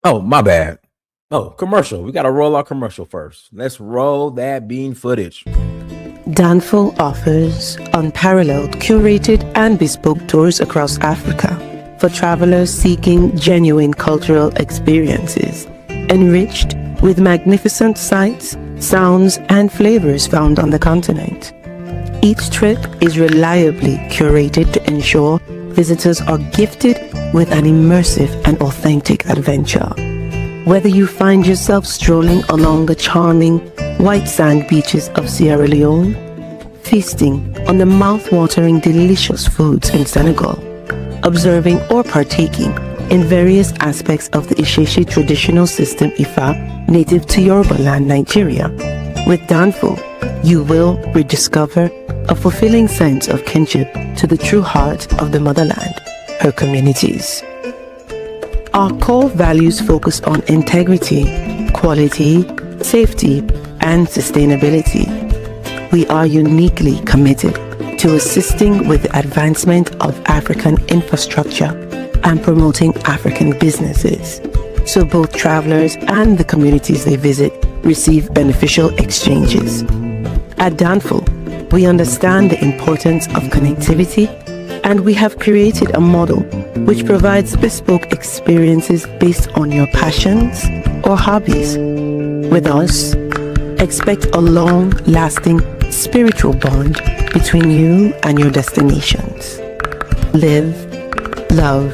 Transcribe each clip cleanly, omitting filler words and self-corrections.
Oh, my bad. Oh, commercial. We got to roll our commercial first. Let's roll that bean footage. Danful offers unparalleled, curated, and bespoke tours across Africa for travelers seeking genuine cultural experiences, enriched with magnificent sights, sounds, and flavors found on the continent. Each trip is reliably curated to ensure visitors are gifted with an immersive and authentic adventure. Whether you find yourself strolling along the charming white sand beaches of Sierra Leone, feasting on the mouth-watering delicious foods in Senegal, observing or partaking in various aspects of the Isheshi traditional system Ifa native to Yoruba land, Nigeria, with Danful, you will rediscover a fulfilling sense of kinship to the true heart of the motherland, her communities. Our core values focus on integrity, quality, safety, and sustainability. We are uniquely committed to assisting with the advancement of African infrastructure and promoting African businesses, so both travelers and the communities they visit receive beneficial exchanges. At Danful, we understand the importance of connectivity, and we have created a model which provides bespoke experiences based on your passions or hobbies. With us, expect a long-lasting spiritual bond between you and your destinations. Live, love,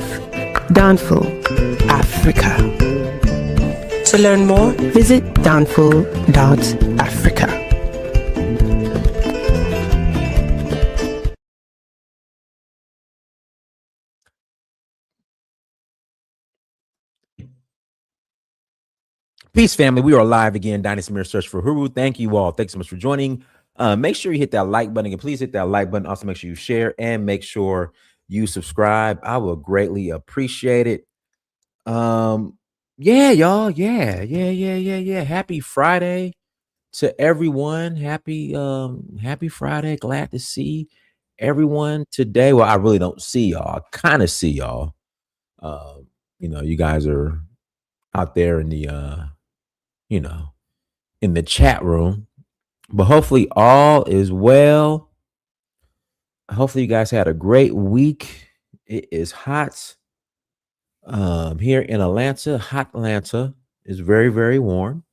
Danful, Africa. To learn more, visit danful.africa. Peace, family. We are live again. Dynasty Mirror Search for Huru. Thank you all. Thanks so much for joining. Make sure you hit that like button, and please hit that like button. Also, make sure you share and make sure you subscribe. I will greatly appreciate it. Yeah, y'all. Yeah. Happy Friday to everyone. Happy Friday. Glad to see everyone today. Well, I really don't see y'all. I kind of see y'all. You guys are out there in the you know, in the chat room. But hopefully all is well. Hopefully you guys had a great week. It is hot here in Atlanta. Hot Atlanta is very, very warm.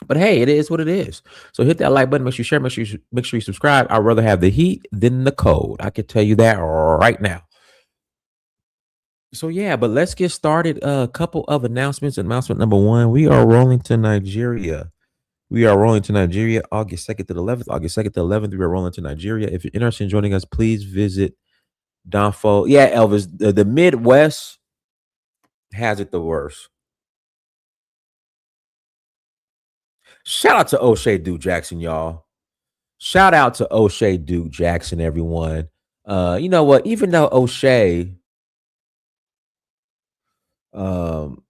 But hey, it is what it is. So hit that like button, make sure you share, make sure you subscribe. I'd rather have the heat than the cold. I can tell you that right now. So yeah, but let's get started. A couple of announcements. Announcement number one: we are rolling to Nigeria. We are rolling to Nigeria August 2nd to the 11th. August 2nd to 11th, we are rolling to Nigeria. If you're interested in joining us, please visit Danful. Yeah, Elvis, the Midwest has it the worst. Shout out to O'Shea Duke Jackson, y'all. Shout out to O'Shea Duke Jackson, everyone. You know what? Even though O'Shea um,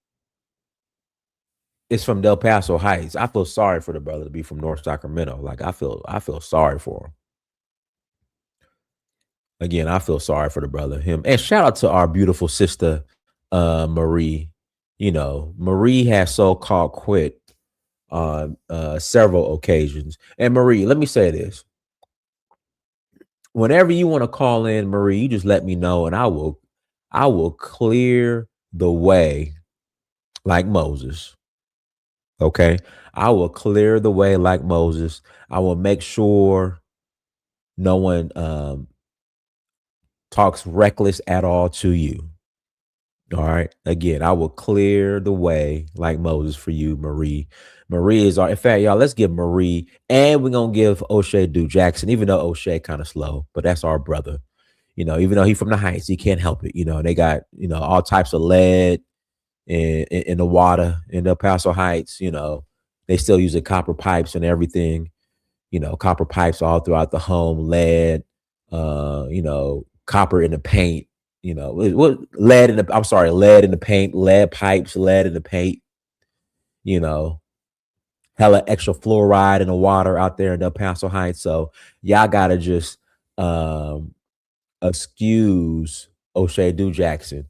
is from Del Paso Heights, I feel sorry for the brother to be from North Sacramento. Like I feel sorry for him. Again, I feel sorry for the brother. Him and shout out to our beautiful sister, Marie. Marie has so-called quit on several occasions. And Marie, let me say this: whenever you want to call in, Marie, you just let me know, and I will clear the way like Moses. Okay, I will clear the way like Moses. I will make sure no one talks reckless at all to you. All right. Again, I will clear the way like Moses for you, Marie. Marie is our, in fact, y'all, let's give Marie, and we're going to give O'Shea Duke Jackson, even though O'Shea kind of slow, but that's our brother. Even though he's from the Heights, he can't help it. They got, all types of lead in the water in El Paso Heights. They still use the copper pipes and everything, copper pipes all throughout the home, lead, copper in the paint. What lead in the, I'm sorry, lead in the paint, lead pipes, lead in the paint, you know, hella extra fluoride in the water out there in El Paso Heights. So y'all gotta just excuse O'Shea Duke Jackson,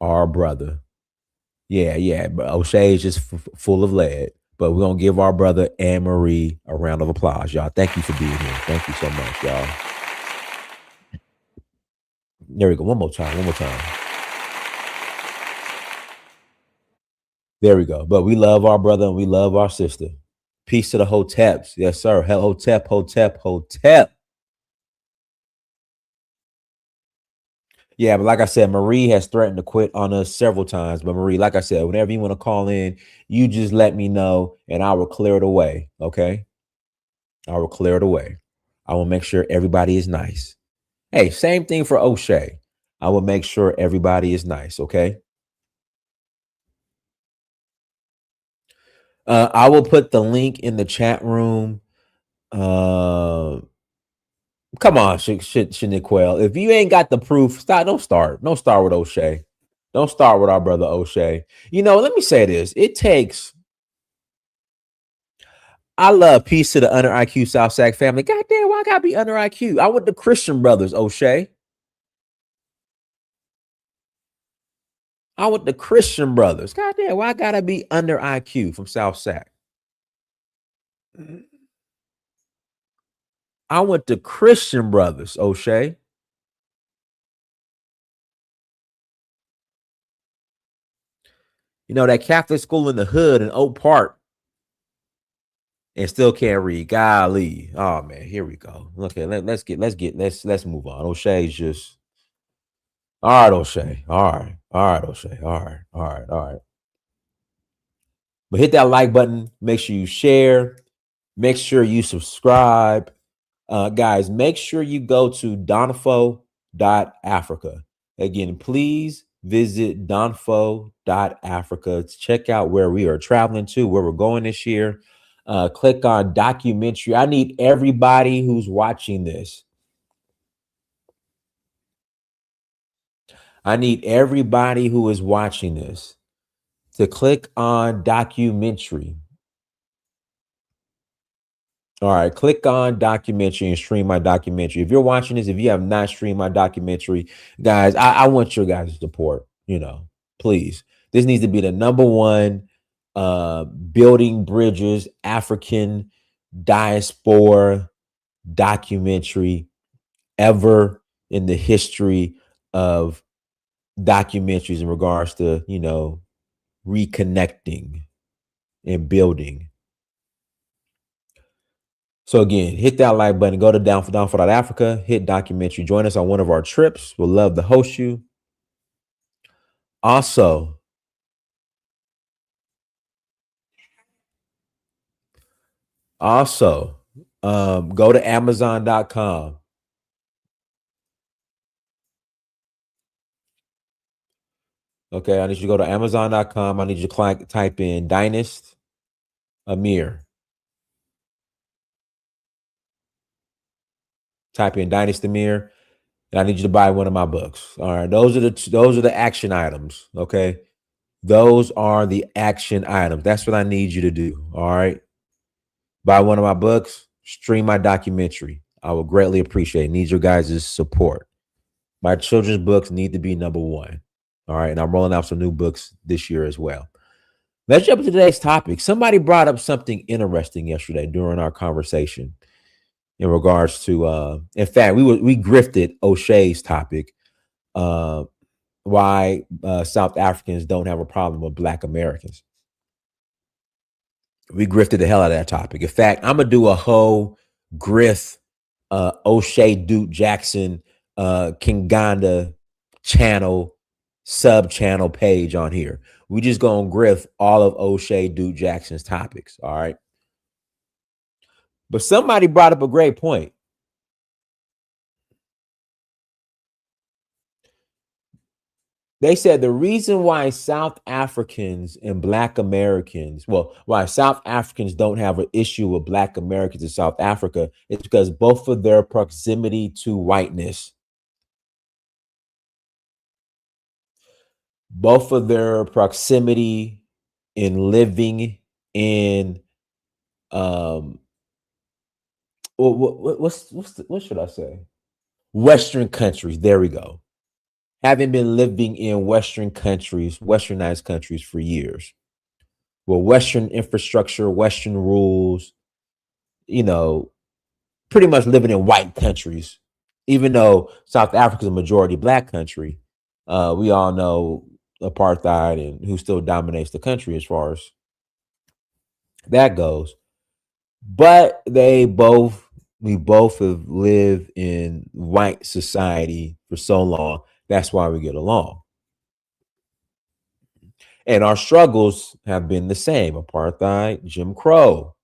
our brother. Yeah. But O'Shea is just full of lead. But we're gonna give our brother Anne Marie a round of applause, y'all. Thank you for being here. Thank you so much, y'all. There we go. One more time. One more time. There we go. But we love our brother and we love our sister. Peace to the Hoteps. Yes, sir. Hotep, Hotep, Hotep. Yeah, but like I said, Marie has threatened to quit on us several times. But Marie, like I said, whenever you want to call in, you just let me know and I will clear it away. Okay. I will clear it away. I will make sure everybody is nice. Hey, same thing for O'Shea. I will make sure everybody is nice. Okay. I will put the link in the chat room. Uh, Come on, Shaniquel. If you ain't got the proof, stop. Don't start. Don't start with O'Shea. Don't start with our brother O'Shea. You know, let me say this. It takes. I love peace to the under IQ South Sac family. God damn, why I gotta be under IQ? I went to Christian Brothers, O'Shea. I went to Christian Brothers. God damn, why I gotta be under IQ from South Sac? I went to Christian Brothers, O'Shea. You know, that Catholic school in the hood in Oak Park and still can't read. Golly. Oh man, here we go. Okay, let's move on. O'Shea's just all right, O'Shea. All right, O'Shea. All right. But hit that like button. Make sure you share. Make sure you subscribe. Guys, make sure you go to Danful.Africa. Again, please visit Danful.Africa to check out where we are traveling to, where we're going this year. Click on documentary. I need everybody who's watching this. I need everybody who is watching this to click on documentary. All right, click on documentary and stream my documentary. If you're watching this, if you have not streamed my documentary, guys, I want your guys' support. You know, please. This needs to be the number one building bridges African diaspora documentary ever in the history of documentaries in regards to, you know, reconnecting and building. So again, hit that like button, go to Danful.Africa, hit documentary, join us on one of our trips. We'll love to host you. Also, also, go to Amazon.com. Okay, I need you to go to Amazon.com. I need you to type in Dynast Amir. Type in Dynast Amir, and I need you to buy one of my books. All right, those are the action items. Okay, those are the action items. That's what I need you to do. All right. Buy one of my books, stream my documentary. I would greatly appreciate it. Need your guys' support. My children's books need to be number one. All right. And I'm rolling out some new books this year as well. Let's jump into today's topic. Somebody brought up something interesting yesterday during our conversation in regards to in fact, we grifted O'Shea's topic, uh, why South Africans don't have a problem with Black Americans. We grifted the hell out of that topic. In fact, I'm gonna do a whole grift O'Shea Duke Jackson Kinganda channel sub channel page on here. We just gonna grift all of O'Shea Duke Jackson's topics. All right. But somebody brought up a great point. They said the reason why South Africans and Black Americans, well, why South Africans don't have an issue with Black Americans in South Africa is because both of their proximity to whiteness, both of their proximity in living in what should I say? Western countries. There we go. having been living in Western countries, Westernized countries for years, with Western infrastructure, Western rules, you know, pretty much living in white countries, even though South Africa is a majority black country. We all know apartheid and who still dominates the country as far as that goes. But we both have lived in white society for so long. That's why we get along. And our struggles have been the same: apartheid, Jim Crow.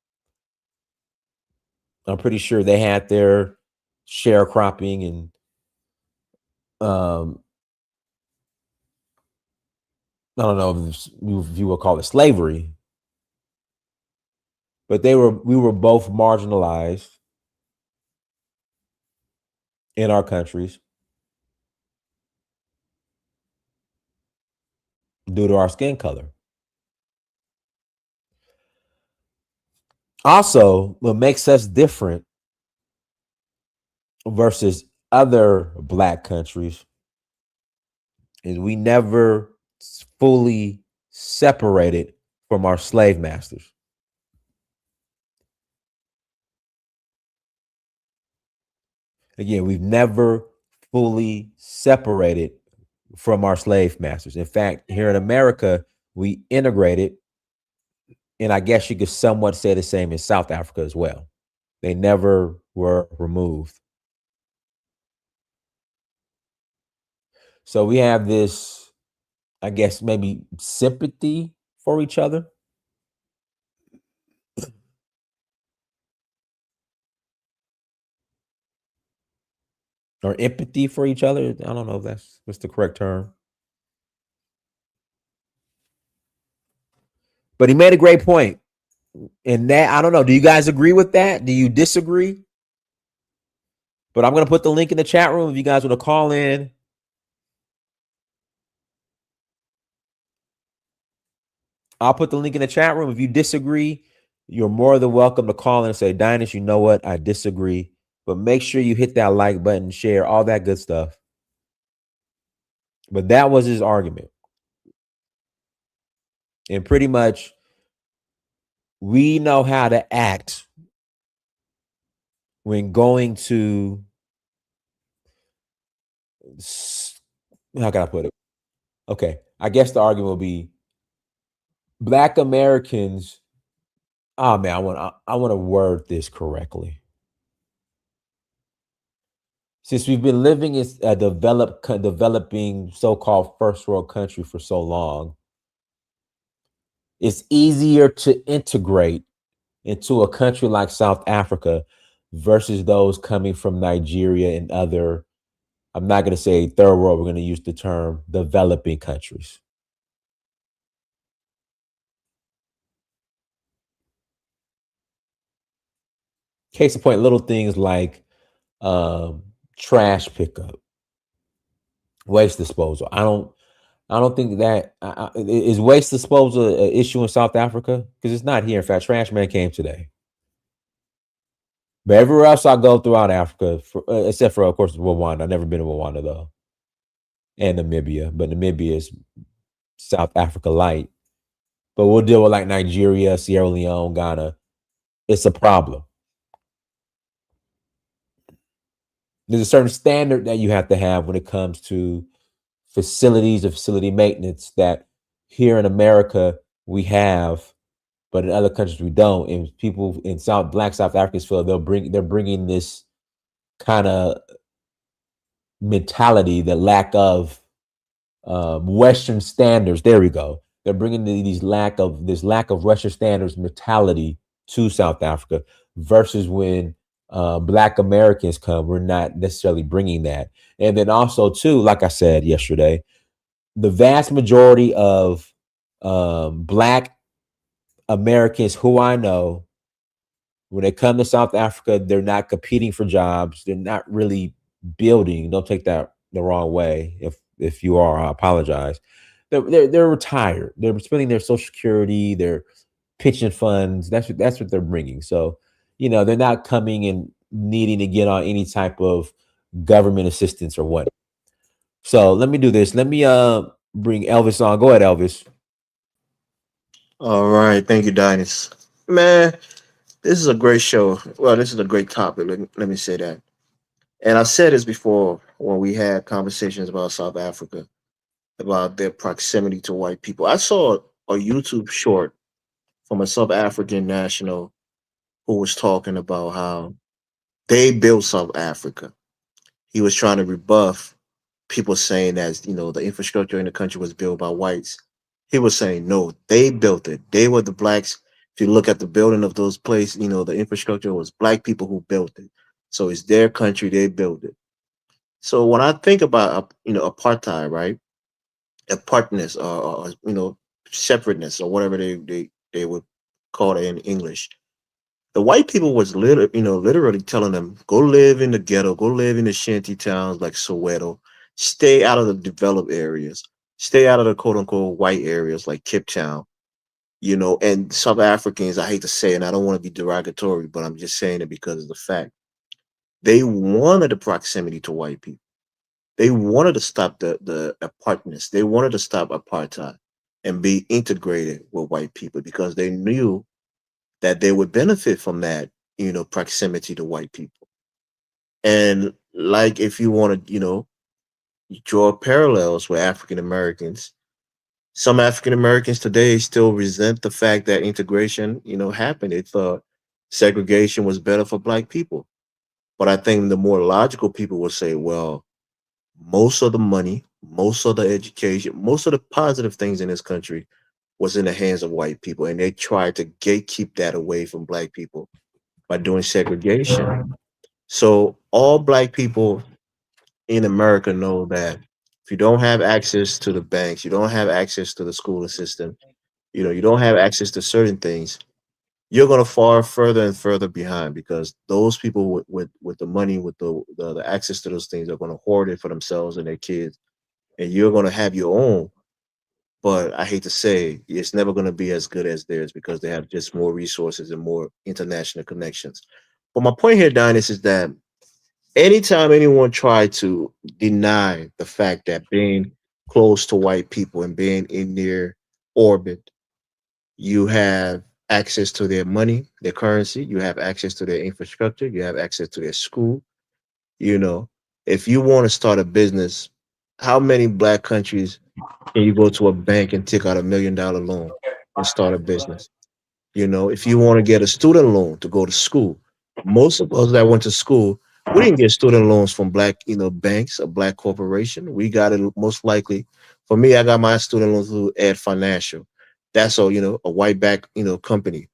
I'm pretty sure they had their sharecropping and I don't know if you will call it slavery, but we were both marginalized in our countries due to our skin color. Also, what makes us different versus other black countries is we never fully separated from our slave masters. Again, we've never fully separated from our slave masters. In fact, here in America, we integrated, and I guess you could somewhat say the same in South Africa as well. They never were removed. So we have this, I guess, maybe sympathy for each other. Or empathy for each other. I don't know if what's the correct term. But he made a great point. And that, I don't know. Do you guys agree with that? Do you disagree? But I'm going to put the link in the chat room if you guys want to call in. I'll put the link in the chat room. If you disagree, you're more than welcome to call in and say, Dinus, you know what? I disagree. But make sure you hit that like button, share, all that good stuff. But that was his argument. And pretty much, we know how to act when going to, how can I put it? Okay, I guess the argument will be Black Americans. Oh man, I want to word this correctly. Since we've been living in a developing so-called first world country for so long, it's easier to integrate into a country like South Africa versus those coming from Nigeria and other, I'm not going to say third world, we're going to use the term developing countries. Case in point, little things like trash pickup, waste disposal. I don't think that is waste disposal an issue in South Africa, because it's not here. In fact, Trash Man came today. But everywhere else I go throughout Africa, except for, of course, Rwanda. I've never been to Rwanda, though. And Namibia. But Namibia is South Africa light. But we'll deal with like Nigeria, Sierra Leone, Ghana. It's a problem. There's a certain standard that you have to have when it comes to facilities or facility maintenance that here in America we have, but in other countries we don't. And people in Black South Africans feel they're bringing this kind of mentality, the lack of Western standards. There we go. They're bringing this lack of Western standards mentality to South Africa versus when Black Americans come, we're not necessarily bringing that. And then also too, like I said yesterday, the vast majority of Black Americans who I know, when they come to South Africa, they're not competing for jobs. They're not really building. Don't take that the wrong way. If you are, I apologize. They're retired. They're spending their Social Security, their pension funds. That's what they're bringing. So, they're not coming and needing to get on any type of government assistance or what. So let me do this. Let me bring Elvis on. Go ahead, Elvis. All right, thank you, Dynas. Man, this is a great show. Well, this is a great topic. Let me say that. And I said this before when we had conversations about South Africa, about their proximity to white people. I saw a YouTube short from a South African national who was talking about how they built South Africa. He was trying to rebuff people saying that the infrastructure in the country was built by whites. He was saying no, they built it. They were the blacks. If you look at the building of those places, the infrastructure was black people who built it. So it's their country. They built it. So when I think about apartheid, right, apartness or separateness or whatever they would call it in English, the white people was literally telling them, go live in the ghetto, go live in the shanty towns like Soweto, stay out of the developed areas, stay out of the quote unquote white areas like Cape Town, and South Africans, I hate to say it, and I don't want to be derogatory, but I'm just saying it because of the fact they wanted the proximity to white people. They wanted to stop the apartness. They wanted to stop apartheid and be integrated with white people because they knew that they would benefit from that, proximity to white people. And like if you want to, draw parallels with African Americans, some African Americans today still resent the fact that integration, happened. They thought segregation was better for black people. But I think the more logical people will say, well, most of the money, most of the education, most of the positive things in this country was in the hands of white people. And they tried to gatekeep that away from black people by doing segregation. So all black people in America know that if you don't have access to the banks, you don't have access to the schooling system, you don't have access to certain things, you're gonna fall further and further behind because those people with the money, with the access to those things are gonna hoard it for themselves and their kids, and you're gonna have your own. But I hate to say it's never gonna be as good as theirs because they have just more resources and more international connections. But my point here, Dinus, is that anytime anyone tried to deny the fact that being close to white people and being in their orbit, you have access to their money, their currency, you have access to their infrastructure, you have access to their school. You know, if you want to start a business, how many black countries can you go to a bank and take out $1 million loan and start a business? If you want to get a student loan to go to school, most of us that went to school, we didn't get student loans from black, banks or black corporation. We got it most likely. For me, I got my student loans through Ed Financial. That's a white back, company.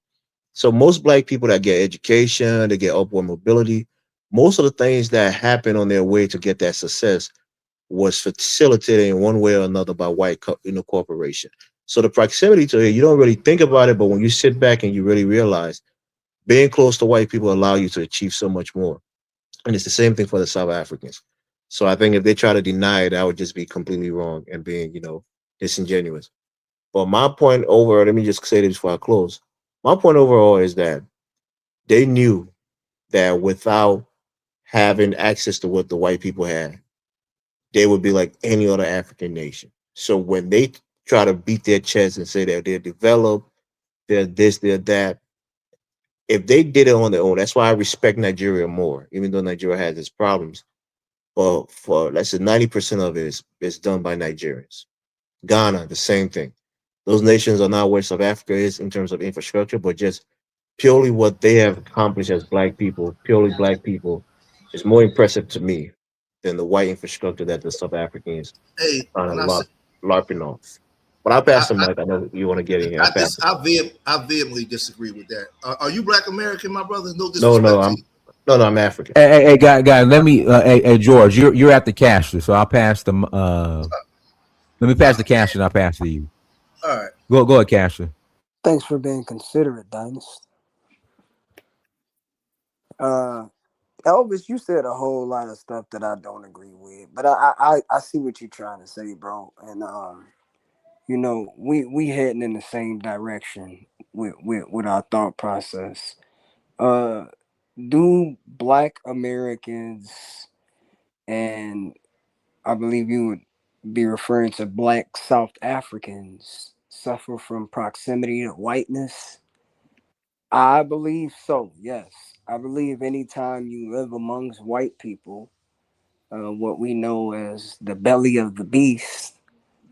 So most black people that get education, they get upward mobility, most of the things that happen on their way to get that success was facilitated in one way or another by white corporation. So the proximity to it, you don't really think about it, but when you sit back and you really realize being close to white people allow you to achieve so much more. And it's the same thing for the South Africans. So I think if they try to deny it, that would just be completely wrong and being, disingenuous. But my point overall, let me just say this before I close. My point overall is that they knew that without having access to what the white people had, they would be like any other African nation. So when they try to beat their chest and say that they're developed, they're this, they're that, if they did it on their own, that's why I respect Nigeria more, even though Nigeria has its problems. But for let's say 90% of it is done by Nigerians. Ghana, the same thing. Those nations are not where South Africa is in terms of infrastructure, but just purely what they have accomplished as black people, purely black people, is more impressive to me than the white infrastructure that the South Africans Hey, kind of when I say larping off. But I'll pass the I, mic. I know you want to get in here. I'll pass it. I vehemently disagree with that. Are you Black American, my brother? No No, no, disrespect to you. I'm African. Hey, guy, let me. Hey, George, you're at the caster, so I'll pass the. Let me All pass the right, caster, and I'll pass it to you. all right. Go ahead, caster. Thanks for being considerate, Dynast. Uh, Elvis, you said a whole lot of stuff that I don't agree with, but I see what you're trying to say, bro. And we heading in the same direction with our thought process. Uh, do Black Americans and I believe you be referring to black South Africans suffer from proximity to whiteness? I believe so, yes. I believe anytime you live amongst white people, what we know as the belly of the beast,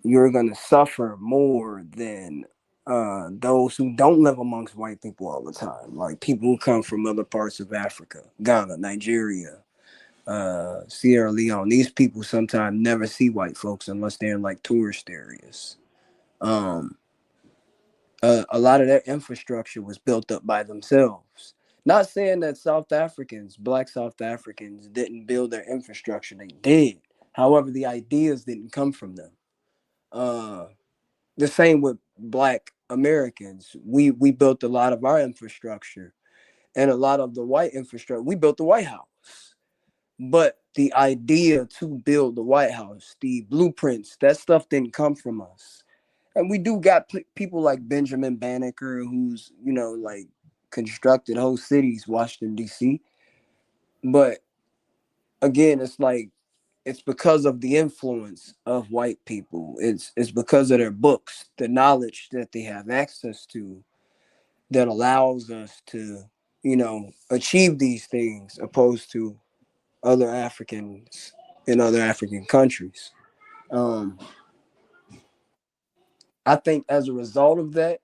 you're going to suffer more than those who don't live amongst white people all the time. Like people who come from other parts of Africa, Ghana, Nigeria, Sierra Leone. These people sometimes never see white folks unless they're in like tourist areas. Um, a lot of their infrastructure was built up by themselves. Not saying that South Africans, black South Africans, didn't build their infrastructure. They did. However, the ideas didn't come from them. Uh, the same with black Americans. We built a lot of our infrastructure and a lot of the white infrastructure. We built the White House. But the idea to build the White House, the blueprints, that stuff didn't come from us. And we do got people like Benjamin Banneker, who's, like constructed whole cities, Washington, D.C. But again, it's like, it's because of the influence of white people. It's because of their books, the knowledge that they have access to that allows us to, achieve these things opposed to other Africans in other African countries. Um, I think as a result of that,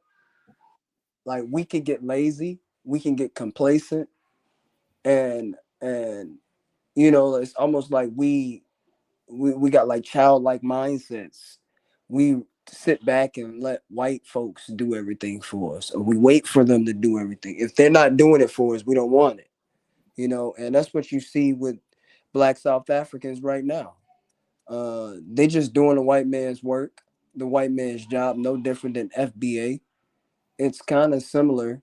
like we can get lazy, we can get complacent, and it's almost like we got like childlike mindsets. We sit back and let white folks do everything for us, or we wait for them to do everything. If they're not doing it for us, we don't want it. And that's what you see with black South Africans right now. They just doing the white man's work, the white man's job, no different than FBA. It's kind of similar.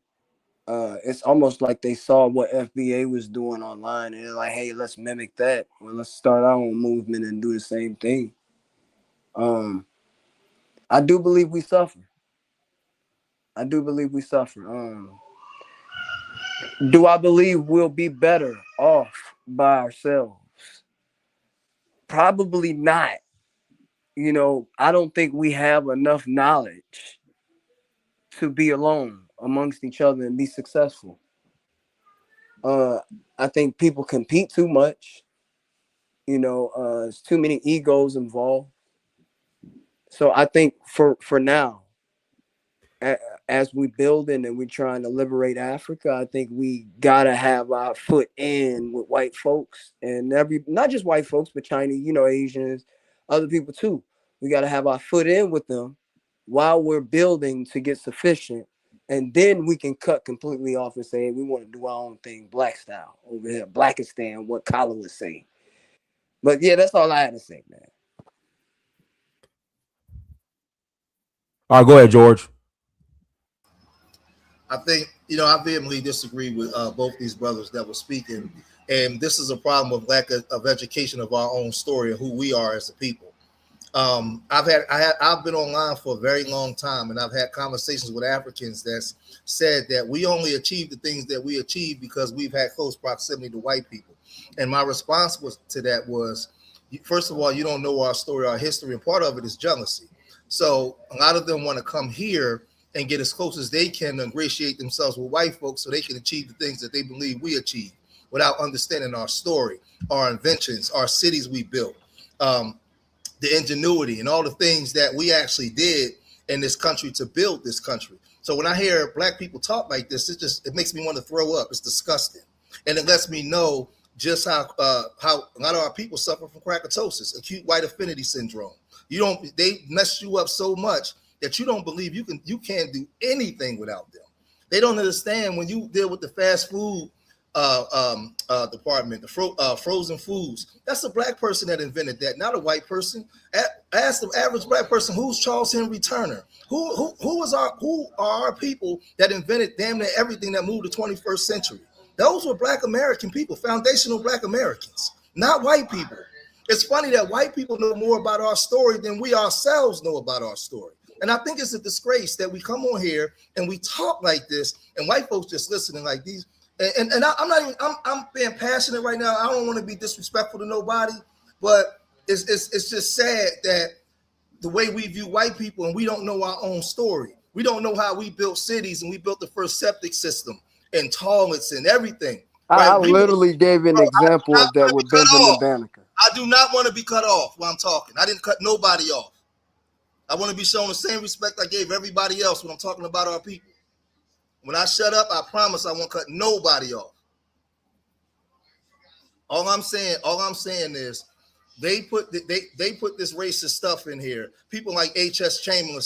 It's almost like they saw what FBA was doing online and they're like, hey, let's mimic that. Well, let's start our own movement and do the same thing. Um, I do believe we suffer. I do believe we suffer. Do I believe we'll be better off by ourselves? Probably not. I don't think we have enough knowledge to be alone amongst each other and be successful. Uh, I think people compete too much. There's too many egos involved. So I think for now, as we building and we trying to liberate Africa, I think we gotta have our foot in with white folks and not just white folks, but Chinese, Asians, other people too. We gotta have our foot in with them while we're building to get sufficient, and then we can cut completely off and say, hey, we want to do our own thing, black style over here, Blackistan, what Colin would say. But yeah, that's all I had to say, man. All right, go ahead, George. I think, I vehemently disagree with both these brothers that were speaking. And this is a problem of lack of education of our own story and who we are as a people. I've been online for a very long time, and I've had conversations with Africans that's said that we only achieve the things that we achieve because we've had close proximity to white people. And my response to that was, first of all, you don't know our story, our history, and part of it is jealousy. So a lot of them want to come here and get as close as they can to ingratiate themselves with white folks so they can achieve the things that they believe we achieve without understanding our story, our inventions, our cities we built. The ingenuity and all the things that we actually did in this country to build this country. So when I hear black people talk like this, it makes me want to throw up. It's disgusting, and it lets me know just how a lot of our people suffer from crackatosis, acute white affinity syndrome. They mess you up so much that you don't believe you can't do anything without them. They don't understand when you deal with the fast food department, the frozen foods. That's a black person that invented that, not a white person. Ask the average black person, who's Charles Henry Turner? Who are our people that invented damn near everything that moved the 21st century? Those were black American people, foundational black Americans, not white people. It's funny that white people know more about our story than we ourselves know about our story. And I think it's a disgrace that we come on here and we talk like this, and white folks just listening like these. I'm not even, I'm being passionate right now. I don't want to be disrespectful to nobody, but it's just sad that the way we view white people and we don't know our own story. We don't know how we built cities and we built the first septic system and toilets and everything. I Right? We were, literally gave an bro, I do example not of that want to be with cut Benjamin off. Banneker. I do not want to be cut off while I'm talking. I didn't cut nobody off. I want to be shown the same respect I gave everybody else when I'm talking about our people. When I shut up, I promise I won't cut nobody off. All I'm saying is they put this racist stuff in here. People like H.S. Chamberlain,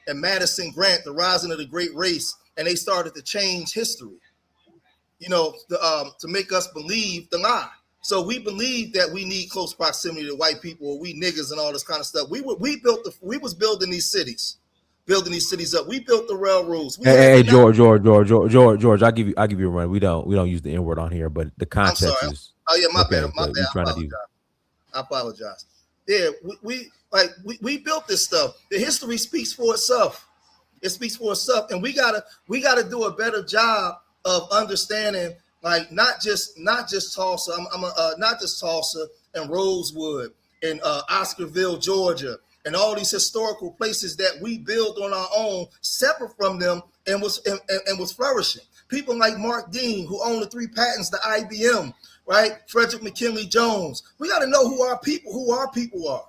and Madison Grant, the rising of the great race, and they started to change history. To make us believe the lie. So we believe that we need close proximity to white people, or we niggas and all this kind of stuff. We was building these cities up. We built the railroads. Hey, George. I'll give you a run. We don't use the N word on here, but the I'm sorry. context is Oh yeah, my okay. bad. My bad. I apologize. Yeah, we built this stuff. The history speaks for itself. It speaks for itself, and we gotta do a better job of understanding, like not just Tulsa. Not just Tulsa and Rosewood and Oscarville, Georgia, and all these historical places that we build on our own, separate from them, and was flourishing. People like Mark Dean, who owned the 3 patents to IBM, right? Frederick McKinley Jones. We got to know who our people are,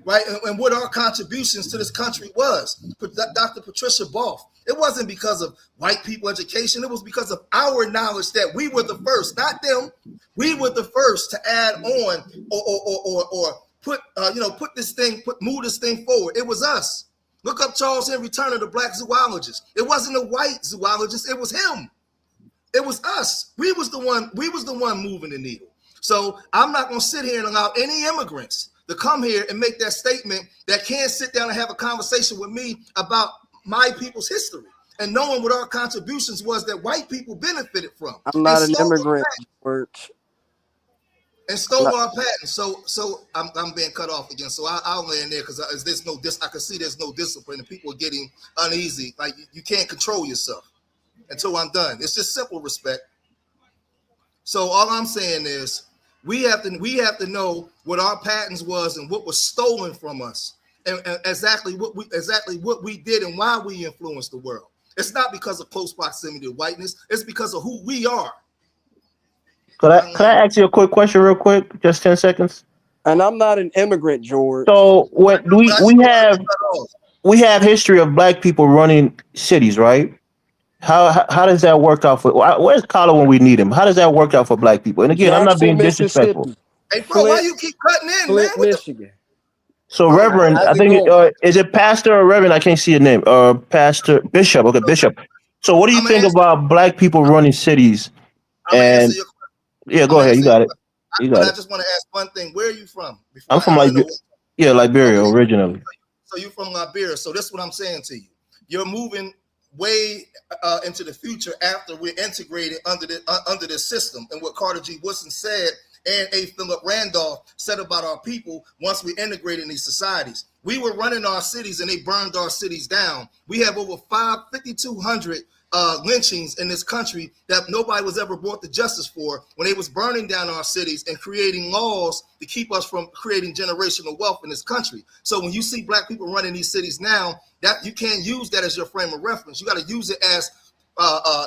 right? And what our contributions to this country was. Dr. Patricia Boff. It wasn't because of white people education. It was because of our knowledge that we were the first, not them. We were the first to add on or move this thing forward. It was us. Look up Charles Henry Turner, the black zoologist. It wasn't a white zoologist. It was him. It was us. We was the one moving the needle. So I'm not going to sit here and allow any immigrants to come here and make that statement that can't sit down and have a conversation with me about my people's history and knowing what our contributions was that white people benefited from. I'm not an immigrant, George. And stole our patents. So I'm being cut off again. So I'll land there because there's no I can see there's no discipline and people are getting uneasy. Like you can't control yourself until I'm done. It's just simple respect. So all I'm saying is we have to know what our patents was and what was stolen from us, and exactly what we did and why we influenced the world. It's not because of close proximity to whiteness. It's because of who we are. Could I ask you a quick question real quick? Just 10 seconds. And I'm not an immigrant, George. So what we have history of black people running cities, right? How does that work out for? Where's Collar when we need him? How does that work out for black people? And again, I'm not being disrespectful. Hey, bro, why you keep cutting in, Flint, man? Michigan. So, Reverend, I think is it Pastor or Reverend? I can't see your name. Pastor Bishop. Okay, Bishop. So, what do you think about black people running cities? And yeah, go ahead. You got it. I just want to ask one thing. Where are you from? I'm from Liberia originally. So you're from Liberia. So this is what I'm saying to you. You're moving way into the future after we're integrated under this system. And what Carter G. Woodson said and A. Philip Randolph said about our people once we integrated in these societies. We were running our cities and they burned our cities down. We have over 5,200 lynchings in this country that nobody was ever brought to justice for when they was burning down our cities and creating laws to keep us from creating generational wealth in this country. So when you see black people running these cities now, that you can't use that as your frame of reference. You got to use it as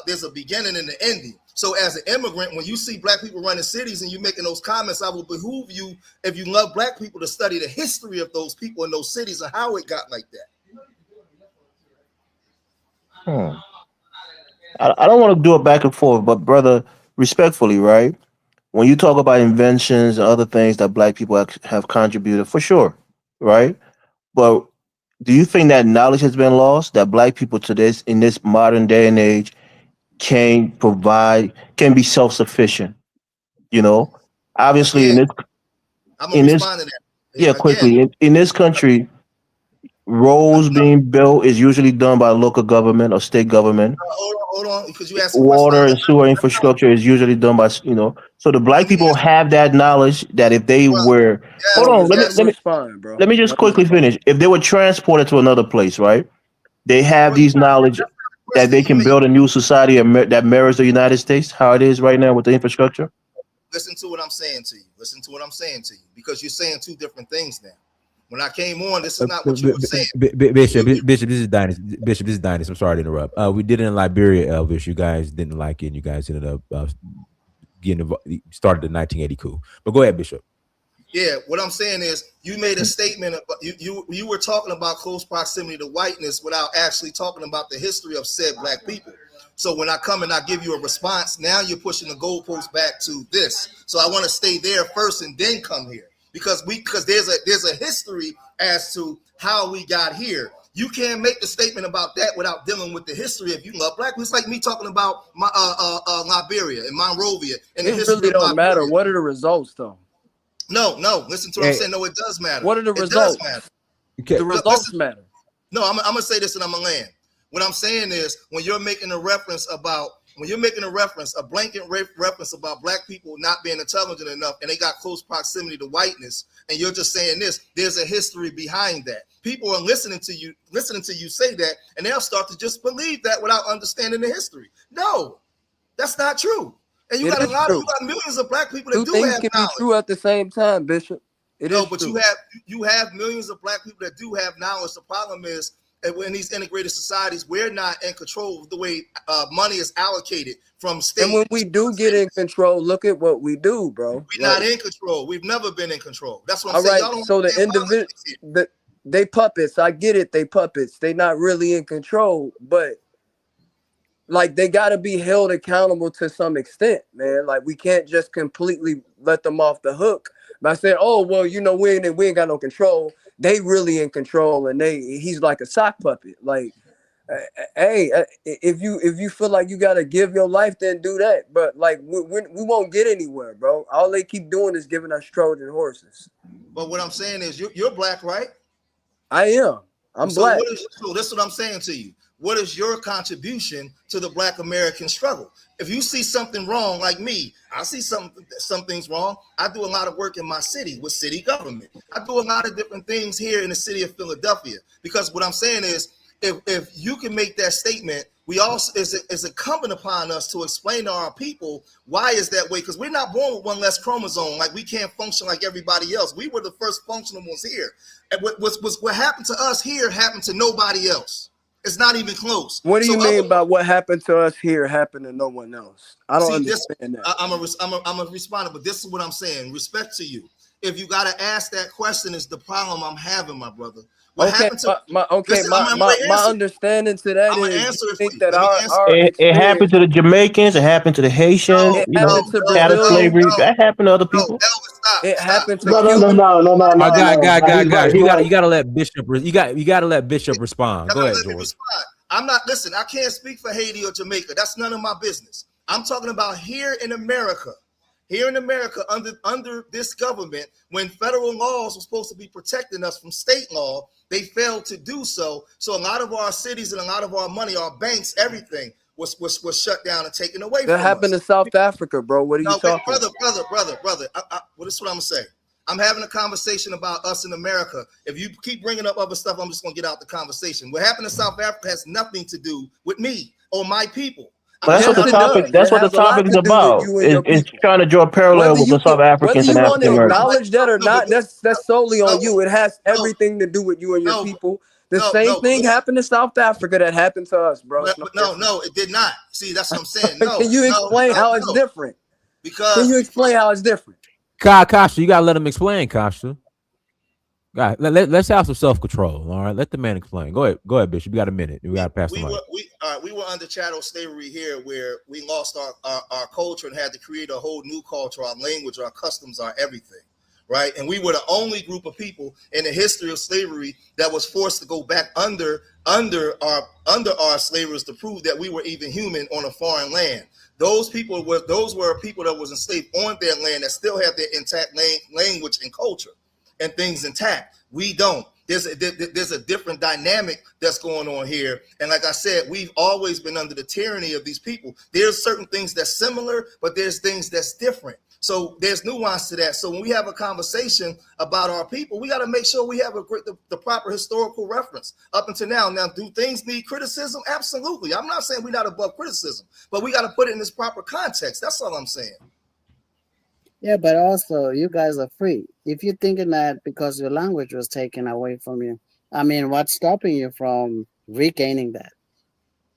there's a beginning and an ending. So as an immigrant, when you see black people running cities and you making those comments, I will behoove you, if you love black people, to study the history of those people in those cities and how it got like that. I don't want to do it back and forth, but brother, respectfully, right? When you talk about inventions and other things that black people have contributed, for sure, right? But do you think that knowledge has been lost? That black people in this modern day and age can be self-sufficient? You know, obviously I'm gonna respond to that. Yeah, quickly. In this country, roads being built is usually done by local government or state government. Hold on, because you asked water and sewer infrastructure is usually done by, so the black people have that knowledge that if they were, hold on, let me just quickly finish. If they were transported to another place, right? They have these knowledge that they can build a new society that mirrors the United States, how it is right now with the infrastructure. Listen to what I'm saying to you. Listen to what I'm saying to you, because you're saying two different things now. When I came on, this is not what you were saying. Bishop, this is Dynasty. Bishop, this is Dynasty. I'm sorry to interrupt. We did it in Liberia, Elvis. You guys didn't like it, and you guys ended up started the 1980 coup. But go ahead, Bishop. Yeah, what I'm saying is you made a statement about you were talking about close proximity to whiteness without actually talking about the history of said black people. So when I come and I give you a response, now you're pushing the goalpost back to this. So I want to stay there first and then come here, because there's a history as to how we got here. You can't make the statement about that without dealing with the history. If you love black people, it's like me talking about my Liberia and Monrovia and the history. It really don't matter. What are the results, though? No. Listen to what I'm saying. No, it does matter. What are the results? It does matter. Okay. The results matter. No, I'm gonna say this and I'm gonna land. What I'm saying is, when you're making a blanket reference about black people not being intelligent enough and they got close proximity to whiteness, and you're just saying this, there's a history behind that. People are listening to you say that, and they'll start to just believe that without understanding the history. No, that's not true. And you got millions of black people that do have knowledge. Two things can be true at the same time, Bishop. You have millions of black people that do have knowledge. The problem is, and in these integrated societies, we're not in control of the way money is allocated from state. And when we do get in control, look at what we do, bro. We're not in control. We've never been in control. That's what I'm saying. All right, so the individual, they puppets. I get it. They puppets. They not really in control, but like they got to be held accountable to some extent, man. Like we can't just completely let them off the hook by saying, "Oh, well, you know, we ain't got no control." They really in control, and he's like a sock puppet. Like, hey, if you feel like you gotta give your life, then do that. But like, we won't get anywhere, bro. All they keep doing is giving us Trojan horses. But what I'm saying is, you're black, right? I am. I'm black. So this is what I'm saying to you. What is your contribution to the Black American struggle? If you see something wrong, like me, I see some things wrong. I do a lot of work in my city with city government. I do a lot of different things here in the city of Philadelphia, because what I'm saying is, if you can make that statement, we also is incumbent upon us to explain to our people why is that way, because we're not born with one less chromosome. Like we can't function like everybody else. We were the first functional ones here, and what happened to us here happened to nobody else. It's not even close. What do you mean by what happened to us here happened to no one else? I don't understand that. I'm a responder, but this is what I'm saying. Respect to you. If you got to ask that question, is the problem I'm having, my brother. What happened to my understanding to that is you think that it happened to the Jamaicans, it happened to the Haitians, chattel slavery, that happened to other people. It happened to no. Guys, you gotta let Bishop. You gotta let Bishop respond. Go ahead, George. Listen, I can't speak for Haiti or Jamaica. That's none of my business. I'm talking about here in America. Here in America, under this government, when federal laws were supposed to be protecting us from state law, they failed to do so. So a lot of our cities and a lot of our money, our banks, everything was shut down and taken away. That happened to South Africa, bro. What are you talking about? Brother. Well, this is what I'm gonna say. I'm having a conversation about us in America. If you keep bringing up other stuff, I'm just gonna get out the conversation. What happened to South Africa has nothing to do with me or my people. That's what the topic. That's what the topic is about. It's trying to draw a parallel with the South Africans and African Americans. Whether you want to acknowledge that or not, that's solely on you. It has everything to do with you and your people. The same thing happened to South Africa that happened to us, bro. No, it did not. See, that's what I'm saying. Can you explain how it's different? Can you explain how it's different? Kasha, you gotta let him explain, Kasha. God, let's have some self-control. All right, let the man explain. Go ahead, Bishop. You got a minute. We got to pass the mic. We were under chattel slavery here, where we lost our culture and had to create a whole new culture, our language, our customs, our everything, right? And we were the only group of people in the history of slavery that was forced to go back under our slavers to prove that we were even human on a foreign land. Those were people that was enslaved on their land that still have their intact language and culture and things intact. We don't. There's a different dynamic that's going on here. And like I said, we've always been under the tyranny of these people. There's certain things that's similar, but there's things that's different. So there's nuance to that. So when we have a conversation about our people, we got to make sure we have the proper historical reference up until now. Now, do things need criticism? Absolutely. I'm not saying we're not above criticism, but we got to put it in this proper context. That's all I'm saying. Yeah, but also you guys are free. If you're thinking that because your language was taken away from you, I mean, what's stopping you from regaining that?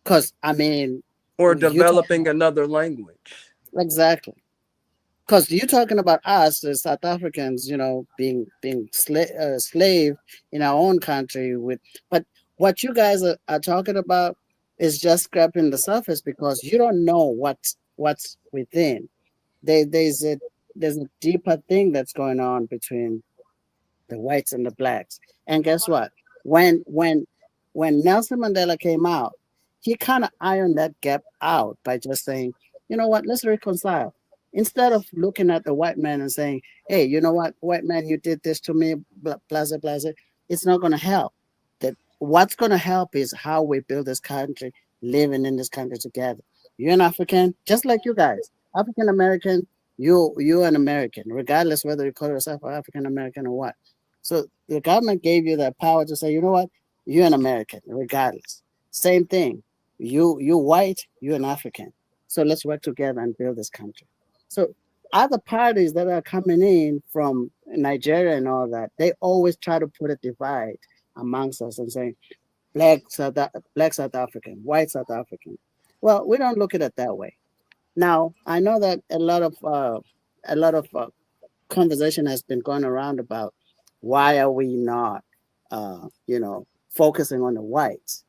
Because I mean, or you talk developing another language. exactly. Because you're talking about us, the South Africans, being slave in our own country with, but what you guys are talking about is just scraping the surface because you don't know what's within. There's a deeper thing that's going on between the whites and the blacks. And guess what? When when when Nelson Mandela came out, he kind of ironed that gap out by just saying, you know what, let's reconcile. Instead of looking at the white man and saying, hey, you know what, white man, you did this to me, blah, blah, it's not going to help. That what's going to help is how we build this country, living in this country together. You're an African, just like you guys, African American. You're an American, regardless whether you call yourself African American or what. So the government gave you the power to say, you know what, you're an American, regardless. Same thing. You white, you're an African. So let's work together and build this country. So other parties that are coming in from Nigeria and all that, they always try to put a divide amongst us and saying black South African, white South African. Well, we don't look at it that way. Now I know that a lot of conversation has been going around about why are we not, focusing on the whites.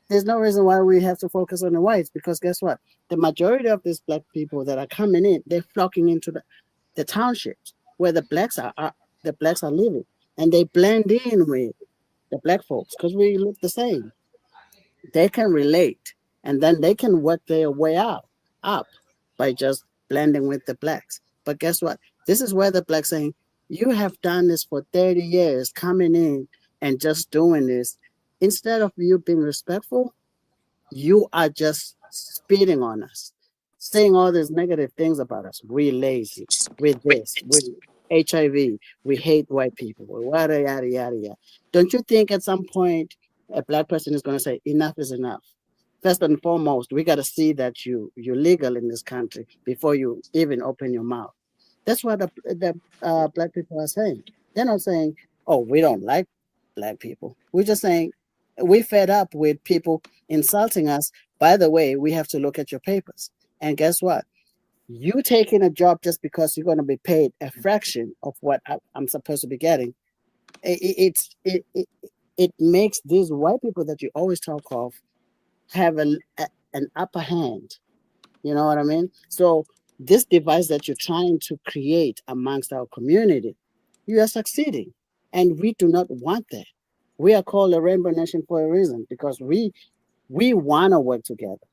There's no reason why we have to focus on the whites because guess what? The majority of these black people that are coming in, they're flocking into the townships where the blacks are living, and they blend in with the black folks because we look the same. They can relate, and then they can work their way out up by just blending with the blacks. But guess what? This is where the blacks saying, you have done this for 30 years, coming in and just doing this. Instead of you being respectful, you are just spitting on us, saying all these negative things about us. We lazy, we this, we HIV, we hate white people, yada yada yada yada. Don't you think at some point a black person is going to say enough is enough? First and foremost, we got to see that you're legal in this country before you even open your mouth. That's what the black people are saying. They're not saying, "Oh, we don't like black people." We're just saying we fed up with people insulting us. By the way, we have to look at your papers. And guess what? You taking a job just because you're going to be paid a fraction of what I'm supposed to be getting. It makes these white people that you always talk of have an upper hand. You know what I mean? So this device that you're trying to create amongst our community, you are succeeding. And we do not want that. We are called a rainbow nation for a reason because we want to work together.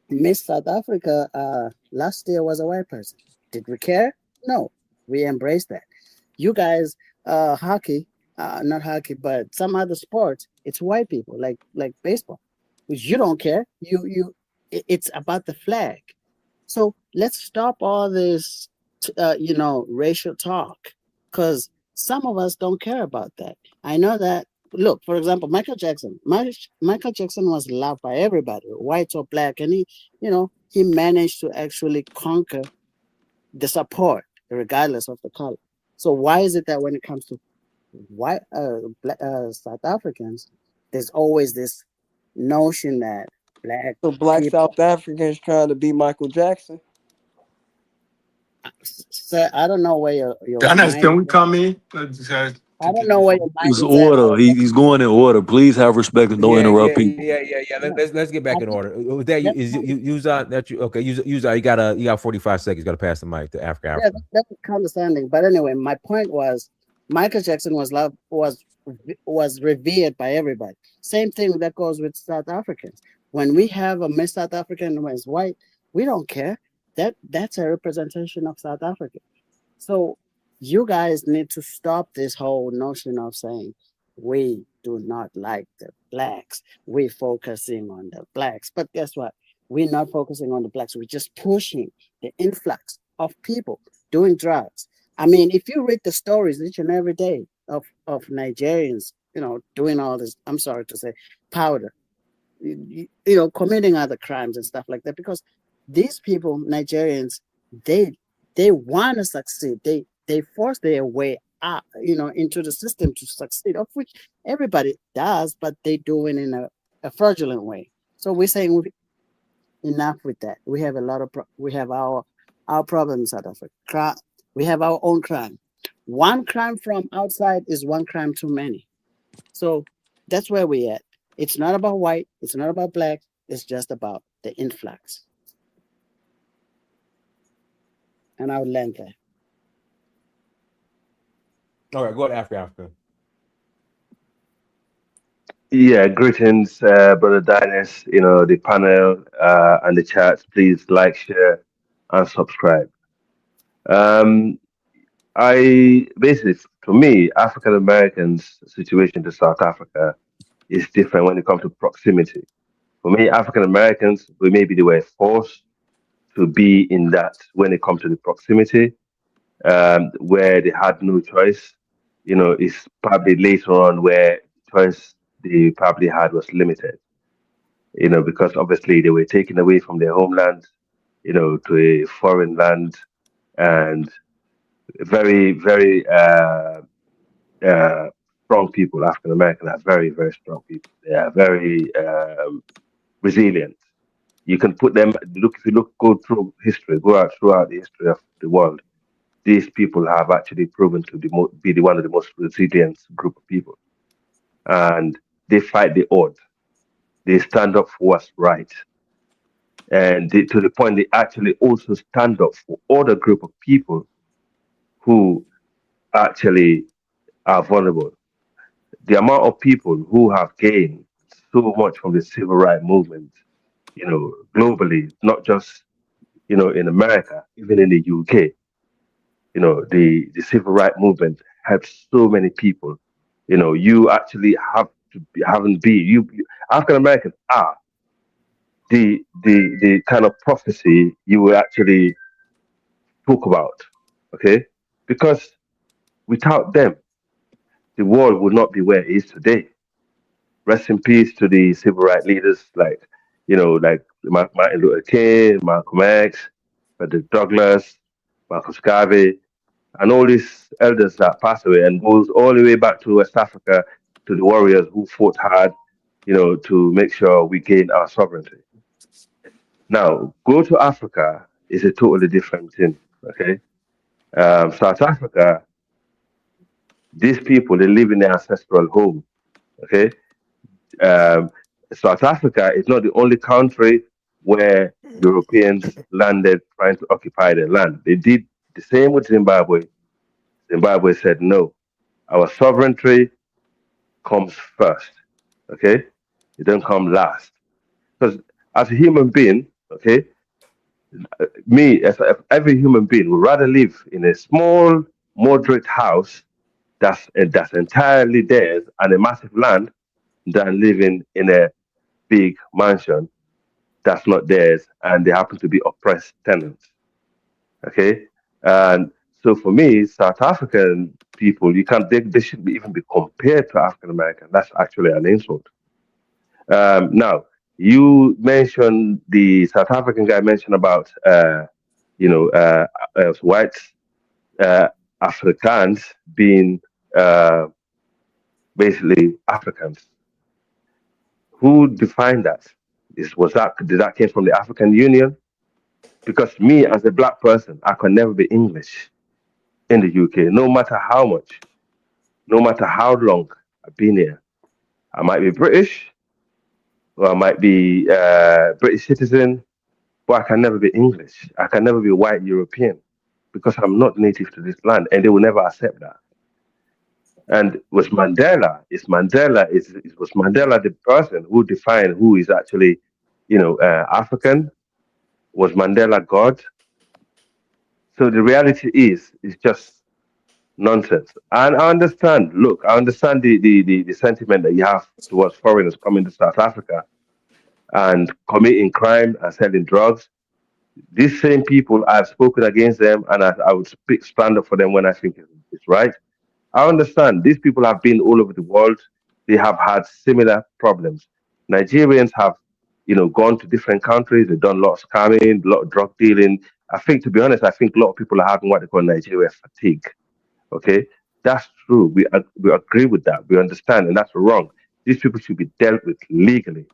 Miss South Africa last year was a white person. Did we care? No. We embraced that. You guys, hockey, not hockey, but some other sports, it's white people like baseball. You don't care. It's about the flag. So let's stop all this, racial talk, because some of us don't care about that. I know that. Look, for example, Michael Jackson. Michael Jackson was loved by everybody, white or black, and he managed to actually conquer the support, regardless of the color. So why is it that when it comes to South Africans, there's always this notion that black So black people. South Africans trying to be Michael Jackson. Sir, I don't know where your Dennis, mind can we is at. come in? I don't know where your mind It's is at, order. sir. He's going in order. Please have respect and don't interrupt people. Yeah. No, Let's get back I in think order. Was that you? that's Is kind you use that you? Okay, use you got 45 seconds. Got to pass the mic to Africa. yeah, Africa. that's condescending. But anyway, my point was Michael Jackson was loved was revered by everybody. Same thing that goes with South Africans. When we have a Miss South African who is white, we don't care. That's a representation of South Africa. So you guys need to stop this whole notion of saying we do not like the blacks. We're focusing on the blacks. But guess what? We're not focusing on the blacks. We're just pushing the influx of people doing drugs. I mean, if you read the stories each and every day of Nigerians, doing all this, I'm sorry to say, powder, committing other crimes and stuff like that, because these people, Nigerians, they They want to succeed. They force their way out, into the system to succeed, of which everybody does, but they do it in a fraudulent way. So we're saying enough with that. We have a lot of we have our problems out of it. We have our own crime. One crime from outside is one crime too many. So that's where we're at. It's not about white. It's not about black. It's just about the influx. And I would land there. All right, go to Africa. Yeah, greetings, Brother Dinus, the panel and the chat. Please like, share, and subscribe. Um, I basically, for me, African Americans' situation to South Africa is different when it comes to proximity. For me, African Americans, we maybe they were forced to be in that when it comes to the proximity, where they had no choice. It's probably later on where choice they probably had was limited. Because obviously they were taken away from their homeland, to a foreign land, and very, very uh, strong people. African American are very, very strong people. They are very resilient. You can put them. Look, if you go through history, go out throughout the history of the world. These people have actually proven to be one of the most resilient group of people, and they fight the odds. They stand up for what's right, and to the point they actually also stand up for other group of people who actually are vulnerable. The amount of people who have gained so much from the civil rights movement, globally, not just in America, even in the UK, the civil rights movement helps so many people. You actually have to be, haven't be African Americans are the kind of prophecy you will actually talk about, okay? Because without them, the world would not be where it is today. Rest in peace to the civil rights leaders like Martin Luther King, Malcolm X, Frederick Douglass, Marcus Garvey, and all these elders that passed away and goes all the way back to West Africa to the warriors who fought hard, to make sure we gain our sovereignty. Now, go to Africa is a totally different thing. Okay, South Africa, these people they live in their ancestral home. Okay, um, South Africa is not the only country where Europeans landed trying to occupy their land. They did the same with Zimbabwe. Zimbabwe said no. Our sovereignty comes first. Okay, it don't come last. Because as a human being, okay, me as every human being would rather live in a small, moderate house that's entirely theirs and a massive land than living in a big mansion that's not theirs and they happen to be oppressed tenants. Okay, and so for me, South African people, you can't they should be even be compared to African American. That's actually an insult. Now, you mentioned the South African guy mentioned about whites, uh, Afrikaans being uh, basically Africans. Who defined that? Was that did that came from the African Union? Because me as a black person, I can never be English in the UK, no matter how much, no matter how long I've been here. I might be British, or I might be British citizen, but I can never be English. I can never be white European because I'm not native to this land, and they will never accept that. And was Mandela, was Mandela the person who defined who is actually, African? Was Mandela God? So the reality is just nonsense. And I understand. Look, I understand the sentiment that you have towards foreigners coming to South Africa and committing crime and selling drugs. These same people, I've spoken against them, and I would stand up for them when I think it's right. I understand these people have been all over the world. They have had similar problems. Nigerians have, gone to different countries. They've done a lot of scamming, a lot of drug dealing, I think, to be honest, I think a lot of people are having what they call Nigeria fatigue. Okay, that's true. We agree with that. We understand, and that's wrong. These people should be dealt with legally.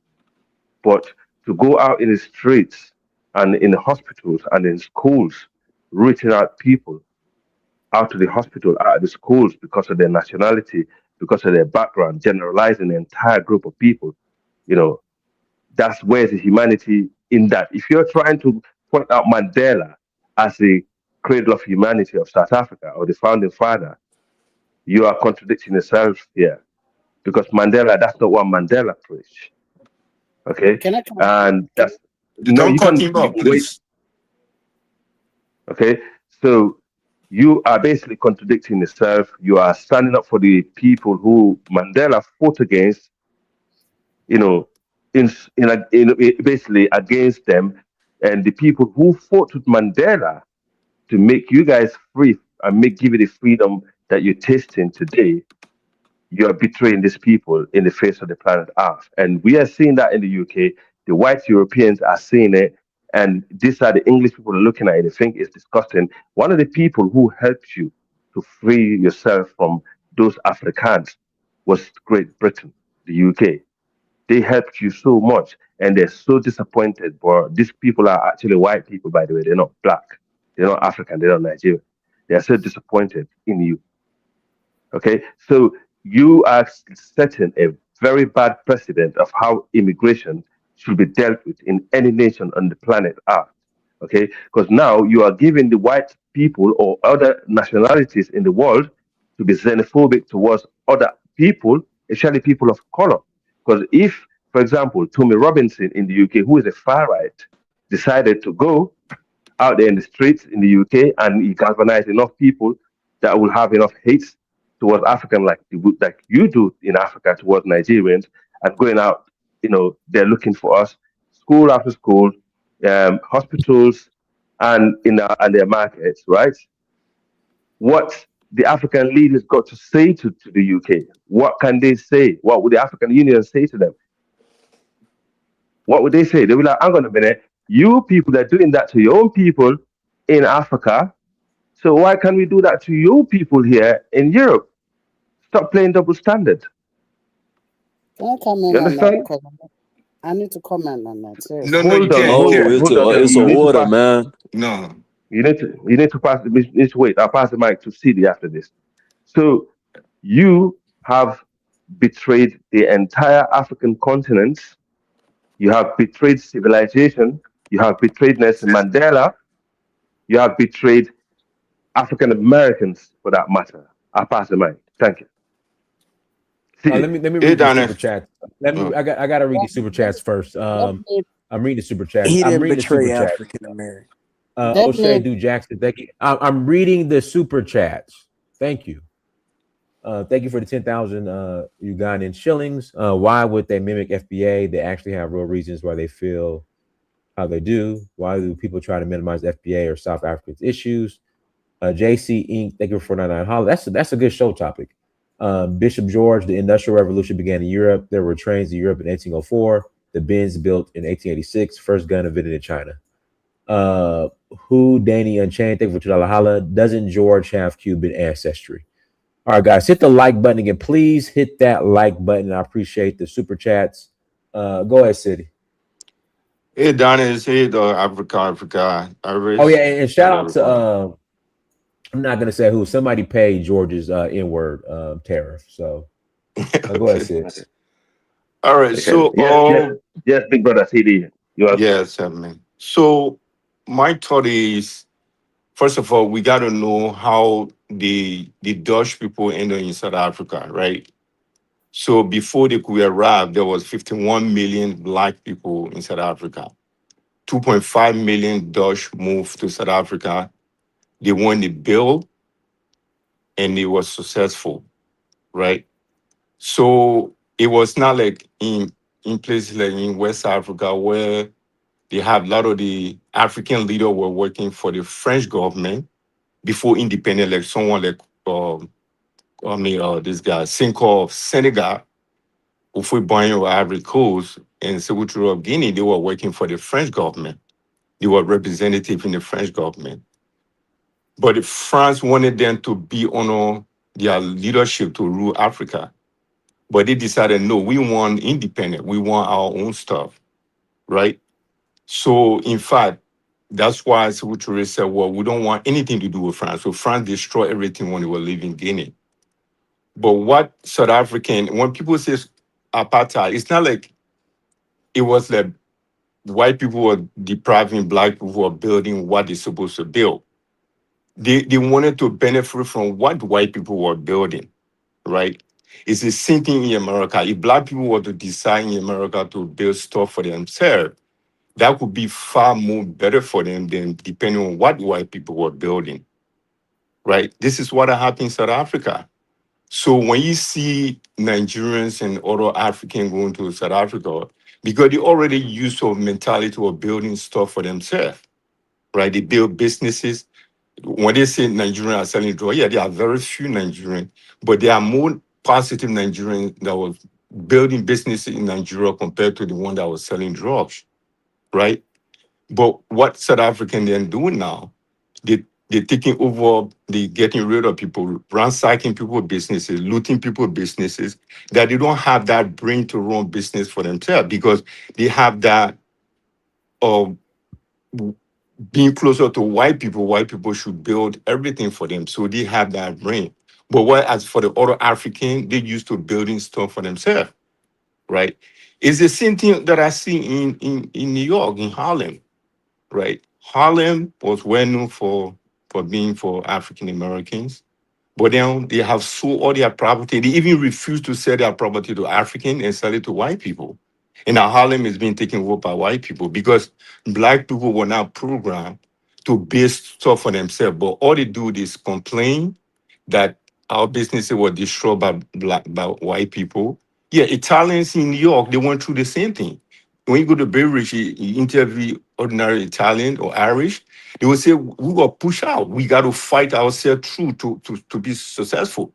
But to go out in the streets and in the hospitals and in schools, reaching out people out to the hospital, out of the schools because of their nationality, because of their background, generalizing the entire group of people, you know, that's where the humanity in that. If you're trying to point out Mandela as the cradle of humanity of South Africa or the founding father, you are contradicting yourself here because Mandela, that's not what Mandela preached. Okay, Can I come? and Can, that's no, Don't cut him you off, can wait. please. Okay, so you are basically contradicting yourself. You are standing up for the people who Mandela fought against, you know, basically against them, and the people who fought with Mandela to make you guys free and give you the freedom that you're tasting today. You are betraying these people in the face of the planet Earth. And we are seeing that in the UK. The white Europeans are seeing it. And these are the English people looking at it. They think it's disgusting. One of the people who helped you to free yourself from those Africans was Great Britain, the UK. They helped you so much. And they're so disappointed. But these people are actually white people, by the way. They're not black. They're not African. They're not Nigerian. They are so disappointed in you. Okay, so you are setting a very bad precedent of how immigration should be dealt with in any nation on the planet Earth. Okay, because now you are giving the white people or other nationalities in the world to be xenophobic towards other people, especially people of color. Because if, for example, Tommy Robinson in the UK, who is a far right, decided to go out there in the streets in the UK and he galvanized enough people that will have enough hate towards African like you do in Africa towards Nigerians and going out, they're looking for us, school after school, hospitals and and their markets, right? What the African leaders got to say to the UK? What can they say? What would the African Union say to them? What would they say? They would be like, hang on a minute, you people are doing that to your own people in Africa. So why can't we do that to your people here in Europe? Stop playing double standard. can I comment You on that? understand? Because I need to comment on that No, seriously. no, you Hold on, can't. hold No, on, it's hold a on. it's a You need to order, pass. man. No. You need to wait. I'll pass the mic to CD after this. So you have betrayed the entire African continent. You have betrayed civilization. You have betrayed Nelson Mandela. You have betrayed African Americans, for that matter. I'll pass the mic. Thank you. Let CD. me Hey, read these super Dana. chats. Let me. Oh. I got to read these super Let, chats first. let me I'm reading the super chats. He I'm didn't reading the super betray chats. African American. let O'Shea me Do Jackson, thank you. I'm reading the super chats. Thank you. Thank you for the 10,000 Ugandan shillings. Why would they mimic FBA? They actually have real reasons why they feel how they do. Why do people try to minimize FBA or South Africa's issues? JC Inc. Thank you for 499 Holly. That's a good show topic. Bishop George, the Industrial Revolution began in Europe. There were trains in Europe in 1804. The Benz built in 1886. First gun invented in China. Uh, who Danny Unchained? Thank you for $2 holla. Doesn't George have Cuban ancestry? All right, guys, hit the like button again. Please hit that like button. I appreciate the super chats. Go ahead, City. Hey, Dana. Hey, the Africa. Oh yeah, Iris. and shout And out to everybody. I'm not gonna say who. Somebody paid George's N-word tariff. So go ahead, Okay. Sid. All right. Okay. So, Yes, yes, yes, big brother CD. You are yes, I mean. So, my thought is, first of all, we got to know how the Dutch people ended in South Africa, right? So before they could arrive, there was 51 million black people in South Africa. 2.5 million Dutch moved to South Africa. They won the bill and it was successful, right? So it was not like in places like in West Africa where they have a lot of the African leaders were working for the French government before independence, like someone like this guy, Cinco of Senegal, Houphouët-Boigny or Ivory Coast, and Secretary of Guinea, they were working for the French government. They were representative in the French government. But if France wanted them to be under their leadership to rule Africa. But they decided, no, we want independent. We want our own stuff, right? So, in fact, that's why Secretary said, well, we don't want anything to do with France. So France destroyed everything when they were leaving Guinea. But what South African, when people say apartheid, it's not like it was like white people were depriving black people who are building what they're supposed to build. They wanted to benefit from what white people were building, right? It's the same thing in America. If black people were to decide in America to build stuff for themselves, that would be far more better for them than depending on what white people were building, right? This is what happened in South Africa. So when you see Nigerians and other Africans going to South Africa, because they already used to a mentality of building stuff for themselves, right? They build businesses. When they say Nigerians are selling drugs, yeah, there are very few Nigerians, but there are more positive Nigerians that was building businesses in Nigeria compared to the one that was selling drugs, right? But what South African they're doing now, they're taking over, they getting rid of people, ransacking people's businesses, looting people's businesses, that they don't have that brain to run business for themselves because they have that uh, being closer to white people should build everything for them. So they have that brain. But whereas for the other African, they used to building stuff for themselves, right? It's the same thing that I see in New York, in Harlem, right? Harlem was well known for being for African Americans. But then they have sold all their property. They even refuse to sell their property to African and sell it to white people. And now Harlem is being taken over by white people because black people were not programmed to build stuff for themselves. But all they do is complain that our businesses were destroyed by white people. Yeah, Italians in New York, they went through the same thing. When you go to Beirut, you interview ordinary Italian or Irish, they will say, we were pushed out. We got to fight ourselves through to be successful.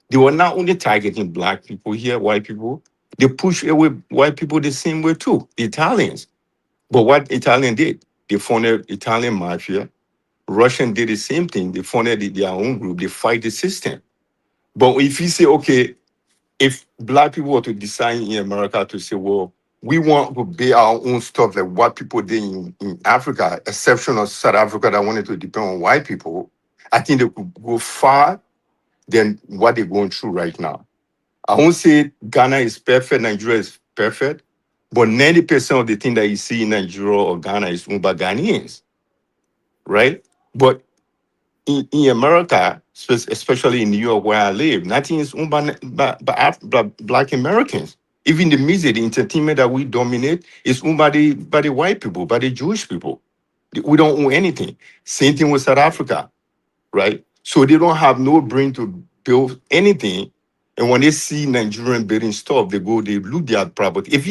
They were not only targeting black people here, white people, they push away white people the same way too, the Italians. But what Italian did, they funded Italian mafia. Russian did the same thing. They funded their own group. They fight the system. But if you say, okay, if black people were to decide in America to say, well, we want to build our own stuff like what people did in Africa, exception of South Africa that wanted to depend on white people, I think they could go far than what they're going through right now. I won't say Ghana is perfect, Nigeria is perfect, but 90% of the thing that you see in Nigeria or Ghana is owned by Ghanaians, right? But in America, especially in New York where I live, nothing is owned by Black Americans. Even the music, the entertainment that we dominate is owned by the white people, by the Jewish people. We don't own anything. Same thing with South Africa, right? So they don't have no brain to build anything. And when they see Nigerian building stuff, they loot their property. If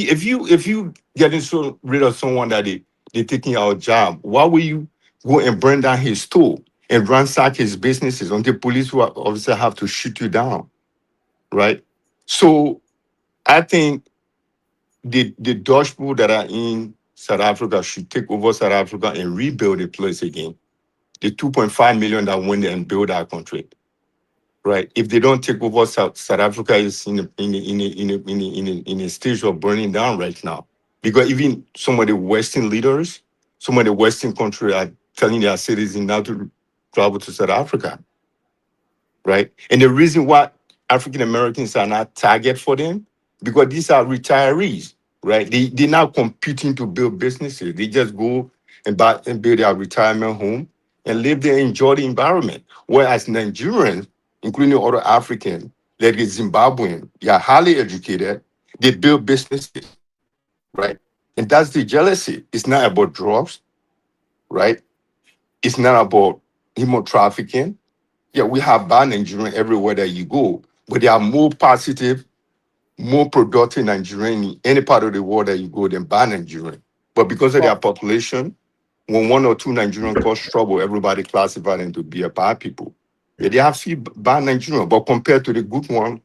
you getting so rid of someone that they taking our job, why will you go and burn down his store and ransack his businesses until police will obviously have to shoot you down, right? So I think the Dutch people that are in South Africa should take over South Africa and rebuild the place again. The 2.5 million that went there and built our country, right? If they don't take over, South Africa is in a stage of burning down right now. Because even some of the Western leaders, some of the Western countries are telling their citizens not to travel to South Africa, right? And the reason why African Americans are not target for them, because these are retirees, right? They're not competing to build businesses. They just go and buy and build their retirement home and live there, enjoy the environment. Whereas Nigerians, including other Africans, like the Zimbabwean, they are highly educated, they build businesses, right? And that's the jealousy. It's not about drugs, right? It's not about human trafficking. Yeah, we have bad Nigerian everywhere that you go, but there are more positive, more productive Nigerian in any part of the world that you go than bad Nigerian. But because of their Well, population, when one or two Nigerian cause trouble, everybody classified them to be a bad people. Yeah, they have few bad Nigerian, but compared to the good one,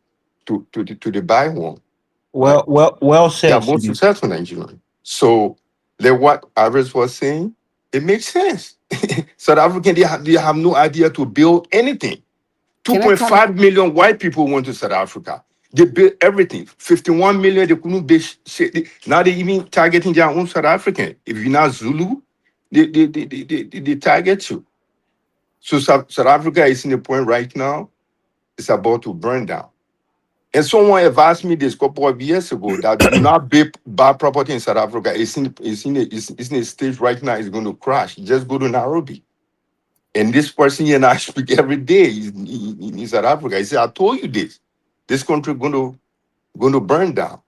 to the bad one, right? Well They are said, more Chief. successful Nigerian. So, like what Iris was saying, It makes sense. South African, they have no idea to build anything. Can I come? 2.5 million white people went to South Africa. They built everything. 51 million, they couldn't build shit. Now they even targeting their own South African. If you're not Zulu, they target you. So South Africa is in the point right now, it's about to burn down. And someone advised me this couple of years ago that do not buy property in South Africa. It's in a stage right now, it's going to crash. Just go to Nairobi. And this person and I speak every day in South Africa. He said, I told you this. This country going to burn down.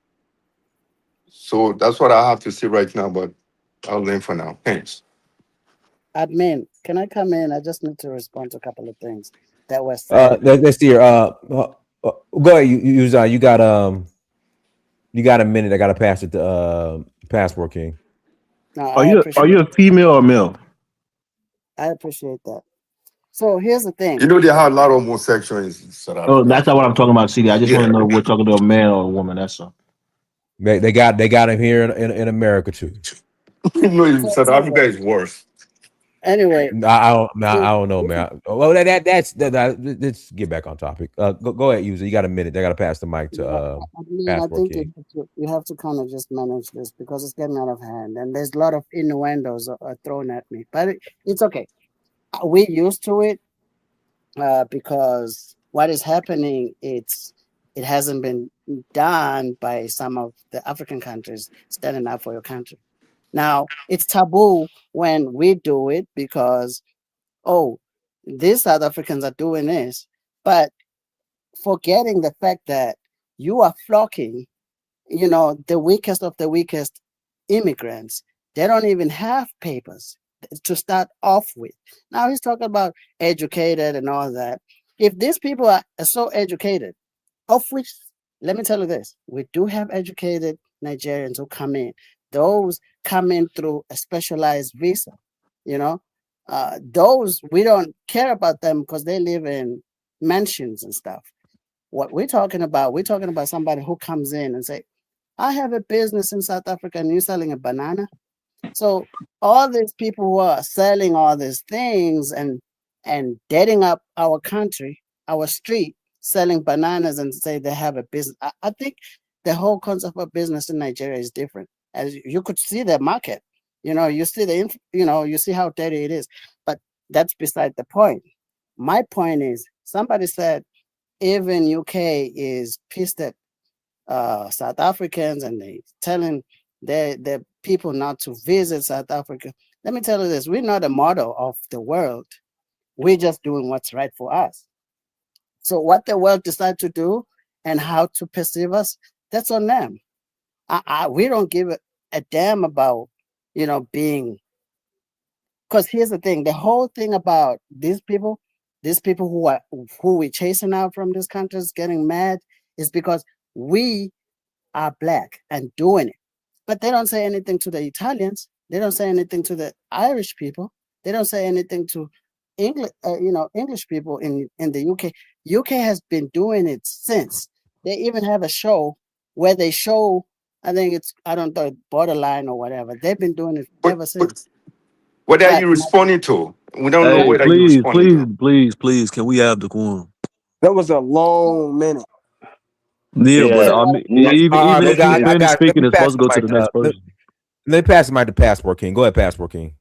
So that's what I have to say right now, but I'll learn for now. Thanks. Admin, can I come in? I just need to respond to a couple of things that were said. Let's see here. Go ahead. You got a minute. I got to pass it to Passport King. No, Are I you appreciate a female or male? I appreciate that. So here's the You thing. know, they have a lot of homosexuals in South Oh, Africa. that's not what I'm talking about, CD. I just want Yeah. to know if we're talking to a male or a woman. That's all. They got him here in America too. You know, in So South Africa anyway, is worse. anyway, I don't know, this is, man. Well, let's get back on topic. Go ahead, user. You got a minute. I got to pass the mic to yeah, admin, I Passport think King. you have to kind of just manage this because it's getting out of hand, and there's a lot of innuendos thrown at me. But it's okay. We used to it because what is happening, it hasn't been done by some of the African countries standing up for your country. Now it's taboo when we do it because, oh, these South Africans are doing this, but forgetting the fact that you are flocking, the weakest of the weakest immigrants. They don't even have papers to start off with. Now he's talking about educated and all that. If these people are so educated, of which, let me tell you this, we do have educated Nigerians who come in. Those come in through a specialized visa, you know. Those, we don't care about them because they live in mansions and stuff. What we're talking about somebody who comes in and say, I have a business in South Africa and you're selling a banana. So all these people who are selling all these things and deading up our country, our street, selling bananas and say they have a business. I think the whole concept of business in Nigeria is different. As you could see the market, you see you see how dirty it is. But that's beside the point. My point is, somebody said even UK is pissed at South Africans and they telling their people not to visit South Africa. Let me tell you this: we're not a model of the world. We're just doing what's right for us. So what the world decide to do and how to perceive us, that's on them. We don't give a damn about being. Because here's the thing: the whole thing about these people who we chasing out from these countries, getting mad, is because we are black and doing it. But they don't say anything to the Italians. They don't say anything to the Irish people. They don't say anything to English people in the UK. UK has been doing it since. They even have a show where they show. I think it's, I don't know, borderline or whatever. They've been doing it But ever since. but what are But you responding to? We don't know Hey, what are you please, responding please, to. please, can we have the quorum? That was a long minute. Yeah, but Yeah. so I what? mean, Next, All right, even well, if he's I finished got. Let speaking, me it's pass supposed to the go to mic. the next person. Let me pass the mic to Passport King. Go ahead, Passport King.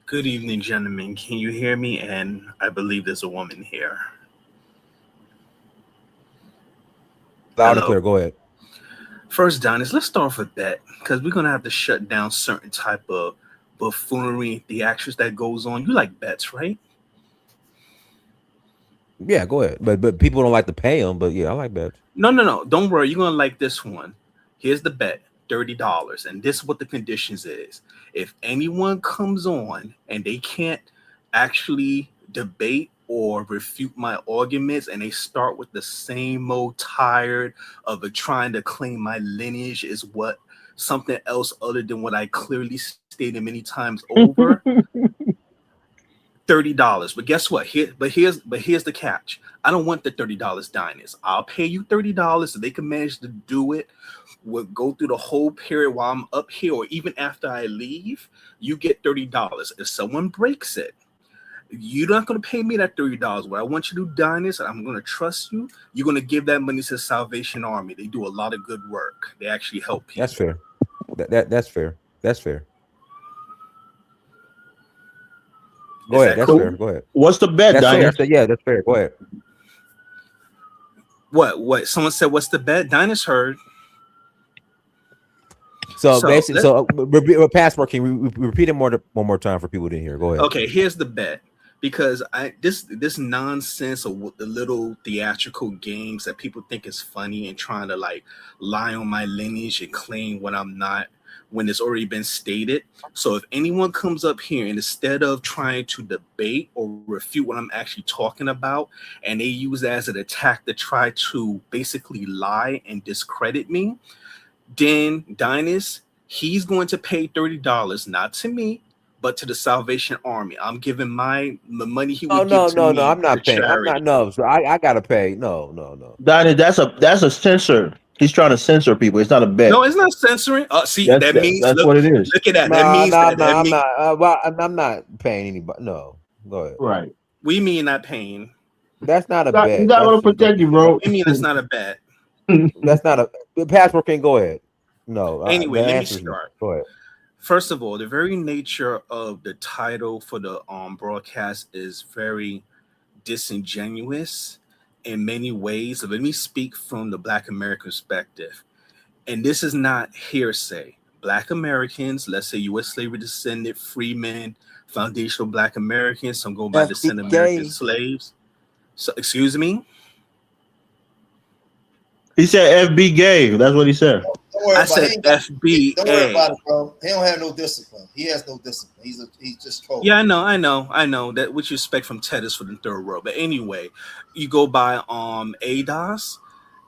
Good evening, gentlemen. Can you hear me? And I believe there's a woman here. Loud and Hello. clear. Go ahead. First, Donis, let's start off with that because we're gonna have to shut down certain type of buffoonery and theatrics that goes on. You like bets, right? Yeah, go ahead. But people don't like to pay them. But yeah, I like bets. No. Don't worry. You're gonna like this one. Here's the bet: $30, and this is what the conditions is. If anyone comes on and they can't actually debate or refute my arguments, and they start with the same old tired of it trying to claim my lineage is what something else other than what I clearly stated many times over, $30. But guess what? Here's the catch. I don't want the $30 diners. I'll pay you $30 so they can manage to do it. We'll go through the whole period while I'm up here, or even after I leave. You get $30. If someone breaks it, you're not going to pay me that $30. What I want you to do, diners, and I'm going to trust you. You're going to give that money to the Salvation Army. They do a lot of good work. They actually help people. That's fair. That's fair. That's fair. Go ahead. That's fair. Go ahead. What's the bet, That's fair. Diners? Yeah, that's fair. Go ahead. What? Someone said, what's the bet? Diners heard. So basically, passport. Can we repeat it one more time for people who didn't hear? Go ahead. Okay, here's the bet. Because this nonsense of the little theatrical games that people think is funny and trying to like lie on my lineage and claim what I'm not when it's already been stated. So if anyone comes up here and instead of trying to debate or refute what I'm actually talking about, and they use that as an attack to try to basically lie and discredit me, then Dinus, he's going to pay $30, not to me, but to the Salvation Army. I'm giving the money he would give to me. I'm not paying. Charity. I'm not. No, so I gotta pay. No. Diners, that's a censor. He's trying to censor people. It's not a bet. No, it's not censoring. See, that means that's what it is. Look at that. That means I'm not paying anybody. No, go ahead. Right. We mean not paying. That's not a bet. He's not going to protect you, bro. We mean it's not a bet. That's not a passport. Can go ahead. No. Anyway, let me start. Go ahead. First of all, the very nature of the title for the broadcast is very disingenuous in many ways. So let me speak from the Black American perspective. And this is not hearsay. Black Americans, let's say U.S. slavery descendant, freemen, foundational Black Americans, some go by descendant American slaves. So, excuse me? He said FB gay. That's what he said. I said FBA. Don't worry about it, bro. He don't have no discipline. He has no discipline. He's just trolling. Yeah, I know that what you expect from Ted is for the third world. But anyway, you go by ADOS.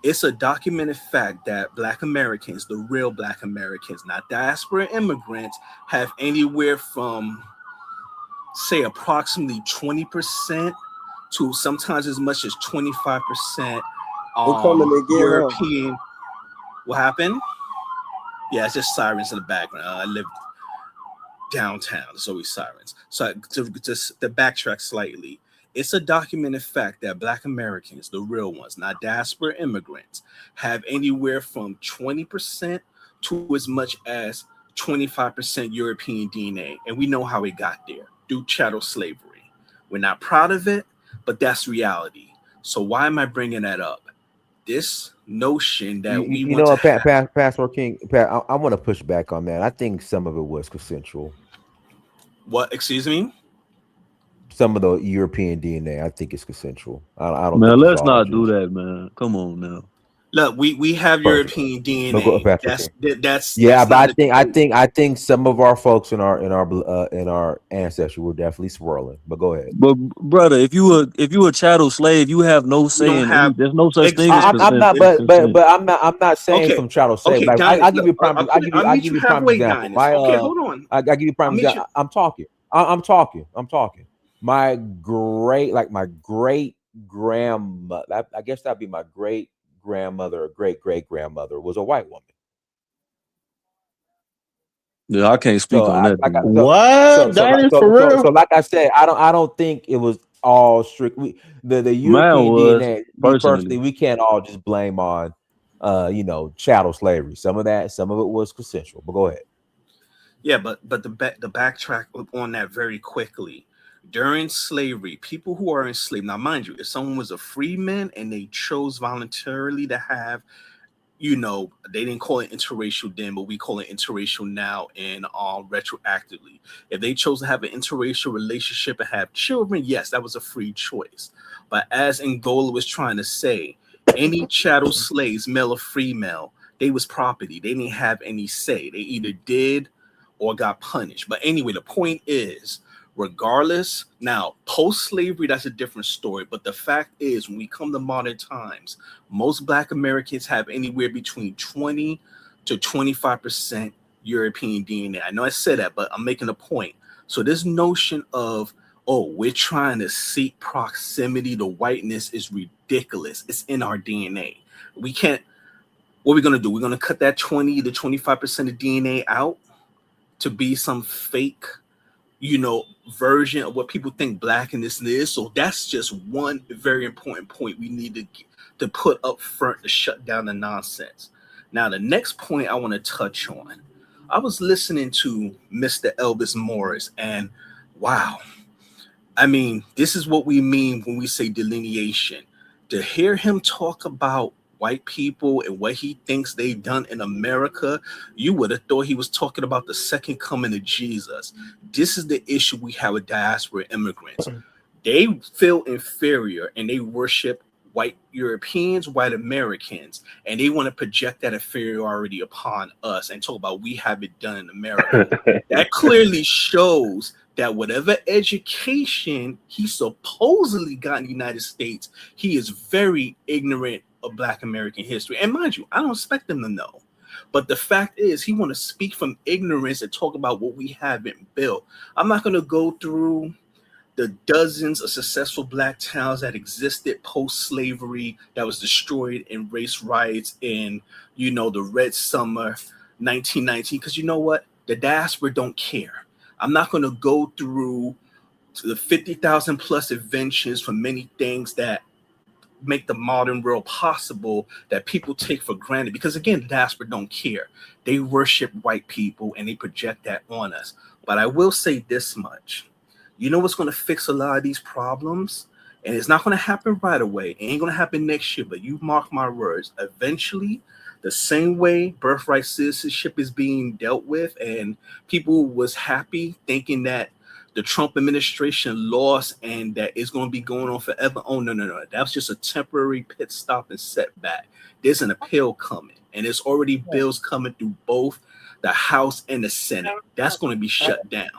It's a documented fact that Black Americans, the real Black Americans, not diaspora immigrants, have anywhere from say approximately 20% to sometimes as much as 25% European. What happened? Yeah, it's just sirens in the background. I live downtown. There's always sirens. So just to backtrack slightly, it's a documented fact that Black Americans, the real ones, not diaspora immigrants, have anywhere from 20% to as much as 25% European DNA. And we know how it got there, through chattel slavery. We're not proud of it, but that's reality. So why am I bringing that up? This notion that Passport King, I want to push back on that. I think some of it was consensual. What? Excuse me? Some of the European DNA, I think it's consensual. I don't. Man, let's not do that, man. Come on now. Look, we have European DNA. That's but I think some of our folks in our ancestry were definitely swirling. But go ahead. But brother, if you a chattel slave, you have no say in it. There's no such thing as I'm not saying from chattel slave. Okay, I'll give you a prime. I'll give you a prime example. Okay, hold on. I give you a prime example. I'm talking. My great grandmother. I guess that'd be my great grandmother or great grandmother was a white woman. Yeah, I can't speak on that. For real? So like I said, I don't think it was all strict. The European DNA, personally, we can't all just blame on chattel slavery. Some of it was consensual. But go ahead. Yeah, but the backtrack on that very quickly. During slavery, people who are enslaved, now mind you, if someone was a free man and they chose voluntarily to have, they didn't call it interracial then, but we call it interracial now and retroactively. If they chose to have an interracial relationship and have children, yes, that was a free choice. But as Angola was trying to say, any chattel slaves, male or female, they was property. They didn't have any say. They either did or got punished. But anyway, the point is, regardless, now post-slavery, that's a different story. But the fact is, when we come to modern times, most Black Americans have anywhere between 20 to 25% European DNA. I know I said that, but I'm making a point. So this notion of oh, we're trying to seek proximity to whiteness is ridiculous. It's in our DNA. We can't. What are we gonna do? We're gonna cut that 20 to 25% of DNA out to be some fake, version of what people think blackness is. So that's just one very important point we need to put up front to shut down the nonsense. Now, the next point I want to touch on, I was listening to Mr. Elvis Morris, and wow, I mean, this is what we mean when we say delineation. To hear him talk about white people and what he thinks they've done in America, you would have thought he was talking about the second coming of Jesus. This is the issue we have with diaspora immigrants. They feel inferior and they worship white Europeans, white Americans, and they want to project that inferiority upon us and talk about we have it done in America. That clearly shows that whatever education he supposedly got in the United States, he is very ignorant of Black American history. And mind you, I don't expect him to know. But the fact is, he want to speak from ignorance and talk about what we haven't built. I'm not going to go through the dozens of successful Black towns that existed post-slavery that was destroyed in race riots in, the Red Summer 1919. Because you know what? The diaspora don't care. I'm not going to go through the 50,000 plus inventions for many things that make the modern world possible that people take for granted. Because again, the diaspora don't care. They worship white people and they project that on us. But I will say this much. You know what's going to fix a lot of these problems? And it's not going to happen right away. It ain't going to happen next year, but you mark my words. Eventually, the same way birthright citizenship is being dealt with, and people was happy thinking that the Trump administration lost and that it's going to be going on forever. Oh, no. That was just a temporary pit stop and setback. There's an appeal coming, and there's already bills coming through both the House and the Senate. That's going to be shut down.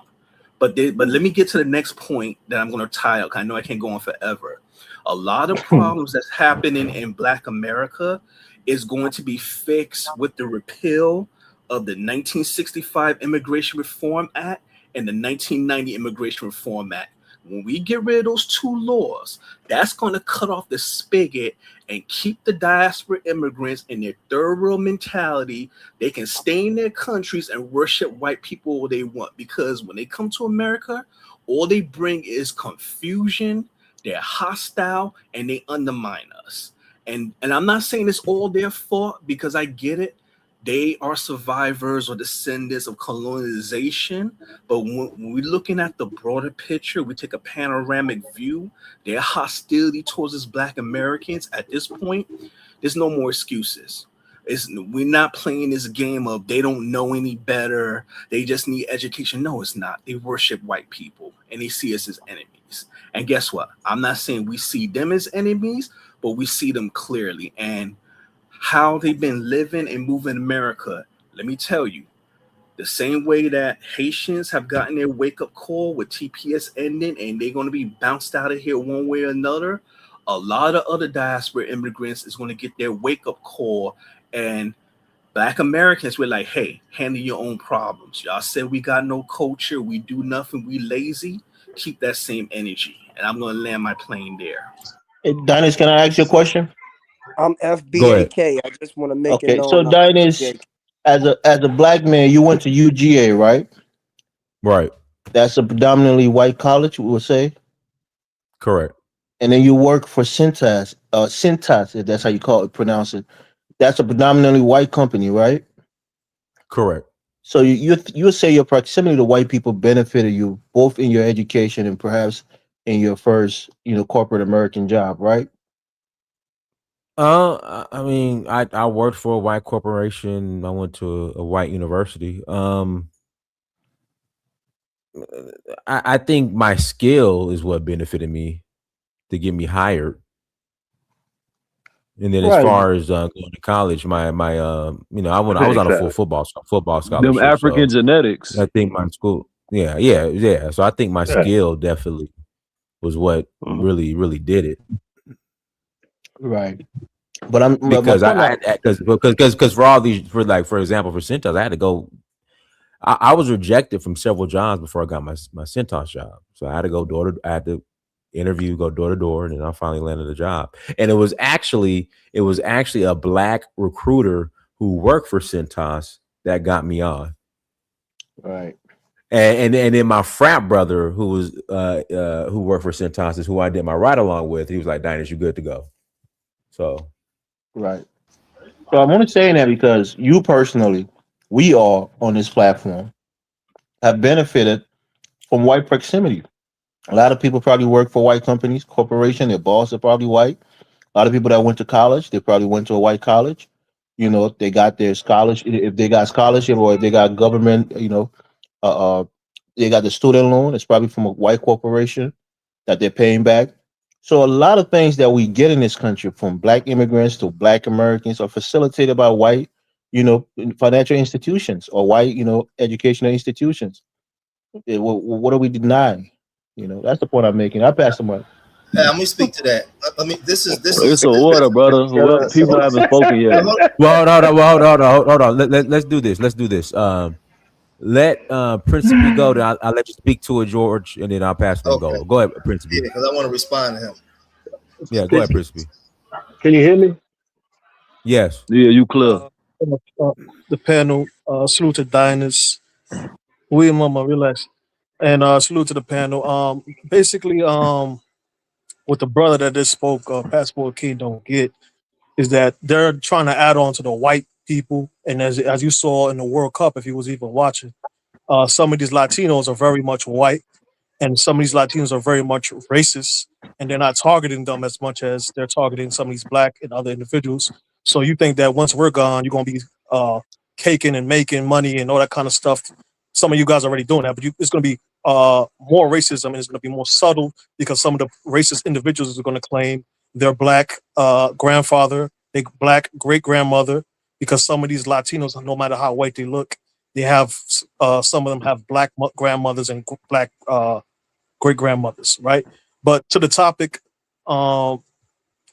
But let me get to the next point that I'm going to tie up. I know I can't go on forever. A lot of problems that's happening in Black America is going to be fixed with the repeal of the 1965 Immigration Reform Act and the 1990 Immigration Reform Act. When we get rid of those two laws, that's going to cut off the spigot and keep the diaspora immigrants in their third world mentality. They can stay in their countries and worship white people all they want, because when they come to America, all they bring is confusion, they're hostile, and they undermine us. And I'm not saying it's all their fault, because I get it. They are survivors or descendants of colonization. But when we're looking at the broader picture, we take a panoramic view, their hostility towards us Black Americans at this point, there's no more excuses. We're not playing this game of they don't know any better, they just need education. No, it's not. They worship white people and they see us as enemies. And guess what? I'm not saying we see them as enemies, but we see them clearly. And how they've been living and moving America, let me tell you, the same way that Haitians have gotten their wake-up call with TPS ending and they're going to be bounced out of here one way or another, a lot of other diaspora immigrants is going to get their wake-up call, and Black Americans, we're like, hey, handle your own problems. Y'all said we got no culture, we do nothing, we lazy. Keep that same energy. And I'm going to land my plane there. Hey, Dennis, can I ask you a question? I'm Go ahead. FBAK. I just want to make it Okay, so known. Dennis, as a Black man, you went to UGA, right? Right. That's a predominantly white college, we would say. Correct. And then you work for Cintas, if that's how you pronounce it. That's a predominantly white company, right? Correct. So you say your proximity to white people benefited you both in your education and perhaps in your first, corporate American job, right? I mean, I worked for a white corporation. I went to a white university. I think my skill is what benefited me to get me hired. And then as Right. far as going to college, I was on a full football Them scholarship. African So genetics. I think my school, yeah. So I think my skill definitely was what really, really did it. Right. But Because because for all these, for example, for Centos, I was rejected from several jobs before I got my Centos job. So I had to go I had to interview, go door to door, and then I finally landed a job. And it was actually a black recruiter who worked for Centos that got me on. Right. And then my frat brother who was who worked for Centos is who I did my ride along with. He was like, "Dinus, you good to go." So Right. So I'm only saying that because you personally, we all on this platform have benefited from white proximity. A lot of people probably work for white companies, corporation. Their boss are probably white. A lot of people that went to college, they probably went to a white college. You know, if they got their scholarship, if they got scholarship, or if they got government, uh, they got the student loan. It's probably from a white corporation that they're paying back. So a lot of things that we get in this country, from black immigrants to black Americans, are facilitated by white, financial institutions, or white, educational institutions. What are we denying? That's the point I'm making. I pass the mic. Let me speak to that. Let me. This is It's a order, brother. Well, people haven't spoken yet. well, hold on. Let's do this. Let's do this. Let Principe go. Then I'll let you speak to it, George, and then I'll pass it to Okay. Golo. Go ahead, Principe. Yeah, because I want to respond to him. Yeah, go ahead, Principe. Can you hear me? Yes. Yeah, you clear. The panel, salute to Diners, William Mama, relax, and salute to the panel. Basically, what the brother that just spoke, Passport King, don't get is that they're trying to add on to the white people, and as you saw in the World Cup, if you was even watching, some of these Latinos are very much white, and some of these Latinos are very much racist, and they're not targeting them as much as they're targeting some of these black and other individuals. So you think that once we're gone, you're going to be caking and making money and all that kind of stuff. Some of you guys are already doing that, but it's going to be more racism, and it's going to be more subtle because some of the racist individuals are going to claim their black grandfather, their black great grandmother, because some of these Latinos, no matter how white they look, they have some of them have black grandmothers and black great grandmothers, right? But to the topic,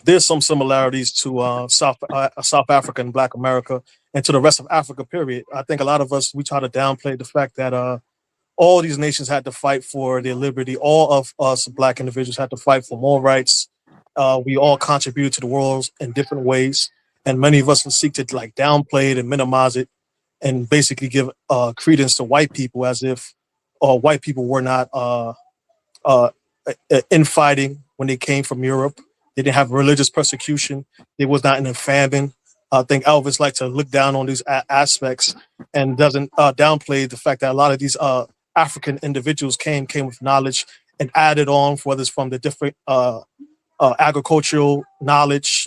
there's some similarities to South Africa and Black America, and to the rest of Africa. Period. I think a lot of us, we try to downplay the fact that all these nations had to fight for their liberty. All of us Black individuals had to fight for more rights. We all contributed to the world in different ways, and many of us will seek to like downplay it and minimize it, and basically give credence to white people as if white people were not uh, infighting when they came from Europe. They didn't have religious persecution. They was not in a famine. I think Elvis likes to look down on these aspects and doesn't downplay the fact that a lot of these African individuals came with knowledge and added on, whether it's from the different agricultural knowledge,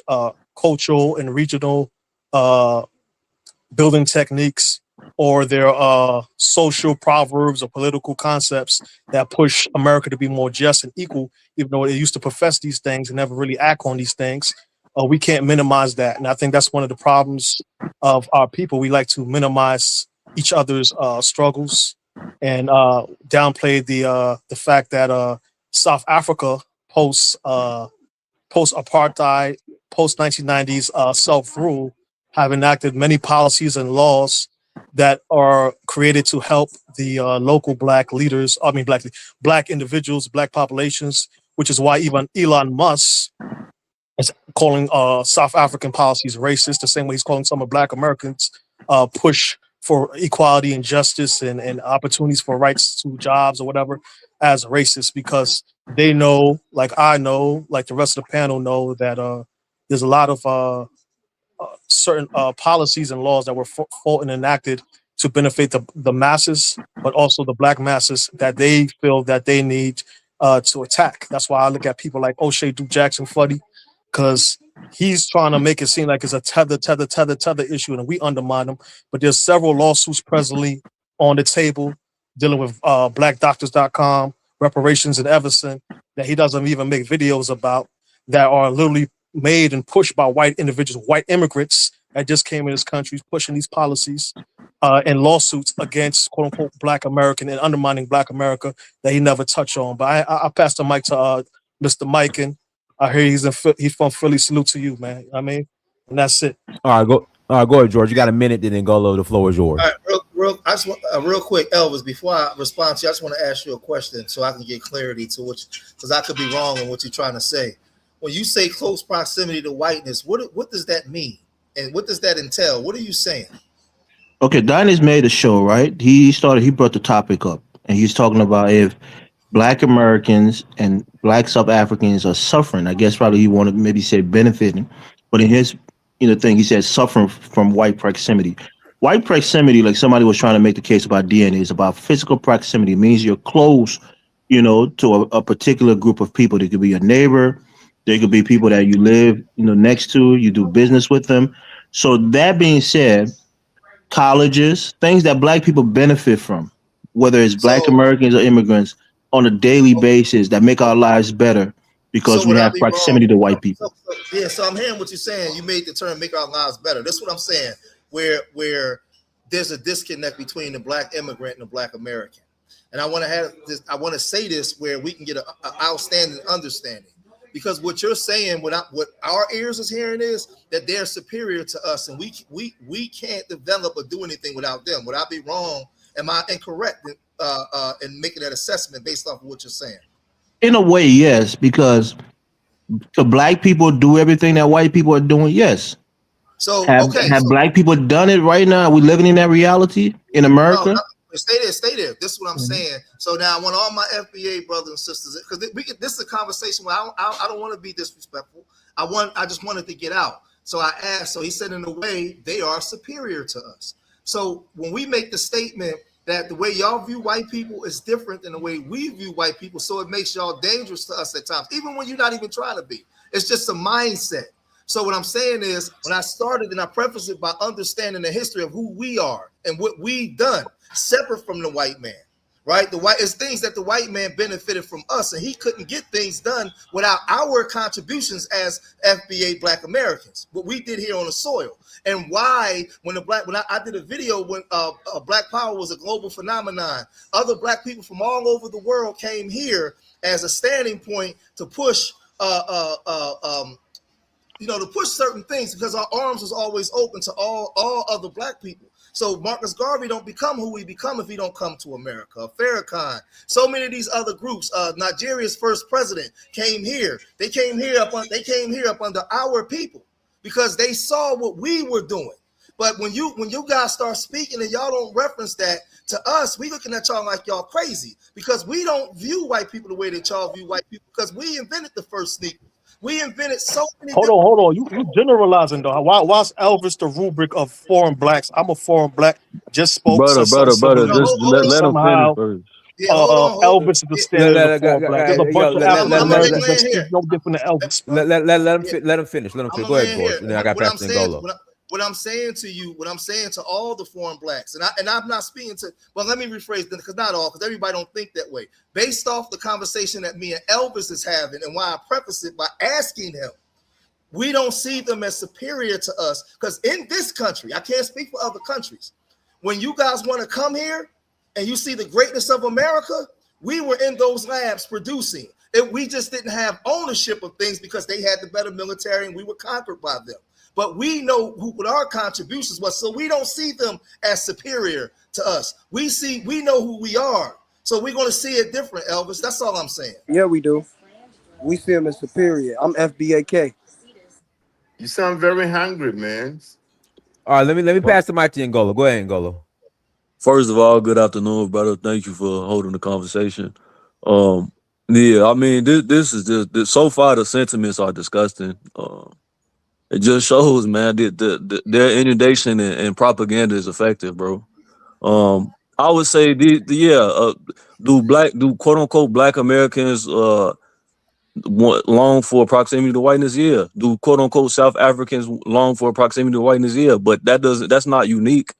cultural and regional building techniques, or their social proverbs or political concepts that push America to be more just and equal, even though they used to profess these things and never really act on these things. We can't minimize that. And I think that's one of the problems of our people. We like to minimize each other's struggles and downplay the fact that South Africa post apartheid, post 1990s self-rule, have enacted many policies and laws that are created to help the local black leaders, black individuals, black populations, which is why even Elon Musk is calling South African policies racist, the same way he's calling some of black Americans push for equality and justice and opportunities for rights to jobs or whatever as racist, because they know, like I know, like the rest of the panel know, that there's a lot of certain policies and laws that were fought and enacted to benefit the masses, but also the black masses that they feel that they need to attack. That's why I look at people like O'Shea Duke Jackson funny, because he's trying to make it seem like it's a tether issue and we undermine him. But there's several lawsuits presently on the table dealing with blackdoctors.com, Reparations, and Everson that he doesn't even make videos about, that are literally made and pushed by white individuals, white immigrants that just came in this country, pushing these policies and lawsuits against quote unquote Black American and undermining Black America that he never touched on. But I pass the mic to Mr. Mike, and I hear he's from Philly. Salute to you, man. I mean, and that's it. All right, go ahead, George. You got a minute, then go low. The floor is yours. All right, real quick, Elvis. Before I respond to you, I just want to ask you a question so I can get clarity to what, because I could be wrong in what you're trying to say. When you say close proximity to whiteness, what does that mean, and what does that entail? What are you saying? Okay, Diners made a show, right? He brought the topic up, and he's talking about if Black Americans and Black South Africans are suffering. I guess probably he wanted maybe say benefiting, but in his thing he said suffering from white proximity. White proximity, like somebody was trying to make the case about DNA, is about physical proximity. It means you're close, to a particular group of people. They could be your neighbor, they could be people that you live, next to. You do business with them. So that being said, colleges, things that black people benefit from, whether it's black So, Americans or immigrants, on a daily basis that make our lives better because so we would I have be wrong? proximity to white people. Yeah, so I'm hearing what you're saying. You made the term "make our lives better." That's what I'm saying. Where there's a disconnect between the black immigrant and the black American, and I want to have this. I want to say this where we can get a outstanding understanding. Because what you're saying, what our ears is hearing is that they're superior to us, and we can't develop or do anything without them. Would I be wrong? Am I incorrect in making that assessment based off of what you're saying? In a way, yes, because the black people do everything that white people are doing. Yes. So Have okay, have so black people done it right now? Are we living in that reality in no, America? no, stay there, stay there. This is what I'm Mhm. saying. So now I want all my FBA brothers and sisters, because this is a conversation where I don't want to be disrespectful. I just wanted to get out. So I asked. So he said, in a way, they are superior to us. So when we make the statement that the way y'all view white people is different than the way we view white people, so it makes y'all dangerous to us at times, even when you're not even trying to be. It's just a mindset. So what I'm saying is, when I started, and I preface it by understanding the history of who we are and what we've done, separate from the white man, right? The white is things that the white man benefited from us, and he couldn't get things done without our contributions as FBA Black Americans. What we did here on the soil, and why when I did a video when Black Power was a global phenomenon, other Black people from all over the world came here as a standing point to push. To push certain things, because our arms was always open to all other black people. So Marcus Garvey don't become who we become if he don't come to America. Farrakhan, so many of these other groups. Nigeria's first president came here. They came here up under our people because they saw what we were doing. But when you guys start speaking and y'all don't reference that to us, we looking at y'all like y'all crazy, because we don't view white people the way that y'all view white people, because we invented the first sneaker. We invented so many different. Hold on. You generalizing though. Why's Elvis the rubric of foreign blacks? I'm a foreign black. Just spoke, brother, said something brother, similar brother. No, to Just this. hold let on. him finish Somehow, first. Yeah, hold on, hold on. Elvis is the Yeah, standard of the foreign black. There's a bunch of African I'm gonna Americans that land speak here. no different than Elvis. Yeah, Let him finish. Let him I'm finish. gonna Go ahead, land Boris, here. and then I got What I'm Pastor saying, Ngolo. what I'm saying to you, what I'm saying to all the foreign blacks, and I'm not speaking to. Well, let me rephrase that, because not all, because everybody don't think that way. Based off the conversation that me and Elvis is having, and why I preface it by asking him, we don't see them as superior to us, because in this country, I can't speak for other countries. When you guys want to come here and you see the greatness of America, we were in those labs producing. We just didn't have ownership of things because they had the better military and we were conquered by them. But we know what our contributions was, so we don't see them as superior to us. We know who we are, so we're going to see it different, Elvis. That's all I'm saying. Yeah, we do. We see them as superior. I'm FBAK. You sound very hungry, man. All right, let me pass the mic to Ngolo. Go ahead, Ngolo. First of all, good afternoon, brother. Thank you for holding the conversation. Um, yeah, I mean, this is just so far the sentiments are disgusting. It just shows, man, their inundation and propaganda is effective, bro. I would say, do quote unquote black Americans long for proximity to whiteness? Yeah. Do quote unquote South Africans long for proximity to whiteness? Yeah. But that's not unique.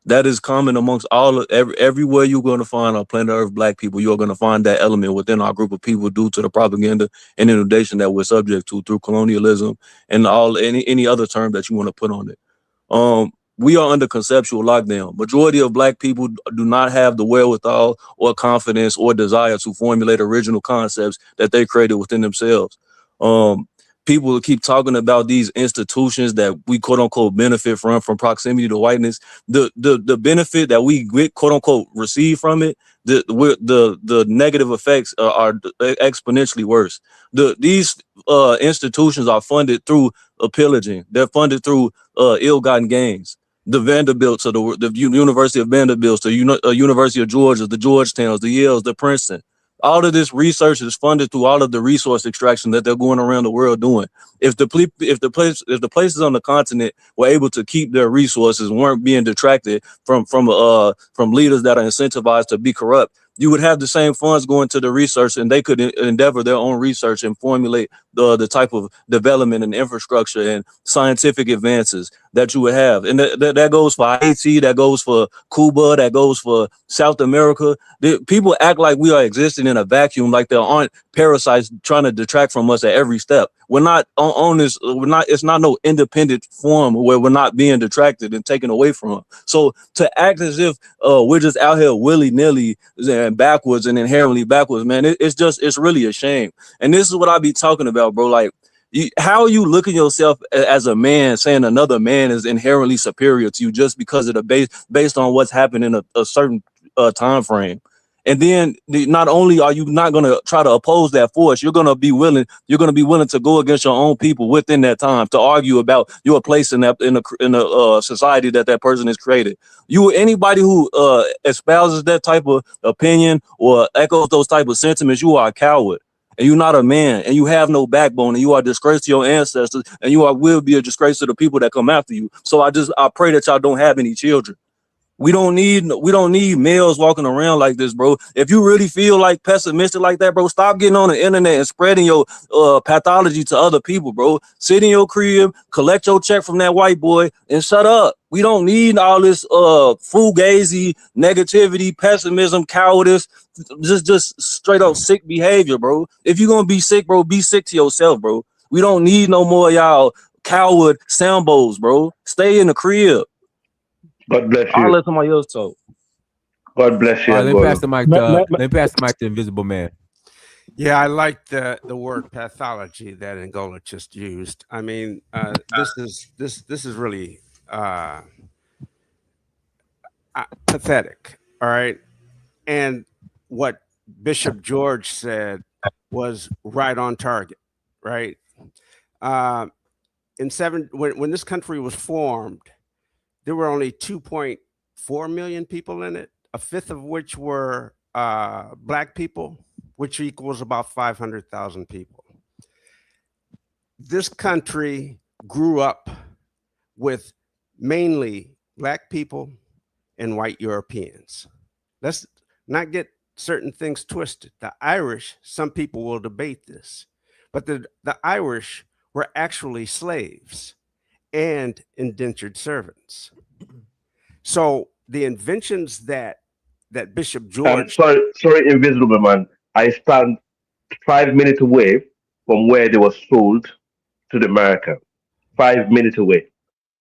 That is common amongst everywhere you're going to find on planet Earth black people. You're going to find that element within our group of people due to the propaganda and inundation that we're subject to through colonialism and any other term that you want to put on it. We are under conceptual lockdown. Majority of black people do not have the wherewithal or confidence or desire to formulate original concepts that they created within themselves. people keep talking about these institutions that we quote unquote benefit from proximity to whiteness. The benefit that we quote unquote receive from it, the negative effects are exponentially worse. These institutions are funded through pillaging. They're funded through ill-gotten gains. The Vanderbilts of the University of Vanderbilts, the University of Georgia, the Georgetowns, the Yales, the Princeton. All of this research is funded through all of the resource extraction that they're going around the world doing. If the places on the continent were able to keep their resources, weren't being detracted from leaders that are incentivized to be corrupt, you would have the same funds going to the research, and they could endeavor their own research and formulate the type of development and infrastructure and scientific advances that you would have. And that goes for Haiti, that goes for Cuba, that goes for South America. People act like we are existing in a vacuum, like there aren't parasites trying to detract from us at every step. We're not on this. It's not no independent form where we're not being detracted and taken away from. So to act as if we're just out here willy nilly and backwards and inherently backwards, man, it's really a shame. And this is what I be talking about, bro. Like, how are you looking yourself as a man, saying another man is inherently superior to you just because of based on what's happened in a certain time frame? And then not only are you not going to try to oppose that force, you're going to be willing to go against your own people within that time to argue about your place in the society that person has created. Anybody who espouses that type of opinion or echoes those type of sentiments, you are a coward. And you're not a man, and you have no backbone, and you are a disgrace to your ancestors, and will be a disgrace to the people that come after you. So I pray that y'all don't have any children. We don't need males walking around like this, bro. If you really feel like pessimistic like that, bro, stop getting on the internet and spreading your pathology to other people, bro. Sit in your crib, collect your check from that white boy, and shut up. We don't need all this fugazi, negativity, pessimism, cowardice, just straight up sick behavior, bro. If you're gonna be sick, bro, be sick to yourself, bro. We don't need no more y'all coward sambos, bro. Stay in the crib. God bless I'll you. let somebody else talk. God bless you. All right, And let go me pass on. the mic to the Invisible Man. Yeah, I like the word pathology that Angola just used. I mean, this is really pathetic. All right, and what Bishop George said was right on target. Right, when this country was formed, there were only 2.4 million people in it, a fifth of which were black people, which equals about 500,000 people. This country grew up with mainly black people and white Europeans. Let's not get certain things twisted. The Irish, some people will debate this, but the Irish were actually slaves and indentured servants. So the inventions that Bishop George. Sorry, Invisible Man. I stand 5 minutes away from where they were sold to the America. 5 minutes away.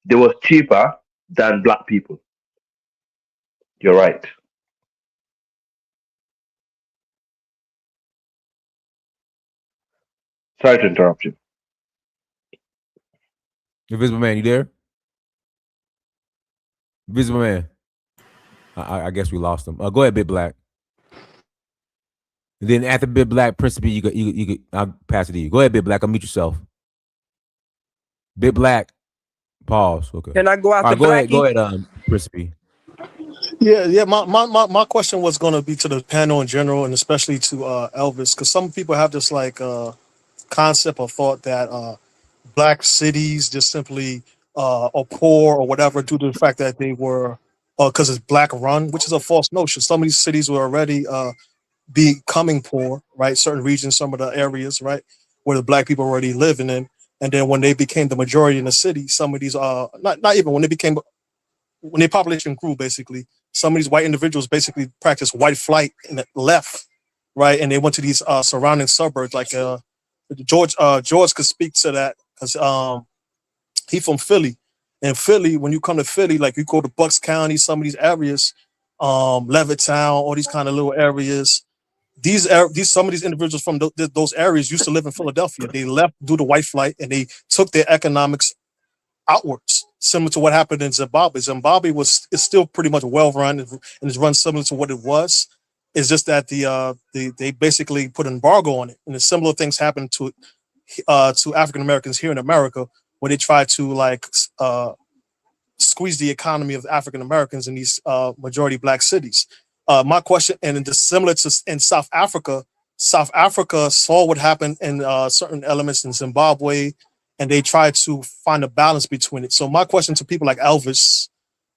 They was cheaper than black people. You're right. Sorry to interrupt you. Invisible Man, you there? Invisible Man. I guess we lost him. Go ahead, Big Black. And then after Big Black, Principe, you I'll pass it to you. Go ahead, Big Black. Unmute yourself. Big Black. Pause. Okay. Can I go out the Go ahead. Go Blackie? ahead, Principe. Yeah. My question was going to be to the panel in general, and especially to Elvis, because some people have this like concept or thought that black cities just simply are poor or whatever due to the fact that they were because it's black run, which is a false notion. Some of these cities were already becoming poor, right? Certain regions, some of the areas, right, where the black people were already living in, and then when they became the majority in the city, some of these not even when their population grew, basically, some of these white individuals basically practiced white flight and left, right, and they went to these surrounding suburbs. Like George could speak to that because he from Philly. In Philly, when you come to Philly, like you go to Bucks County, some of these areas, Levittown, all these kind of little areas, these some of these individuals from those areas used to live in Philadelphia. They left due to white flight, and they took their economics outwards, similar to what happened in Zimbabwe. Zimbabwe is still pretty much well run and is run similar to what it was. It's just that they basically put an embargo on it, and the similar things happened to African Americans here in America, where they try to like squeeze the economy of African Americans in these majority black cities. My question, and it's similar to in South Africa. South Africa saw what happened in certain elements in Zimbabwe, and they tried to find a balance between it. So my question to people like Elvis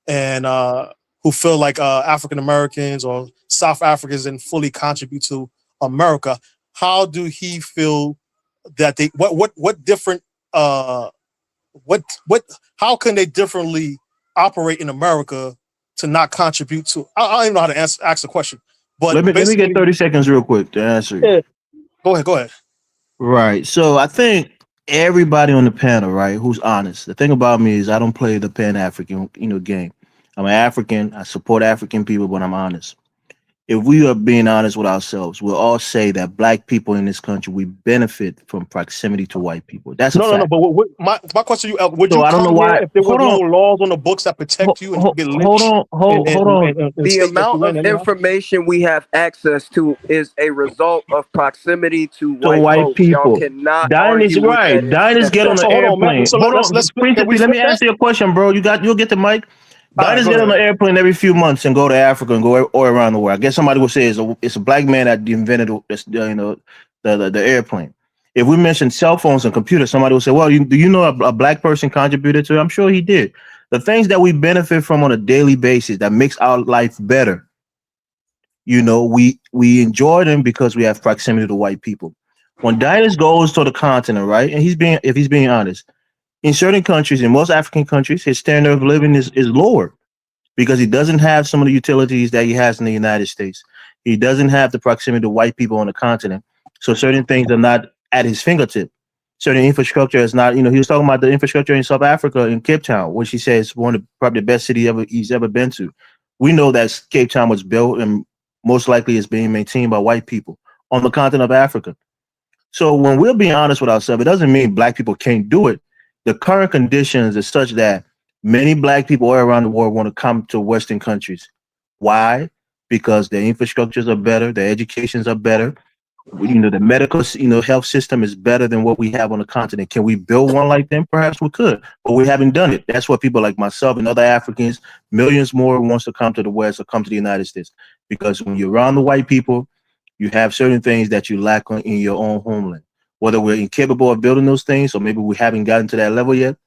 and who feel like African Americans or South Africans didn't fully contribute to America, how do he feel that they what different what how can they differently operate in America to not contribute to? I don't even know how to ask the question. But let me get 30 seconds real quick to answer. Yeah. Go ahead. Right. So I think everybody on the panel, right, who's honest. The thing about me is I don't play the Pan-African, game. I'm an African. I support African people, but I'm honest. If we are being honest with ourselves, we'll all say that black people in this country, we benefit from proximity to white people. That's no. But my question to you, would so you I don't know why if there were no laws on the books that protect you and you get lynched? Hold on. The amount of information we have access to is a result of proximity to white folks. people. Y'all cannot Dinah's argue right. with Dinah's get on the airplane. So hold on. Let me answer your question, bro. You'll get the mic. Dinah's get on the airplane every few months and go to Africa and go all around the world. I guess somebody would say it's a black man that invented the airplane. If we mention cell phones and computers, somebody will say, well, do you know a black person contributed to it? I'm sure he did. The things that we benefit from on a daily basis that makes our life better, we enjoy them because we have proximity to white people. When Dinah goes to the continent, right, and if he's being honest, in certain countries, in most African countries, his standard of living is lower because he doesn't have some of the utilities that he has in the United States. He doesn't have the proximity to white people on the continent. So certain things are not at his fingertip. Certain infrastructure is not, he was talking about the infrastructure in South Africa, in Cape Town, which he says one of probably the best city he's ever been to. We know that Cape Town was built and most likely is being maintained by white people on the continent of Africa. So when we're being honest with ourselves, it doesn't mean black people can't do it. The current conditions is such that many black people all around the world want to come to Western countries. Why? Because their infrastructures are better, their educations are better. The medical, health system is better than what we have on the continent. Can we build one like them? Perhaps we could, but we haven't done it. That's what people like myself and other Africans, millions more wants to come to the West or come to the United States. Because when you're around the white people, you have certain things that you lack in your own homeland. Whether we're incapable of building those things or maybe we haven't gotten to that level yet,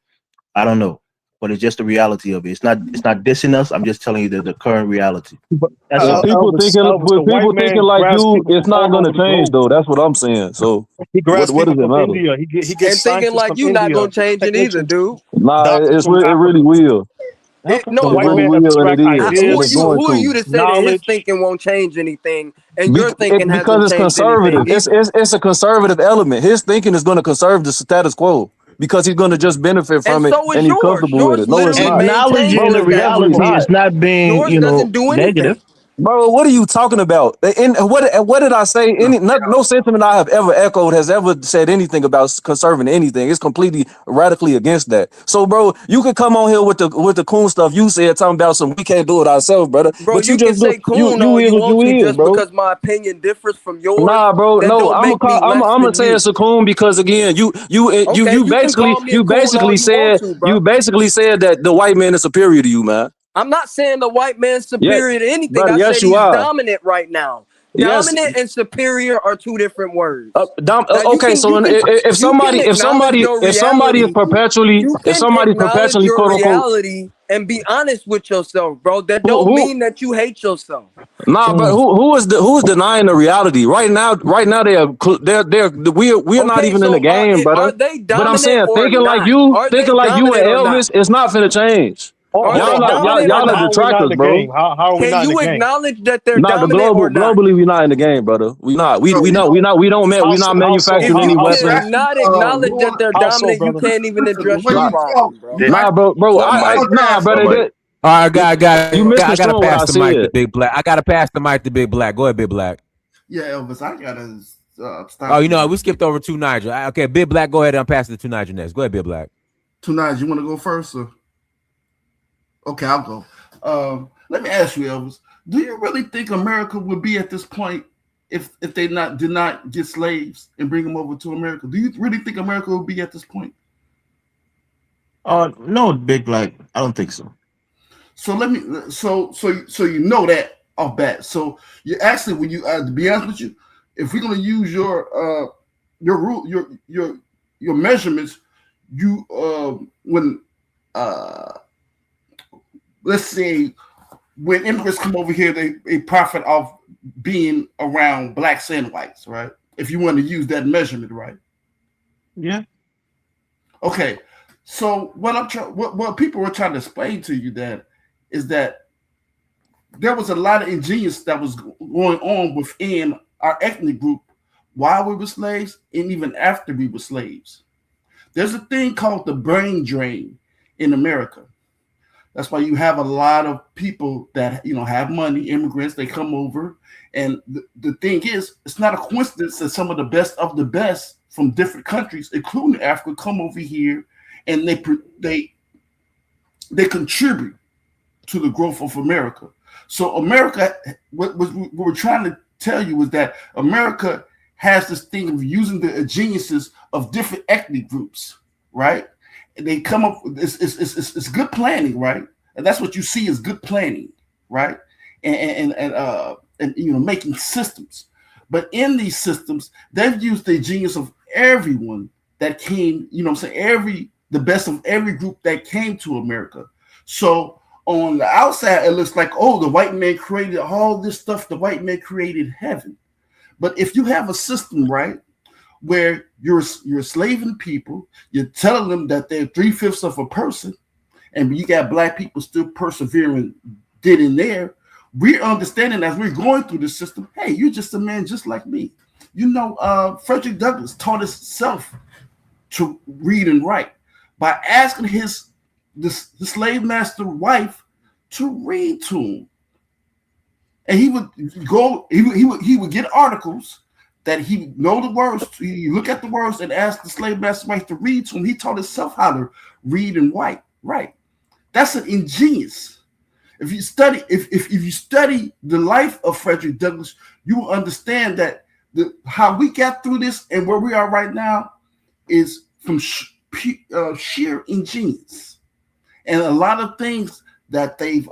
I don't know. But it's just the reality of it. It's not dissing us. I'm just telling you the current reality. That's people thinking like you, it's not going to change though. That's what I'm saying. So what does it matter? India. He gets thinking like you not going to change it either, dude. Nah, it really will. No, white man abstract ideas. Who are you to say that his thinking won't change anything and your thinking hasn't because it's changed conservative. anything? It's a conservative element. His thinking is going to conserve the status quo because he's going to just benefit from it and he's comfortable with it. No, it's not. Acknowledging the reality is not being, doesn't do negative. Bro, what are you talking about? And what did I say? No sentiment I have ever echoed has ever said anything about conserving anything. It's completely radically against that. So, bro, you could come on here with the coon stuff you said, talking about some we can't do it ourselves, brother. Bro, but you can say coon all you want to just bro. because my opinion differs from yours. Nah, bro, no, I'm gonna say it's a coon because again, you basically said that the white man is superior to you, man. I'm not saying the white man's superior to anything. Brother, I yes, said he's dominant right now. Yes. Dominant and superior are two different words. Okay, so if somebody is perpetually quote unquote reality and be honest with yourself, bro, that don't mean that you hate yourself. Nah, but who's denying the reality right now? Right now we're not even in the game, brother. But I'm saying thinking like you and Elvis, it's not finna change. Y'all are detractors, bro. How are we not in the game? Can you acknowledge that they're dominant or not? Globally, we're not in the game, brother. We're not manufacturing any weapons. If you not acknowledge that they're dominant, you can't even address your problem, bro. Nah, bro. Brother. All right, guy. You I gotta misconstrued what I pass the mic said. to Big Black. I gotta pass the mic to Big Black. Go ahead, Big Black. Yeah, Elvis, I gotta Oh, stop you you know, right we there. skipped over to Nigel. Okay, Big Black, go ahead. I'm passing it to Nigel next. Go ahead, Big Black. Tonight, you want to go first? Or? Okay, I'll go. Let me ask you, Elvis. Do you really think America would be at this point if they not did not get slaves and bring them over to America? Do you really think America would be at this point? No, Big Black. I don't think so. So let me so you know that off bat. So you actually when you to be honest with you, if we're gonna use your rule your measurements, you when uh let's say when immigrants come over here, they profit off being around blacks and whites, right? If you want to use that measurement, right? Yeah. Okay. So what people were trying to explain to you that is that there was a lot of ingenious that was going on within our ethnic group while we were slaves and even after we were slaves. There's a thing called the brain drain in America. That's why you have a lot of people that have money, immigrants. They come over, and the thing is, it's not a coincidence that some of the best from different countries, including Africa, come over here, and they contribute to the growth of America. So America, what we're trying to tell you is that America has this thing of using the geniuses of different ethnic groups, right? And they come up with it's good planning, right? And that's what you see is good planning, right? And making systems. But in these systems, they've used the genius of everyone that came, the best of every group that came to America. So on the outside, it looks like, oh, the white man created all this stuff. The white man created heaven. But if you have a system, right, where you're enslaving people, you're telling them that they're 3/5 of a person, and you got black people still persevering, getting there, we're understanding as we're going through the system, hey, you're just a man just like me. Frederick Douglass taught himself to read and write by asking the slave master wife to read to him. And he would go, he would get articles that he would know the words, he look at the words and ask the slave master wife to read to him. He taught himself how to read and write. Right. That's an ingenious. If you study, if you study the life of Frederick Douglass, you will understand that how we got through this and where we are right now is from sheer ingenious. And a lot of things that they've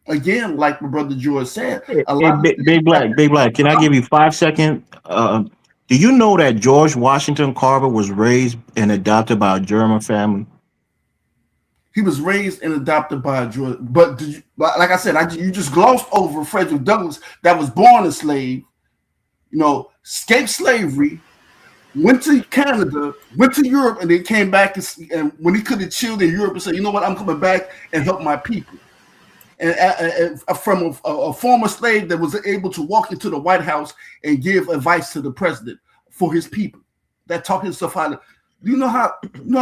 again, like my brother George said, a Hey, lot of Big Black. Can I give you 5 seconds? Do you know that George Washington Carver was raised and adopted by a German family? he was raised and adopted by a George. But like I said, you just glossed over Frederick Douglass that was born a slave, escaped slavery, went to Canada, went to Europe, and then came back and when he could have chilled in Europe and said, you know what, I'm coming back and help my people. And from a former slave that was able to walk into the White House and give advice to the president for his people, that taught himself how to. You know how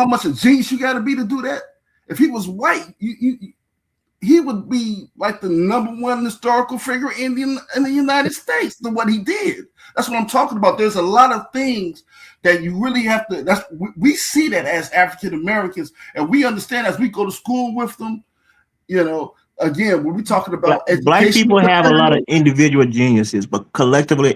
much a genius you got to be to do that. If he was white, he would be like the #1 historical figure in the United States than what he did. That's what I'm talking about. There's a lot of things that you really have to. We see that as African Americans, and we understand as we go to school with them. Again, when we're talking about Black education, people have a lot of individual geniuses, but collectively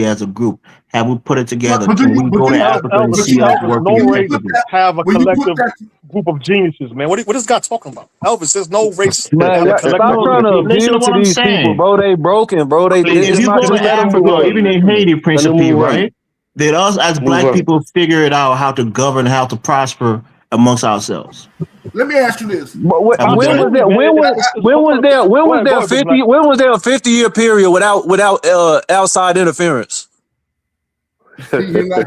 as a group, have we put it together? but Can we go to Africa and Elvis, see us Elvis, working no race effectively? have a when you put collective that, group of geniuses, man. What is God talking about? Elvis, there's no race Man, have a collective stop No, group trying of to geniuses. listen to appeal to what I'm these people, saying. bro. They broken, bro. If It's you not. go to Just let them move Africa or on. even in Haiti, Let them Principe, move on. right? Did us as Move black on. people figure it out how to govern, how to prosper amongst ourselves? let me ask you this. But Have we when done it? was Absolutely, there? man. It's When all was part of. there? When Go was ahead, there go ahead, Big Black. 50? When was there a 50-year period without outside interference? You're not,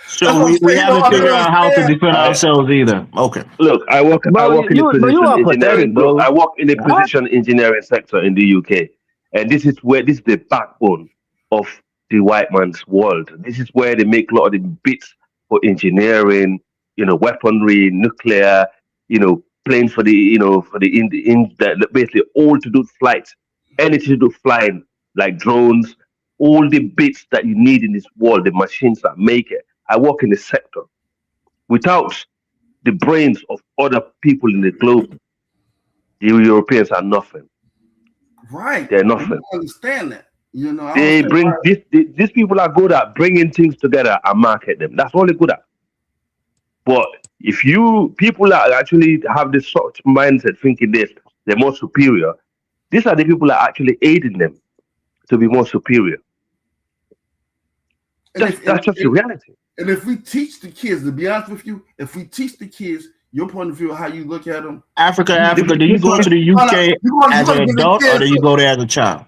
So that's what I'm we saying. haven't I don't figured out how to understand. defend I ourselves either. Okay. look. I Bro, work in the you precision are engineering. pathetic, Look, bro. I work in the What? precision engineering sector in the UK, and this is the backbone of the white man's world. This is where they make a lot of the bits for engineering, weaponry, nuclear, planes for the for the basically all to do with flight, anything to do with flying like drones. all the bits that you need in this world, the machines that make it. I work in the sector. Without the brains of other people in the globe, you Europeans are nothing. Right. They're And we nothing. don't understand that. I don't They understand why. bring these people are good at bringing things together and market them. That's all they're good at. But if you people that actually have this sort of mindset thinking this, they're more superior, these are the people that are actually aiding them to be more superior. And That's just the reality. and if we teach the kids, to be honest with you, if we teach the kids your point of view, how you look at them, Africa, do you This go to the UK you're as an gonna give the adult or do kids you go there as a child?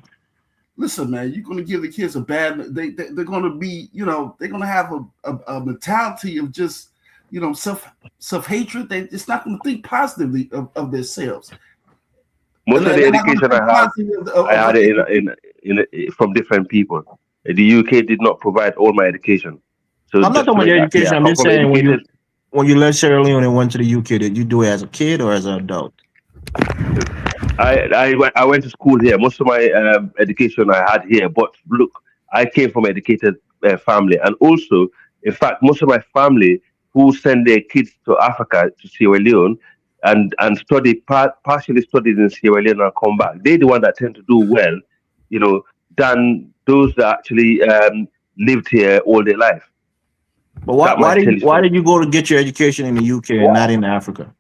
listen, man, you're gonna give the kids a bad. They're gonna be, they're gonna have a mentality of just, self hatred. It's not gonna think positively of themselves. Most of the They're not gonna education think I have, positively I had it from different people. The UK did not provide all my education, so I'm not just talking to about make your that clear, education. I I'm come just from saying educated. when you left Sierra Leone and went to the UK, did you do it as a kid or as an adult? I went to school here. Most of my education I had here. But look, I came from educated family, and also, in fact, most of my family who send their kids to Africa to Sierra Leone and study partially studied in Sierra Leone and come back. They're the one that tend to do well, you know, than those that actually lived here all their life. But That might tell you why something. did you go to get your education in the UK and not in Africa?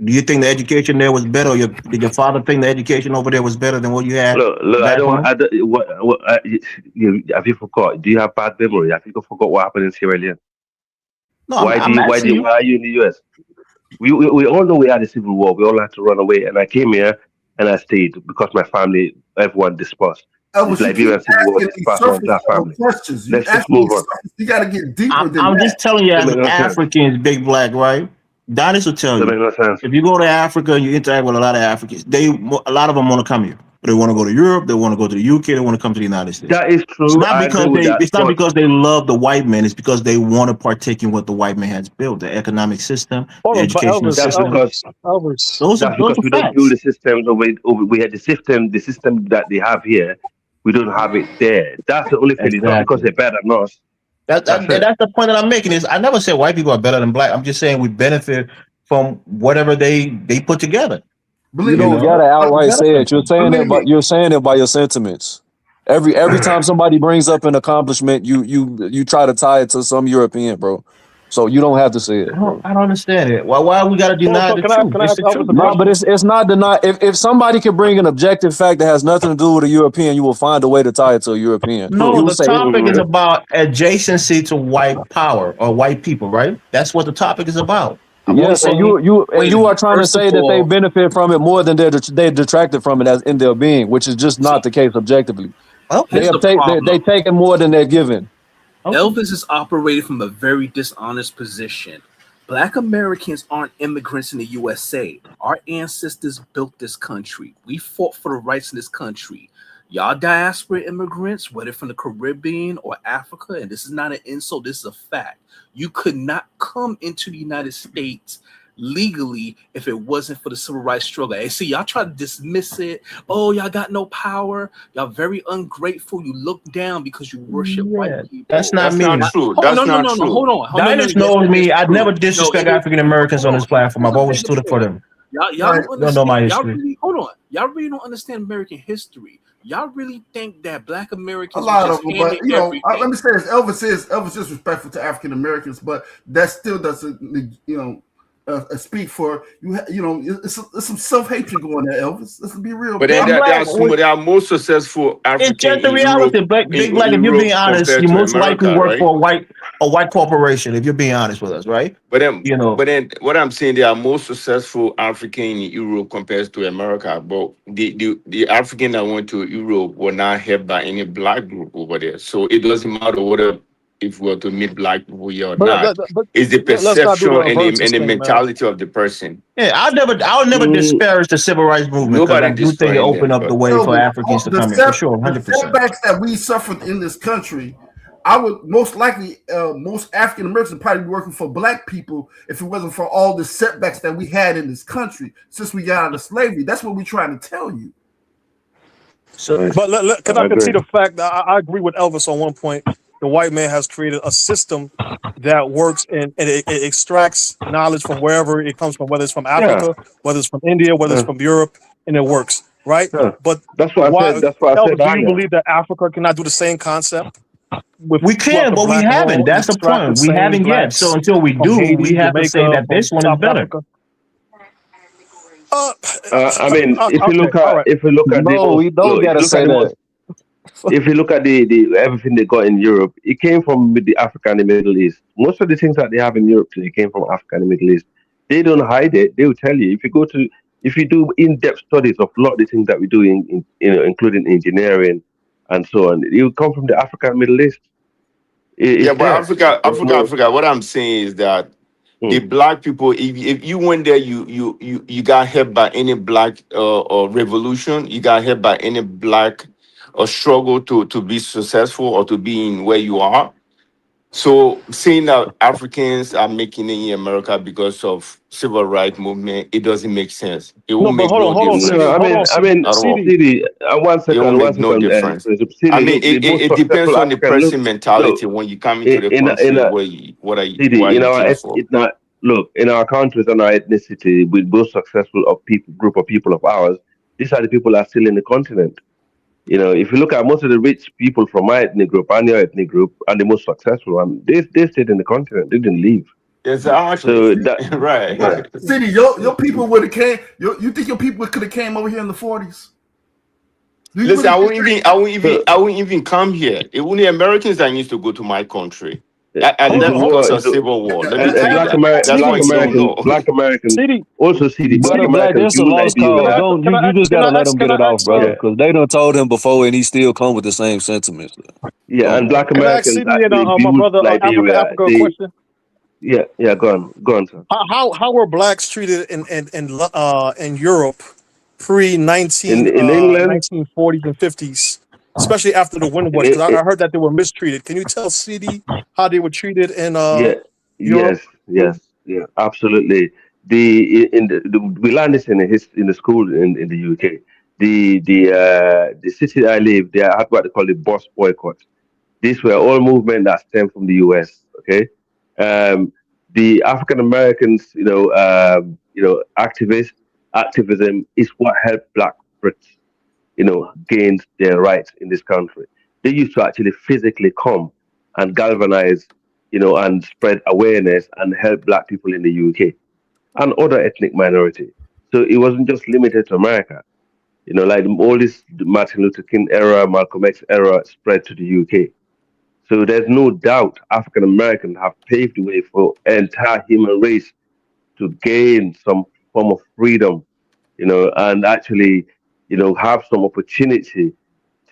Do you think the education there was better? Or did your father think the education over there was better than what you had Look, back home? I don't, have you forgot? Do you have bad memory? Have you forgot what happened in Sierra Leone? No, I'm asking you. Why are you in the US? We all know we had a civil war. We all had to run away, and I came here and I stayed because my family, everyone dispersed. This Elvis, you keep Liberian civil war asking these dispersed my surface entire level family. questions. You Let's just asking move these on. surface, you got to get deeper than I'm that. just telling you Doesn't as make an no sense. African, big black, right? Donis will tell Doesn't you. make no sense. If you go to Africa and you interact with a lot of Africans, a lot of them want to come here. They want to go to Europe. They want to go to the UK. They want to come to the United States. That is true. I agree with that. It's not But because they love the white man. It's because they want to partake in what the white man has built, the economic system, Hold the on, but educational Elvis, that's system. because Elvis, Elvis. that's Those because are we don't build facts. the systems over we had the system that they have here. We don't have it there. That's the only thing. It's not because Exactly. they're better than us. That's it. That's the point that I'm making. Is I never said white people are better than black. I'm just saying we benefit from whatever they put together. You Believe You me, don't know, gotta we outright say benefit it. from believe me. You're saying it by your sentiments. Every time somebody brings up an accomplishment, you try to tie it to some European, bro. So you don't have to say it, bro. I don't understand it. Why we got to deny So the truth? can I It's ask the Elvis truth, a No, bro. but question? it's not deny. If somebody can bring an objective fact that has nothing to do with a European, you will find a way to tie it to a European. No, You will the say, topic is Mm, about adjacency to white power or white people, right? That's what the topic is about. I'm only yes, and saying, you wait, are trying to first of say that they all, benefit from it more than they detracted from it as in their being, which is just not see, the case objectively. okay, Here's the They problem. taken more than they're given. okay. Elvis is operating from a very dishonest position. Black Americans aren't immigrants in the USA. Our ancestors built this country. We fought for the rights in this country. Y'all diaspora immigrants, whether from the Caribbean or Africa, and this is not an insult, this is a fact. You could not come into the United States legally if it wasn't for the civil rights struggle. And see, y'all try to dismiss it. Oh, y'all got no power. Y'all very ungrateful. You look down because you worship white Yeah, that's people. not That's not me. true. Oh no That's no not no no! true. Hold on! Oh, no no! Dinus Yes, knows that is me. I'd true. never No, disrespect it is. African Americans Hold on on. this platform. Here's I've a always bigger stood up for point. them. Y'all Right. don't You don't know my understand. Y'all history. really hold on. Y'all really don't understand American history. Y'all really think that Black A Americans were lot of just them, but handed everything. let me say this: Elvis is respectful to African Americans, but that still doesn't, speak for you. It's some self hatred going there, Elvis. Let's be real, But then I'm man. there black. are some there are more successful It's African just the in Europe reality. Big black. in If you're being Europe honest, compared you to most likely America, work right? for a white corporation. If you're being honest with us, right? You know, But then what I'm saying, there are more successful African in Europe compared to America. But the African that went to Europe were not helped by any black group over there. So it doesn't matter whether if we were to meet black people here or not. But It's the let's not do perception the and versus the thing, man. mentality of the person. yeah. I'll never mm, disparage the civil rights movement because I Nobody do think it destroying opened them, up the but way for Elvis, Africans to come in for sure, the 100%. setbacks that we suffered in this country, I would most likely, most African Americans would probably be working for black people if it wasn't for all the setbacks that we had in this country since we got out of slavery. That's what we're trying to tell you. So But can I I agree. concede the fact that I agree with Elvis on one point? The white man has created a system that works and it extracts knowledge from wherever it comes from, whether it's from Yeah, Africa, whether it's from India, whether it's uh, from Europe, and it works, right? yeah. But That's what I said. why, That's what I said Elvis, do you earlier. believe that Africa cannot do the same concept with we throughout can, the but we black haven't. world and That's the extract the point. We same haven't yet. So blacks until we from do, we Haiti, have to say Jamaica, that from this one is South better. Africa? Uh, I mean, if you okay, look all at right. the No, most, we don't look, if gotta you look at say the that. most, if you look at the everything they got in Europe, it came from the Africa and the Middle East. Most of the things that they have in Europe today came from Africa and the Middle East. They don't hide it. They will tell you. If you do in-depth studies of a lot of the things that we do including engineering and so on, it will come from the Africa and Middle East. Yeah, It's but there. There's no. Africa. What I'm saying is that the Hmm. black people, if you went there, you got helped by any black or revolution, you got helped by any black struggle to be successful or to be in where you are. So saying that Africans are making it in America because of civil rights movement, it doesn't make sense. It No, won't but make no hold on, No, CD, difference hold on, I CD, mean, at all. CD. Siri, It won't one make no second, difference. I Siri, mean, look, the most it depends successful on the African, person look, mentality when you come into the in country. a What CD, are you looking for? in our countries and our ethnicity, with most successful of people, group of people of ours, these are the people that are still in the continent. If you look at most of the rich people from my ethnic group and your ethnic group, and the most successful one, they stayed in the continent. They didn't leave. Exactly. So that, Right. yeah. City, your people would have came. You think your people could have came over here in the 40s? Do you Listen, really think that? So I wouldn't even come here. It only Americans that used to go to my country. I Hold left on, because of so civil war. Let me and tell you that. That's CD, what you don't know. CD. Also see the black Brother Black, Americans this a use lost Can ideals. cause. I Don't can you I just can gotta I let ask them can get I it off, ask brother. Yeah, Because they done told him before and he still come with the same sentiments. yeah, Come and on, black man. can I ask Americans CD and actually my built brother Liberia. Africa a question? Yeah, go on, sir. How were blacks treated in Europe pre In England, 1940s and 50s, especially after the Windward? i Because i I heard that they were mistreated. Can you tell CD how they were treated in yeah, Europe? yeah, absolutely. We learned this in the school in the UK. The city I live, they had what they call the bus boycott. These were all movement that stemmed from the US. Okay, um, the African Americans, activism is what helped Black Brits, gain their rights in this country. They used to actually physically come and galvanize, and spread awareness and help Black people in the UK and other ethnic minorities. So it wasn't just limited to America. Like all this Martin Luther King era, Malcolm X era spread to the UK. So there's no doubt African Americans have paved the way for entire human race to gain some form of freedom, and actually, have some opportunity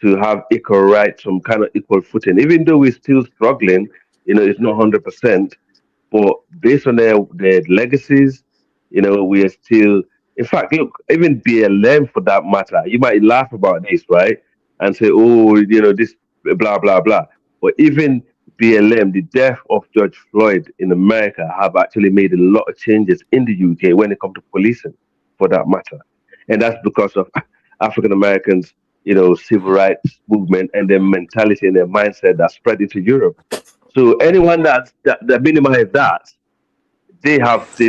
to have equal rights, some kind of equal footing. Even though we're still struggling, it's not 100%, but based on their legacies, we are still. In fact, look, even BLM for that matter, you might laugh about this, right? And say, oh, this blah blah blah. But even BLM, the death of George Floyd in America, have actually made a lot of changes in the UK when it comes to policing, for that matter, and that's because of African Americans, civil rights movement and their mentality and their mindset that spread into Europe. So anyone that minimize that, they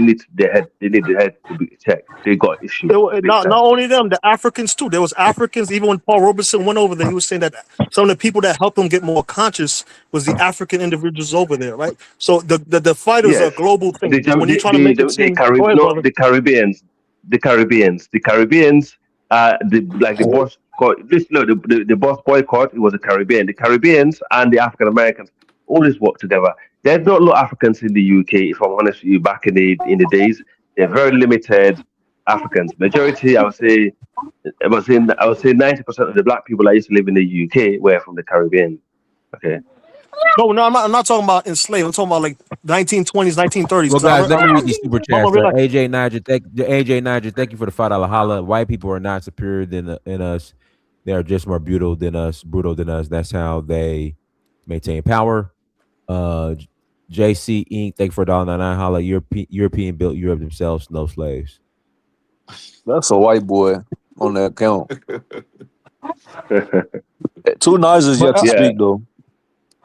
need the head to be checked. They got issues big Not time. only them, the Africans too. There was Africans. Even when Paul Robeson went over there, he was saying that some of the people that helped him get more conscious was the African individuals over there, right? So the fight is a Yes, global thing. the When you're trying to make it seem, go ahead, No, brother. the Caribbeans. Like the boss. This no, the boss boycott. It was the Caribbean. The Caribbeans and the African Americans always work together. There's not a lot of Africans in the UK. If I'm honest with you, back in the days, they're very limited Africans. Majority, I would say 90% of the black people that used to live in the UK were from the Caribbean. Okay. No, I'm not talking about enslaved. I'm talking about like 1920s, 1930s. Well, Because guys, let me read these super I'm chats. realize AJ Niger, thank you for the $5 holla. White people are not superior than us. They are just more brutal than us. That's how they maintain power. Uh, JC Inc. Thank you for $1.99 holla. European built Europe themselves, no slaves. That's a white boy on that account. Two Nines is But yet to Yeah. speak though.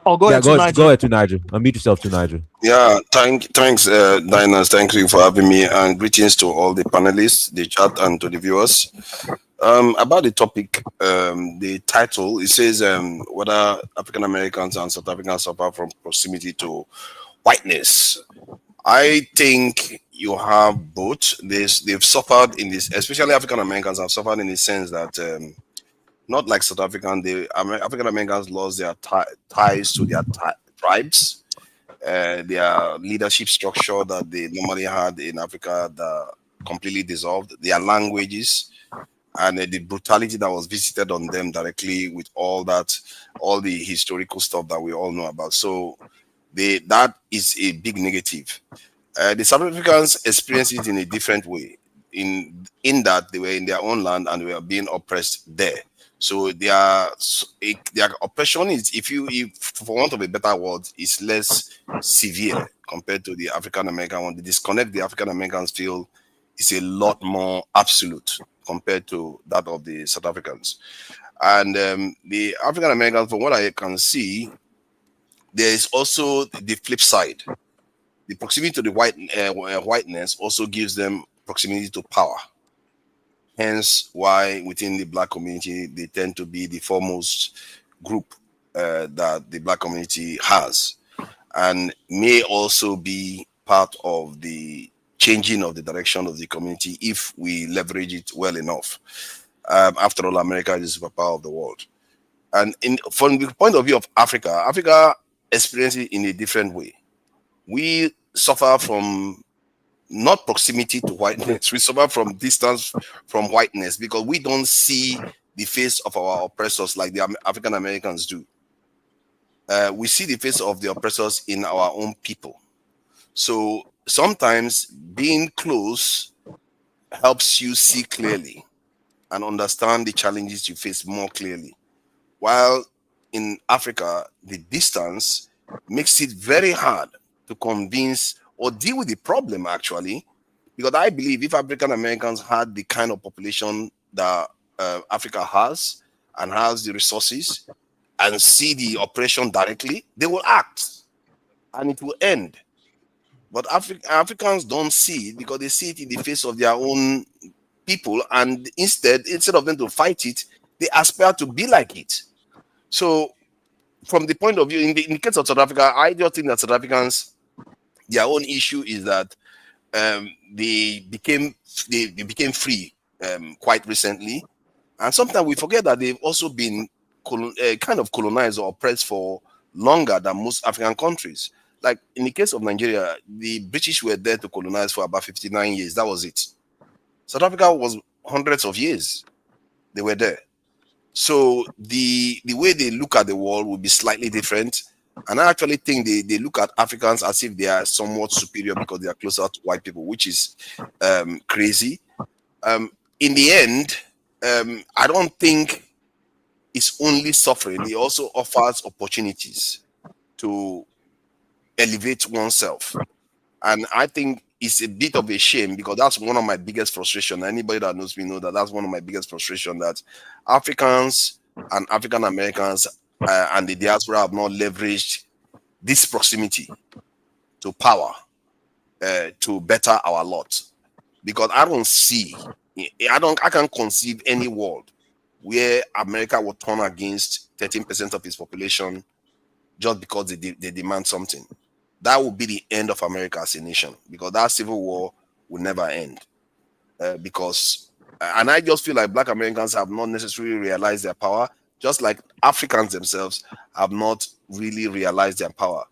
oh, go Yeah, ahead to go Niger. ahead to Niger. Unmute yourself to Niger. Yeah, thanks, Diners. Thank you for having me, and greetings to all the panelists, the chat, and to the viewers. About the topic, the title, it says whether African Americans and South Africans suffer from proximity to whiteness. I think you have both. They've suffered in this, especially African Americans have suffered in the sense that not like South African, African Americans lost their ties to their tribes, their leadership structure that they normally had in Africa that completely dissolved, their languages, and the brutality that was visited on them directly with all that, all the historical stuff that we all know about. So that is a big negative. The South Africans experienced it in a different way, in that they were in their own land and were being oppressed there. So their oppression is, if for want of a better word, is less severe compared to the African American one. The disconnect the African Americans feel is a lot more absolute compared to that of the South Africans. And the African Americans, from what I can see, there is also the flip side. The proximity to the whiteness also gives them proximity to power. Hence, why within the black community they tend to be the foremost group that the black community has, and may also be part of the changing of the direction of the community if we leverage it well enough. After all, America is the superpower of the world. And from the point of view of Africa, Africa experiences it in a different way. We suffer from not proximity to whiteness, we suffer from distance from whiteness because we don't see the face of our oppressors like the African Americans do. We see the face of the oppressors in our own people. So sometimes being close helps you see clearly and understand the challenges you face more clearly. While in Africa, the distance makes it very hard to convince or deal with the problem, actually. Because I believe if African Americans had the kind of population that Africa has and has the resources and see the oppression directly, they will act and it will end. But Africans don't see it because they see it in the face of their own people, and instead of them to fight it, they aspire to be like it. So, from the point of view, in the case of South Africa, I just think that South Africans, their own issue is that they became free quite recently, and sometimes we forget that they've also been kind of colonized or oppressed for longer than most African countries. Like in the case of Nigeria, the British were there to colonize for about 59 years. That was it. South Africa was hundreds of years. They were there. So the way they look at the world will be slightly different. And I actually think they look at Africans as if they are somewhat superior because they are closer to white people, which is crazy. In the end, I don't think it's only suffering. It also offers opportunities to elevate oneself. And I think it's a bit of a shame because that's one of my biggest frustration. Anybody that knows me know that that's one of my biggest frustration, that Africans and African Americans and the diaspora have not leveraged this proximity to power to better our lot. Because I can't conceive any world where America will turn against 13% of its population just because they demand something. That will be the end of America as a nation, because that civil war will never end. And I just feel like Black Americans have not necessarily realized their power, just like Africans themselves have not really realized their power.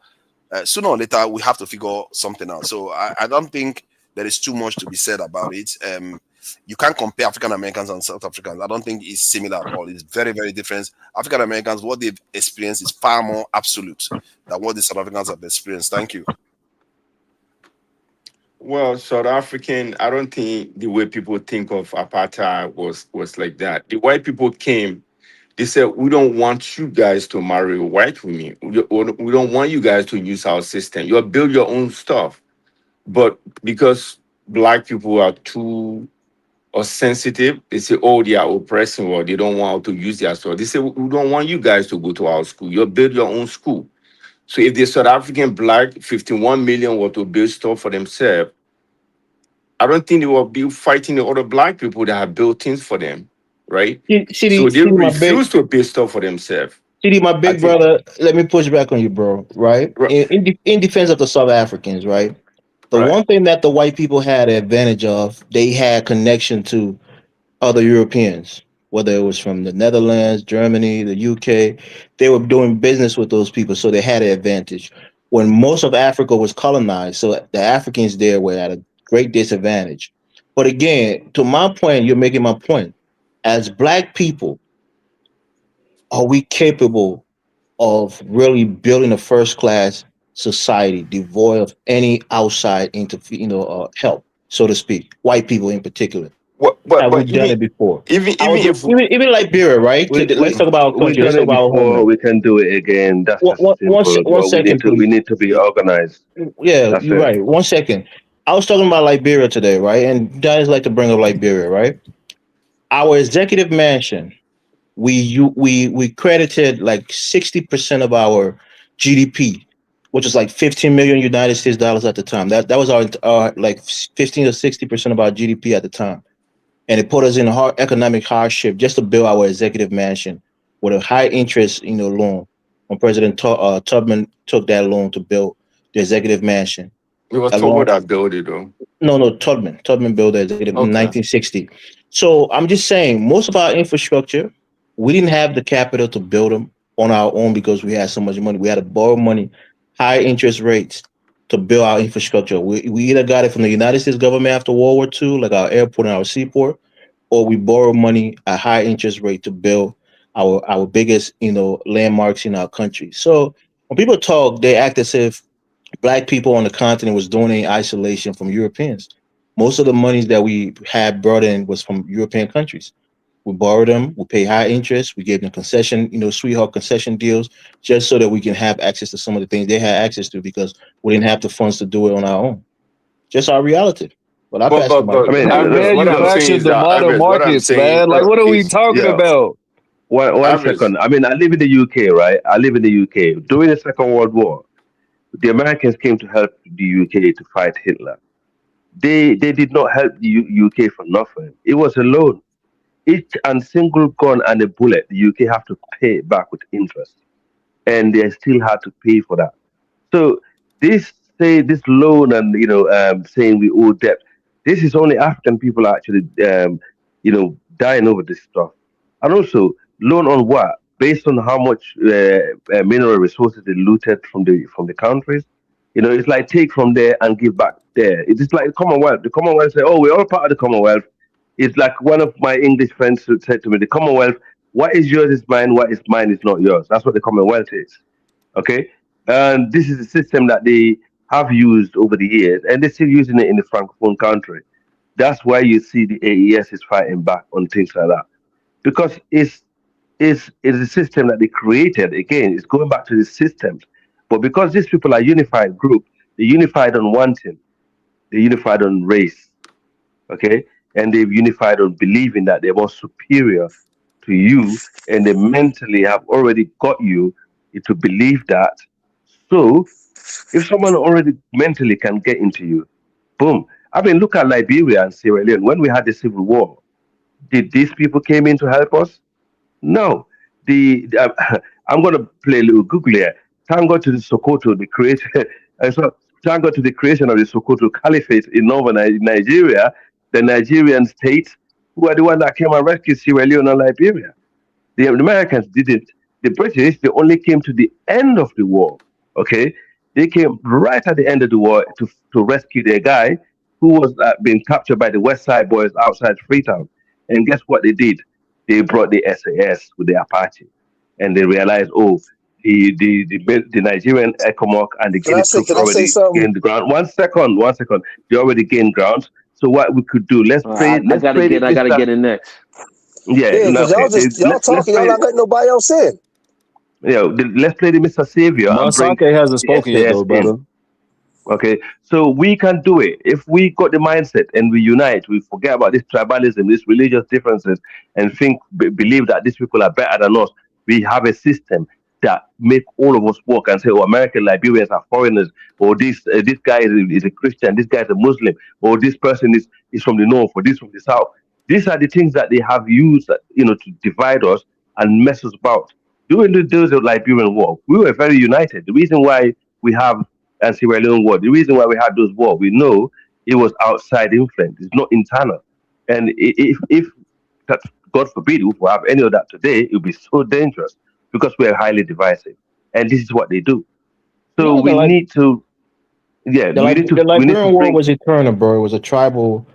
Sooner or later, we have to figure something out. So I don't think there is too much to be said about it. You can't compare African Americans and South Africans. I don't think it's similar at all. It's very, very different. African Americans, what they've experienced is far more absolute than what the South Africans have experienced. Thank you. Well, South African, I don't think the way people think of apartheid was like that. The white people came, they said, we don't want you guys to marry white women. We don't want you guys to use our system. You'll build your own stuff. But because black people are too or sensitive, they say, oh, they are oppressing or they don't want to use their soil. They say, we don't want you guys to go to our school. You build your own school. So if the South African black 51 million were to build stuff for themselves, I don't think they will be fighting the other black people that have built things for them, right? So they My big refuse to build stuff for themselves. my I big think, brother. Let me push back on you, bro. Right? In defense of the South Africans, right? The right. one thing that the white people had advantage of, they had connection to other Europeans, whether it was from the Netherlands, Germany, the UK. They were doing business with those people, so they had an advantage. When most of Africa was colonized, so the Africans there were at a great disadvantage. But again, to my point, you're making my point. As black people, are we capable of really building a first class society devoid of any outside help, so to speak, white people in particular? Have we But done it before? even if Even Liberia, right? Let's talk about our We've country. Let's done talk it about our before. homeland. We can do it again. That's just simple. One But second, we please. need to be organized. Yeah, That's you're it. right. 1 second. I was talking about Liberia today, right? And guys like to bring up Liberia, right? Our executive mansion, we credited like 60% of our GDP, which is like 15 million United States dollars at the time. That was our like 15 to 60% of our GDP at the time, and it put us in hard economic hardship just to build our executive mansion with a high interest, loan. When Tubman took that loan to build the executive mansion, it was along Togo that built it though. no, Tubman. Tubman built the executive in Okay. 1960. So I'm just saying, most of our infrastructure, we didn't have the capital to build them on our own because we had so much money. We had to borrow money, high interest rates to build our infrastructure. We either got it from the United States government after World War II, like our airport and our seaport, or we borrow money at high interest rate to build our biggest, landmarks in our country. So when people talk, they act as if black people on the continent was doing in isolation from Europeans. Most of the monies that we had brought in was from European countries. We borrowed them, we pay high interest, we gave them concession, sweetheart concession deals, just so that we can have access to some of the things they had access to because we didn't have the funds to do it on our own. Just our reality. But I pass the mic. I mean, What I'm saying is that Average, what I'm saying is yeah. One Average. second. I mean, I live in the UK, right? I live in the UK. During the Second World War, the Americans came to help the UK to fight Hitler. They did not help the UK for nothing. It was a loan. Each and single gun and a bullet, the UK have to pay it back with interest, and they still had to pay for that. So this loan and saying we owe debt. This is only African people are actually dying over this stuff, and also loan on what? Based on how much mineral resources they looted from the countries. It's like take from there and give back there. It is like the Commonwealth. The Commonwealth say, "Oh, we're all part of the Commonwealth." It's like one of my English friends who said to me, "The Commonwealth, what is yours is mine. What is mine is not yours." That's what the Commonwealth is. Okay, and this is a system that they have used over the years, and they're still using it in the francophone country. That's why you see the AES is fighting back on things like that because it's a system that they created. Again, it's going back to the systems, but because these people are unified group, they unified on one thing, they unified on race, okay, and they've unified on believing that they're more superior to you, and they mentally have already got you to believe that. So if someone already mentally can get into you, boom. I mean, look at Liberia and Sierra Leone. When we had the civil war, did these people came in to help us? No. I'm going to play a little Google here. Thank God to the Sokoto, the creator. So thank God to the creation of the Sokoto Caliphate in northern Nigeria, the Nigerian state, who are the one that came and rescued Sierra Leone and Liberia. The Americans didn't. The British, they only came to the end of the war. Okay, they came right at the end of the war to rescue their guy who was being captured by the West Side boys outside Freetown. And guess what they did? They brought the SAS with the Apache, and they realized, oh, the Nigerian ECOMOG and the Guinea troops already gained the ground. One second. They already gained ground. So what we could do? Let's play. I gotta get in next. Yeah, because okay. y'all talking, y'all not letting nobody else in. Let's play the Mr. Savior and bring Masake hasn't spoken yet, SAS though, brother. in. Okay, so we can do it if we got the mindset and we unite. We forget about this tribalism, these religious differences, and believe that these people are better than us. We have a system that make all of us work and say, "Oh, American Liberians are foreigners," or this guy is a Christian, this guy is a Muslim, or this person is from the north, or this from the south." These are the things that they have used, to divide us and mess us about. During the days of Liberian War, we were very united. The reason why we have and Sierra Leone war. The reason why we had those wars, we know it was outside influence. It's not internal. And if that, God forbid, if we have any of that today, it would be so dangerous because we are highly divisive. And this is what they do. So No, we need to, yeah, The we need to Liberian War bring. was eternal, bro. It was a tribal,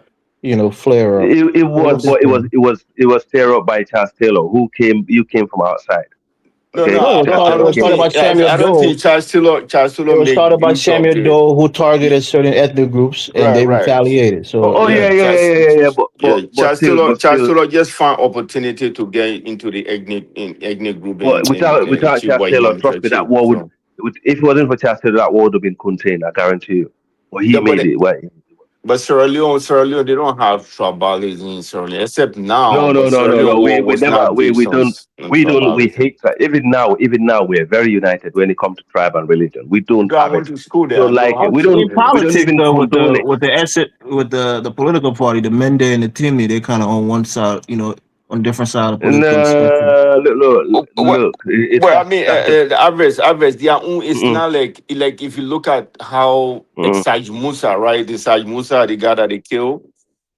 flare up. It Whole was, but system. it was stirred up by Charles Taylor, who came. You came from outside. No, no, Okay, No, Charles it Taylor was came started from. by Samuel I don't Doe. think Charles Taylor It was started made by use of Samuel the Doe, who targeted certain ethnic groups, and right, they right. retaliated. Oh, So oh Yeah, yeah, yeah, yeah, Charles, yeah, yeah. yeah, But Charles still, Taylor just found opportunity to get into the ethnic group but and without achieve Charles what he Taylor, wanted to trust me, that achieve. war would. So, If it wasn't for Charles Taylor, that war would have been contained. I guarantee you. But he yeah, made it. Why? but Sierra Leone, they don't have tribalism in Sierra Leone, except now. No, But no, no, Sierra no, no. Leone war We was never. not based on We tribalism. hate that. Even now, we're very united when it comes to tribe and religion. We don't Though I have it. went to school We there, don't I know like how it. to in speak We don't politics, even though, condone it. with the asset with the political party, the Mende and the Timni, they kind of on one side, on different side of the political spectrum. No, look, Oh, look. It's well, I mean, that's the. the average, their own. It's Mm-mm, not like if you look at how mm-mm. Saj Musa, right? The Saj Musa, the guy that they killed,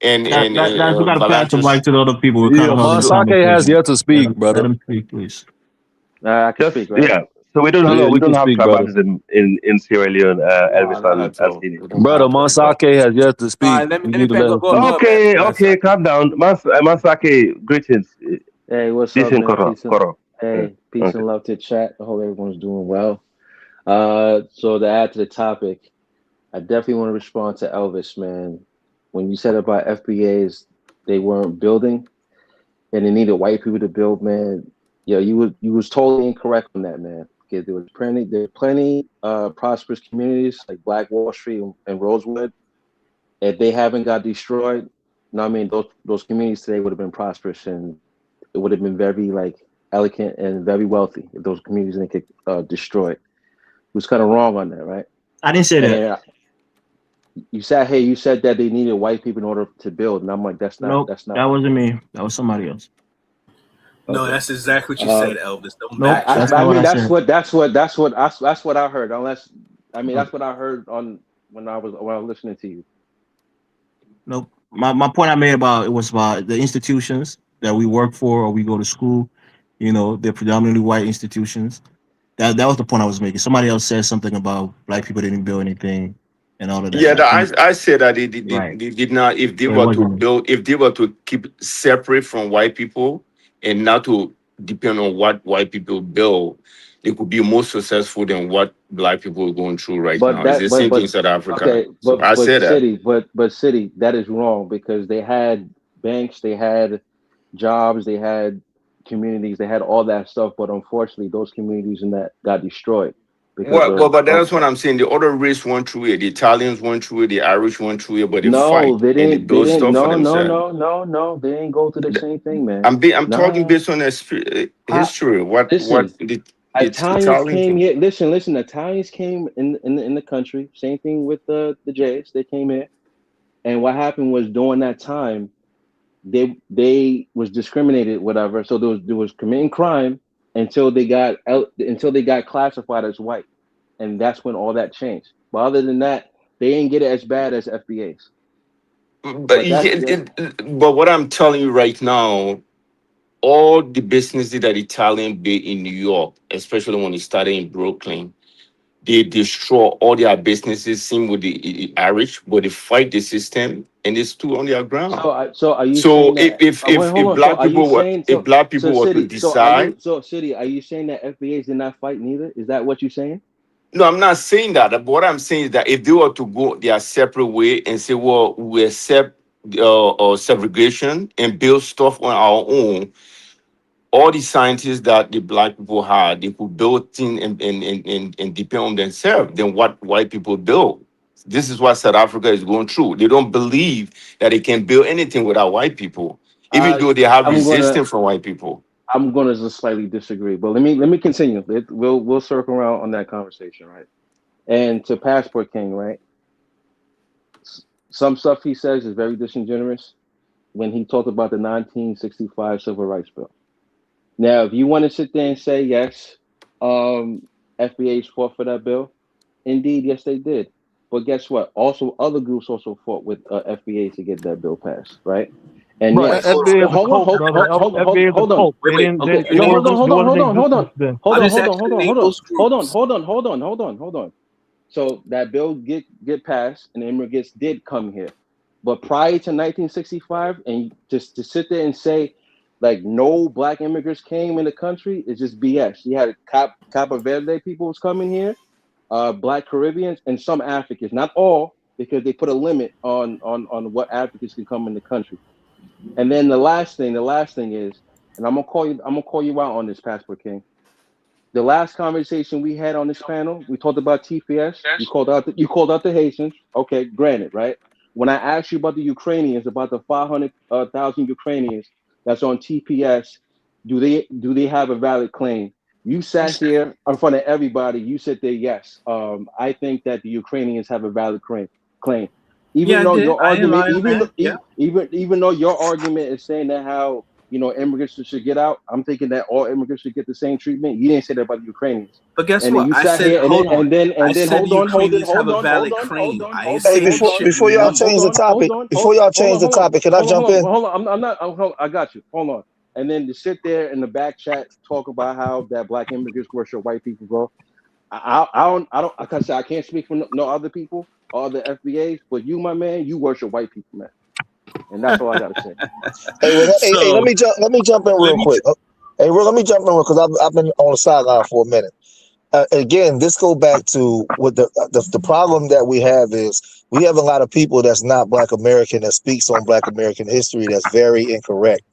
and We got to pass the Valanches. mic to the other people. We're kind Yeah, of having a Monsake has conversation. yet to Let speak, them, let brother. them speak, please. I can Just speak, right? yeah. So we don't Yeah, we you can don't have speak, brother. tribalism in Sierra Leone, No, Elvis not at and all. Senior. We don't Brother have that. But Monsake has yet to All speak. right, You let me need to let him go speak. go up, Okay, man. okay, calm down. Masake, greetings. Hey, what's up, Listen, man? Koro, Peace and Koro. Yeah, peace okay. and love to chat. I hope everyone's doing well. So to add to the topic, I definitely want to respond to Elvis, man. When you said about FBAs, they weren't building and they needed white people to build, man. Yeah, you was totally incorrect on that, man. Because there were plenty prosperous communities like Black Wall Street and Rosewood. If they haven't got destroyed, no, I mean those communities today would have been prosperous and it would have been very like elegant and very wealthy if those communities didn't get destroyed. He was kind of wrong on that, right? I didn't say that. And you said that they needed white people in order to build, and I'm like, that's not Nope, that's not that wasn't me. That was somebody else. No, okay. that's exactly what you Uh, said, Elvis. Don't Nope, I that's backtrack. not I what mean I said. that's what I heard. Unless I mean Nope. that's what I heard on when I was listening to you. Nope. My point I made about it was about the institutions that we work for or we go to school. They're predominantly white institutions. That was the point I was making. Somebody else said something about black people didn't build anything and all of that. yeah, I think I said that right, they did not. If they but it were to wasn't me. build, if they were to keep separate from white people and not to depend on what white people build, they could be more successful than what black people are going through right But now. It's that the but same thing in but South Africa. okay, So I but said that. city, but city, that is wrong because they had banks, they had jobs, they had communities, they had all that stuff, but unfortunately those communities and that got destroyed because But of that's what I'm saying. The other race went through it. The Italians went through it. The Irish went through it. But they no, fight they and they didn't they build didn't stuff for no no themselves. no no no they didn't go through the same thing, man. I'm talking Nah. based on How history. What listen, the Italians Italian came thing. here. Listen. Italians came in the country. Same thing with the Jays. They came here, and what happened was during that time, they was discriminated, whatever. So there was committing crime until they got classified as white, and that's when all that changed. But other than that, they didn't get it as bad as FBA's. But But that's that. but what I'm telling you right now, all the businesses that Italian built in New York, especially when it started in Brooklyn, they destroy all their businesses. Same with the Irish, but they fight the system and they stood on their ground. So are you So saying that? Wait, hold if on. So black are you people were saying if so? black So people were to city. decide. City? Are you saying that FBA's did not fight neither? Is that what you're saying? No, I'm not saying that. But what I'm saying is that if they were to go their separate way and say, well, we accept segregation and build stuff on our own, all the scientists that the black people had, they could build things and depend on themselves than what white people build. This is what South Africa is going through. They don't believe that they can build anything without white people, even though they have resistance from white people. I'm gonna just slightly disagree, but let me continue. We'll circle around on that conversation, right? And to Passport King, right? Some stuff he says is very disingenuous when he talked about the 1965 Civil Rights Bill. Now, if you want to sit there and say yes, FBA's fought for that bill, indeed, yes, they did. But guess what? Also, other groups also fought with FBA to get that bill passed, right? And Bro, yes, FBA is a cult, brother. FBA is a cult. They didn't. No, hold on. So that bill get passed, and immigrants did come here. But prior to 1965, and just to sit there and say, like, no black immigrants came in the country is just BS. You had Cabo Verde people was coming here, black Caribbeans, and some Africans. Not all, because they put a limit on what Africans can come in the country. And then the last thing is, and I'm gonna call you out on this, Passport King. The last conversation we had on this panel, we talked about TPS. You called out the Haitians. Okay, granted, right? When I asked you about the Ukrainians, about the 500,000 Ukrainians that's on TPS, do they have a valid claim? You sat here in front of everybody. You said that yes. I think that the Ukrainians have a valid claim. Even though your argument is saying that how immigrants should get out, I'm thinking that all immigrants should get the same treatment. You didn't say that about the Ukrainians. But guess and what? You sat here hold on. Hey, before y'all change the topic, can I jump in? Hold on. I'm not. I got you. Hold on. And then to sit there in the back chat talk about how that black immigrants worship white people, bro. I don't. Like I said, I can't speak for no other people or the FBAs, but you, my man, you worship white people, man. And that's all I gotta say. Hey, let me jump in real quick. Let me jump in because I've been on the sideline for a minute. Again, this go back to what the problem that we have is we have a lot of people that's not Black American that speaks on Black American history that's very incorrect.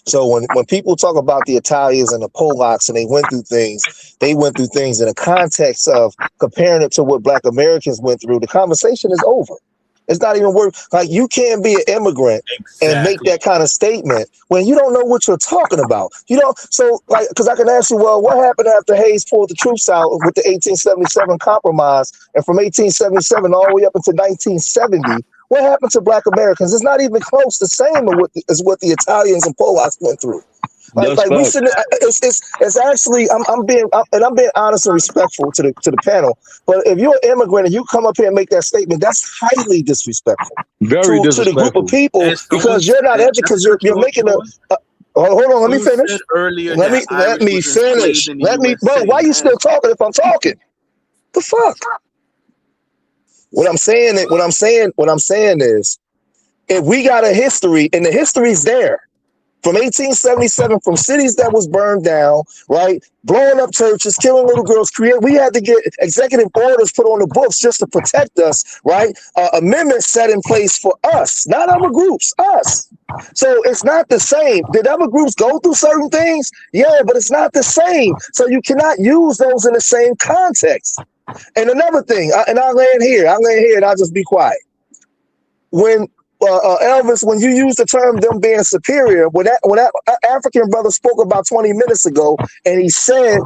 So when people talk about the Italians and the Polacks and they went through things in the context of comparing it to what Black Americans went through, the conversation is over. It's not even worth, like, you can't be an immigrant and make that kind of statement when you don't know what you're talking about. So, like, because I can ask you, well, what happened after Hayes pulled the troops out with the 1877 compromise, and from 1877 all the way up until 1970, what happened to Black Americans? It's not even close the same as what the Italians and Polacks went through. We shouldn't. It's actually. I'm being honest and respectful to the panel. But if you're an immigrant and you come up here and make that statement, that's highly disrespectful. Very disrespectful to the group of people because you're not educated. Because you're making a. Hold on. Let me finish. Let me finish. Bro, why are you still talking if I'm talking? The fuck. What I'm saying is, if we got a history and the history's there. From 1877, from cities that was burned down, right? Blowing up churches, killing little girls, we had to get executive orders put on the books just to protect us, right? Amendments set in place for us, not other groups, us. So it's not the same. Did other groups go through certain things? Yeah, but it's not the same. So you cannot use those in the same context. And another thing, and I'll land here and I'll just be quiet. When Elvis, when you use the term them being superior, when that African brother spoke about 20 minutes ago, and he said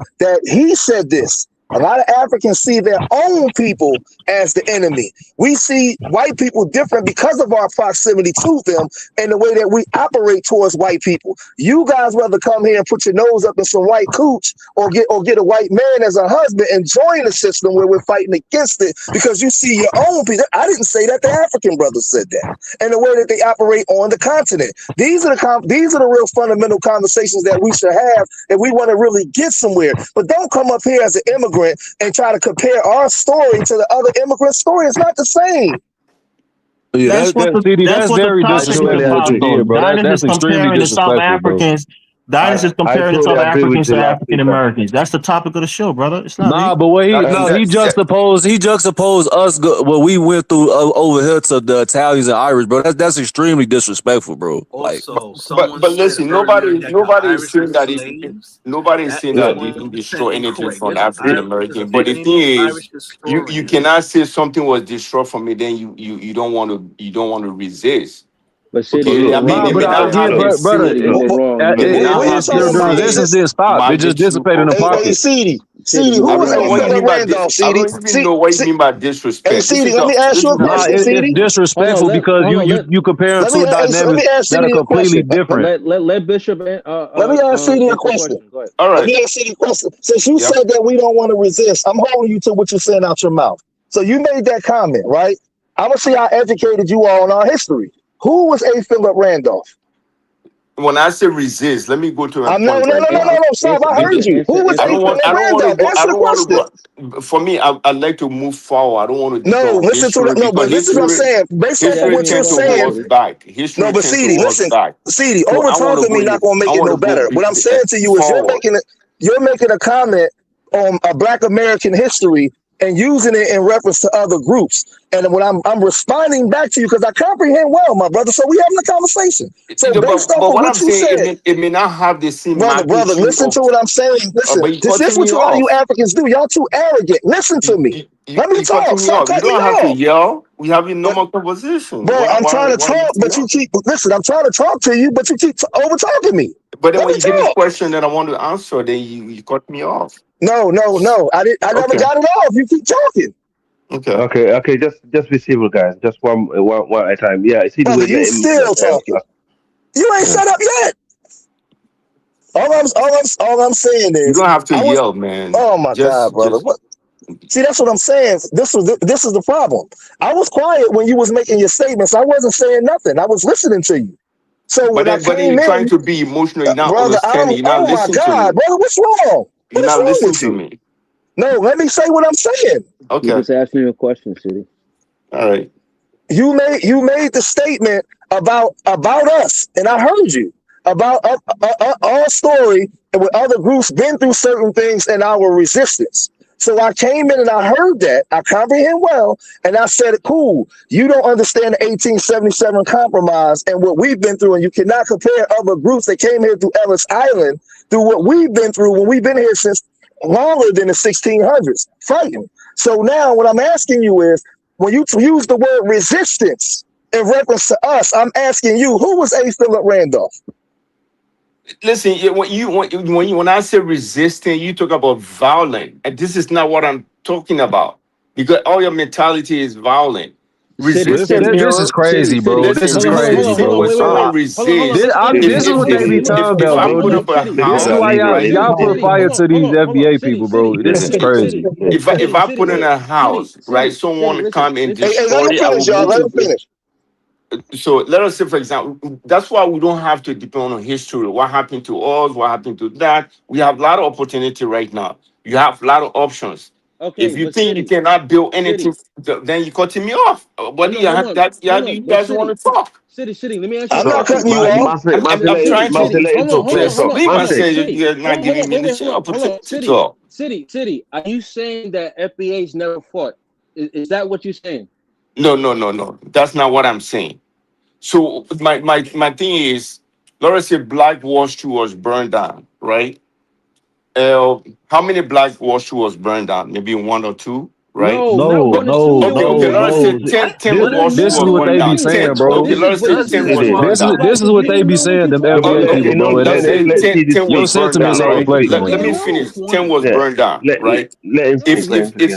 this, a lot of Africans see their own people as the enemy. We see white people different because of our proximity to them and the way that we operate towards white people. You guys rather come here and put your nose up in some white cooch or get a white man as a husband and join the system where we're fighting against it because you see your own people. I didn't say that. The African brothers said that. And the way that they operate on the continent. These are the real fundamental conversations that we should have if we want to really get somewhere. But don't come up here as an immigrant and try to compare our story to the other immigrant story. It's not the same. Yeah, that's very disrespectful. That's extremely disrespectful, South Africans Dynasty is I comparing the totally South agree with Africans the to last African speaker. Americans. That's the topic of the show, brother. It's not Nah, me. but what he That's he juxtaposed us what we went through over here to the Italians and Irish, bro. That's extremely disrespectful, bro. Like, Also, someone But said listen, earlier that the nobody is Irish were saying that slaves. nobody is That saying is that yeah. they didn't 100% destroy anything incorrect. from African American. There's But the thing many is, Irish you historians. cannot say something was destroyed from it, then you don't want to resist. But Okay, City, you were Nah, they but may wrong. not have again, the brother, same, City, you were wrong. You they may not What are you have the talking the about, same City? resistance didn't stop. It just magnitude dissipated in of Hey, pockets. City, City, you who I were was don't know A. what you wrong. Philip mean by this. Randolph, I City? don't even know what you mean by Hey, disrespect. City, let me ask you a Nah, question, it's City. Hold disrespectful on, because hold on. you comparing two Let dynamics me ask that are City a completely question. different. Let Bishop Let me ask City a answer a question. question. Go ahead. All Let right. me ask City a question. Since you Yep. said that we don't want to resist, I'm holding you to what you're saying out your mouth. So you made that comment, right? I'm gonna see how educated you are on our history. Who was A. Philip Randolph? When I say resist, let me go to my No, point no, no, right no, no, now. no. Stop. I heard you. Who was I A. don't want. Philip I don't want to Randolph? go. I Answer the don't want to question. go. For me, I like to move forward. I don't want to No, depend on listen to history that. No, because but listen to what I'm saying. Based off of history what you're tends to saying, hold us back. no, History but tends to CD, hold us listen, back. CD, So over I want to talking go me in not the. gonna make I it want no to go better. What I'm saying to you is forward. you're making a comment on a Black American history and using it in reference to other groups. And when I'm responding back to you because I comprehend well, my brother. So we having a conversation. So based But off of what what I'm you saying, said, it may not have the same brother, magnitude listen of. to what I'm saying. Listen, But you this is cutting what me a lot of you off. Africans do. Y'all too arrogant. Listen to me. Let me You talk. cutting me Stop off. You cutting me don't have to off. yell. We have a normal conversation. Bro, I'm trying to Why you talk, but you yell? keep listen. I'm trying to talk to you, but you keep over talking me. But then Let when me you give me a talk. question that I want to answer, then you cut me off. No, no, no. I never Okay. got it off. You keep talking, Okay. Okay. Just be civil, guys. Just one at a time. Yeah, City, brother. will You still let him. talking. You ain't Yeah. shut up yet. All I'm saying You is don't have to I was. yell, man. Oh my God, brother. Just What? See, that's what I'm saying. This is the problem. I was quiet when you was making your statements. I wasn't saying nothing. I was listening to you. So when I but then came you're trying in, to be emotional, you're not brother, understanding, you're not oh my listening to God, me. brother, what's wrong? You're What is not wrong listening with to you? me. No, let me say what I'm saying. He Okay. just asked me a question, City. All right. You made the statement about us, and I heard you about our story and with other groups been through certain things and our resistance. So I came in and I heard that. I comprehend well, and I said, "Cool. You don't understand the 1877 compromise and what we've been through, and you cannot compare other groups that came here through Ellis Island through what we've been through when we've been here since longer than the 1600s fighting." So now, what I'm asking you is, when you use the word resistance in reference to us, I'm asking you, who was A. Philip Randolph? Listen, when I say resisting, you talk about violent, and this is not what I'm talking about because all your mentality is violent. Resisting This is mirror. crazy, bro. This Listen, is Hold on, crazy, resisting. bro. If wait. someone Hold on. resists, This is what they be talking if about, I bro. put up a This is house, why right? y'all put fire to these Hold on. FBA people, bro. This is crazy. If I put in a house, right, someone come and Hey, let destroy him it, I will finish, y'all. move Let him it. finish. So let us say, for example, that's why we don't have to depend on history. What happened to us? What happened to that? We have a lot of opportunity right now. You have a lot of options. If Okay, you but think you City, cannot build anything, then you cutting me off. I What do know. you have? You But guys want to talk? City. Let me ask you a I'm not question. cutting you Man, off. I'm trying to City. let him Hold on, talk hold on, first. hold on, explain hold on. Mate, myself. City, You're not hold giving on, me wait, the hold on. opportunity to talk. City. Are you saying that FBA's never fought? Is that what you're saying? No. That's not what I'm saying. So my thing is, let us say Black Wall Street was burned down, right? How many Black Wall Street was burned down? Maybe one or two, right? No, not No, one or no, two. There Okay. was no, Let us say no. 10. 10, This, 10 But Wall Street this is was what burned they be down. saying, 10, bro. okay, let us say this is 10 what was you burned down. This argue is because what you they don't be know what saying, you're them talking FBA Okay, people, bro. And let's they, say let CD 10 your was speak. burned sentiments down, ain't right? replacing about. it. Let Yeah, me no. finish. 10 was Yeah, burned down, right? let him If speak. Let if him speak. Yeah.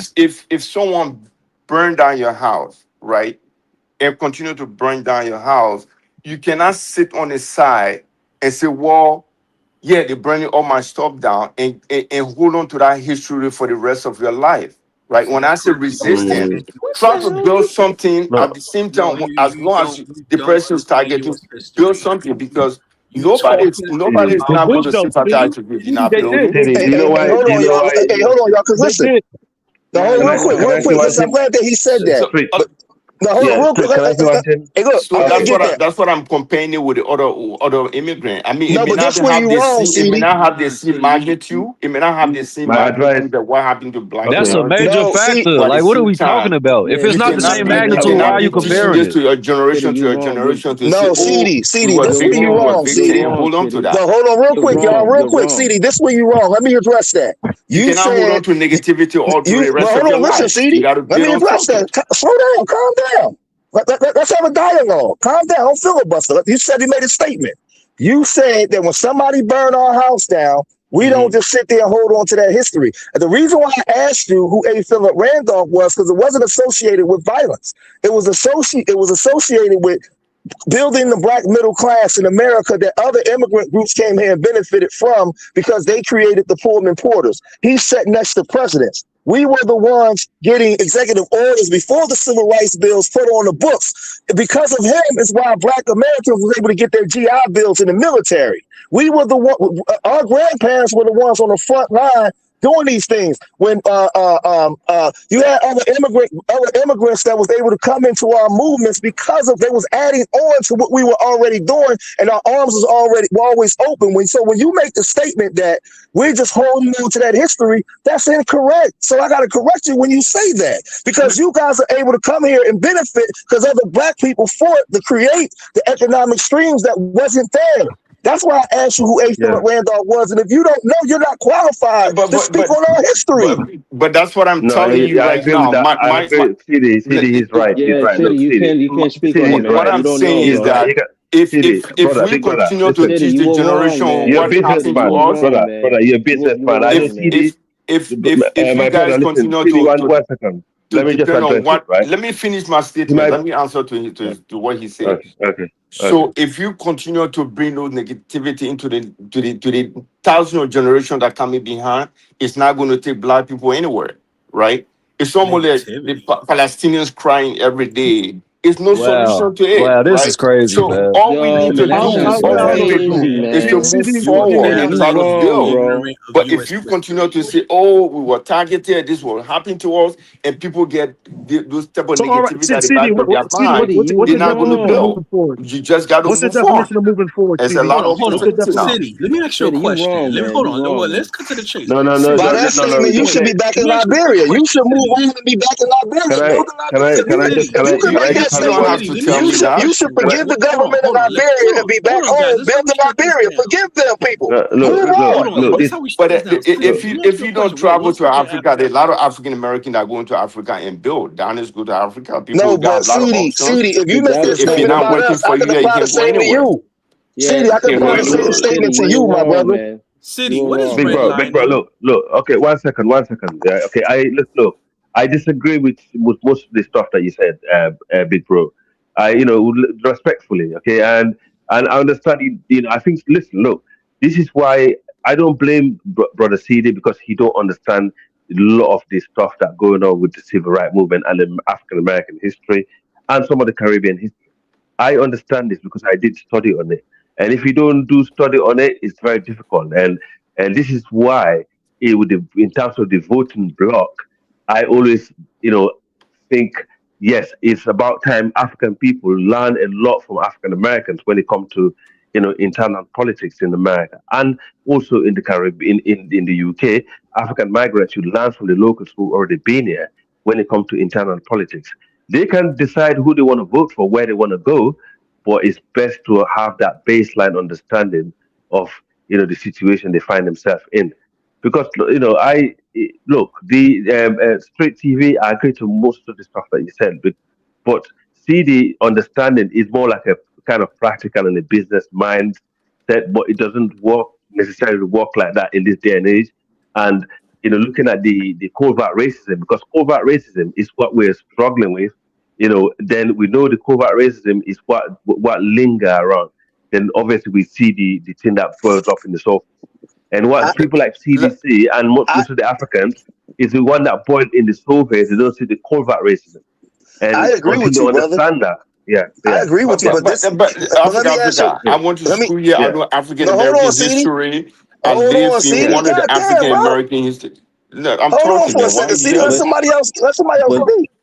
if someone burned down your house, right, and continue to burn down your house, you cannot sit on the side and say, well, yeah, they're burning all my stuff down and hold on to that history for the rest of your life. Right. When I say resisting, What the try to hell build you? something No, at the same No, time as you long as don't. You the don't person start understand getting U.S. build history. something because You talking nobody is they not about going did to though, sympathize City. with you if you're City, not they did. building. City, Hey, do you know why? hold Do you on, know y'all. why? Hey, hold on, y'all. Cause They listen, did. now Nah, hold on, nah, real quick, nah. Can real I say quick. one Listen, I'm thing? glad that he said Yeah, that. So please. But No, hold on, real quick. Can I say one thing? Hey, look, So I'm gonna get that. that's what I'm comparing it with the other immigrant. I mean, it No, may but not this where have you the wrong, same, it may CD. not have the same magnitude. It may not have the same My advice. magnitude that what happened to Black That's a Americans. major No, see, factor. But at the Like, what are same we talking time, about? If Yeah, it's you not the cannot same be you magnitude, why cannot are you be teaching comparing this it? to your generation City, to you your wrong. generation to say, no, oh, we CD. were This where victim, you we were wrong, victim, CD. and hold on to City. that. No, hold on, real You're quick, y'all, wrong. real You're quick, wrong. CD. This where you wrong. Let me address that. You You cannot hold on said to negativity all through the but rest of hold your on, listen, life. You CD. got to Let build me on address something. that. Slow down, calm down. Let's have a dialogue. Calm down. Don't filibuster. You said he made a statement. You said that when somebody burned our house down, we don't just sit there and hold on to that history. And the reason why I asked you who A. Philip Randolph was because it wasn't associated with violence. It was associated with building the black middle class in America that other immigrant groups came here and benefited from because they created the Pullman Porters. He sat next to presidents. We were the ones getting executive orders before the civil rights bills put on the books. Because of him is why black Americans were able to get their GI bills in the military. We were the one, our grandparents were the ones on the front line doing these things. When you had other immigrants that was able to come into our movements because of they was adding on to what we were already doing, and our arms were always open. When you make the statement that we're just holding on to that history, that's incorrect. So I got to correct you when you say that, because you guys are able to come here and benefit because other black people fought to create the economic streams that wasn't there. That's why I asked you who A. Philip Randolph was, and if you don't know, you're not qualified to speak on our history. But that's what I'm No, telling you I right agree with now. that. I agree. CD, he's right. He's Yeah, right. City, Look, you CD, can't speak on CD it, is man. what right. You I'm don't saying know, He's is bro. right. that You got CD, if brother, we big brother. continue to Listen, City, teach you the were wrong, generation man. you're a what happened You to were businessman, us, wrong, brother. man. Brother, you're a businessman. I know if Man. CD. if if you My guys brother, listen. continue CD, one second. to Let me just depend on address it, what, right? let me finish my He statement. might. Let me answer to what he said. Okay, okay, okay. So if you continue to bring those negativity into the thousand of generation that coming behind, it's not going to take black people anywhere, right? It's almost like the Negativity. Palestinians crying every day. It's no Wow. solution to it, Wow, this is right? crazy, So man. all we Yo, need to man, that do, sounds all we need to crazy, do is to man. move You are forward and try You to absolutely wrong, build. bro. ignorant of But if U.S. you continue to history. say, "Oh, we were targeted. This will happen to us," and people get those type of So, all right, negativity at the CD, back of their CD, mind, City, you what's they're the not going to definition of wrong. moving build. forward? You just got to What's the move on. definition of moving forward, There's a CD? lot Hold on, of hold What's on. the negativity definition? now. City, let me ask you a City, you question. wrong, man. Hold You on. wrong, man. Let's cut to the chase. No, no, no, By City, that no. statement, you You should say. be back let in me ask you a quick Liberia. You question. should move City, on and be back in Can Liberia. I? Go to Can I? Liberia. Can I just? City, If you can Can I make just? that You Can I don't statement, have City, to let me tell ask me you a that. you should question. Can I? forgive the Hold government of on. Liberia and be back Hold on, guys. home. Let's Build really in strip this Liberia. down. Forgive them people. No, Move Hold on. on. look. Notice This. how we strip But this down. City, Look. let me ask if you a you don't question. We'll travel to stick to Africa, there are Africa. a lot of African Americans that go into Africa and build. Diners go to Africa. People No, got but a lot of options. CD, if you make that If Exactly. it's statement not about working us, for I you, can yeah, you apply the can go same to anywhere. you. Yeah, CD, I can You can go apply the same anywhere. City, statement to you you, were my wrong, brother. man. You City, were what is wrong, Big man. bro, big bro. redlining? Look. Okay, one second, 1 second. Yeah, okay. Let's look. I disagree with most of the stuff that you said, big bro. Respectfully, okay, and I understand. I think. Listen, look. This is why I don't blame brother CD because he don't understand a lot of the stuff that going on with the civil rights movement and the African American history and some of the Caribbean history. I understand this because I did study on it. And if you don't do study on it, it's very difficult. And this is why in terms of the voting bloc, I always, you know, think yes, it's about time African people learn a lot from African Americans when it comes to internal politics in America and also in the Caribbean, in the UK. African migrants should learn from the locals who already been here when it comes to internal politics. They can decide who they want to vote for, where they want to go, but it's best to have that baseline understanding of the situation they find themselves in. Because look the straight TV. I agree to most of the stuff that you said, but CD understanding is more like a kind of practical and a business mindset, but it doesn't work necessarily work like that in this day and age. And looking at the covert racism, because covert racism is what we're struggling with. Then we know the covert racism is what linger around. Then obviously we see the thing that blows up in the surface. And I, what people like Le- CDC and I, most of the Africans is the one that boiled in the surface. They don't see the covert racism. I And agree until with they you, brother. understand that, yeah, I yeah. agree with you, But but but let Africa, me ask you. Africa. I went to Let me school here. I yeah, know African no, hold on, American CD. history. I Hold on, live in CD. yeah. one of God the damn, African bro. American history. No, I'm Hold on talking, for a man. Why are second, you CD. Yeah, Let yelling? somebody else. Let somebody else but speak.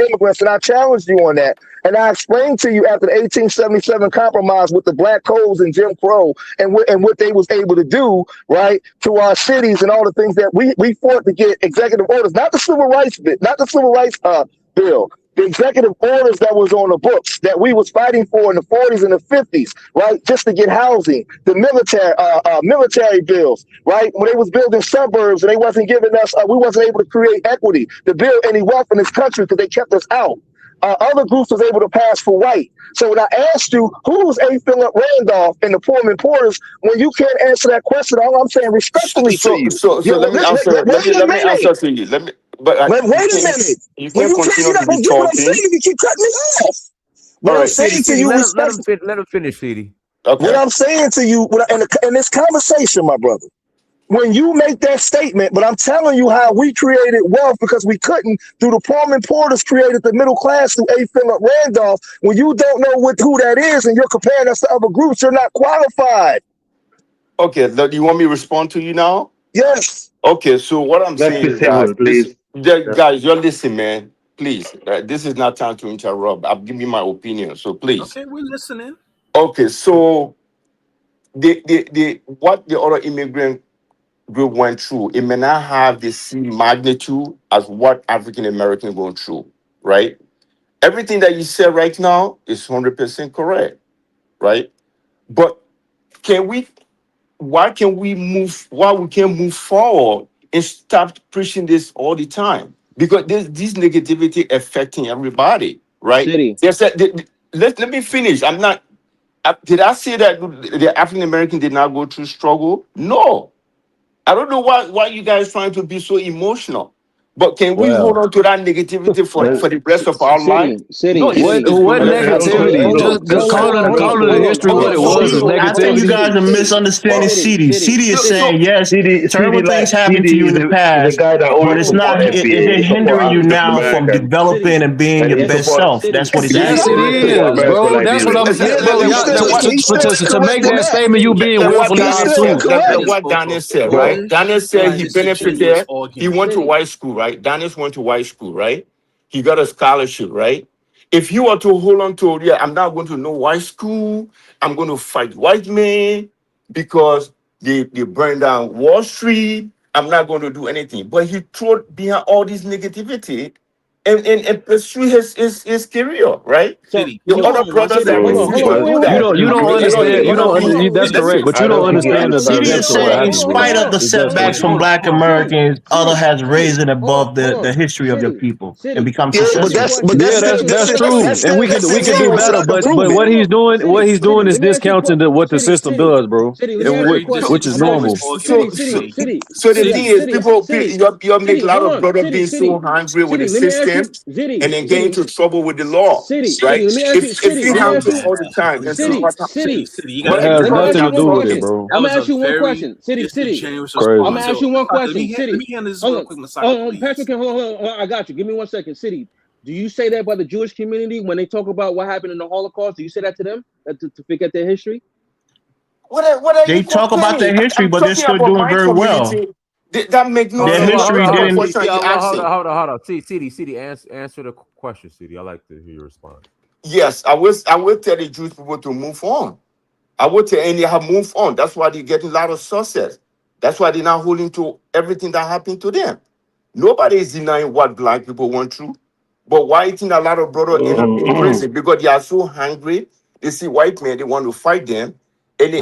immigrants, and I challenged you on that. And I explained to you after the 1877 compromise with the black codes and Jim Crow and what they was able to do, right, to our cities and all the things that we fought to get executive orders, not the civil rights bit, not the civil rights bill. The executive orders that was on the books that we was fighting for in the 40s and the 50s, right, just to get housing, the military bills, right, when they was building suburbs and they wasn't giving us, we wasn't able to create equity to build any wealth in this country because they kept us out. Other groups was able to pass for white. So when I asked you, who was A. Philip Randolph and the Pullman Porters, when you can't answer that question, all I'm saying respectfully to you. Let me answer. Let me answer to you. Wait a minute. You can't continue to be what I'm talking. saying, you keep cutting me off. What I'm saying to you, let him finish, Fidi. Okay. What I'm saying to you in this conversation, my brother, when you make that statement, but I'm telling you how we created wealth because we couldn't through the Pullman Porters created the middle class through A. Philip Randolph. When you don't know who that is and you're comparing us to other groups, you're not qualified. Okay, do you want me to respond to you now? Yes. Okay, so what I'm Let's saying be is that civil, please. guys, you're listening, man. Please, this is not time to interrupt. I'm giving my opinion, so please. Okay, we're listening. Okay, so the what the other immigrant group went through, it may not have the same magnitude as what African American going through, right? Everything that you said right now is 100% correct, right? But can we? Why can we move? Why we can't move forward and stop preaching this all the time? Because this negativity affecting everybody, right? City. Let me finish. I'm not. Did I say that the African American did not go through struggle? No. I don't know why you guys trying to be so emotional. But can we hold on to that negativity for the rest of our life? City. No, What negativity? Just call it the history what it was is I think you negativity. guys are misunderstanding CD. CD is saying yes, terrible things happened to CD you in the is a past, guy that but always it's not. support Is FBA, it support hindering you African now from Americans, developing and being and your he best support self? That's what he's Yes, asking. it he support is, American bro. That's what I'm idealism. saying, bro. He Y'all, still to make correct in that that. statement, you being And what willfully He's Daniel still said, untrue. correct. what Daniel said, right? Bullish Daniel said he and disingenuous benefited. He argument. went to white school, right? Daniel went to white school, right? He got a scholarship, right? If you were to hold on to, yeah, I'm not going to no white school. I'm going to fight white men because they burned down Wall Street. I'm not going to do anything. But he threw behind all this negativity and pursue his career, right? City, The keep other going. One brothers second. that Hold on, refuse hold on. to Wait, do wait, You wait. that. don't City, understand. You hold don't on, hold under. on. That's correct, but you I don't don't think he understand the CD understands is the conventional word saying, in African spite of American. the assimilation. It's that setbacks from simple. Black Americans, other has risen above the history of your people and become Yeah, but successful. Yeah, that's true, and we could do disingenuous better. not to But prove it. what he's doing is discounting what the system does, bro, it's a very which is disingenuous normal. argument to make. So the thing City, is, you make a lot of brothers being so hungry with the system and then get into trouble with the law, right? If you oh hungry man, all the time, then see what City, you That gotta what get has it what right. end nothing to up do with it, talking. bro. That was a very disingenuous Crazy. response. Yo, Parker, let me handle this real quick, Messiah, please. I got you. Give me 1 second. City, do you say that by the Jewish community when they talk about what happened in the Holocaust? Do you say that to them to forget their history? What are you They talk about complaining? their history, I'm but they're talking still about doing my very well. community. That make no Their sense. What history type of didn't. question are you asking? Hold on. CD, answer the question, CD. I like to hear your response. Yes, I will tell the Jewish people to move on. I would tell and they have moved on. That's why they're getting a lot of success. That's why they're not holding to everything that happened to them. Nobody is denying what black people went through. But why you think a lot of brothers end up in prison? Because they are so hungry. They see white men, they want to fight them.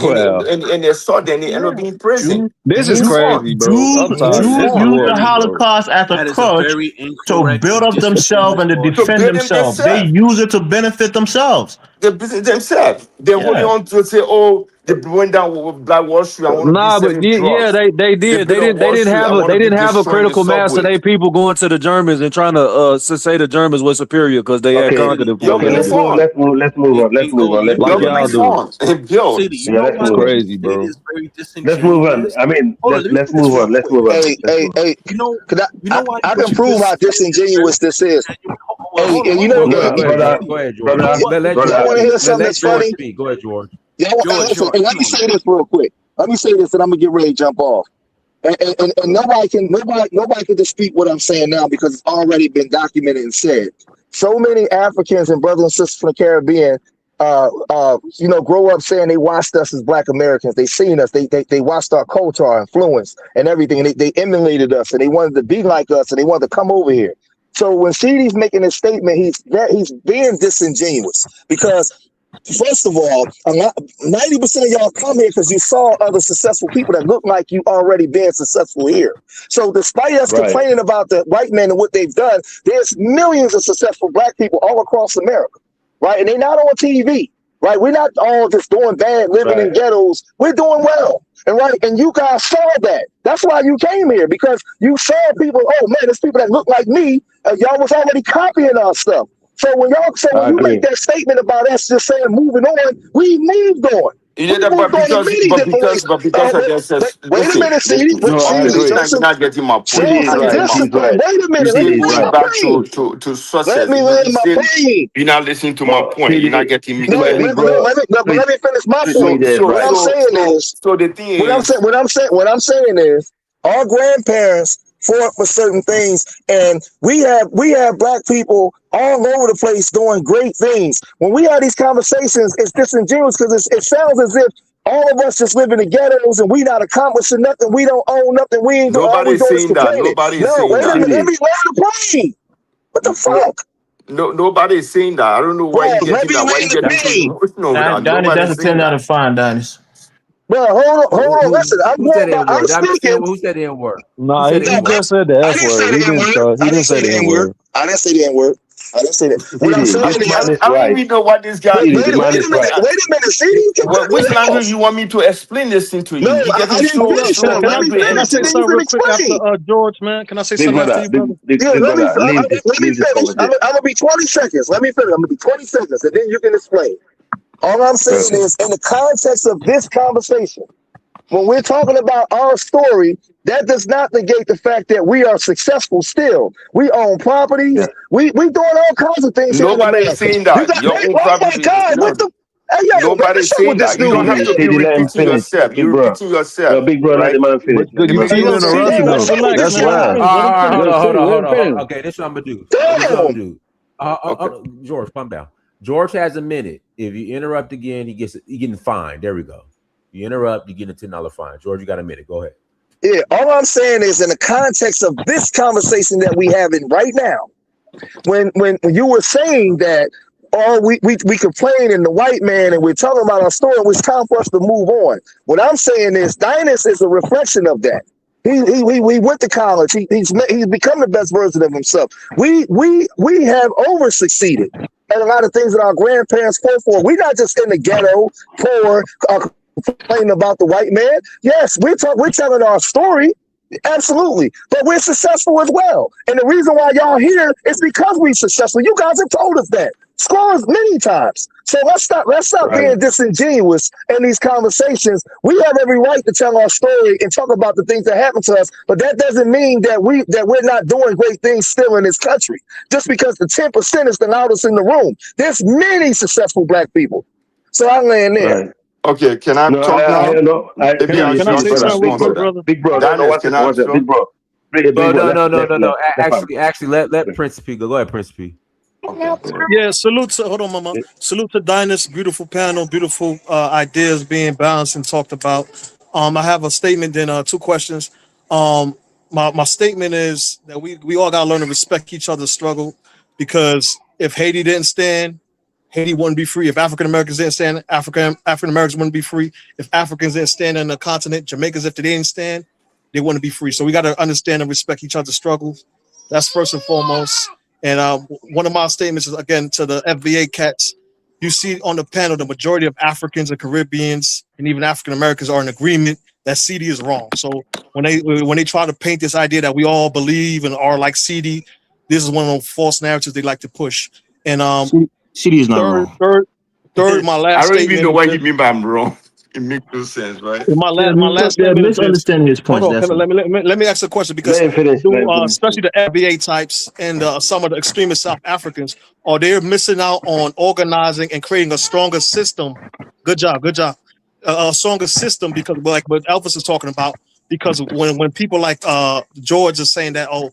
Well, And they saw them, they end up being in prison. this is Move on. crazy, bro. I'm tired of Move this Use the bullshit, bro. Holocaust as a That is a crutch very to incorrect build and up themselves disingenuous and to to argument. defend build them themselves. They themselves. use it to benefit themselves. They visit themselves. They're holding Yeah. on to say, oh, they went down with Black Wall Street. I want to be Nah, but selling yeah, drugs. they They did. built on They Wall didn't Street. I have want to they be didn't have a destroying the critical mass of subway. their people going to the Germans and trying to say the Germans were superior because they had Okay, conquered City, them for a You'll okay, minute. move on. let's move on. Like You'll y'all move do. on and build. City, you Yeah, know let's why It's move what on. you crazy, said bro. is very Let's move on. disingenuous? I mean, Hold on, let me let's say this move real on. Let's quick. move on. Let's move on. You know, Cause you know why I what can you prove just how said is very disingenuous this is. disingenuous. Hey, and you Hold know, on. Go No, ahead, brother, George. You know what? y'all want to hear something Let that's George funny? speak. Go ahead, George. Listen, and let me Come on, say man. this real quick. Let me say this, and I'm gonna get ready to jump off. And nobody can dispute what I'm saying now because it's already been documented and said. So many Africans and brothers and sisters from the Caribbean, grow up saying they watched us as Black Americans. They seen us. They watched our culture, our influence, and everything. And they emulated us, and they wanted to be like us, and they wanted to come over here. So when CD's making this statement, he's being disingenuous because first of all, 90% of y'all come here because you saw other successful people that look like you already being successful here. So despite us complaining about the white men and what they've done, there's millions of successful Black people all across America, right? And they're not on TV, right? We're not all just doing bad, living in ghettos. We're doing well. And you guys saw that. That's why you came here, because you saw people, oh man, there's people that look like me. Y'all was already copying our stuff. So when you make that statement about us just saying moving on, we moved on. Yeah, People doing many different ways. but because of their Wait a minute, CD. No, I agree. you're not getting my point. CD is Joseph, right. He's discipline. right. Wait a minute. Let CD me is land right. my Back plane. to success. Let me land my plane. You're not listening to my point. CD, You're not getting me. No, Big let bro, please, me finish my please point. leave that What right. I'm saying is, So the thing is, what I'm saying is, our grandparents fought for certain things, and we have black people all over the place doing great things. When we have these conversations, it's disingenuous because it sounds as if all of us just live in the ghettos and we not accomplishing nothing. We don't own nothing. We ain't all we nobody's doing is saying that. complaining. Nobody is No, saying wait a that. minute. Let me land the plane. What the fuck? No, nobody is saying that. I don't know why you Let getting me that. Why land you the getting plane. no, Donnie, nobody's that's a saying 10 out that. of 5, Donnie. Bro, hold on. Listen, Who said the N I'm word? speaking. Who said the N word? Who Nah, said the he N word? just said the I F didn't say word. the N word. He didn't say the N word. I didn't say the N word. I didn't say that. What I'm CD, saying this man is, is I don't right. even know what this guy. CD, wait the man is a right. minute, CD, can cut me Which language off. you want me to explain this thing to No, you? You're I getting didn't so finish so though. Let me Can I finish, say and then you something can real quick after explain. George, man? Can I say Big something after brother, you, brother? Yeah, big let me brother, let me leave this finish. I'm conversation. gonna be 20 seconds. Let me finish. I'm gonna be 20 seconds, and then you can explain. All I'm saying Okay. is, in the context of this conversation, when we're talking about our story, that does not negate the fact that we are successful still. We own properties. Yeah. We doing all kinds of things here in Nobody is America. saying You that. got Your own oh my property. God, No, what the hey yo, man, nobody is what's up with saying this that. You don't dude, have man? to be CD, let him repeating finish. yourself. Big You're bro. repeating No, yourself, big bro, let right? the man finish. But Let the you man see, Hey you yo, finish. interrupted CD, though. what's up with Relax, this That's man. Let him guy? wild. finish. Let him finish. Hold Yo, on, hold CD, on, let hold him on, hold on. finish. Okay, this is what I'm gonna do. Damn. George, calm down. George has a minute. If you interrupt again, he getting fined. There we go. You interrupt, you get a $10 fine. George, you got a minute. Go ahead. Yeah, all I'm saying is in the context of this conversation that we having right now, when you were saying that we complain in the white man and we're talking about our story, it's time for us to move on. What I'm saying is Dynas is a reflection of that. He went to college. He's become the best version of himself. We have over succeeded at a lot of things that our grandparents fought for. We're not just in the ghetto, poor, complaining about the white man. Yes, we're telling our story. Absolutely. But we're successful as well. And the reason why y'all here is because we're successful. You guys have told us that. Scores many times. So let's stop Right. being disingenuous in these conversations. We have every right to tell our story and talk about the things that happen to us, but that doesn't mean that we're not doing great things still in this country. Just because the 10% is the loudest in the room. There's many successful black people. So I land there. Right. Okay, can I No, talk now? Can Maybe I I'm can I short say to something real respond to quick, that. brother? Big bro. No, Daniel, one can second, I? Big bro. Big No, bro. no, no, no, Left, no, no. left, left hand. Actually, let Prince P go. Go ahead, Prince P. Yeah, salute to hold on, mama. Salute to Dinah's beautiful panel, beautiful ideas being balanced and talked about. I have a statement, then two questions. My statement is that we all gotta learn to respect each other's struggle because if Haiti didn't stand, Haiti wouldn't be free. If African Americans didn't stand, African Americans wouldn't be free. If Africans didn't stand on the continent, Jamaicans, if they didn't stand, they wouldn't be free. So we got to understand and respect each other's struggles. That's first and foremost. And one of my statements is again to the FBA cats. You see on the panel, the majority of Africans and Caribbeans and even African Americans are in agreement that CD is wrong. So when they try to paint this idea that we all believe and are like CD, this is one of those false narratives they like to push. And CD is not wrong. third, my I last don't even statement know is what this. you mean by I'm wrong. It makes no sense, right? My last They're statement is this. misunderstanding his Hold points. on, That's all. let me ask a question because Let him finish. Let him finish. especially the FBA types and some of the extremist South Africans, are they missing out on organizing and creating a stronger system? Good job, good job. A stronger system because like what Elvis is talking about. Because when people like George is saying that a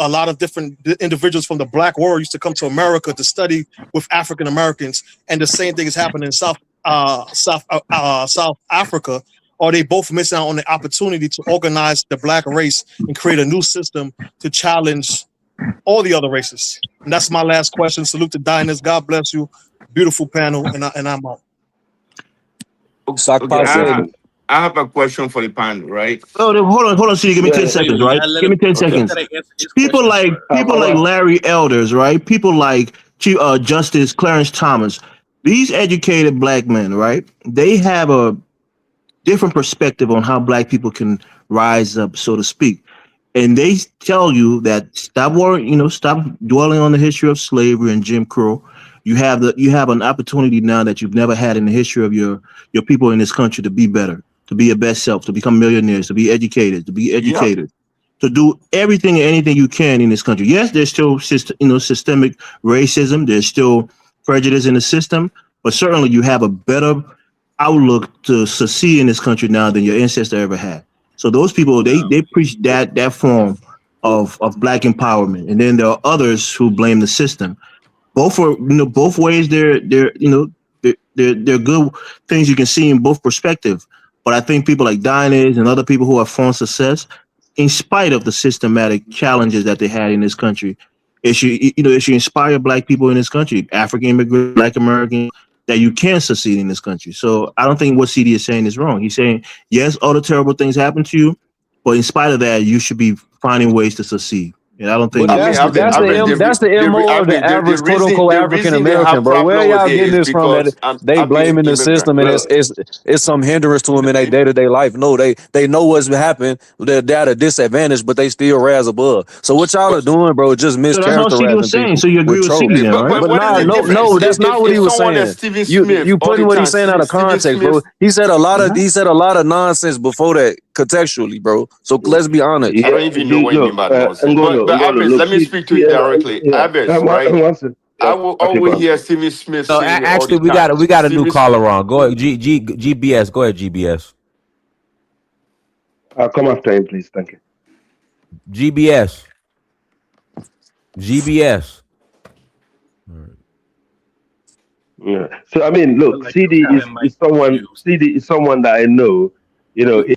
lot of different individuals from the Black world used to come to America to study with African Americans, and the same thing is happening in South Africa. Are they both missing out on the opportunity to organize the Black race and create a new system to challenge all the other races? And that's my last question. Salute to Diners. God bless you. Beautiful panel, and I'm out. Okay, I have a question for the panel, right? Oh, hold on, CD. Give me 10 seconds, right? Give me 10 seconds. People like Larry Elders, right? People like Justice Clarence Thomas. These educated black men, right? They have a different perspective on how black people can rise up, so to speak. And they tell you that stop dwelling on the history of slavery and Jim Crow. You have an opportunity now that you've never had in the history of your people in this country to be better, to be your best self, to become millionaires, to be educated, to do everything and anything you can in this country. Yes, there's still systemic racism. There's still prejudice in the system, but certainly you have a better outlook to succeed in this country now than your ancestor ever had. So those people, they preach that form of black empowerment, and then there are others who blame the system. Both ways. They're good things you can see in both perspectives. But I think people like Diners and other people who have found success, in spite of the systematic challenges that they had in this country, it should inspire black people in this country, African immigrants, Black Americans, that you can succeed in this country. So I don't think what CD is saying is wrong. He's saying, yes, all the terrible things happen to you, but in spite of that, you should be finding ways to succeed. And I don't think that's the MO of the average quote unquote African American, bro. Where y'all getting this from? That they blaming the system and it's some hindrance to them in their day-to-day life. No, they know what's happened. They're at a disadvantage, but they still rise above. So what y'all are doing, bro, just mischaracterizing. So that's what CD was saying. So you agree with CD then, right? But no, that's not what he was saying. You putting what he's saying out of context, bro. He said a lot of nonsense before that contextually, bro. So let's be honest. I don't even know what you mean by nonsense. But Abis, let me speak to you directly. Abis, right? I will always hear Stephen Smith saying actually, we got a new caller on. Go ahead, GBS. Go ahead, GBS. Come after him, please. Thank you. GBS. Yeah. So I mean, look, CD is someone that I know.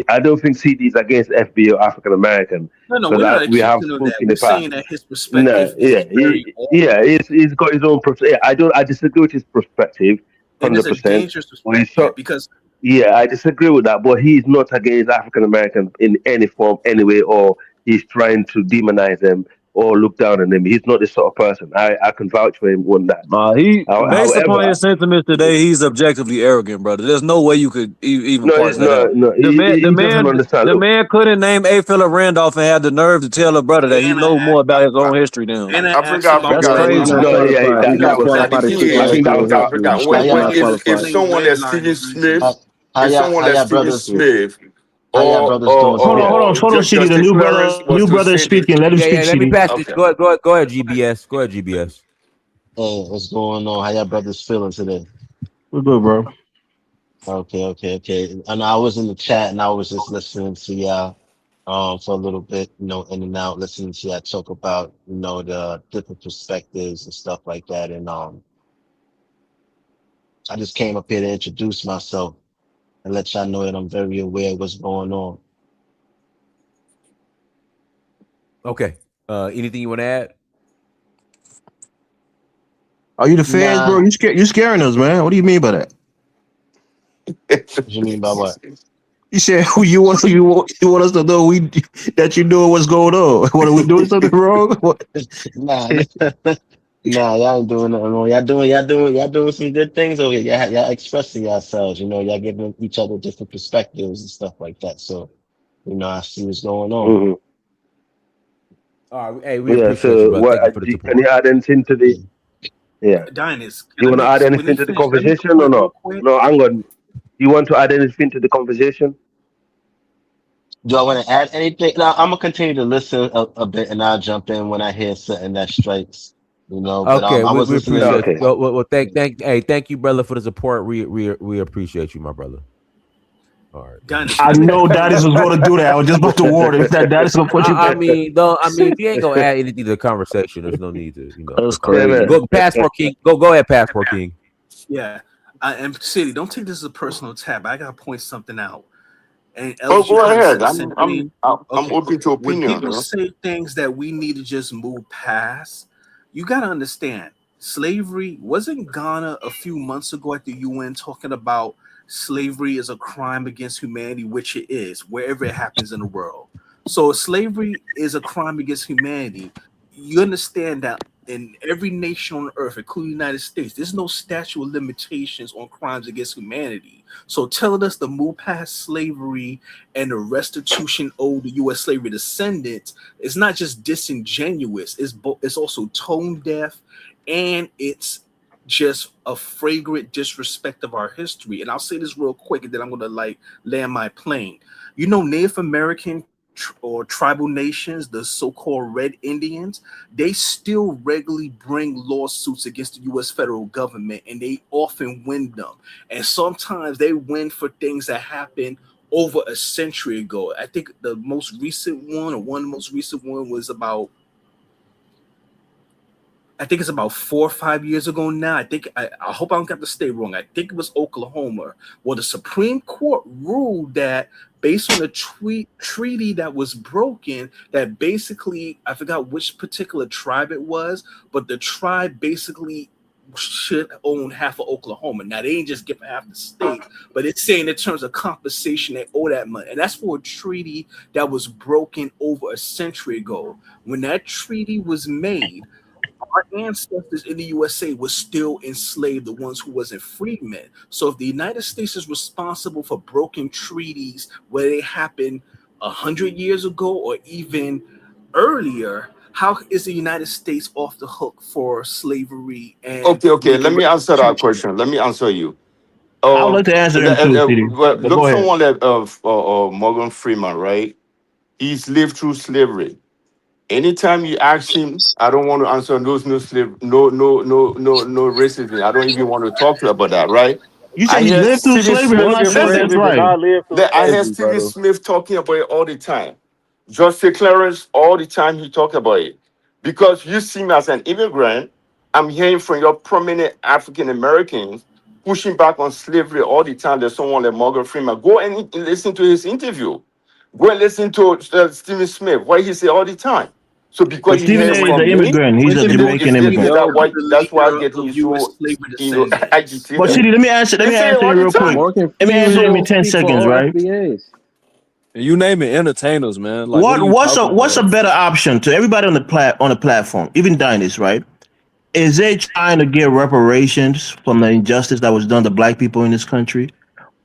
I don't think CD is against FB or African American. No, we're not accusing of that. We're saying that his perspective he's got his own perspective. I disagree with his perspective 100%. And it's a dangerous perspective because I disagree with that. But he's not against African American in any form, anyway, or he's trying to demonize them or look down on them. He's not this sort of person. I can vouch for him on that. Based upon his sentiments today, he's objectively arrogant, brother. There's no way you could even parse that out. The man couldn't name A. Philip Randolph and had the nerve to tell a brother that he knows more about his own history than him. I forgot. That's crazy. If someone that's Stephen Smith, Hold on, CD. The new brother is speaking. Let him speak. Let me pass this. Go ahead, GBS. Go ahead, GBS. Hey, what's going on? How y'all brothers feeling today? We're good, bro. Okay. And I was in the chat and I was just listening to y'all for a little bit, in and out, listening to y'all talk about, the different perspectives and stuff like that. And I just came up here to introduce myself and let y'all know that I'm very aware of what's going on. Okay. Anything you want to add? Are you the fans, bro? You scaring us, man. What do you mean by that? What you mean by what? You said you want us to know that you know what's going on. What, are we doing something wrong? Nah, y'all ain't doing nothing wrong. Y'all doing some good things over here. Y'all expressing yourselves. Y'all giving each other different perspectives and stuff like that. So, I see what's going on. Mm-hmm. All right, hey, we appreciate you, brother. Thank you for the support. Can you add anything to the? Yeah. Dinus, you want to add anything to the conversation or not? No, hang on. You want to add anything to the conversation? Do I want to add anything? No, I'm gonna continue to listen a bit, and I'll jump in when I hear something that strikes. But okay, I was we listening. appreciate. Well, thank you, brother, for the support. We appreciate you, my brother. All right. Dinus, I know Daddy's was going to do that. I was just about to warn him that Daddy's going to put you back. I mean, if you ain't gonna add anything to the conversation, there's no need to. That's crazy. Go, Passport King. Go ahead, Passport King. Yeah, and City, don't take this as a personal attack. But I gotta point something out. And go ahead. I'm open to opinion. When people say things that we need to just move past, you gotta understand. Slavery wasn't Ghana a few months ago at the UN talking about slavery is a crime against humanity, which it is wherever it happens in the world. So slavery is a crime against humanity. You understand that in every nation on earth, including the United States, there's no statute of limitations on crimes against humanity. So telling us to move past slavery and the restitution owed to U.S. slavery descendants is not just disingenuous, it's also tone deaf, and it's just a fragrant disrespect of our history. And I'll say this real quick, and then I'm gonna like land my plane. You know, Native American or tribal nations, the so-called Red Indians, they still regularly bring lawsuits against the U.S. federal government, and they often win them. And sometimes they win for things that happened over a century ago. I think the most recent one, or one of the most recent one, was about, I think it's about 4 or 5 years ago now. I hope I don't get the state wrong. I think it was Oklahoma. Well, the Supreme Court ruled that based on a treaty that was broken, that basically, I forgot which particular tribe it was, but the tribe basically should own half of Oklahoma. Now they ain't just giving half the state, but it's saying in terms of compensation they owe that money, and that's for a treaty that was broken over a century ago. When that treaty was made, our ancestors in the USA were still enslaved, the ones who wasn't freedmen. So if the United States is responsible for broken treaties where they happened 100 years ago or even earlier, how is the United States off the hook for slavery and Okay. Let me answer that question. Let me answer you. I would like to answer them too, CD. But Look, go ahead. someone like Morgan Freeman, right? He's lived through slavery. Anytime you ask him, I don't want to answer no slave, no racism. I don't even want to talk to you about that, right? You I say he's hear lived through Stephen slavery. I'm Smith. not sure if Listen, that's right. I hear Stephen Smith talking about it all the time. Justice Clarence, all the time he talk about it. Because you see me as an immigrant, I'm hearing from your prominent African Americans pushing back on slavery all the time. There's someone like Morgan Freeman. Go and listen to his interview. Go and listen to Stephen Smith, what he say all the time. So because But you Stephen hear A. it is an from me, immigrant. He's a Jamaican immigrant. that's why I get so But agitated. CD, let me answer They say it you all the real quick. time. Morgan Let me Freeman answer you in don't 10 speak for seconds, all right? FBAs. You name it, entertainers, man. Like, what are you talking What's a about? better option to everybody on the platform, even Dynasty, right? Is they trying to get reparations from the injustice that was done to black people in this country,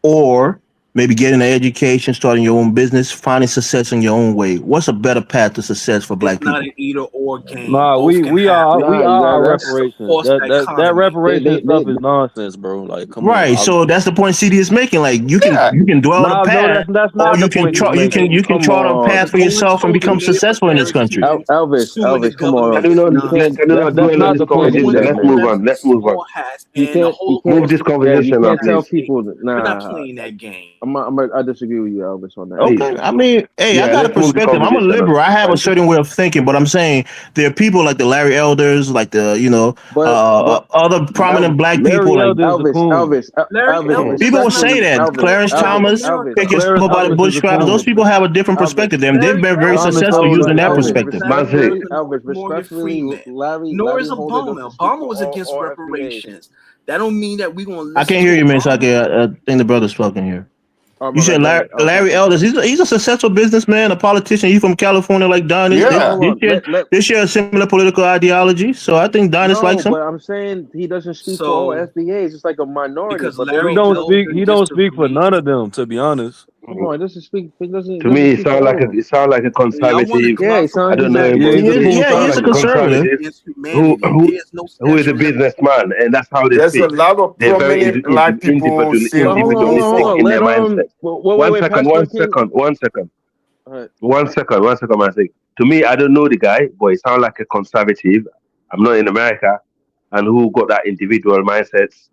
or maybe getting an education, starting your own business, finding success in your own way? What's a better path to success for it's black not people? an either or game. Nah, Both we can we happen. are we Nah, are It's a reparations. false That dichotomy. reparation they stuff is nonsense, bro. Like, come Right. on. So that's the point CD is making. Like Yeah. you can dwell on a Nah, no, path, that's or not the you can point he's try making. you can Come chart a on. path for Go and yourself and show the become Native successful in this country. Americans Elvis, suing the come on. government Can we is not nonsense. can we not That's dwell on not this the point he's conversation? Everyone Let's who making. move wears on. these Let's move on. small hats He and the can't whole Move this you conversation on, can't tell please. people we're not nah. playing that game. I disagree with you, Elvis, on that. Please. Okay, I mean, hey, I Yeah, got a let's move the perspective. I'm a conversation on. liberal. I have a Thank you. certain way of thinking, but I'm saying there are people like the Larry Elders, like the But other prominent black people. Larry Like Elder is a coon. Larry Elder people will is not say even that Clarence a Native Thomas, American. pick yourself Clarence up by the Thomas is a bootstraps. Those coon. people have a different perspective than they've Larry been very Elder Thomas is successful Sowell not is using a their even coon. perspective. representing America nor Elvis, is Morgan respectfully, Freeman, nor Larry is Holder doesn't Obama. speak Obama for was against all FBAs. reparations. That don't mean that we're gonna I listen can't to hear you, man. So Obama. I think the brother's talking here. Oh, You my said bad. Go ahead. Larry Elders. He's a successful businessman, a politician. He's from California, like Donis. Yeah. They share a similar political ideology. So I think Donis likes No, him. but I'm saying he doesn't speak for all So FBAs. It's like a minority, because but they He Larry don't. don't speak. Elder He don't speak for disagrees. none of them, to be honest. Come on, it doesn't speak. It To doesn't me, speak for all of them. it sounds like a Y'all want to conservative. Yeah, it classify I sounds don't know him, Yeah, but he's a to me, coon it Yeah, sounds he's like a a conservative. conservative. conservative against who humanity. who There's no who is a statute of limitations. businessman, and that's how they There's a speak. lot of They're very prominent black people saying But hold on, individualistic hold on. in their Let mindset. wait, Pastor King. One second. All right. One second, man. To me, I don't know the guy, but he sounds like a conservative. I'm not in America, and who got that individual mindsets,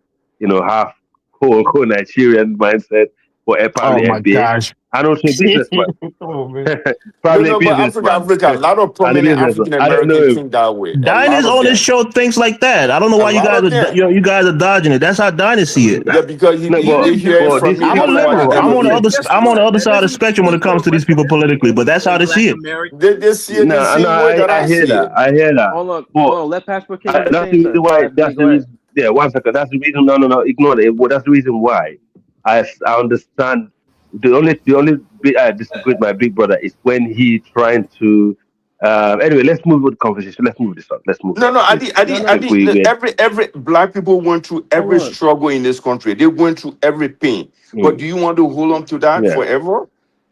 half quote unquote Nigerian mindset, but Oh probably my FBA, gosh. and also a businessman. Oh man. Probably a But Africa, businessman a lot of and a prominent businessman. African I don't know Americans him. think that way. A lot Diners of on this them. show thinks like that. I don't know A why lot of them. you guys are dodging it. That's how Diners see it. Yeah, because No, they hear it but from this me I'm a is before liberal. I ever hear it. Guess I'm on the what? other That side of the doesn't spectrum when speak it comes for to these people politically, but that's how they Black see it. Americans. They see it the no. same way that I I hear see that. it. I hear that. Hold on, But Let Pastor King get a that's the saying, reason sir. why. Pastor King, That's the go ahead. reason. Yeah, one second. That's the reason. No. Ignore it. But that's the reason why I understand. The only bit I disagree with my big brother is when he trying to. Anyway, let's move with the conversation. Let's move this on. Let's move No, on, no, please. No. I think we every black people went through Hold every on. struggle in this country. They went through every pain. But do you want to hold on to that yeah. forever?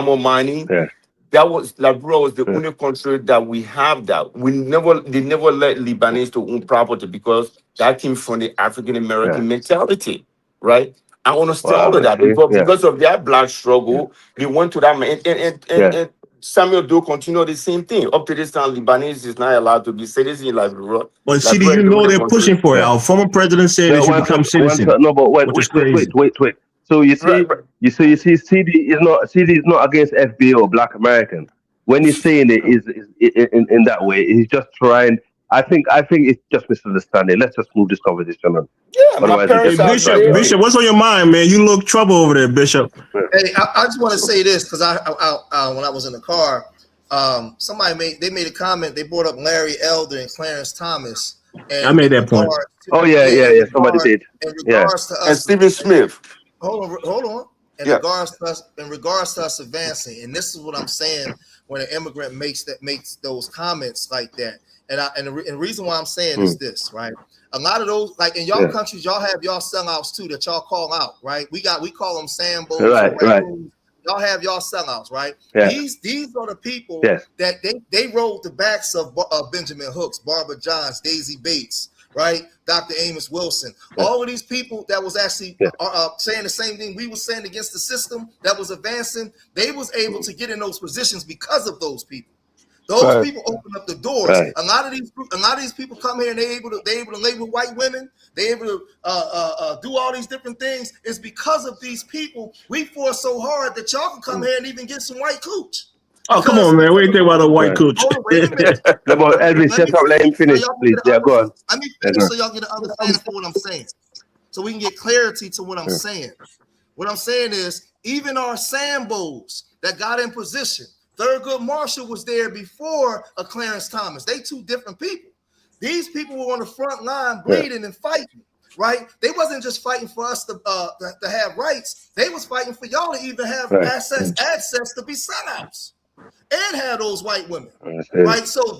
diamond mining. Yeah. That was Liberia was the Yeah. only country that we have that. They never let Lebanese to own property because that came from the African American mentality, right? I understand all of that because of their black struggle. They went to that, and Samuel Doe continued the same thing. Up to this time, Lebanese is not allowed to be citizen like. But see, you know they're pushing for it. Our former president said they should become citizen. No, but wait. So you see, CD is not against FBA or Black American. When he's saying it is in that way, he's just trying. I think it's just misunderstanding. Let's just move this conversation on. Hey, Bishop, what's on your mind, man? You look trouble over there, Bishop. Hey, I just want to say this because I when I was in the car, somebody made a comment. They brought up Larry Elder and Clarence Thomas. And I made that point. Yeah. Somebody did. In regards to us, and Stephen Smith. Hold on. In regards to us advancing, and this is what I'm saying when an immigrant makes those comments like that. And the reason why I'm saying is this, right? A lot of those, like in y'all countries, y'all have y'all sellouts too that y'all call out, right? We call them Sambos, right. Y'all have y'all sellouts, right? Yeah. These are the people that they rode the backs of Benjamin Hooks, Barbara Johns, Daisy Bates, right? Dr. Amos Wilson, all of these people that was actually saying the same thing we were saying against the system that was advancing. They was able to get in those positions because of those people. Those people open up the doors. Right. A lot of these people come here and they able to label white women. They able to do all these different things. It's because of these people. We force so hard that y'all can come here and even get some white cooch. Oh, come on, man. What do you think about the white cooch? Hold on, wait a minute. Elvis, shut up. Let him finish, please. Yeah, go on. Let me finish so y'all get an understanding for what I'm saying. So we can get clarity to what I'm saying. What I'm saying is even our Sambos that got in position, Thurgood Marshall was there before a Clarence Thomas. They two different people. These people were on the front line bleeding and fighting, right? They wasn't just fighting for us to have rights. They was fighting for y'all to even have access to be sellouts and have those white women, right? So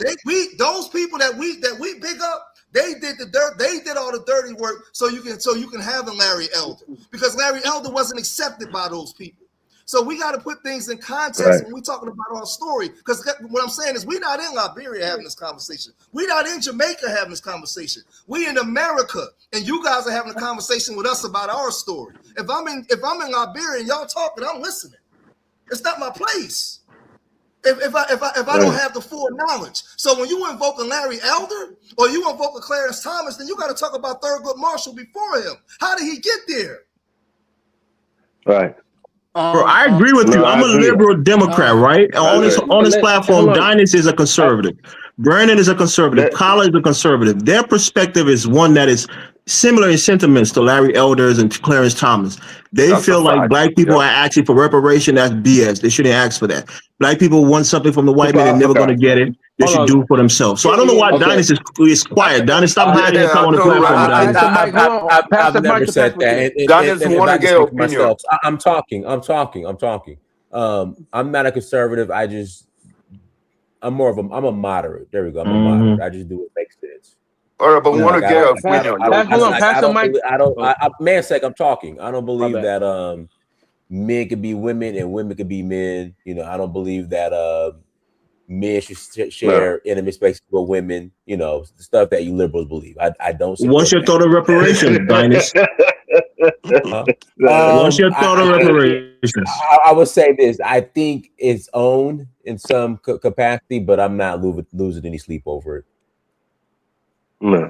those people that we big up, they did the dirt. They did all the dirty work so you can have a Larry Elder, because Larry Elder wasn't accepted by those people. So we got to put things in context when we're talking about our story. Because what I'm saying is we're not in Liberia having this conversation. We're not in Jamaica having this conversation. We in America, and you guys are having a conversation with us about our story. If I'm in Liberia and y'all talking, I'm listening. It's not my place. If I don't have the full knowledge. So when you invoke a Larry Elder or you invoke a Clarence Thomas, then you got to talk about Thurgood Marshall before him. How did he get there? Right. Bro, I agree with you. I'm a liberal Democrat, right? On this platform, Dynas is a conservative. Brandon is a conservative. Kyle is a conservative. Their perspective is one that is similar in sentiments to Larry Elders and Clarence Thomas. They feel like black people are asking for reparation. That's BS. They shouldn't ask for that. Black people want something from the white man. They're never going to get it. They should do it for themselves. So I don't know why Dynas is quiet. Dynas, stop hiding and come on the platform. I've never said that. Dynas want to get opinion. I'm talking. I'm not a conservative. I'm a moderate. There we go. I'm a moderate. I just do what makes sense. All right, but we want to get opinion. Man sake, I'm talking. I don't believe that men could be women and women could be men. I don't believe that men should share intimate spaces with women. The stuff that you liberals believe. I don't. What's your thought of reparations, Dynas? What's your thought of reparations? I would say this. I think it's owned in some capacity, but I'm not losing any sleep over it.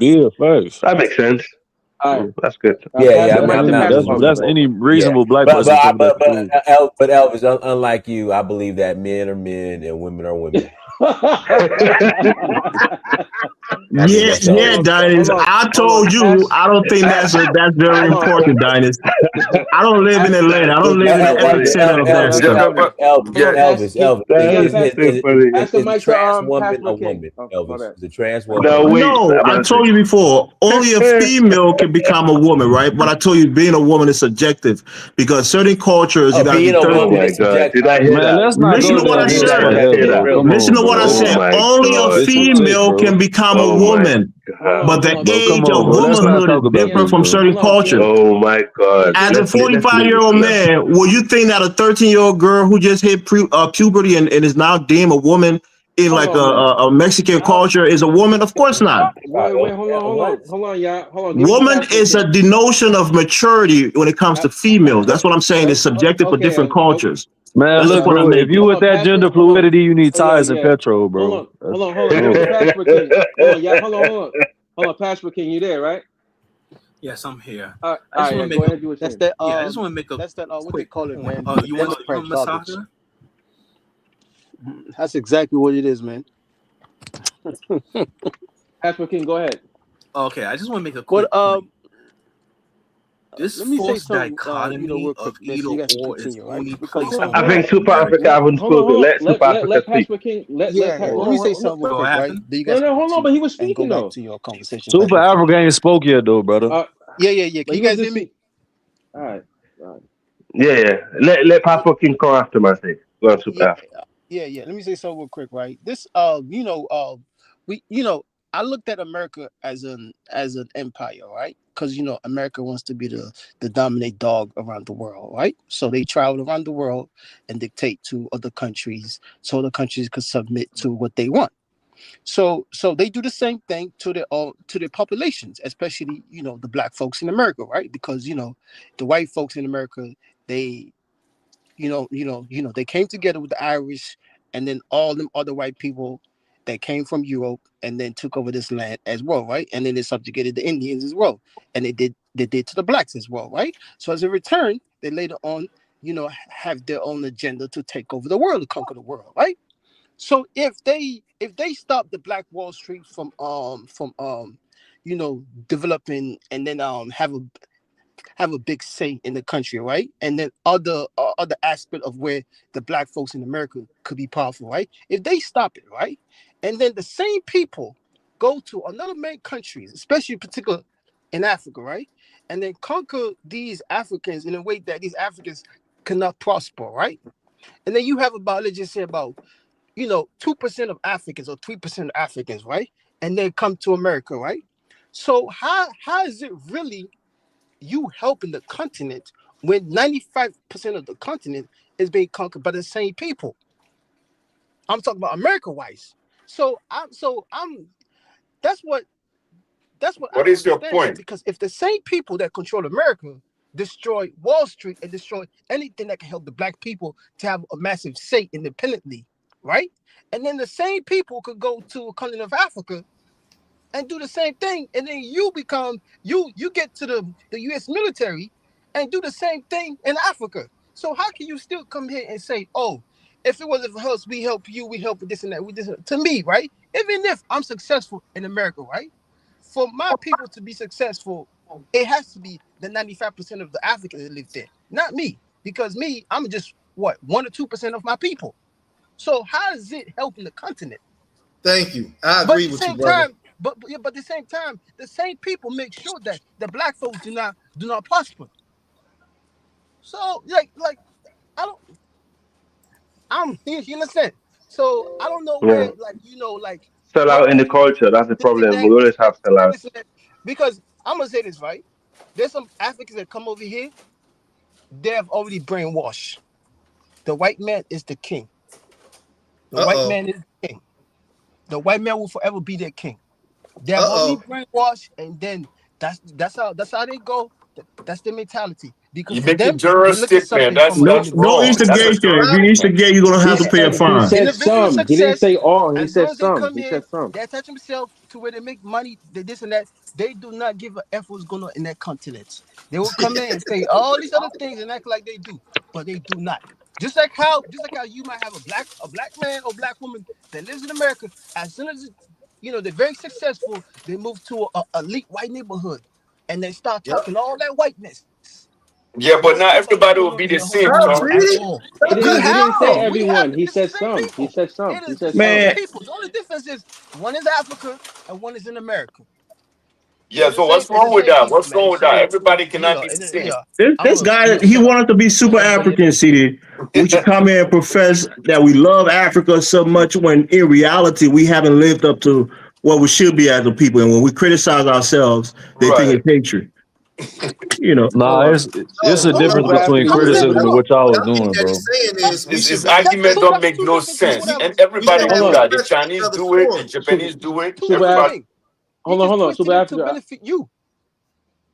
Yeah, first. That makes sense. That's good. That's any reasonable black person. But Elvis, unlike you, I believe that men are men and women are women. Dynas. I told you I don't think that's very important, Dynas. I don't live in Atlanta. I don't live in the center of that stuff. Elvis. Is a trans woman a woman? Elvis, is a trans woman? No, I told you before. Only a female can become a woman, right? But I told you being a woman is subjective because certain cultures you got to be subjective. Listen to what I said. Listen to what I said. Only a female can become a woman. But the age of womanhood is different from certain cultures. Oh my God. As a 45-year-old man, will you think that a 13-year-old girl who just hit puberty and is now deemed a woman in like a Mexican culture is a woman? Of course not. Wait, hold on, y'all. Hold on. Woman is a denotion of maturity when it comes to females. That's what I'm saying. It's subjective for different cultures. Man, That's look, the point bro. I'm If making. you with that gender fluidity, you need tires and petrol, bro. Hold on. Pastor King. Hold on, y'all. Hold on, Pastor King. You there, right? Yes, I'm here. All I just right, want to go make ahead. Do that's it. that. I just want to make a that's that. What they quick call it, point. man. You want Democrat garbage. Masada? That's exactly what it is, man. Pastor King, go ahead. Okay, I just want to make a quick point. This false dichotomy real quick, of either or is only placed on. I think Super Africa haven't spoken. Let Super Africa speak. Pastor King. Let me say something real quick, right? No, hold on, but he was speaking go though. back to your conversation. Super Africa ain't spoke yet, though, brother. Yeah. Can you guys hear me? All right. Yeah. Let Pastor King come after my thing. Go on, Super Africa. Yeah. Let me say something real quick, right? This, I looked at America as an empire, right? Because America wants to be the dominant dog around the world, right? So they travel around the world and dictate to other countries, so other countries could submit to what they want. So they do the same thing to their populations, especially the black folks in America, right? Because the white folks in America, they they came together with the Irish and then all them other white people that came from Europe and then took over this land as well, right? And then they subjugated the Indians as well, and they did to the blacks as well, right? So as a return, they later on, have their own agenda to take over the world, to conquer the world, right? So if they stop the Black Wall Street from developing and then have a big say in the country, right? And then other aspect of where the black folks in America could be powerful, right? If they stop it, right, and then the same people go to another main countries, especially particular in Africa, right, and then conquer these Africans in a way that these Africans cannot prosper, right? And then you have about, let's just say about 2% of Africans or 3% of Africans, right? And they come to America, right? So how is it really you helping the continent when 95% of the continent is being conquered by the same people? I'm talking about America-wise. So I'm that's what What is your point? Because if the same people that control America destroy Wall Street and destroy anything that can help the black people to have a massive say independently, right? And then the same people could go to a continent of Africa and do the same thing, and then you get to the U.S. military and do the same thing in Africa. So how can you still come here and say, oh, if it wasn't for us, we help you, we help with this and that, with this? To me, right? Even if I'm successful in America, right? For my people to be successful, it has to be the 95% of the Africans that live there, not me. Because me, I'm just 1 or 2% of my people. So how is it helping the continent? Thank you. I agree with you, brother. But at the same time, the same people make sure that the black folks do not prosper. So like you understand? So I don't know where sell out in the culture. That's the problem. We always have sell out. Because I'm gonna say this, right? There's some Africans that come over here. They have already brainwashed. The white man is the king. The white man is the king. The white man will forever be their king. They have already brainwashed, and then that's how they go. That's their mentality. Because you for make them, a juristic, man. That's no wrong. instigation. If you instigate, you're gonna have to pay a fine. He said some. He didn't say all. He said some. He said some. They attach themselves to where they make money. They this and that. They do not give a F what's going on in that continent. They will come in and say all these other things and act like they do, but they do not. Just like how you might have a black man or black woman that lives in America. As soon as they're very successful, they move to a elite white neighborhood and they start talking all that whiteness. Yeah, but not everybody will be the same. He didn't say everyone. He said some. He said some. It is the same people. The only difference is one is Africa and one is in America. Yeah, so what's wrong with that? What's wrong with that? Everybody cannot be the same. This guy, he wanted to be super African, CD. We should come here and profess that we love Africa so much when in reality we haven't lived up to what we should be as a people. And when we criticize ourselves, they think it's hatred. You know, Nah, it's a difference between criticism and what y'all was doing, bro. His argument don't make no sense, and everybody do that. The Chinese do it, the Japanese do it. Everybody. Hold on. Super Africa to benefit you.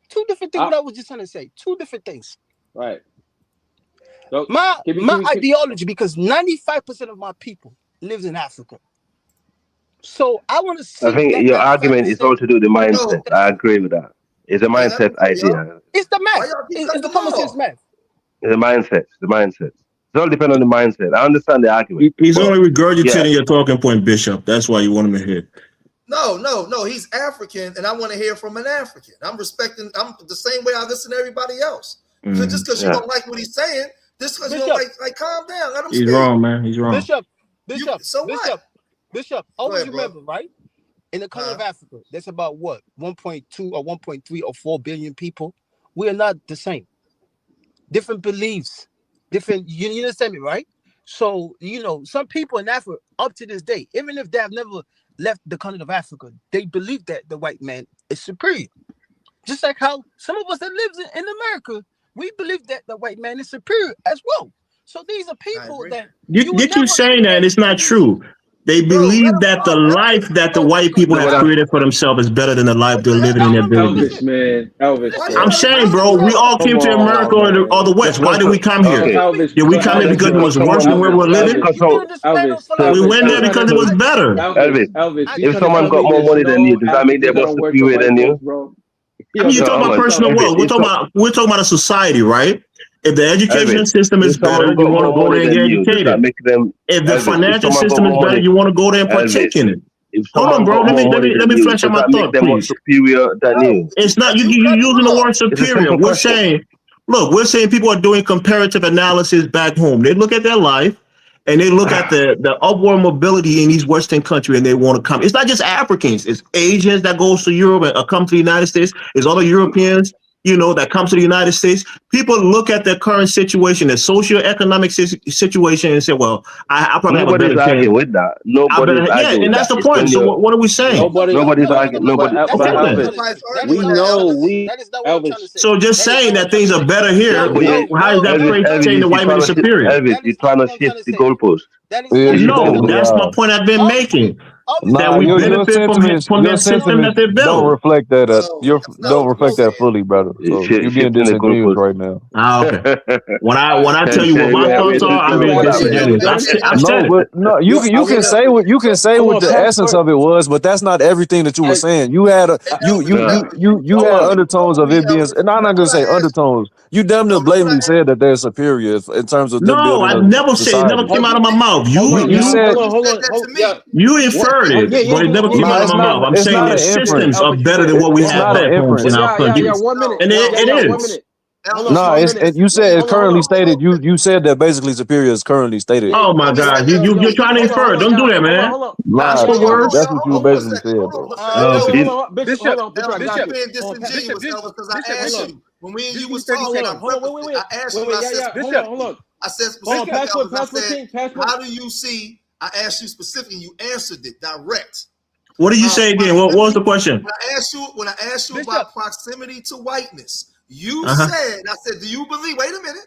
Two different things. What I was just trying to say. Two different things. Right. So, my ideology, because 95% of my people lives in Africa. So I want to see. I think your argument is all to do with the mindset. I agree with that. It's a mindset idea. It's the math. It's the common sense math. It's a mindset. The mindset. It all depends on the mindset. I understand the argument. He's only regurgitating your talking point, Bishop. That's why you want him to hear. No. He's African, and I want to hear from an African. I'm the same way I listen to everybody else. So just because you don't like what he's saying, just because you don't like, calm down. Let him speak. He's wrong, man. He's wrong. Bishop, always remember, right? In the country of Africa, there's about 1.2 or 1.3 or 4 billion people. We are not the same. Different beliefs, different. You understand me, right? So some people in Africa, up to this day, even if they have never left the continent of Africa, they believe that the white man is superior. Just like how some of us that lives in America, we believe that the white man is superior as well. So these are people that you saying that it's not true. They believe that the life that the white people have created for themselves is better than the life they're living in their villages. Elvis. I'm saying, bro, we all came to America or the West. Why did we come here? Did we come here because it was worse than where we're living? We went there because it was better. Elvis, if someone got more money than you, does that mean they're more superior than you? I mean, you're talking about personal wealth. We're talking about a society, right? If the education system is better, you want to go there and get educated. If the financial system is better, you want to go there and partake in it. Hold on, bro. Let me flesh out my thought, please. Superior than you. It's not you using the word superior. We're saying people are doing comparative analysis back home. They look at their life and they look at the upward mobility in these Western countries and they want to come. It's not just Africans. It's Asians that goes to Europe and come to the United States. It's other Europeans, that come to the United States. People look at their current situation, their socioeconomic situation, and say, "Well, I probably have a better chance." Arguing with that. Nobody's arguing. And that's the point. So what are we saying? Nobody's arguing. We know Elvis. So just saying that things are better here, how is that saying the white man is superior? Elvis, you're trying to shift the goalpost. No, that's my point I've been making. That we benefit from their system that they built. Don't reflect that. Don't reflect that fully, brother. So you're being disingenuous right now. Okay. When I tell you what my thoughts are, I'm being disingenuous. I've said it. No, you can say what the essence of it was, but that's not everything that you were saying. You had you had undertones of it being, and I'm not gonna say undertones. You damn near blatantly said that they're superior in terms of them building. No, I never said it. Never came out of my mouth. You said you inferred it, but it never came out of my mouth. I'm saying the systems are better than what we have back home in our country, and it is. No, you said it's currently stated. You said that basically superior is currently stated. Oh my God, you're trying to infer. Don't do that, man. That's the word. That's what you basically said, bro. Bishop, being disingenuous, because I asked you when you was talking. I asked you. Hold on. I said specifically. How do you see? I asked you specifically. You answered it direct. What did you say again? What was the question? When I asked you about proximity to whiteness. You said, I said, do you believe? Wait a minute.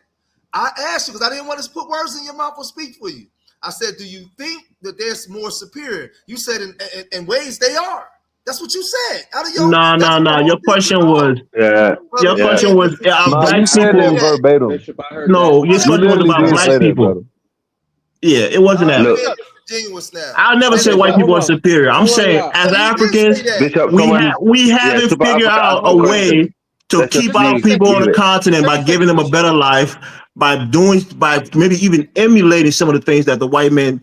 I asked you because I didn't want to put words in your mouth or speak for you. I said, do you think that there's more superior? You said in ways they are. That's what you said. Out of your no. Your question was black people verbatim. No, your question was about black people. Yeah, it wasn't that. I'll never say white people are superior. I'm saying as Africans, we haven't figured out a way to keep our people on the continent by giving them a better life, by maybe even emulating some of the things that the white man,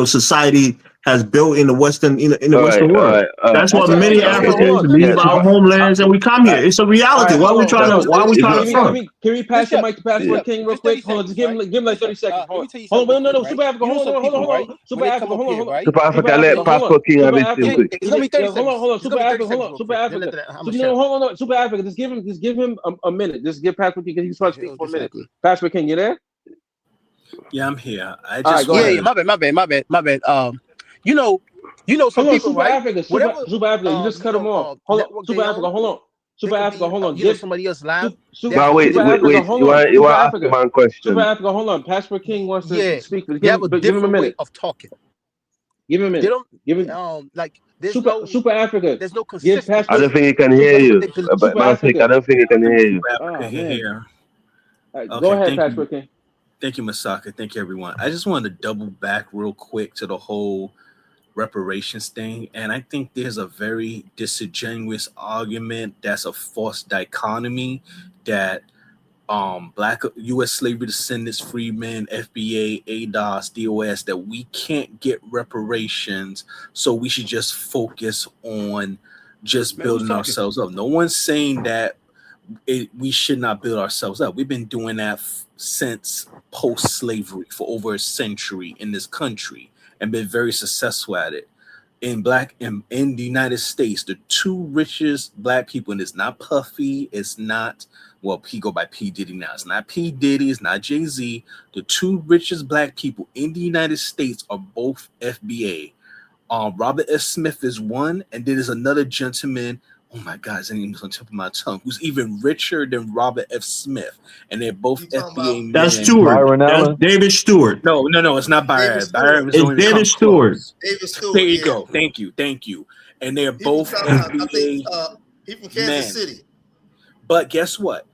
society has built in the Western Western world. That's why many Africans leave our homelands and we come here. It's a reality. Why are we trying to front? Can we pass the mic to Passport King real quick? Hold on, just give him like 30 seconds. Hold on, no, Super Africa, hold on. Super Africa, hold on. Super Africa, let Passport King have it. Hold on, Super Africa. Hold on, Super Africa. Just give him a minute. Just give Passport King because he's supposed to speak for a minute. Passport King, you there? Yeah, I'm here. My bad. You know, some people, Super right? Africa, Super Africa, you just cut him off. Hold on, Super Africa, hold on. Super Africa, hold on. Give somebody else live. But wait. Hold You on. want to ask the man question? Super Africa, hold on. Pastor King wants to speak. They have a different way of talking. Give him a minute. They don't give him like there's Super Africa. There's no consistency. I don't think he can hear you. But I don't think he can hear you. Here. Go ahead, Pastor King. Thank you, Masaka. Thank you, everyone. I just wanted to double back real quick to the whole reparations thing. And I think there's a very disingenuous argument that's a false dichotomy that Black U.S. slavery descendants, freedmen, FBA, ADOS, DOS, that we can't get reparations, so we should just focus on just building ourselves up. No one's saying that we should not build ourselves up. We've been doing that since post-slavery for over a century in this country and been very successful at it. In the United States, the two richest Black people, and it's not Puffy, it's not, well, he go by P. Diddy now. It's not P. Diddy, it's not Jay-Z. The two richest Black people in the United States are both FBA. Robert F. Smith is one, and then there's another gentleman, oh my God, his name is on the tip of my tongue, who's even richer than Robert F. Smith. And they're both FBA men. That's Stewart. That's David Stewart. No, it's not Byron. Byron was it's David Stewart. David Stewart. There you go. Thank you. And they're both FBA he from Kansas City. But guess what?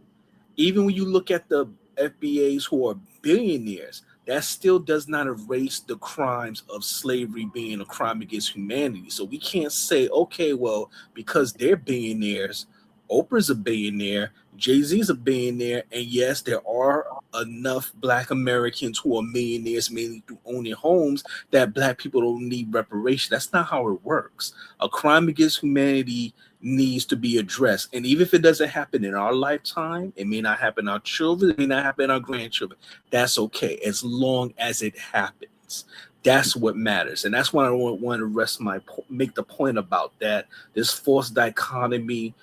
Even when you look at the FBAs who are billionaires, that still does not erase the crimes of slavery being a crime against humanity. So we can't say, okay, well, because they're billionaires, Oprah's a billionaire, Jay-Z's a billionaire, and yes, there are enough Black Americans who are millionaires mainly through owning homes that Black people don't need reparation. That's not how it works. A crime against humanity needs to be addressed. And even if it doesn't happen in our lifetime, it may not happen in our children, it may not happen in our grandchildren. That's okay, as long as it happens. That's what matters. And that's why I want to make the point about that, this false dichotomy.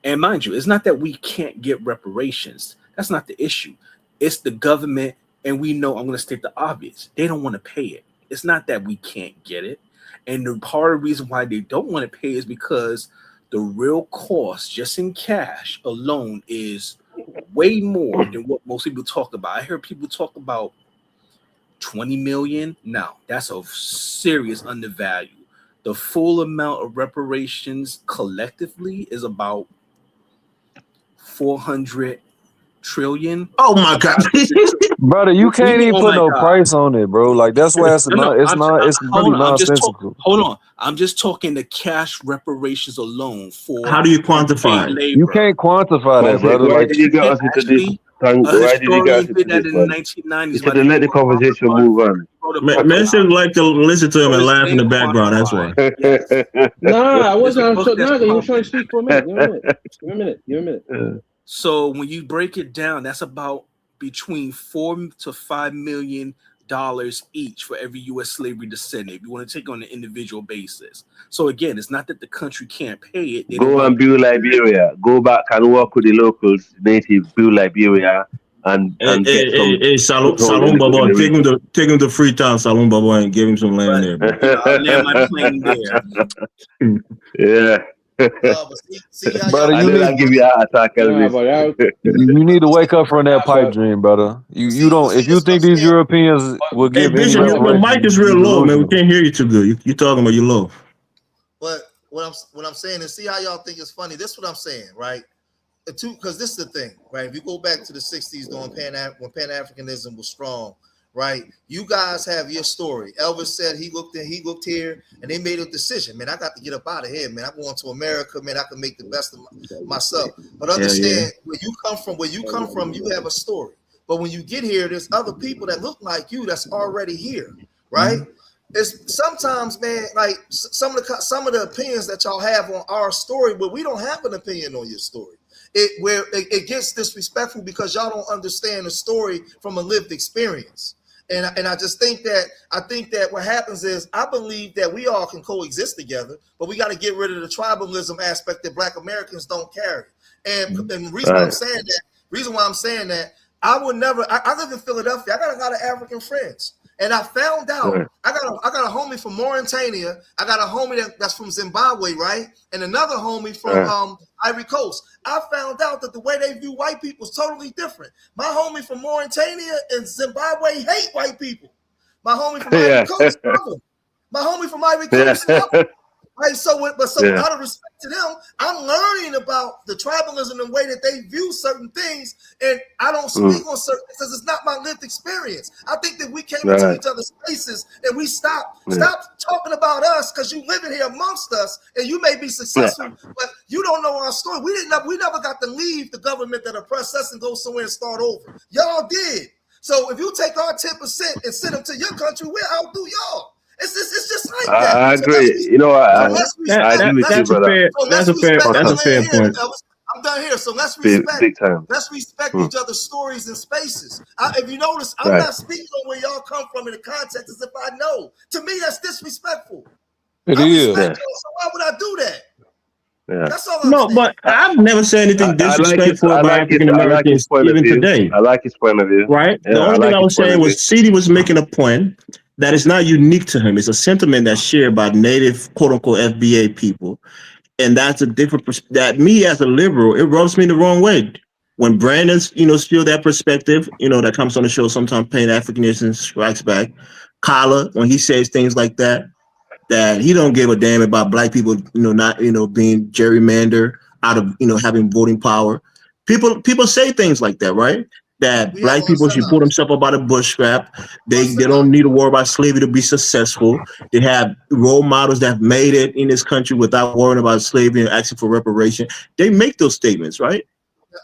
And mind you, it's not that we can't get reparations. That's not the issue. It's the government, and we know, I'm going to state the obvious, they don't want to pay it. It's not that we can't get it. And the part of the reason why they don't want to pay is because the real cost, just in cash alone, is way more than what most people talk about. I hear people talk about 20 million. No, that's a serious undervalue. The full amount of reparations collectively is about 400 trillion. Oh my God. Brother, you can't even put no price on it, bro. Like that's why it's pretty nonsensical. Hold on. I'm just talking the cash reparations alone for how do you quantify it? You can't quantify that, brother. Why did you get us into this? Why did you get us into this? In the 1990s. You should have let the conversation move on. Man should like to listen to him and laugh in the background. That's why. I wasn't. He was trying to speak for a minute. Give me a minute. So when you break it down, that's about between $4 to $5 million each for every U.S. slavery descendant, if you want to take on an individual basis. So again, it's not that the country can't pay it. Go and build Liberia. Go back and work with the locals, native, build Liberia, and get some. Salon Baba, take him to Freetown, Salon Baba, and give him some land there. I'll land my plane there. Yeah. Brother, I'll give you a heart attack. You need to wake up from that pipe dream, brother. You don't. If you think these Europeans will give Bishop, your mic is real low, man. We can't hear you too good. You talking about you low. But what I'm saying is, see how y'all think it's funny. This is what I'm saying, right? Because this is the thing, right? If you go back to the 60s, when Pan-Africanism was strong, right? You guys have your story. Elvis said he looked here, and they made a decision. Man, I got to get up out of here, man. I'm going to America, man. I can make the best of myself. But understand, where you come from, you have a story. But when you get here, there's other people that look like you that's already here, right? It's sometimes, man, like some of the opinions that y'all have on our story, but we don't have an opinion on your story. It gets disrespectful because y'all don't understand the story from a lived experience. And I just think that what happens is, I believe that we all can coexist together, but we got to get rid of the tribalism aspect that Black Americans don't carry. And the reason why I'm saying that, I would never. I live in Philadelphia. I got a lot of African friends, And I found out I got a homie from Mauritania. I got a homie that's from Zimbabwe, right? And another homie from Ivory Coast. I found out that the way they view white people is totally different. My homie from Mauritania and Zimbabwe hate white people. My homie from Ivory Coast love them. My homie from Ivory Coast love them. Right, so out of respect to them, I'm learning about the tribalism and the way that they view certain things, and I don't speak on certain things because it's not my lived experience. I think that we came into each other's spaces and we stop talking about us because you living here amongst us and you may be successful, but you don't know our story. We never got to leave the government that oppressed us and go somewhere and start over. Y'all did. So if you take our 10% and send them to your country, we'll outdo y'all. It's just like that. I agree. You know, I agree with you, brother. That's a fair point. I'm done here. So let's respect each other's stories and spaces. If you notice, I'm not speaking on where y'all come from in the context as if I know. To me, that's disrespectful. It is. So why would I do that? Yeah. That's all I'm saying. But I've never said anything disrespectful about African Americans even today. I like his point of view. Right? Yeah, the only thing I was saying was CD was making a point that is not unique to him. It's a sentiment that's shared by native, quote unquote, FBA people. And that's a different that me as a liberal, it rubs me the wrong way. When Brandon's, still that perspective, that comes on the show, sometimes Pan Africanism strikes back. Kala, when he says things like that he don't give a damn about black people, not, being gerrymandered out of, having voting power. People say things like that, right? That black people should pull themselves up out of bushcraft. They don't need to worry about slavery to be successful. They have role models that have made it in this country without worrying about slavery and asking for reparation. They make those statements, right?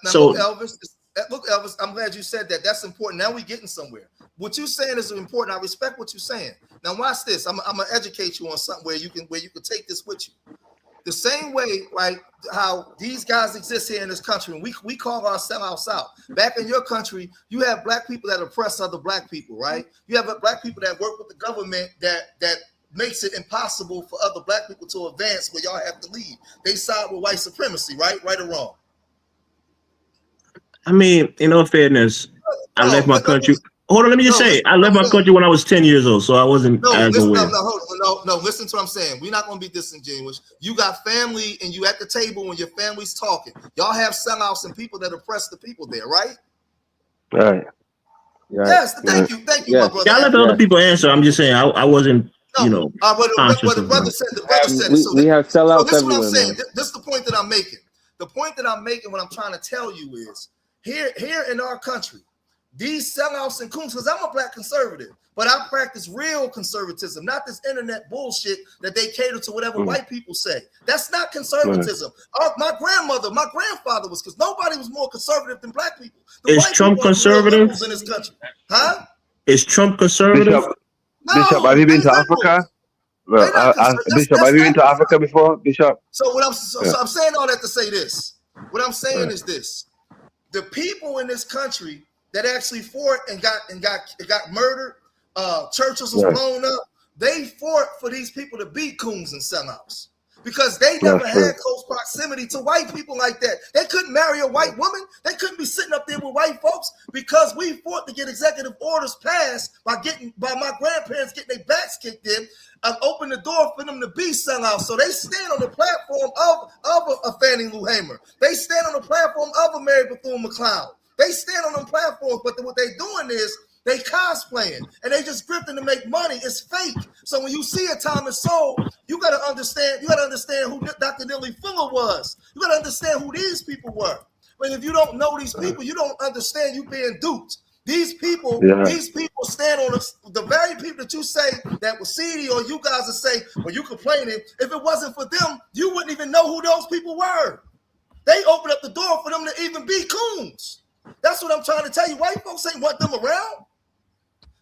Now, look, Elvis, I'm glad you said that. That's important. Now we're getting somewhere. What you're saying is important. I respect what you're saying. Now watch this. I'm gonna educate you on something where you can take this with you. The same way, right, how these guys exist here in this country, and we call ourselves out. Back in your country, you have black people that oppress other black people, right? You have black people that work with the government that makes it impossible for other black people to advance where y'all have to leave. They side with white supremacy, right? Right or wrong? I mean, in all fairness, I left my country. Hold on, let me just say, I left my country when I was 10 years old, so I wasn't as aware. No, listen to what I'm saying. We're not going to be disingenuous. You got family and you at the table when your family's talking. Y'all have sellouts and people that oppress the people there, right? Right. Yes, thank you, my brother. Yeah, I let the other people answer. I'm just saying, I wasn't, what the brother said it. So we have sellouts this is everywhere, what I'm saying. man. This is the point that I'm making. The point that I'm making, what I'm trying to tell you is, here in our country, these sellouts and coons, because I'm a black conservative, but I practice real conservatism, not this internet bullshit that they cater to whatever white people say. That's not conservatism. My grandfather was, because nobody was more conservative than black people. Is Trump conservative? In this country. Huh? Is Trump conservative? Bishop, have you been to Africa? Bishop, have you been to Africa before, Bishop? So I'm saying all that to say this. What I'm saying is this: the people in this country that actually fought and got murdered, churches was blown up. They fought for these people to be coons and sellouts because they never had close proximity to white people like that. They couldn't marry a white woman. They couldn't be sitting up there with white folks because we fought to get executive orders passed by my grandparents getting their backs kicked in and open the door for them to be sellouts. So they stand on the platform of a Fannie Lou Hamer. They stand on the platform of a Mary Bethune-McLeod. They stand on them platforms, but what they're doing is they cosplaying and they just grifting to make money. It's fake. So when you see a Thomas Sowell, you gotta understand who Dr. Nellie Fuller was. You gotta understand who these people were. But if you don't know these people, you don't understand you being duped. These people stand on the very people that you say that was seedy, or you guys that say, well, you complaining. If it wasn't for them, you wouldn't even know who those people were. They opened up the door for them to even be coons. That's what I'm trying to tell you. White folks ain't want them around.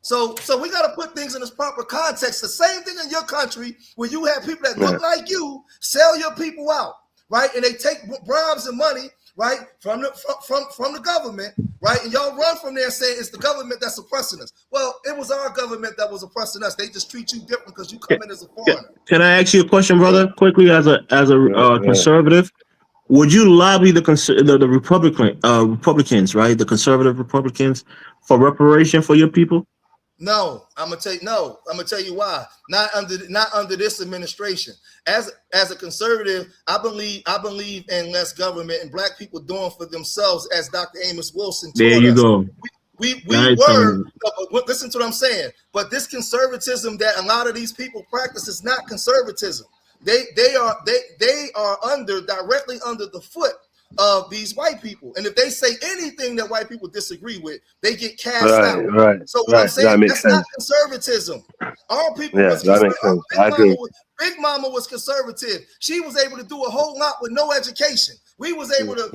So we got to put things in its proper context. The same thing in your country where you have people that look like you sell your people out, right? And they take bribes and money, right, from the government, right? And y'all run from there saying it's the government that's oppressing us. Well, it was our government that was oppressing us. They just treat you different because you come in as a foreigner. Can I ask you a question, brother, quickly, as a conservative? Would you lobby the Republicans, right, the conservative Republicans, for reparation for your people? No, I'm gonna tell you why. Not under this administration. As a conservative, I believe in less government and black people doing for themselves, as Dr. Amos Wilson taught There you us. go. We Nice were, comment. but listen to what I'm saying. But this conservatism that a lot of these people practice is not conservatism. They are directly under the foot of these white people. And if they say anything that white people disagree with, they get cast out. So what I'm saying, that's not conservatism. Our people was conservative. Big Mama was conservative. She was able to do a whole lot with no education. We was able to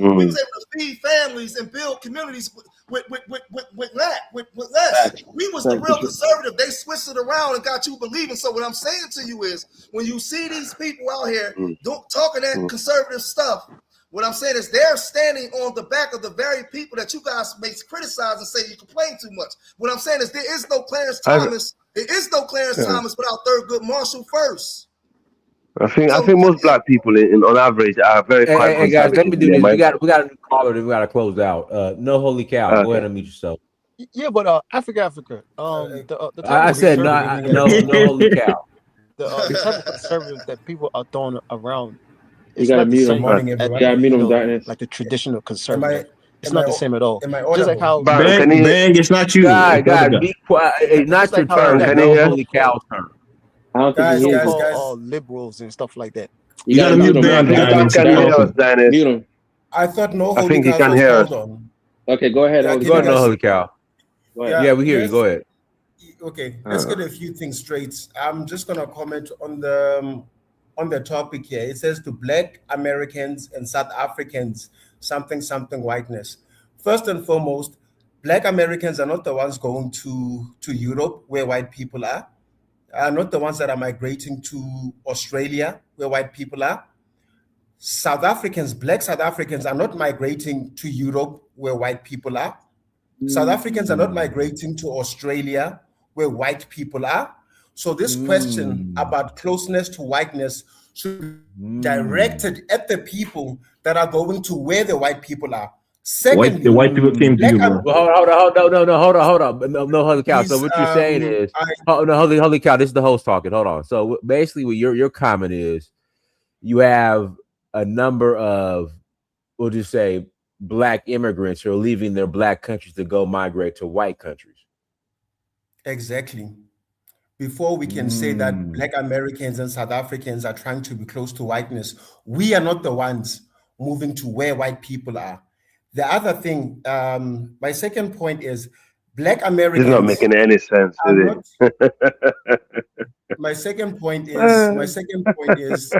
feed families and build communities with less. We was the real conservative. They switched it around and got you believing. So what I'm saying to you is, when you see these people out here talking that conservative stuff, what I'm saying is they're standing on the back of the very people that you guys may criticize and say you complain too much. What I'm saying is there is no Clarence Thomas. There is no Clarence Thomas without Thurgood Marshall first. I think most black people, on average, are very quite Hey guys, let me do this. conservative. We got a new caller. Then we got to close out. No holy cow. Go ahead and mute yourself. Yeah, but Africa. The I said no holy cow. The type of conservative that people are throwing around. You gotta mute him. You gotta mute him, Darkness. Like the traditional conservative. It's not the same at all. Just like how Bang, it's not you. God, be quiet. It's not your turn. No holy cow turn. I don't think he call liberals and stuff like that. You gotta mute him. Mute him. I thought no I think holy he cow can was hear called us. on. Okay, go ahead. Go ahead, no holy cow. Yeah, we hear you. Go ahead. Okay, let's get a few things straight. I'm just gonna comment on the topic here. It says to Black Americans and South Africans, something whiteness. First and foremost, Black Americans are not the ones going to Europe where white people are not the ones that are migrating to Australia where white people are. South Africans, Black South Africans are not migrating to Europe where white people are. South Africans are not migrating to Australia where white people are. So this question about closeness to whiteness should be directed at the people that are going to where the white people are. Secondly, the white people came to you, bro. Hold on. No, holy cow. So what you're saying is, holy cow. This is the host talking. Hold on. So basically, what your comment is, you have a number of, we'll just say, Black immigrants who are leaving their Black countries to go migrate to white countries. Exactly. Before we can say that Black Americans and South Africans are trying to be close to whiteness, we are not the ones moving to where white people are. The other thing, my second point is Black Americans. It's not making any sense, is it? My second point is,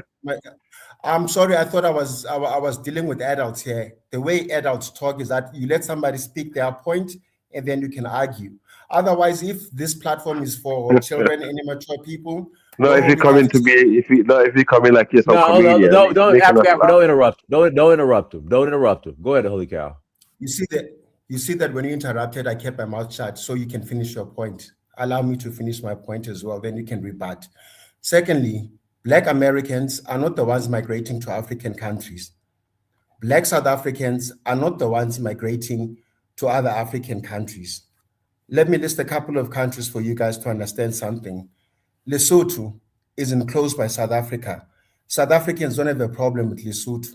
I'm sorry, I thought I was dealing with adults here. The way adults talk is that you let somebody speak their point and then you can argue. Otherwise, if this platform is for children and immature people, if you come in like you're some comedian. Don't interrupt. Don't interrupt him. Don't interrupt him. Go ahead, holy cow. You see that when you interrupted, I kept my mouth shut so you can finish your point. Allow me to finish my point as well, then you can rebut. Secondly, Black Americans are not the ones migrating to African countries. Black South Africans are not the ones migrating to other African countries. Let me list a couple of countries for you guys to understand something. Lesotho is enclosed by South Africa. South Africans don't have a problem with Lesotho.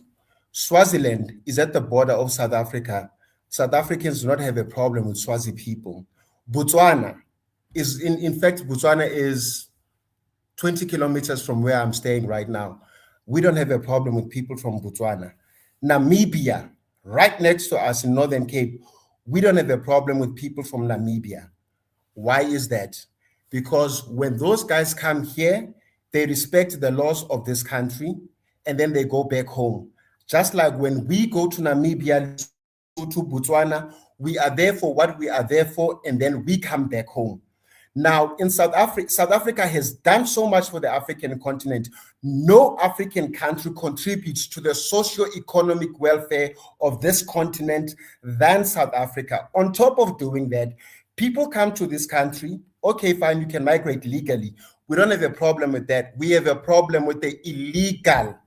Swaziland is at the border of South Africa. South Africans do not have a problem with Swazi people. Botswana is, in fact, Botswana is 20 kilometers from where I'm staying right now. We don't have a problem with people from Botswana. Namibia, right next to us in Northern Cape, we don't have a problem with people from Namibia. Why is that? Because when those guys come here, they respect the laws of this country and then they go back home. Just like when we go to Namibia, to Botswana, we are there for what we are there for and then we come back home. Now, in South Africa has done so much for the African continent. No African country contributes to the socio-economic welfare of this continent than South Africa. On top of doing that, people come to this country. Okay, fine, you can migrate legally. We don't have a problem with that. We have a problem with the illegal.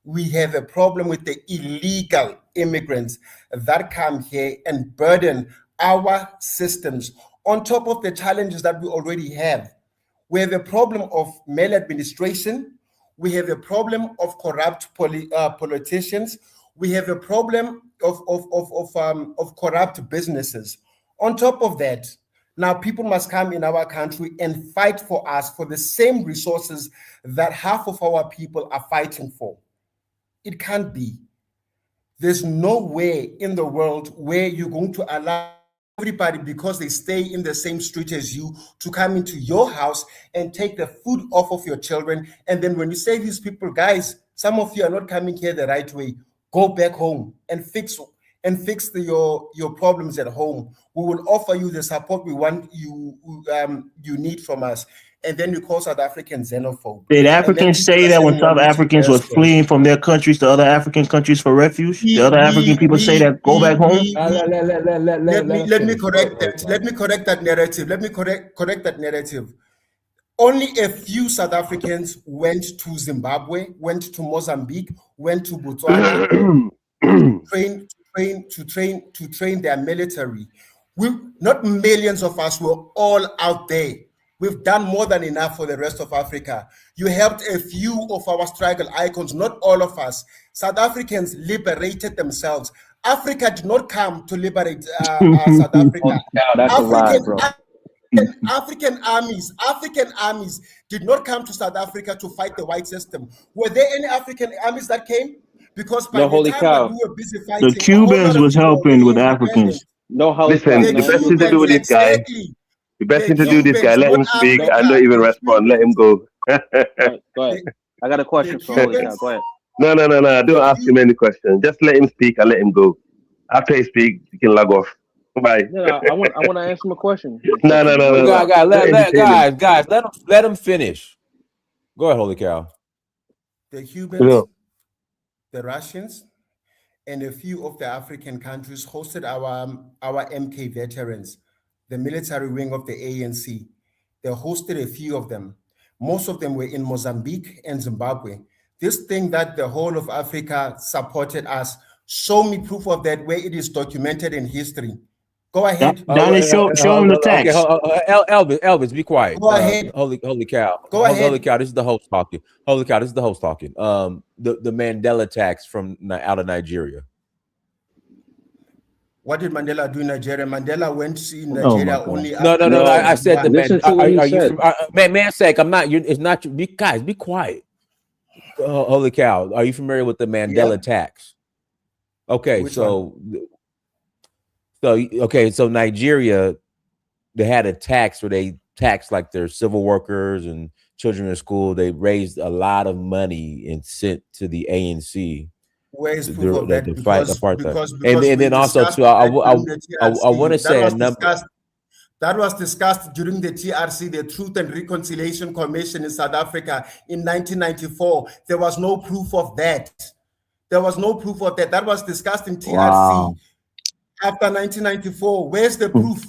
We have a problem with the illegal immigrants that come here and burden our systems on top of the challenges that we already have. We have a problem of maladministration. We have a problem of corrupt politicians. We have a problem of corrupt businesses. On top of that, now people must come in our country and fight for us for the same resources that half of our people are fighting for. It can't be. There's no way in the world where you're going to allow everybody, because they stay in the same street as you, to come into your house and take the food off of your children. And then when you say these people, guys, some of you are not coming here the right way, go back home and fix your problems at home. We will offer you the support we want you need from us. And then you call South Africans xenophobe. Did Africans say that when South Africans were fleeing from their countries to other African countries for refuge? The other African people say that go back home? Let me correct that. Let me correct that narrative. Let me correct that narrative. Only a few South Africans went to Zimbabwe, went to Mozambique, went to Botswana to train their military. Not millions of us were all out there. We've done more than enough for the rest of Africa. You helped a few of our struggle icons, not all of us. South Africans liberated themselves. Africa did not come to liberate South Africa. That's a lie, bro. African armies did not come to South Africa to fight the white system. Were there any African armies that came? Because by the time that we were busy fighting, the Cubans was helping with Africans. No, listen, the best thing to do with this guy. The best thing to do this guy, let him speak and not even respond. Let him go. Go ahead. I got a question for Holy Cow. Go ahead. No. Don't ask him any questions. Just let him speak and let him go. After he speaks, you can log off. Bye. No, I want to ask him a question. No. Guys, let him finish. Go ahead, Holy Cow. The Cubans, the Russians, and a few of the African countries hosted our MK veterans, the military wing of the ANC. They hosted a few of them. Most of them were in Mozambique and Zimbabwe. This thing that the whole of Africa supported us, show me proof of that where it is documented in history. Go ahead. Show him the text. Okay, Elvis, be quiet. Go ahead. Holy Cow. Go ahead. Holy Cow, this is the host talking. Holy Cow, this is the host talking. The Mandela tax from out of Nigeria. What did Mandela do in Nigeria? Mandela went to Nigeria only. No. I said the man. Are you from, man's sake? I'm not. It's not. Guys, be quiet. Holy Cow, are you familiar with the Mandela tax? Okay, so Nigeria, they had a tax where they taxed like their civil workers and children in school. They raised a lot of money and sent to the ANC. Where is proof of that? Because and then also too, I want to say a number. That was discussed during the TRC, the Truth and Reconciliation Commission in South Africa in 1994. There was no proof of that. There was no proof of that. That was discussed in TRC after 1994. Where's the proof?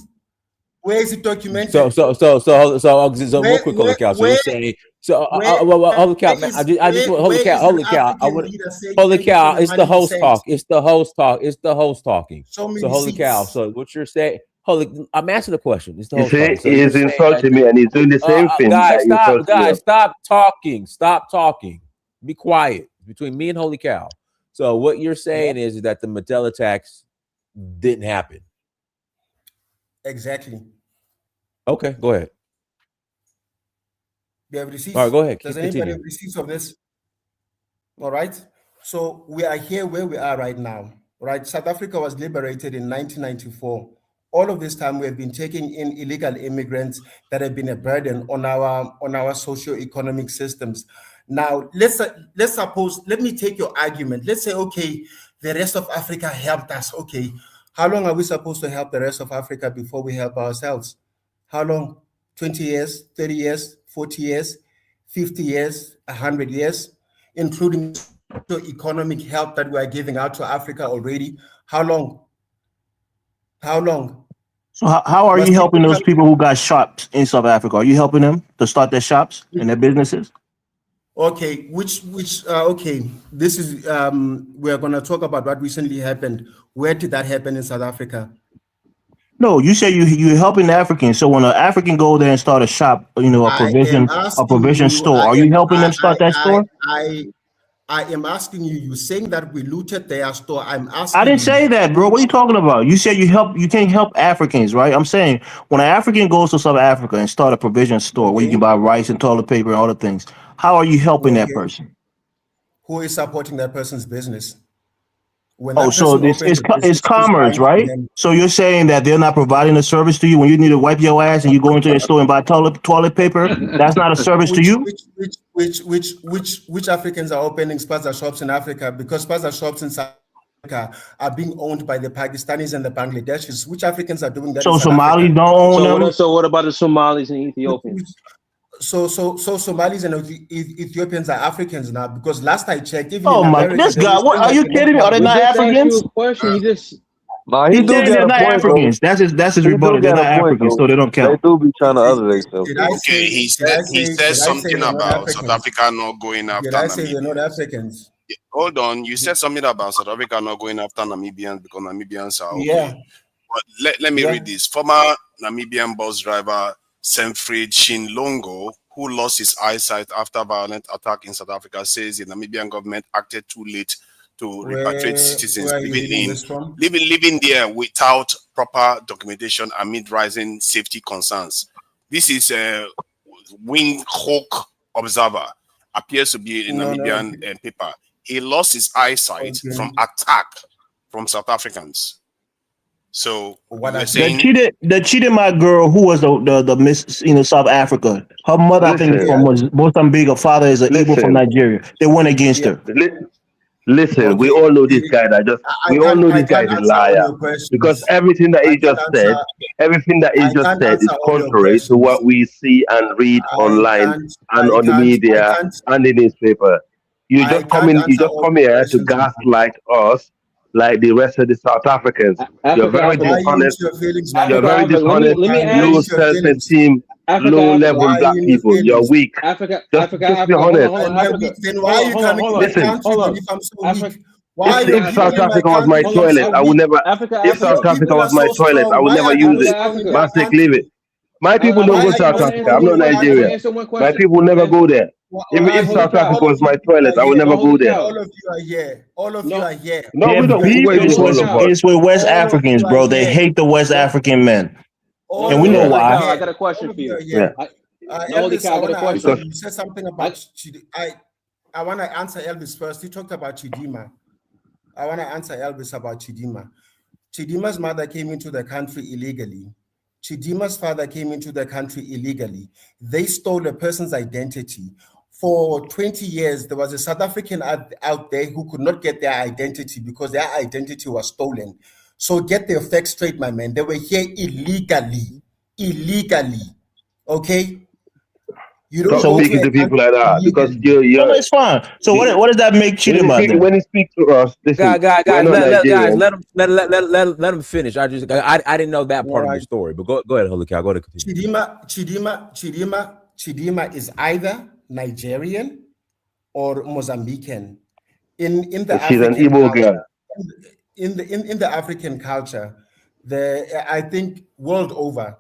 Where is it documented? So real quick, Holy Cow. So you're saying Holy Cow, man. I just want Holy Cow. Holy Cow. It's the host talk. It's the host talk. It's the host talking. So Holy Cow. So what you're saying, I'm asking the question. It's the host talking. So he's insulting me and he's doing the same thing. Guys, stop talking. Stop talking. Be quiet between me and Holy Cow. So what you're saying is that the Mandela tax didn't happen. Exactly. Okay, go ahead. They have receipts. All right, go ahead. Does anybody have receipts of this? All right. So we are here where we are right now. Right. South Africa was liberated in 1994. All of this time, we have been taking in illegal immigrants that have been a burden on our socio-economic systems. Now, let's suppose. Let me take your argument. Let's say, okay, the rest of Africa helped us. Okay. How long are we supposed to help the rest of Africa before we help ourselves? How long? 20 years, 30 years, 40 years, 50 years, 100 years, including the economic help that we are giving out to Africa already. How long? How long? So how are you helping those people who got shops in South Africa? Are you helping them to start their shops and their businesses? Okay, okay. This is we're gonna talk about what recently happened. Where did that happen in South Africa? No, you say you're helping Africans. So when an African go there and start a shop, you know, I am a asking provision you, store, I are am you helping them start that store? I am asking you, you're saying that we looted their store. I'm I asking didn't you, say that, bro. What are you talking about? You said you can't help Africans, right? I'm saying when an African goes to South Africa and start a provision store where you can okay, buy rice and toilet paper and other things, how are you helping that okay, person? who is supporting that person's business? When Oh, that so person this opens is a it's business, who's commerce, buying from right? them? So you're saying that they're not providing a service to you when you need to wipe your ass and you go into the store and buy toilet paper? That's not a service to you? Which Africans are opening spaza shops in Africa? Because spaza shops in South Africa are being owned by the Pakistanis and the Bangladeshis. Which Africans are doing that in So South Somalis Africa? don't own them? So what about the Somalis and Ethiopians? So Somalis and Ethiopians are Africans now, because last I checked, even Oh in my, America, this they were guy, what saying are that you they're not kidding me? Are they We not Muslims. just asked you Africans? a question. You just Nah, he He's do saying got they're a not point though. Africans. That's his He do rebuttal. They're got not a point Africans, though. so they don't They count. do be trying to other themselves. Did I Okay, say he said something they're not about South Africans? Africa not going Did after I say they're not Namibians. Africans? Hold on, you said something about South Africa not going after Namibians because Namibians are Yeah, okay. But let me yeah. read this. Former Namibian bus driver Semfred Shinlongo, who lost his eyesight after violent attack in South Africa, says the Namibian government acted too late to repatriate citizens Where are you reading this from? living there without proper documentation amid rising safety concerns. This is a Windhoek Observer, appears to be a No, no. Namibian paper. He lost his eyesight from Okay. attack from South Africans. So What you I were said. saying That cheated my girl who was the Miss, South Africa. Her mother, I think, is Listen, Yeah, from Mozambique. Her father is an Igbo from listen, Nigeria. They went against yeah. her. listen. We Okay. all know this guy that just. We all know I this guy can't is a answer all liar your because questions. everything that I he can't just answer said, everything that he I just can't said is answer all your contrary to questions. what we see and read I online can't and I on the can't I media can't and the newspaper. I can't You answer just all come your here to questions now. gaslight us like the rest of the South Africans. You're Africa, very Why Africa, are you into dishonest. your feelings, my You're Africa, man? very Africa. dishonest, Let me Why are you low into ask your feelings? self-esteem, Africa, low Africa, level Why are black you in your people. You're feelings? weak. Africa, Just be Africa. Hold on, honest. hold on, Am I weak? Africa. Then why Hold are on, you hold on, coming hold in on, the Listen, country hold then on. if I'm so Africa, weak? Why are your if Africa, people South in my Africa was my country hold on. toilet, are I weak? would never. If Africa. South Your Africa people are was my so toilet, I strong. would Why never are you use not it. strong in Africa. your Mastic, leave country? it. My people don't Why go are to you South Let not me Africa. answer strong I'm in not one. your Let me Nigeria. country? answer one My question. people will Let me never answer. go there. All right, If holy South cow. Africa All of was my you toilet, are I would here. never No, go holy there. cow. All of you are here. All of you No, are here. No, Their we don't. beef Where no, is is holy all with of cow. us? West All of Africans, you are bro. They here. hate the West Yeah. African men, All and of we you know Yeah, are Holy cow. why. I here. got a All question of for you you. are yeah. here. No, holy Elvis, cow. I I got want a to question. answer Because you. You said something I about I want to answer Elvis first. He talked about Chidima. I want to answer Elvis about Chidima. Chidima's mother came into the country illegally. Chidima's father came into the country illegally. They stole a person's identity. For 20 years, there was a South African out there who could not get their identity because their identity was stolen. So get their facts straight, my man. They were here illegally. Illegally. Okay? You don't stop So, go to speaking a to people country like that because illegally. well, it's fine. So, what does that make cheating about then? when you speak to us, listen, we're Guys, not guys, Nigerians. let him finish. I didn't know that All part of the right. story, but go ahead, Holy Cow. Go to continue. Chidima is either Nigerian or Mozambican. In the She's an African Igbo culture, girl. in the African culture, I think world over,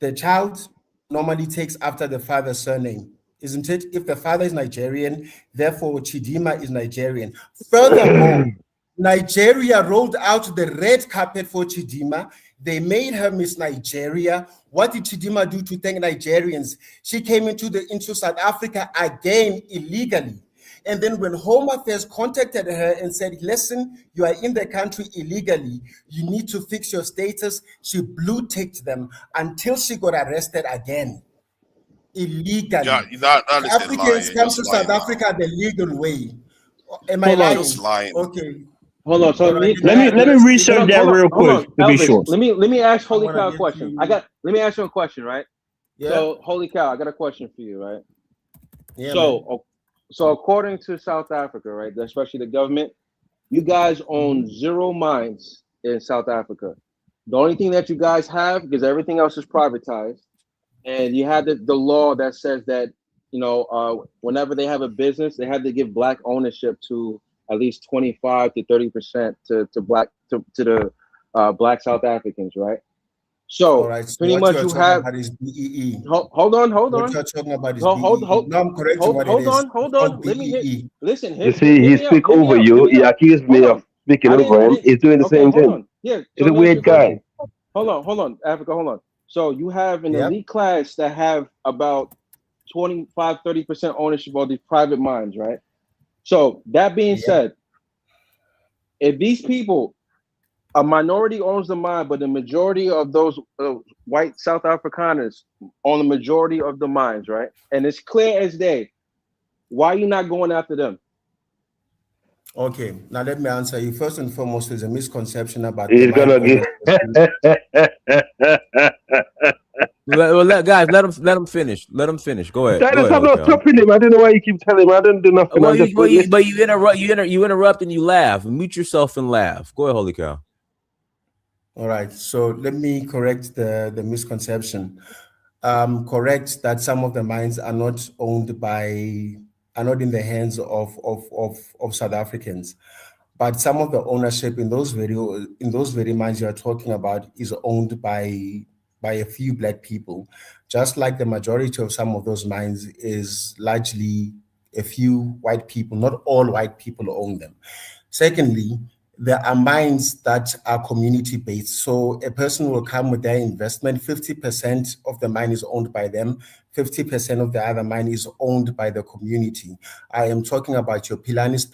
the child normally takes after the father's surname, isn't it? If the father is Nigerian, therefore Chidima is Nigerian. Furthermore, Nigeria rolled out the red carpet for Chidima. They made her Miss Nigeria. What did Chidima do to thank Nigerians? She came into South Africa again illegally. And then when Home Affairs contacted her and said, listen, you are in the country illegally, you need to fix your status, she blue ticked them until she got arrested again, yeah, illegally. that is a lie. Africans You're come just to South lying now. Africa the legal way. Am I hold You're on. just lying? lying. Okay. Hold on. So All right. me, Then let me Let me hold research on, that real hold on, quick to be Elvis. sure. Let me ask I'm Holy gonna Cow a get question. you. Let me ask you a question, right? Yeah. So Holy Cow, I got a question for you, right? Yeah, man. So according to South Africa, right, especially the government, you guys own zero mines in South Africa. The only thing that you guys have, because everything else is privatized, and you have the law that says that whenever they have a business, they have to give black ownership to at least 25 to 30% to the black South Africans, right? So All right. So pretty what much you are you talking have. about is BEE. Hold on. What you're talking about is Hold, BEE. No, I'm correcting what it hold is. on. It's called Let me hit. BEE. Listen, You hear see, me he out. speak over you. He accused me Hold of on. speaking I over didn't. him. He's doing the Okay, same hold thing. on. Yeah. So He's a let me ask you a weird guy. question. Hold on, Africa. Hold on. So you have an Yep. elite class that have about 25-30% ownership of these private mines, right? So that being said, if these people, a minority owns the mine, but the majority of those white South Afrikaners own the majority of the mines, right? And it's clear as day. Why are you not going after them? Okay, now let me answer you. First and foremost, there's a misconception about the He's mine gonna give. Guys, let him finish. Let him finish. Go ahead. Go Titus, ahead, I'm not Hotel. stopping him. I don't know why you keep telling him. I don't do nothing. Well, I'm just but you interrupt. You interrupt and you laugh. Mute yourself and laugh. Go ahead, holy cow. All right. So let me correct the misconception. Correct that some of the mines are not owned are not in the hands of South Africans. But some of the ownership in those very mines you are talking about is owned by a few Black people, just like the majority of some of those mines is largely a few white people. Not all white people own them. Secondly, there are mines that are community-based. So a person will come with their investment, 50% of the mine is owned by them, 50% of the other mine is owned by the community. I am talking about your Pilanis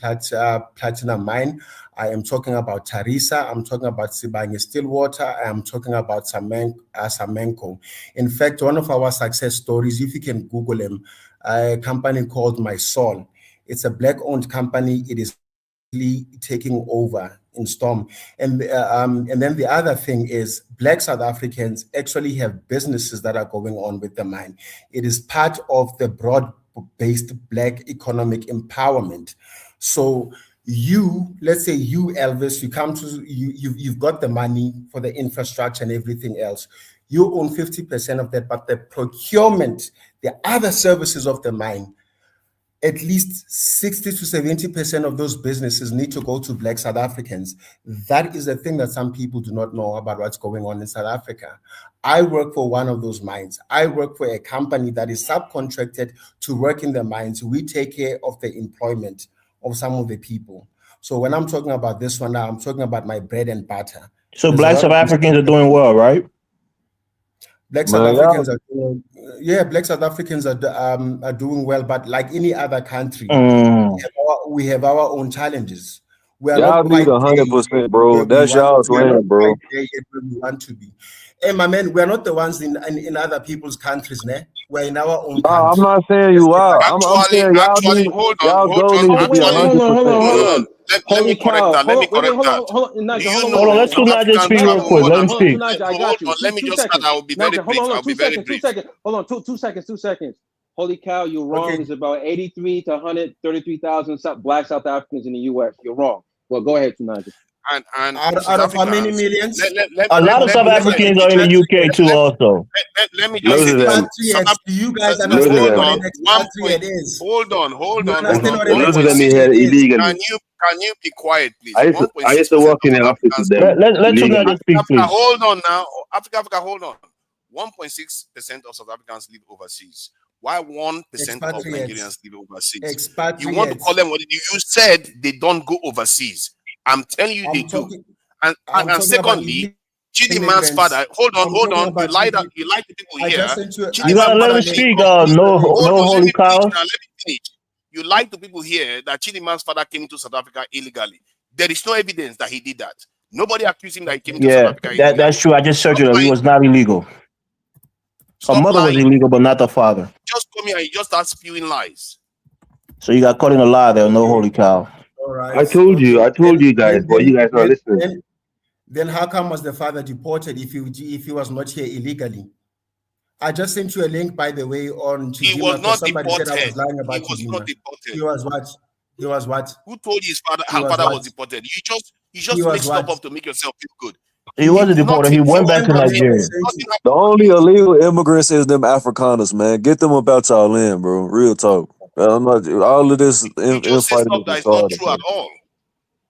Platinum Mine. I am talking about Tarisa. I'm talking about Sibanye Stillwater. I am talking about Samenko. In fact, one of our success stories, if you can Google them, a company called My Soul. It's a Black-owned company. It is taking over in Storm. And then the other thing is Black South Africans actually have businesses that are going on with the mine. It is part of the broad-based Black economic empowerment. So let's say you, Elvis, you've got the money for the infrastructure and everything else. You own 50% of that, but the procurement, the other services of the mine, at least 60 to 70% of those businesses need to go to Black South Africans. That is the thing that some people do not know about what's going on in South Africa. I work for one of those mines. I work for a company that is subcontracted to work in the mines. We take care of the employment of some of the people. So when I'm talking about this one now, I'm talking about my bread and butter. So Black South Africans are doing well, right? Black South Africans are doing, Black South Africans are doing well, but like any other country, we have our own challenges. We are y'all not quite need 100%, bro. That's we y'all's are not land, bro. quite there yet where we want to be. Hey, my man, we are not the ones in other people's countries, ne? We're in our own country. I'm not saying you are. I'm saying y'all need, y'all goal needs to be 100%. Hold on. Let me correct that. Let me correct that. Hold on, let's do Naja speak real quick. Let him speak. I got you. Let me just start. I will be very brief. I'll be very brief. 2 seconds. Hold on, 2 seconds. 2 seconds. Holy cow, you're wrong. It's about 83 to 133,000 Black South Africans in the U.S. You're wrong. Well, go ahead, Naja. And out of how many millions? A lot of South Africans are in the UK too, also. Let me just say this. You guys understand what an expatriate is? Hold on. Understand what an Most of them expatriate here is? illegally. Can you be quiet, please? I used to work in the office with them. Let Naja speak, please. Hold on now. Africa, hold on. 1.6% of South Africans live overseas. Why 1% of Nigerians live overseas? You want to call them what you said? They don't go overseas. I'm telling you, they do. And secondly, Chidi Man's father. Hold on. You lied to people here. You gotta let him speak. No holy cow. Let me finish. You lied to people here that Chidi Man's father came into South Africa illegally. There is no evidence that he did that. Nobody accused him that he came into South Africa illegally. That's true. I just searched it. He was not illegal. Her mother was illegal, but not the father. Just come here and you just start spewing lies. So you got caught in a lie there. No holy cow. All right. I told you guys, but you guys not listening. Then how come was the father deported if he was not here illegally? I just sent you a link, by the way, on Chidima. He was not somebody deported. Said I was lying about he was Chidima. not deported. He was what? He was what? Who told you her father was deported? You just make stuff up to make yourself feel good. He wasn't deported. He went back to Nigeria. The only illegal immigrants is them Afrikaners, man. Get them about y'all land, bro. Real talk. I'm not all of this. You just say stuff that is not true at all.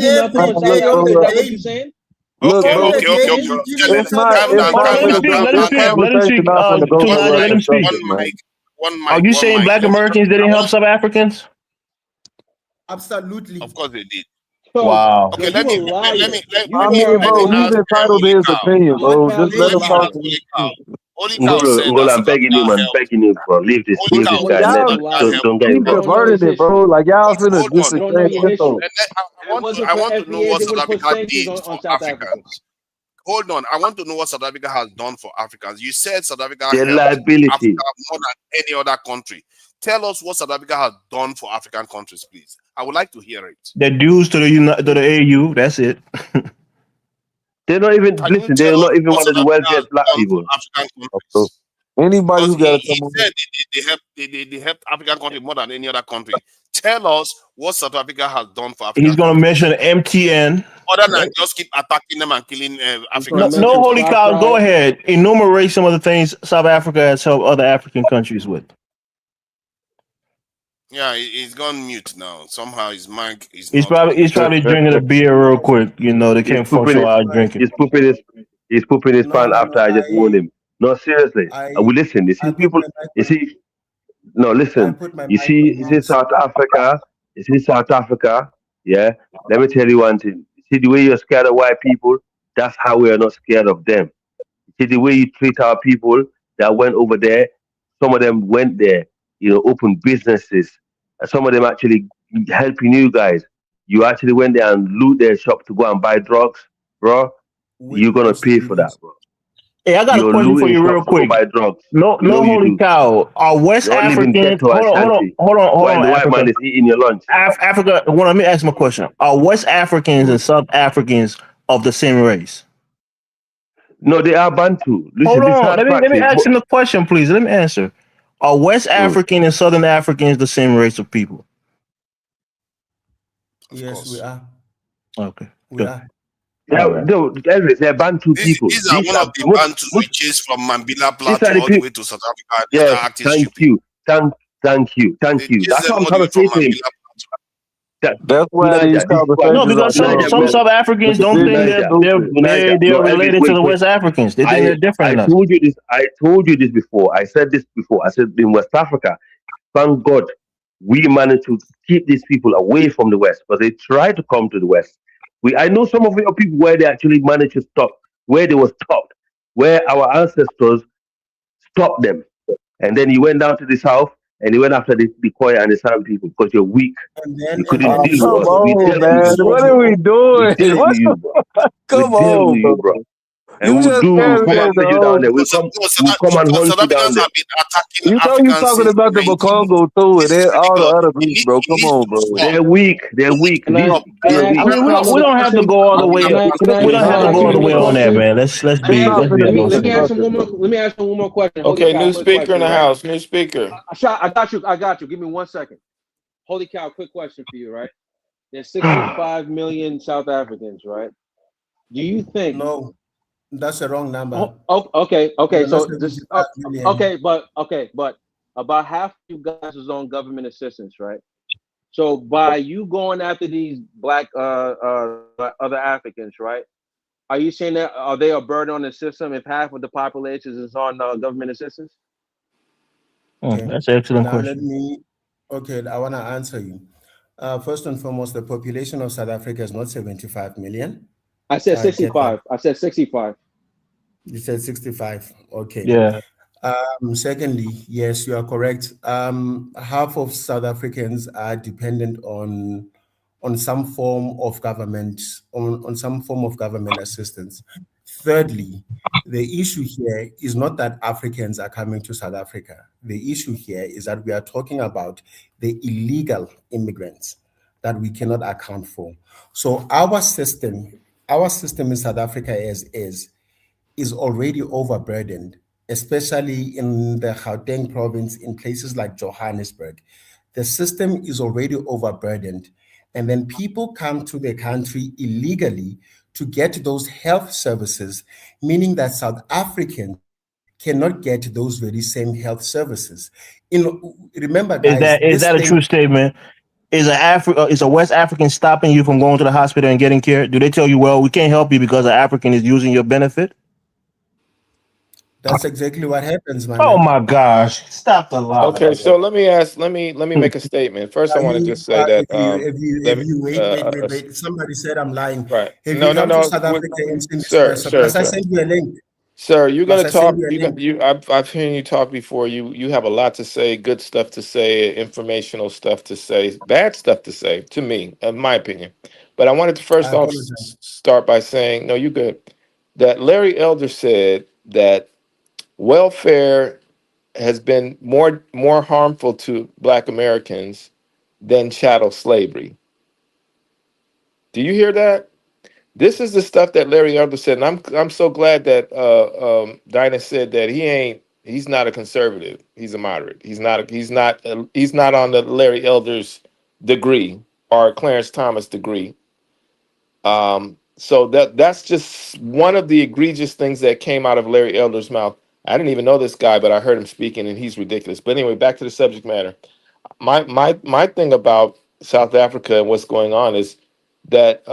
didn't do nothing in South Africa? Is that what you're saying? Look, bro, Okay. it's not. Calm down. Hold on, let him speak. Let him This speak. Let him conversation speak. not going to go nowhere Let him speak. constructive, man. Are you saying Black Americans didn't help South Africans? Absolutely. Of course they did. Wow. Okay, let me I mean, bro, he's entitled to his opinion, bro. Just let him talk. Holy Cow said Ngolo, that I'm South begging you, Africa man, helped. begging you, bro. Leave this Holy Cow guy. said Let South y'all Africa helped. don't get keep involved. diverting it, bro. Like y'all finna Hold on. You don't know disagree. your history. If it wasn't I for want to know FBA, what they South would have put Africa sanctions did on for South Africa. Africans. Hold on. I want to know what South Africa has done for Africans. You said South Africa Their helped liability. Africa more than any other country. Tell us what South Africa has done for African countries, please. I would like to hear it. The dues to the AU. That's it. They're not even Can you listen. tell They're us not even what one of South the Africa has wealthiest black done for people. African So countries? anybody Because who got to he come on. said they helped African countries more than any other country. Tell us what South Africa has done for He's African gonna countries. mention MTN. Other than just keep attacking them and killing No, Africans. no, holy cow. Go ahead. Enumerate some of the things South Africa has helped other African countries with. Yeah, he's gone mute now. Somehow his mic is He's not probably connected. drinking a beer real quick. You know, they can't function while drinking. He's pooping his pants after I just warned him. No, seriously. We listen. You see people. You see. No, listen. You see South Africa. You see South Africa. Yeah. Let me tell you one thing. You see the way you're scared of white people. That's how we are not scared of them. See the way you treat our people that went over there. Some of them went there, opened businesses. Some of them actually helping you guys. You actually went there and loot their shop to go and buy drugs, bro. You're gonna pay for that, bro. Hey, I got a You're question for looting you, real shops to go quick. buy drugs. No, You holy do. cow. Are West You're living Africans? ghetto and shanty. Hold While on, the white man Africa. is eating your lunch. Africa. Well, let me ask my question. Are West Africans and South Africans of the same race? No, they are Bantu. Listen, Hold this on. hard Let me practice. ask him the question, please. Let me answer. Are West African and Southern Africans the same race of people? Yes, we are. Okay. We are. No, Elvis, they're Bantu people. These are one of the Bantus we chased from Mambila Plateau all the way to South Africa and Yes, start acting thank stupid. you. Thank you. They chased That's them what I'm all the trying way to say from to him. Mambila Plateau. That's why these conversations No, because some South Africans don't think that they're related to the West Africans. They think they're different enough. I told you this before. I said this before. I said in West Africa, thank God, we managed to keep these people away from the West because they tried to come to the West. I know some of your people where they actually managed to stop, where they were stopped, where our ancestors stopped them. And then he went down to the south and he went after the Koya and the San people because you're weak. You couldn't deal with us. We dealt with you. What are we doing? We dealt with you, bro. Come We dealt on, with you, bro. And You just we'll said come and that the face you down there. We'll come and hunt South you down Africans there. have been attacking You know you Africans talking since about the 19. Congo too, and This is all the critical. other groups, bro. Come on, bro. They're weak. They're weak. Can I I mean, we don't have to go all the way. We don't have to go all the way on that, man. Let's be Let honest. me ask him one more. Let me ask him one more question. Holy Okay, cow, new quick speaker question, in the right? house. New speaker. I got you. Give me 1 second. Holy cow, quick question for you, right? There's 65 million South Africans, right? Do you think? No, that's the wrong number. Okay. So this, 75 million. okay, but about half of you guys is on government assistance, right? So by you going after these black other Africans, right? Are you saying that are they a burden on the system if half of the population is on government assistance? That's an excellent Now question. I want to answer you. First and foremost, the population of South Africa is not 75 million. I said 65. I said 65. You said 65. Okay. Yeah. Secondly, yes, you are correct. Half of South Africans are dependent on some form of government, on some form of government assistance. Thirdly, the issue here is not that Africans are coming to South Africa. The issue here is that we are talking about the illegal immigrants that we cannot account for. So our system in South Africa is already overburdened, especially in the Gauteng province, in places like Johannesburg. The system is already overburdened. And then people come to the country illegally to get those health services, meaning that South Africans cannot get those very same health services. Remember, guys, Is that a true statement? Is a West African stopping you from going to the hospital and getting care? Do they tell you, well, we can't help you because an African is using your benefit? That's exactly what happens, man. Oh my gosh! Stop the lie. Okay, so let me make a statement. First, I want to just say that wait. Somebody said I'm lying. Right. Have No. you come to South Africa and seen this Sir. Plus I sent you a link. Sir, you're Plus, gonna I send talk. you a link. I've heard you talk before. You have a lot to say, good stuff to say, informational stuff to say, bad stuff to say. To me, in my opinion. But I wanted to I first off apologize. start by saying, no, you good. That Larry Elder said that welfare has been more harmful to Black Americans than chattel slavery. Do you hear that? This is the stuff that Larry Elder said, and I'm so glad that Dinah said that he's not a conservative. He's a moderate. He's not on the Larry Elder's degree or Clarence Thomas degree. So that's just one of the egregious things that came out of Larry Elder's mouth. I didn't even know this guy, but I heard him speaking, and he's ridiculous. But anyway, back to the subject matter. My thing about South Africa and what's going on is that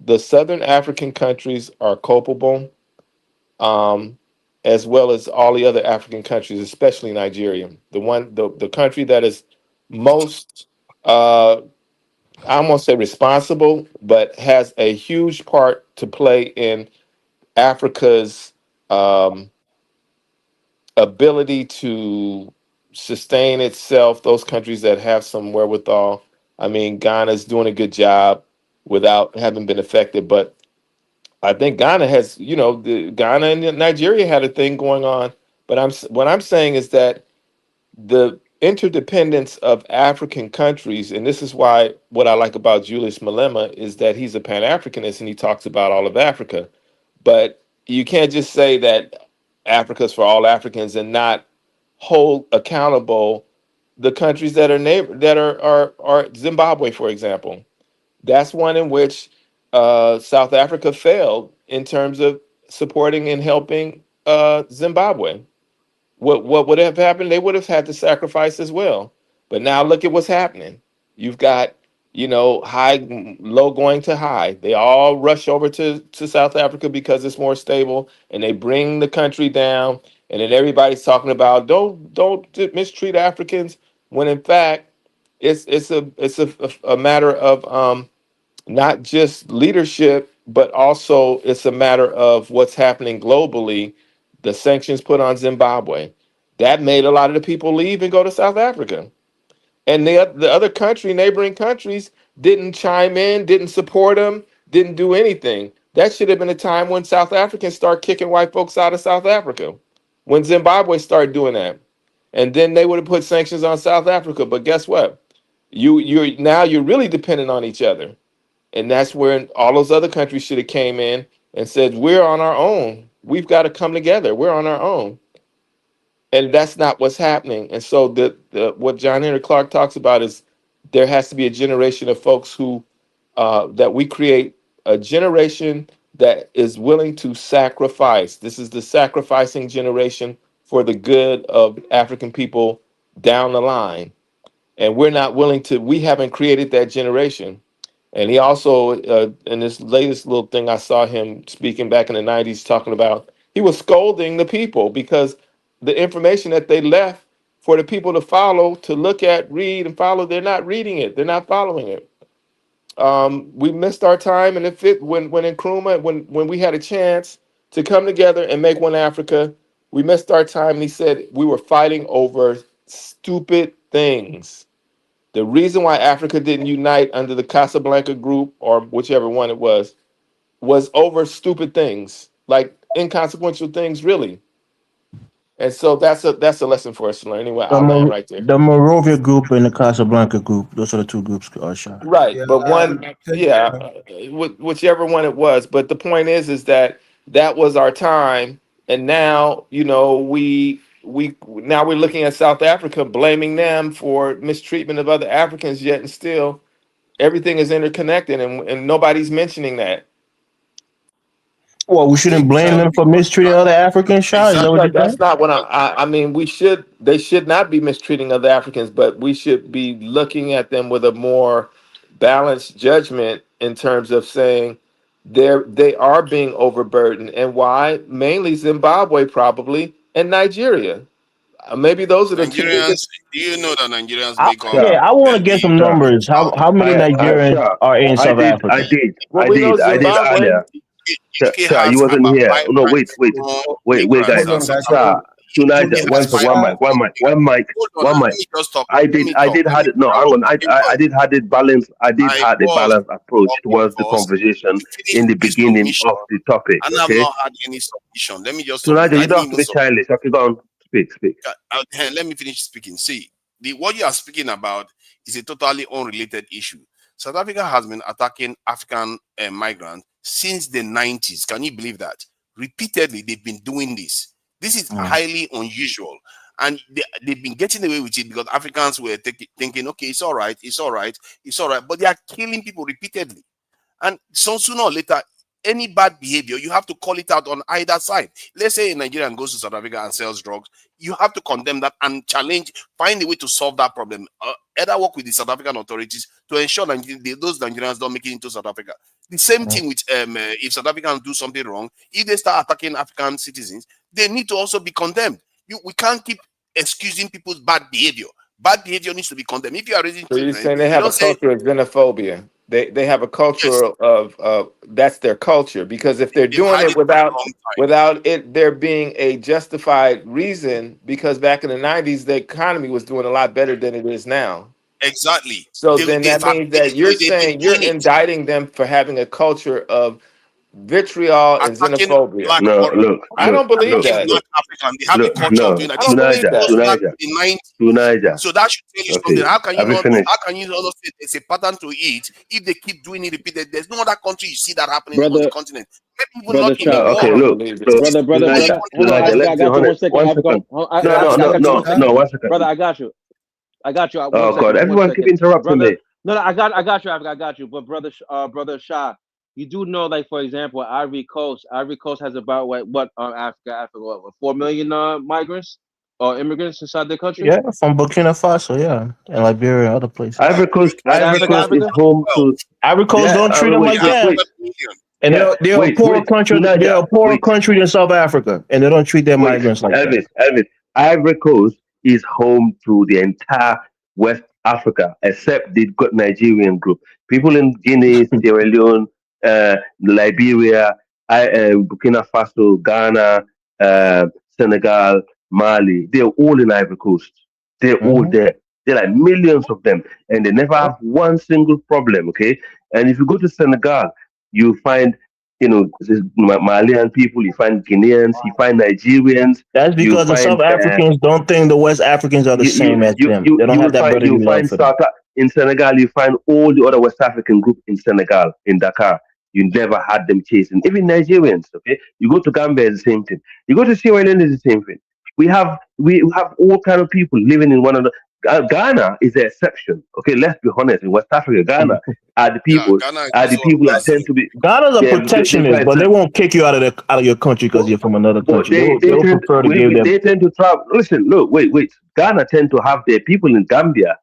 the Southern African countries are culpable, um, as well as all the other African countries, especially Nigeria. The country that is most I won't say responsible, but has a huge part to play in Africa's um, ability to sustain itself. Those countries that have some wherewithal. I mean, Ghana's doing a good job without having been affected, but I think Ghana has, Ghana and Nigeria had a thing going on. But what I'm saying is that the interdependence of African countries, and this is why what I like about Julius Malema is that he's a Pan-Africanist and he talks about all of Africa. But you can't just say that Africa's for all Africans and not hold accountable the countries that are are Zimbabwe, for example. That's one in which South Africa failed in terms of supporting and helping Zimbabwe. What would have happened? They would have had to sacrifice as well. But now look at what's happening. You've got, low going to high. They all rush over to South Africa because it's more stable, and they bring the country down. And then everybody's talking about don't mistreat Africans, when in fact it's a matter of not just leadership, but also it's a matter of what's happening globally. The sanctions put on Zimbabwe, that made a lot of the people leave and go to South Africa. And the other neighboring countries didn't chime in, didn't support them, didn't do anything. That should have been a time when South Africans start kicking white folks out of South Africa, when Zimbabwe started doing that. And then they would have put sanctions on South Africa. But guess what? You're really dependent on each other. And that's where all those other countries should have came in and said, we're on our own. We've got to come together. We're on our own. And that's not what's happening. And so what John Henry Clark talks about is there has to be a generation of folks who that we create a generation that is willing to sacrifice. This is the sacrificing generation for the good of African people down the line. And we haven't created that generation. And he also, in this latest little thing, I saw him speaking back in the 90s, talking about, he was scolding the people because the information that they left for the people to follow, to look at, read, and follow, they're not reading it. They're not following it. We missed our time, and when in Nkrumah, when we had a chance to come together and make one Africa, we missed our time. And he said we were fighting over stupid things. The reason why Africa didn't unite under the Casablanca group, or whichever one it was over stupid things, like inconsequential things, really. And so that's a lesson for us to learn. Anyway, I'll land right there. The Morovia group and the Casablanca group. Those are the two groups, Shah. Right, Yeah, but whichever one it was. But the point is that was our time, and now now we're looking at South Africa, blaming them for mistreatment of other Africans. Yet and still, everything is interconnected, and nobody's mentioning that. Well, we shouldn't blame them for mistreating other Africans, Shah. Is that what you're That's saying? not what I mean. They should not be mistreating other Africans, but we should be looking at them with a more balanced judgment in terms of saying they are being overburdened, and why? Mainly Zimbabwe, probably, and Nigeria. Maybe those are the two Nigerians, biggest. do you know that Nigerians make up Yeah, I want to get some maybe Sure. numbers. How many about Nigerians Sure. are in South I Africa? Well, we know did Zimbabwe. earlier. UK Sir, you has wasn't about here. No, 5 times more guys. immigrants than on, South guys. Hold Africa. Sir, on. Sunaja, UK one has sec, 5 times more immigrants. one mic, Hold on, one let mic. me just talk. I Let did, me I talk. did Let had me it. No, hang finish. on. I did had it balance. I did I had a was balanced approach talking towards the first. conversation You in the finished this beginning submission, of the topic. and I've Okay, not had any submission. Let me just submit. Sunaja, I you don't didn't have to even be submit. childish. Okay, go on, speak. Let me finish speaking. See, what you are speaking about is a totally unrelated issue. South Africa has been attacking African migrants since the 90s. Can you believe that? Repeatedly, they've been doing this. This is highly unusual. And they've been getting away with it because Africans were thinking, okay, it's all right. But they are killing people repeatedly. And so sooner or later, any bad behavior, you have to call it out on either side. Let's say a Nigerian goes to South Africa and sells drugs. You have to condemn that and find a way to solve that problem. Either work with the South African authorities to ensure that those Nigerians don't make it into South Africa. The same thing with if South Africans do something wrong, if they start attacking African citizens, they need to also be condemned. We can't keep excusing people's bad behavior. Bad behavior needs to be condemned. If you are raising So you're children, saying they you have a don't say culture of xenophobia. They have a culture yes. of that's their culture, because if they're They've doing had it it for a long time. without it there being a justified reason, because back in the 90s the economy was doing a lot better than it is now. Exactly. So then that means that you're saying you're indicting them for having a culture of vitriol and attacking xenophobia. black No, look, I don't believe attacking that. black African. They have the culture of no, doing that. I This don't believe Sunaja, was that. started in the 90s. Sunaja. So that should tell you something. Okay, How can you have you not? finished? How can you not say there's a pattern to it if they keep doing it repeated? There's no other country you see that happening on the brother, continent. Maybe even brother not in the Shah. No, world. okay, I don't look, believe it. This is the only Sunaja, country. Hold on, Sunaja, let's I be got you honest. 1 second. One I've got. second. No, I got you 1 second. no, 1 second. Brother, I got you. 1 Oh God, second. 1 everyone keep second. interrupting Brother, me. no, I got you. I got you. But brother Shah, you do know, like, for example, Ivory Coast has about Africa, what, 4 million migrants or immigrants inside their country? Yeah, from Burkina Faso, yeah, and Liberia and other places. Ivory Coast, Right, Ivory Coast is Africa? home to. Ivory Coast Yeah, don't treat them like that. And Yeah, they're a poorer wait, country. They're Sunaja, a poorer country than South Africa, and they don't treat their wait, migrants like that. Elvis. Ivory Coast is home to the entire West Africa, except they've got Nigerian group. People in Guinea, Sierra Leone, Liberia, Burkina Faso, Ghana, Senegal, Mali. They're all in Ivory Coast. They're all there. There are like millions of them, and they never have one single problem. Okay, and if you go to Senegal, you find Malian people, you find Guineans, you find Nigerians, That's you because the find South Africans don't think the West Africans are the same as them. They don't have that brotherly love for them. In Senegal, you find all the other West African group in Senegal, in Dakar. You never had them chasing. Even Nigerians, okay? You go to Gambia, it's the same thing. You go to Sierra Leone, it's the same thing. We have all kind of people living in one another. Ghana is the exception. Okay, let's be honest. In West Africa, Ghana are the people that tend to be. Ghana's a protectionist, but they won't kick you out of your country because you're from another country. They will prefer to give them. They tend to travel. Listen, look, wait. Ghana tend to have their people in Gambia.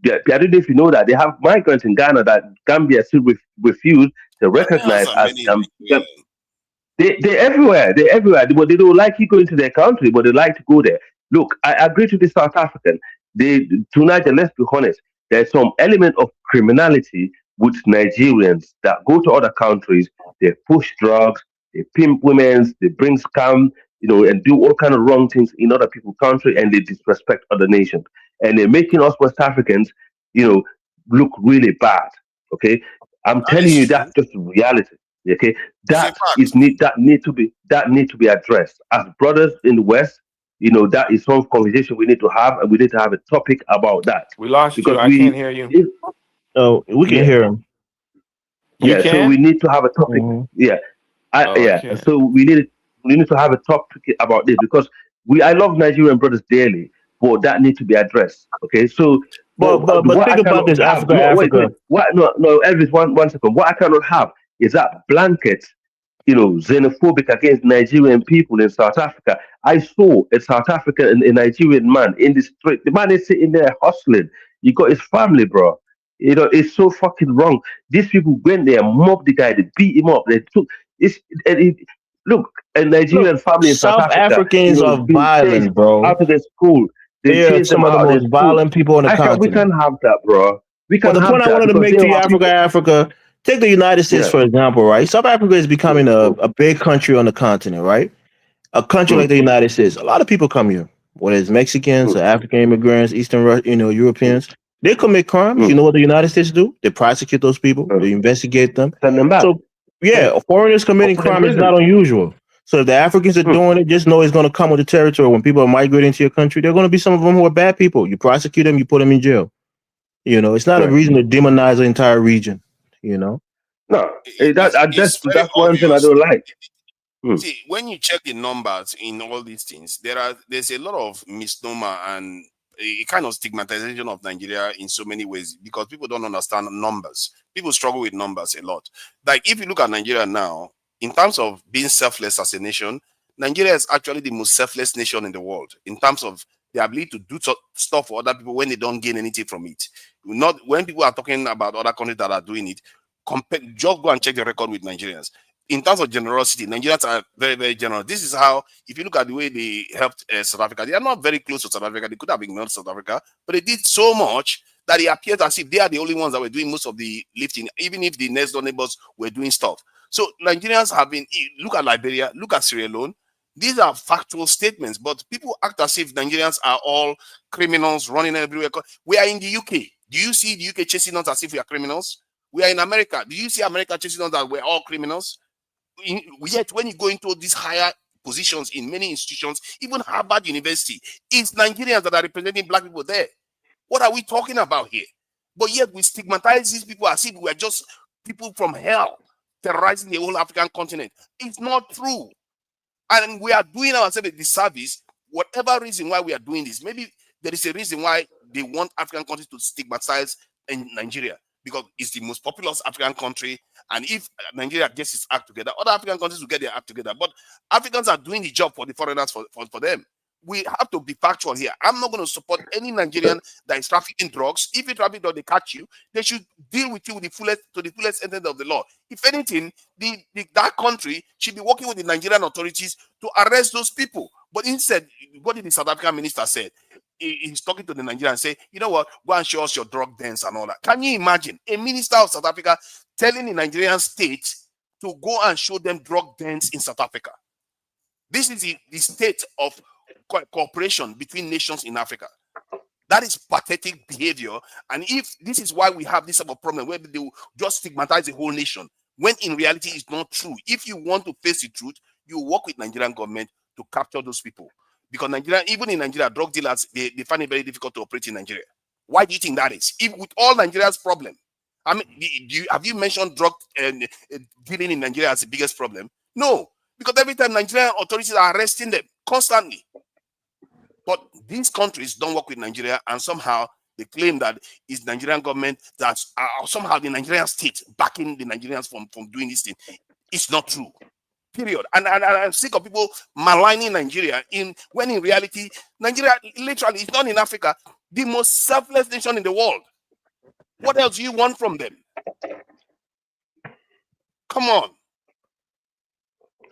I don't know if you know that they have migrants in Ghana that Gambia still refuse to recognize as. They're everywhere. They're everywhere. But they don't like you going to their country, but they like to go there. Look, I agree to the South African. Tonight, let's be honest, there's some element of criminality with Nigerians that go to other countries. They push drugs, they pimp women, they bring scam, and do all kind of wrong things in other people's country, and they disrespect other nations. And they're making us West Africans, look really bad. Okay, I'm telling you that's just reality. Okay, that need to be addressed as brothers in the West. That is some conversation we need to have, and we need to have a topic about that. We lost because you. I can't hear you. Oh, we can hear him. So we need to have a topic. So we need to have a topic about this because I love Nigerian brothers dearly, but that needs to be addressed. Okay, so but think about this, Africa. No, Elvis, one second. What I cannot have is that blanket, xenophobic against Nigerian people in South Africa. I saw a South African, a Nigerian man in the street. The man is sitting there hustling. He got his family, bro. It's so fucking wrong. These people went there, mobbed the guy, they beat him up. They took look, a Nigerian family in South Africa. Africans are violent, bro. Out of the school, they are some of the most violent people on the continent. We can't have that, bro. The point I wanted to make to you, Africa, take the United States for example, right? South Africa is becoming a big country on the continent, right? A country like the United States, a lot of people come here, whether it's Mexicans or African immigrants, Europeans. They commit crimes. You know what the United States do? They prosecute those people. They investigate them. Send them back. So, yeah, foreigners committing crime is not unusual. So if the Africans are doing it, just know it's going to come with the territory. When people are migrating to your country, there are going to be some of them who are bad people. You prosecute them, you put them in jail. You know, it's not a reason to demonize the entire region. You know. No, that's one thing I don't like. See, when you check the numbers in all these things, there's a lot of misnomer and a kind of stigmatization of Nigeria in so many ways because people don't understand numbers. People struggle with numbers a lot. Like if you look at Nigeria now, in terms of being selfless as a nation, Nigeria is actually the most selfless nation in the world in terms of the ability to do stuff for other people when they don't gain anything from it. Not when people are talking about other countries that are doing it, just go and check the record with Nigerians. In terms of generosity, Nigerians are very, very generous. This is how, if you look at the way they helped South Africa, they are not very close to South Africa. They could have ignored South Africa, but they did so much that it appears as if they are the only ones that were doing most of the lifting, even if the next door neighbors were doing stuff. So Nigerians have been, look at Liberia, look at Sierra Leone. These are factual statements, but people act as if Nigerians are all criminals running everywhere. We are in the UK. Do you see the UK chasing us as if we are criminals? We are in America. Do you see America chasing us that we're all criminals? Yet when you go into these higher positions in many institutions, even Harvard University, it's Nigerians that are representing black people there. What are we talking about here? But yet we stigmatize these people as if we're just people from hell terrorizing the whole African continent. It's not true. And we are doing ourselves a disservice, whatever reason why we are doing this. Maybe there is a reason why they want African countries to stigmatize in Nigeria, because it's the most populous African country. And if Nigeria gets its act together, other African countries will get their act together. But Africans are doing the job for the foreigners for them. We have to be factual here. I'm not going to support any Nigerian that is trafficking drugs. If you traffic drugs, they catch you, they should deal with you with the fullest extent of the law. If anything, that country should be working with the Nigerian authorities to arrest those people. But instead, what did the South African minister say? He's talking to the Nigerians and say, you know what, go and show us your drug dens and all that. Can you imagine a minister of South Africa telling the Nigerian state to go and show them drug dens in South Africa? This is the state of cooperation between nations in Africa. That is pathetic behavior. And if this is why we have this type of problem where they will just stigmatize the whole nation, when in reality it's not true. If you want to face the truth, you work with Nigerian government to capture those people. Because Nigeria, even in Nigeria, drug dealers, they find it very difficult to operate in Nigeria. Why do you think that is? If with all Nigeria's problem, I mean, have you mentioned drug dealing in Nigeria as the biggest problem? No, because every time Nigerian authorities are arresting them constantly. But these countries don't work with Nigeria, and somehow they claim that it's Nigerian government that's somehow the Nigerian state backing the Nigerians from doing this thing. It's not true. Period. And I'm sick of people maligning Nigeria when in reality, Nigeria literally is not in Africa, the most selfless nation in the world. What else do you want from them? Come on.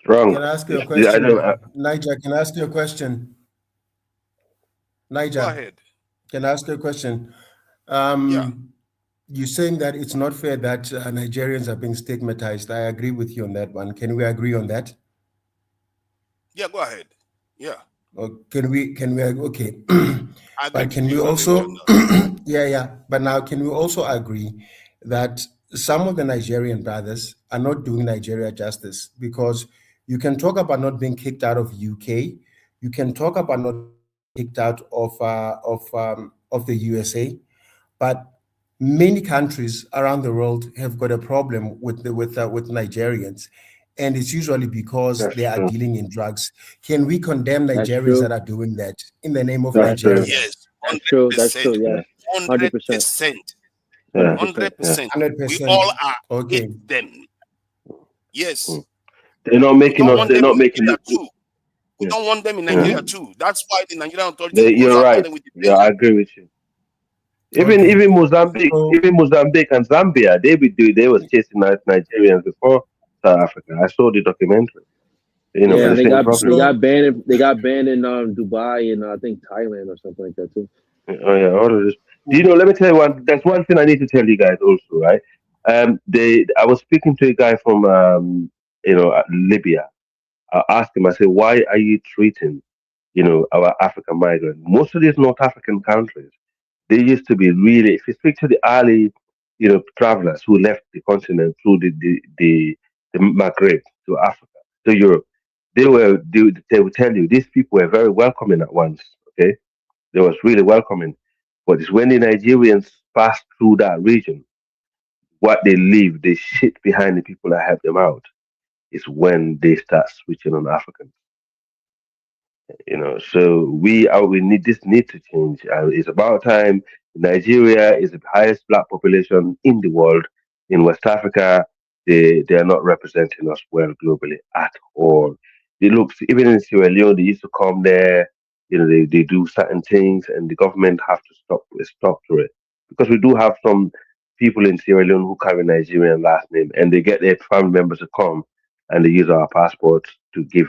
Wrong. Can I ask you a question? Niger, can I ask you a question? Niger, go ahead. Can I ask you a question? You're saying that it's not fair that Nigerians are being stigmatized. I agree with you on that one. Can we agree on that? Yeah, go ahead. Yeah. Can we okay. But can we also but now can we also agree that some of the Nigerian brothers are not doing Nigeria justice? Because you can talk about not being kicked out of UK, you can talk about not kicked out of the USA, but many countries around the world have got a problem with Nigerians, and it's usually because they are dealing in drugs. Can we condemn Nigerians that are doing that in the name of Nigeria? Yes, 100%. That's true. Yeah, 100%. 100%. We all are hate them. Yes. They're not making us. They're not making it too. We don't want them in Nigeria too. That's why the Nigerian authorities. You're right. Yeah, I agree with you. Even Mozambique, and Zambia, they were chasing Nigerians before South Africa. I saw the documentary. You know, they got banned. They got banned in Dubai and I think Thailand or something like that too. Oh yeah, all of this. You know, let me tell you one. That's one thing I need to tell you guys also, right? I was speaking to a guy from Libya. I asked him, I said, why are you treating, our African migrants? Most of these North African countries, they used to be really, if you speak to the early, travelers who left the continent through the Maghreb to Africa, to Europe, they would tell you these people were very welcoming at once. Okay, they was really welcoming, but it's when the Nigerians passed through that region, what they leave, they shit behind the people that help them out, is when they start switching on Africans. So we need to change. It's about time. Nigeria is the highest black population in the world. In West Africa, they are not representing us well globally at all. It looks, even in Sierra Leone, they used to come there. They do certain things, and the government have to stop to it, because we do have some people in Sierra Leone who carry Nigerian last name, and they get their family members to come, and they use our passports to give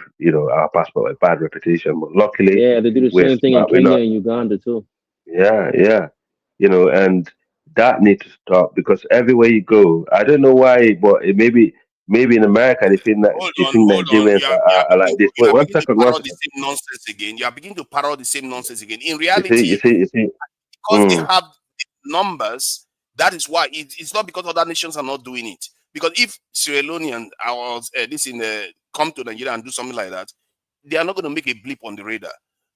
our passport a bad reputation. But luckily, Yeah, they do the we're same thing in smart. We're Kenya not. and Uganda too. Yeah, yeah. And that needs to stop, because everywhere you go, I don't know why, but maybe in America they think Hold on. Nigerians are like this. You Wait, are one beginning to second, one parrot the second. same nonsense again. You are beginning to parrot the same nonsense again. In You see, you reality, see, you see. because they Mm. have numbers, that is why it's not because other nations are not doing it. Because if Sierra Leonean come to Nigeria and do something like that, they are not going to make a blip on the radar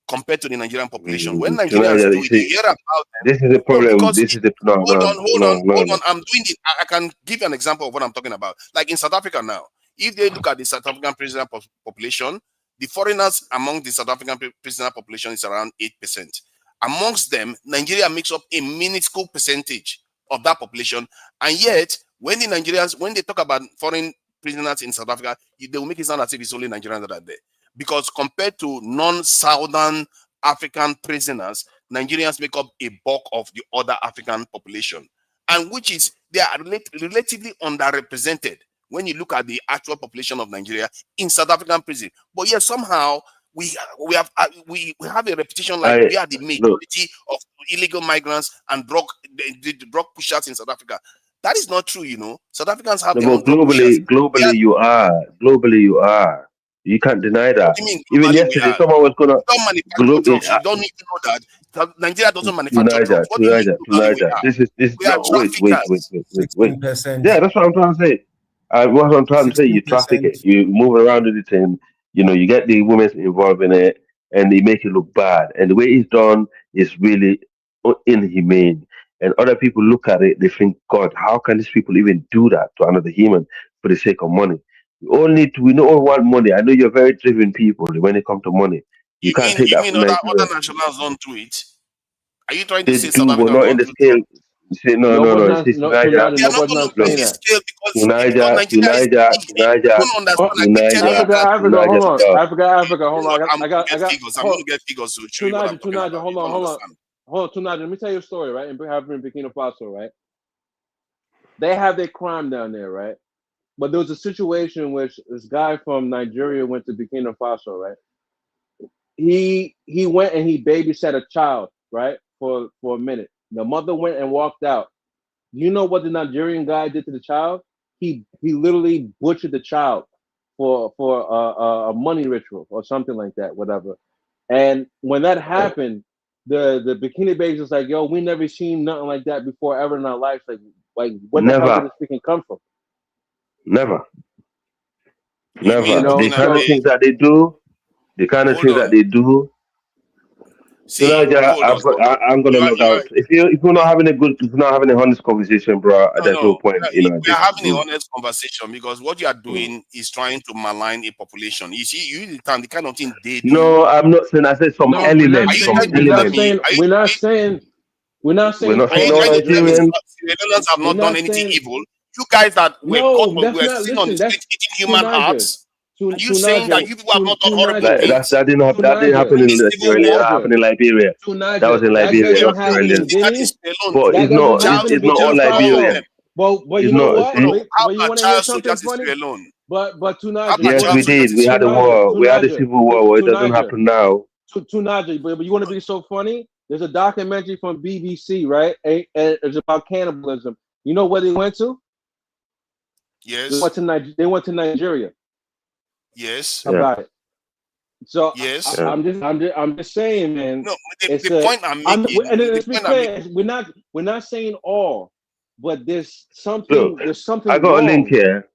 compared to the Nigerian population. When Nigerians Tonight, do you it, you see, hear about them. this is the No, problem. because This is the no, no, no, no, hold no. on. I'm doing it. I can give you an example of what I'm talking about. Like in South Africa now, if they look at the South African prisoner population, the foreigners among the South African prisoner population is around 8%. Amongst them, Nigeria makes up a minuscule percentage of that population. And yet, when they talk about foreign prisoners in South Africa, they will make it sound as if it's only Nigerians that are there. Because compared to non-Southern African prisoners, Nigerians make up a bulk of the other African population, and which is they are relatively underrepresented when you look at the actual population of Nigeria in South African prison. But yet somehow we have a reputation like I we are the look. majority of illegal migrants and the drug pushers in South Africa. That is not true, South Africans have No, their own but drug pushers. We globally are, you are. Globally you are. You can't deny what that. do you mean Even globally we yesterday, are? someone was gonna We don't manufacture glo- in, drugs. You don't need to know that. Nigeria doesn't to manufacture drugs. Niger, What to do you mean Niger, to globally we Niger. are? This We are no, traffickers. wait. 16%. Yeah, that's what I'm trying to say. What I'm trying to say, you traffic 16%. it, you move around with it, and you get the women involved in it, and they make it look bad. And the way it's done is really inhumane. And other people look at it, they think, God, how can these people even do that to another human for the sake of money? We all want money. I know you're very driven people when it comes to money. You can't take You that mean from Nigeria. other nationals don't do it? Are you trying to They say South do, but Africans not in don't the do drugs? scale. You say, no, no, Nobody's no. not It's no Niger, Tsunade, They are not nobody's going not to bring saying the that. scale to because Niger, to Nigeria is Niger, big. to You Niger, don't understand. to I keep telling you Niger, that. to Hold Niger on. stuff. Africa, You hold know what? on. I'm going to get figures. I'm going Hold, to get figures to show you what I'm talking Tsunade, about. hold You don't on. understand. Hold on, Tsunade, let me tell you a story, right? In Burkina Faso, right? They have their crime down there, right? But there was a situation in which this guy from Nigeria went to Burkina Faso, right? He went and he babysat a child, right? For a minute. The mother went and walked out. You know what the Nigerian guy did to the child? He literally butchered the child for a money ritual or something like that, whatever. And when that happened, the Bikini Babes was like, "Yo, we never seen nothing like that before ever in our lives. Like where the hell did Never, this freaking come from?" never, You never. know, The kind of so things that they do, the kind of Hold things that on. they do. To See, Niger, hold on. So I'm gonna log you are out. If you're not having if you're not having a honest conversation, bro, there's no no. point. We are This having a is. honest conversation because what you are Mm. doing is trying to malign a population. You see, you understand the kind of thing they do. No, I'm not saying. I said some no, Are you some trying to tell elements. me? we're not We're saying not Are saying you all all trying to tell me Nigerians. Nigerians. Sierra Leoneans have We're not done not anything saying evil? You guys that were caught no. or That's were not. seen on the Listen, street that's eating to human Niger. hearts? Are you To saying that Niger. you people have not done To horrible Niger. Like things To that didn't Niger. happen during in the To civil Sierra Leone. That war? Niger. happened in Liberia. To That was Niger. in That Liberia, doesn't not No, Sierra happen you in Leone. did that in Guinea. Sierra Leone. But That doesn't happen in it's not all Burkina Liberia. Faso. But It's you know not. what? See, How But you about want to hear child something soldiers in funny? Sierra Leone? But to How Niger. about yes, But child we soldiers did. in We Sierra had a Leone? war. To We had a Niger. civil war. Well, it To doesn't Niger. happen now. To Naja, but you want to be so funny? There's a documentary from BBC, right? And it's about cannibalism. You know where they went to? Yes. They went to Nigeria. Yes. About it. So Yes. I'm just saying, man. No, It's the point I'm making. and The let's be point I'm making. fair. We're not saying all, but there's Look, something I something got a link wrong. here.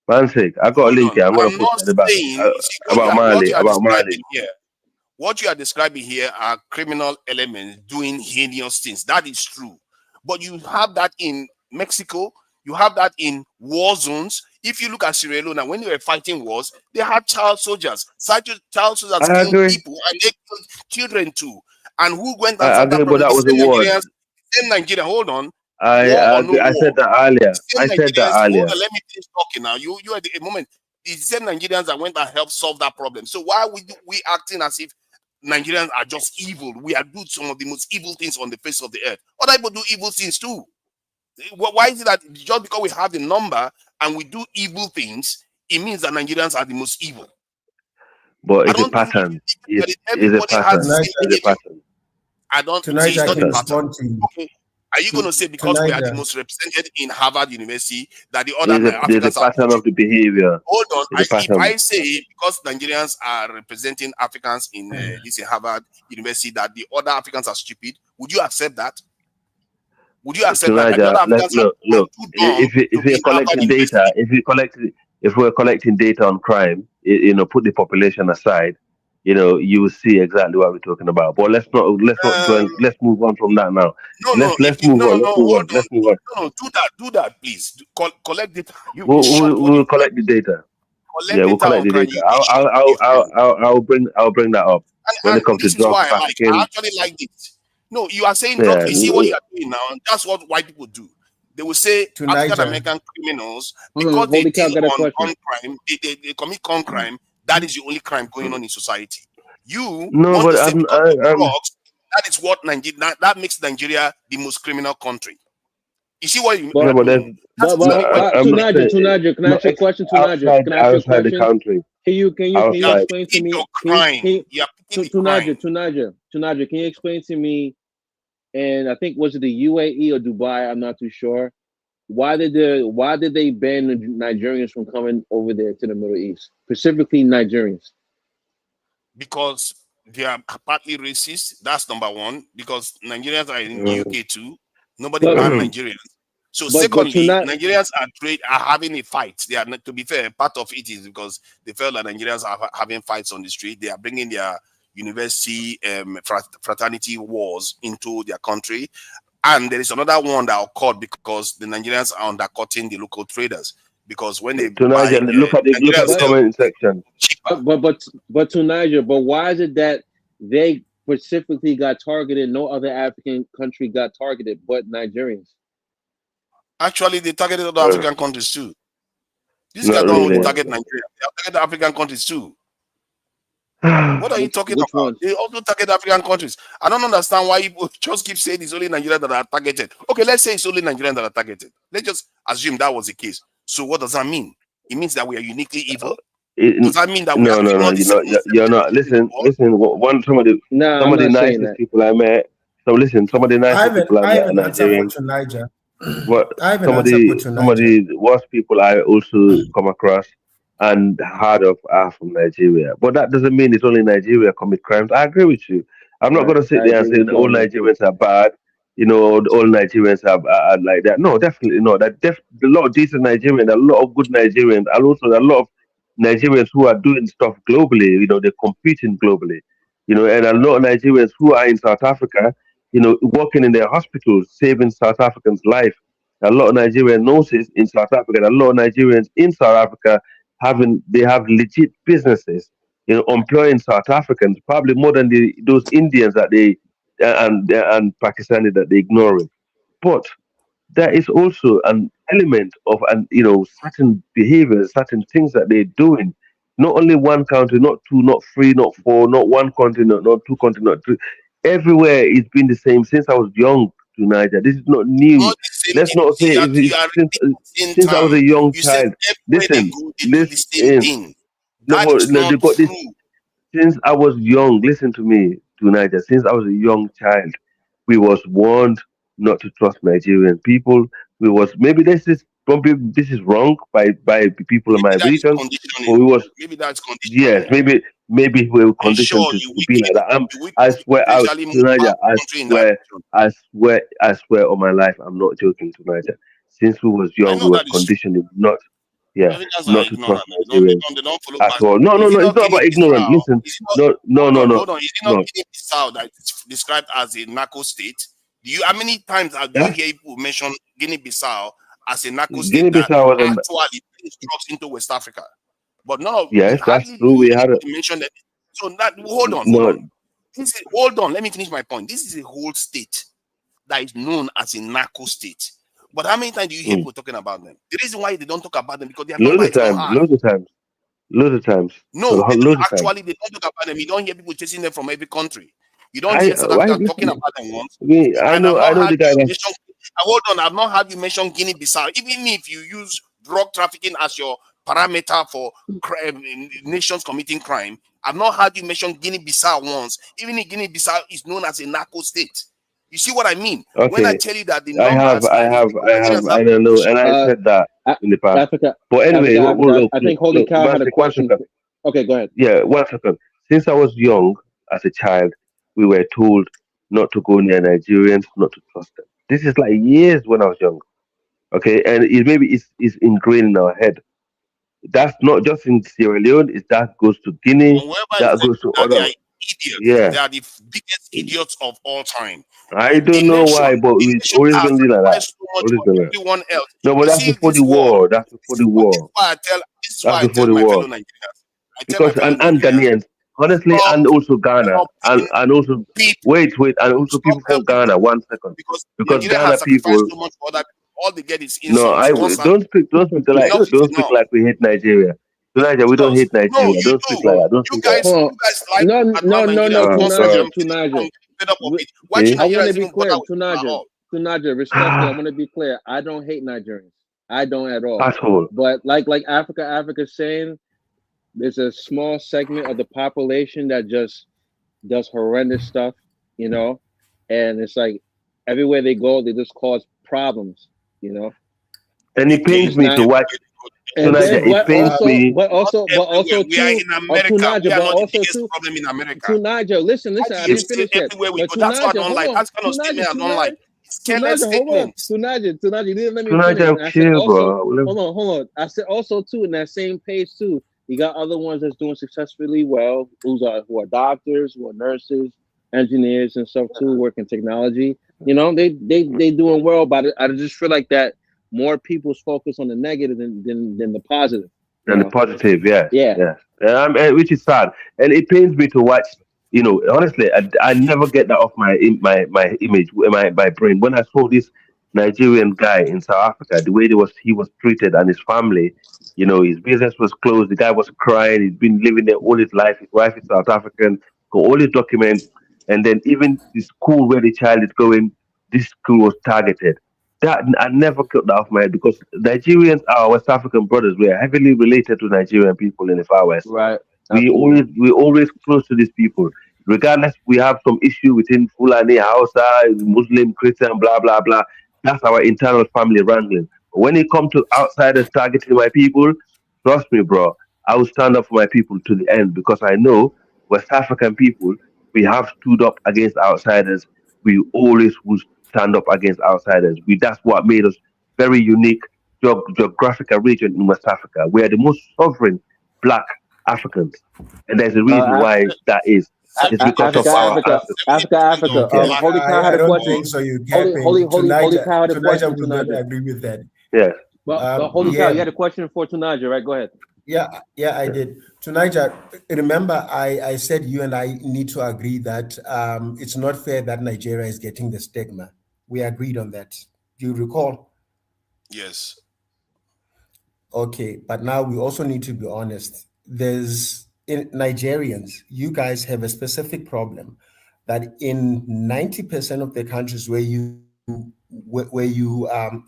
Man's sake, I got a Hold link on. here. I'm gonna I'm put not it at the back. saying. You see, About what Mali. you are About describing Mali. here. What you are describing here are criminal elements doing heinous things. That is true. But you have that in Mexico. You have that in war zones. If you look at Sierra Leone, when they were fighting wars, they had child soldiers. Such child soldiers I killed agree. people and they killed children too. And who went and I solved that agree, but problem? that The was a same war. Nigerians, same Nigeria. Hold on. I War or no agree. I war. said that earlier. The same I said that Nigerians, hold earlier. on, let me finish talking now. You at a moment. The same Nigerians that went and helped solve that problem. So why are we acting as if Nigerians are just evil? We are doing some of the most evil things on the face of the earth. Other people do evil things too. Why is it that just because we have the number and we do evil things, it means that Nigerians are the most evil? But I it's a don't think pattern. It's a everybody has the pattern. Tonight, same It's a behavior. pattern. I don't see tonight it's I not a can Okay. pattern. respond to you. Okay. Are you going to say because we Tonight, are the most represented in Harvard University that the other There's a Africans are pattern of the behavior. hold on. It's a If pattern. I say because Nigerians are representing Africans in this Harvard University that the other Africans are stupid, would you accept that? Would you accept that the Tonight, other let's Africans are look. too dumb If to be you're in Harvard collecting University? data, if we're collecting data on crime, put the population aside, you will see exactly what we're talking about. But let's not dwell. Um, Let's move on from that now. no. If Let's you move on. Let's move hold on. on. Let's move on. No, do that, please. Collect data. You We'll, short we'll, what you we'll collect the data. collect Yeah, we'll data collect on the crime. data. You short what you feel. I'll bring that up when it And comes to this is drug why I trafficking. actually like this. No, you are saying drug. Yeah. You see what you are doing now. That's what white people do. They will say African Niger. American criminals Hold on, because they holy cow, deal got a on question. gun crime. They commit gun crime. That is the only crime going on in society. You No, want but to say because of I'm drugs, that is what Nigeria. That makes Nigeria the most criminal country. You see what you yeah, But but there's doing? That is not what. I'm not saying Tunaja, can I no ask you a question? Tunaja, outside can I ask you a the question? country. Can you You are Outside. explain to picking me? your crime. You are picking the crime. Tunaja, can you explain to me? And I think was it the UAE or Dubai? I'm not too sure. Why did they ban the Nigerians from coming over there to the Middle East, specifically Nigerians? Because they are partly racist. That's number one. Because Nigerians are in Mm. UK too. Nobody But banned Nigerians. So but secondly, Tuna, Nigerians are having a fight. They are not, to be fair, part of it is because they felt that Nigerians are having fights on the street. They are bringing their university fraternity wars into their country. And there is another one that occurred because the Nigerians are undercutting the local traders. Because when they buy, Tonight, look at the Nigerians sell comment section. cheaper. but Tunisia, but why is it that they specifically got targeted? No other African country got targeted, but Nigerians. Actually, they targeted other African countries too. These guys Not don't only really. target Nigeria; they target the African countries too. What are you talking Which about? ones? They also target African countries. I don't understand why people just keep saying it's only Nigeria that are targeted. Okay, let's say it's only Nigeria that are targeted. Let's just assume that was the case. So what does that mean? It means that we are uniquely evil. Does that mean that we are No. criminal the same You're not. Listen. Nah, Some I'm of the not saying nicest that. people I met. So listen, some of the nicest people I I met have are an answer for Nigerians. Tunisia. What I have an some of answer for Tunisia. the worst people I also come across and heard of are from Nigeria. But that doesn't mean it's only Nigeria commit crimes. I agree with you. I'm not Right, going to sit I there and agree say with that you all on that too. Nigerians are bad. All Nigerians are like that. No, definitely not. A lot of decent Nigerians, a lot of good Nigerians, and also a lot of Nigerians who are doing stuff globally. They're competing globally. And a lot of Nigerians who are in South Africa, working in their hospitals, saving South Africans' life. A lot of Nigerian nurses in South Africa, a lot of Nigerians in South Africa they have legit businesses, employing South Africans, probably more than those Indians that they and Pakistani that they ignore it. But there is also an element of certain behaviors, certain things that they're doing. Not only one country, not two, not three, not four, not one country, not two countries, not three. Everywhere it's been the same since I was young to Niger. This is not new. Not the same Let's thing. not say You are repeating the same since I was term. a young You said child. everywhere they Listen, go, they do the same listen. thing. No, That but is no, they not got this true. since I was young. Listen to me, to Niger. Since I was a young child, we was warned not to trust Nigerian people. We was maybe this is this is wrong by people in my Maybe that is region, conditioning. but it was Maybe that's conditioning. yes, maybe we were conditioned Ensure to you be like that. we I swear out eventually move tonight, back the country in that direction. I swear on my life, I'm not joking tonight. Since we was I young, we know was that is true. conditioned not, yeah, Evidence are not to trust ignorant. Nigerians They don't follow at past. all. No, Is it it's not not about Guinea ignorant. Bissau? Listen, Is it not no, hold on. Is it not no. Guinea Bissau that is described as a narco state? How many times have you Yeah, hear people mention Guinea Bissau as a narco state that Guinea-Bissau was actually brings drugs into West Africa? But no, yes, that's hardly do true. you We hear had a anybody mention that. So that hold no. on. Hold on. Let me finish my point. This is a whole state that is known as a narco state. But how many times do you hear people talking about them? The reason why they don't talk about them because they have not Loads of lighted on times, hard. loads of times, loads of times, No, they don't, loads of times. actually they don't talk about them. You don't hear people chasing them from every country. You don't hear South Why Africa talking listen? about them once. I And I've know, not the had guy you that mention. Hold on, I've not had you mention Guinea-Bissau. Even if you use drug trafficking as your parameter for crime, nations committing crime, I've not had you mention Guinea-Bissau once. Even if Guinea-Bissau is known as a narco state. You see what I mean? When I okay. tell you that the I have, numbers, Nigerians have I don't know, population. and I said that in the past. Africa, But anyway, Africa. I think Holy look, Cow had a one question. second. Okay, go ahead. Yeah, 1 second. Since I was young, as a child, we were told not to go near Nigerians, not to trust them. This is like years when I was young. Okay, and it's ingrained in our head. That's not just in Sierra Leone. That goes to Guinea. Whoever That said goes to that they other. are idiots, Yeah, they are the biggest idiots of all time. I The don't know why, nation, but the it's nation always has gonna be like that. sacrificed so much Always for gonna. everyone else. No, but You that's see before this the war. war. That's before the war. This is That's why I before tell the my war. fellow Nigerians. I tell my Because fellow and Nigerians, Ghanaians, honestly, stop and also Ghana, helping and also people. wait, and also Stop people from helping Ghana. people 1 second, because because Nigeria has Ghana sacrificed people. so much for other people. All they get is No, insults constantly. Enough is don't speak enough. like we hate Nigeria. Nigeria, we don't Because hate no, Nigeria. you Don't speak do. like that. Don't speak like that. You guys like No, to admire Nigeria no, Oh constantly. Tunaja, God. I'm fed up of it. Why See? should I want Nigeria to be even bother clear, with people at all? Tunaja, respectfully, I want to be clear. I don't hate Nigerians. I don't at all. Asshole. But like Africa's saying, there's a small segment of the population that just does horrendous stuff, and it's like everywhere they go, they just cause problems. And it pains It's me to not. watch And tonight. then, It pains me. but also We are too, in America. We Tunaja, are but not the also biggest too, problem in America. Tunaja, listen, Why do I you didn't say finish yet. everywhere we But go? That's what I Tunaja, don't hold like. on, That's the kind of statement I don't like. It's careless Tunaja, hold on, statements. Tunaja, you didn't let me finish. Tonight, And I said chill, also, bro. hold on. I said also too, in that same page too, you got other ones that's doing successfully well, who are doctors, who are nurses, engineers and stuff too, working technology. They doing well, but I just feel like that more people's focus on the negative than the positive. And the positive, yes, Yeah. yes. Which is sad, and it pains me to watch. Honestly, I never get that off my image, my brain. When I saw this Nigerian guy in South Africa, the way he was treated and his family, his business was closed. The guy was crying. He's been living there all his life. His wife is South African. Got all his documents, and then even the school where the child is going, this school was targeted. That I never cut that off my head because Nigerians are our West African brothers. We are heavily related to Nigerian people in the far west. Right. We always close to these people. Regardless, we have some issue within Fulani, Hausa, Muslim, Christian, blah blah blah. That's our internal family wrangling. But when it comes to outsiders targeting my people, trust me, bro, I will stand up for my people to the end because I know West African people, we have stood up against outsiders. We always will stand up against outsiders. That's what made us very unique geographical region in West Africa. We are the most sovereign black Africans. And there's a reason why that is. It's because of our ancestors. Africa. Okay, Holy Cow had I a don't question. think so. You Holy capping tonight. Cow had a question. Will not Tunaja. agree with that. Yes. But Holy Cow, you had a question for Tunaja, right? Go ahead. Yeah, I did. Tonight, remember, I said you and I need to agree that it's not fair that Nigeria is getting the stigma. We agreed on that. Do you recall? Yes. Okay, but now we also need to be honest. Nigerians, you guys have a specific problem that in 90% of the countries where you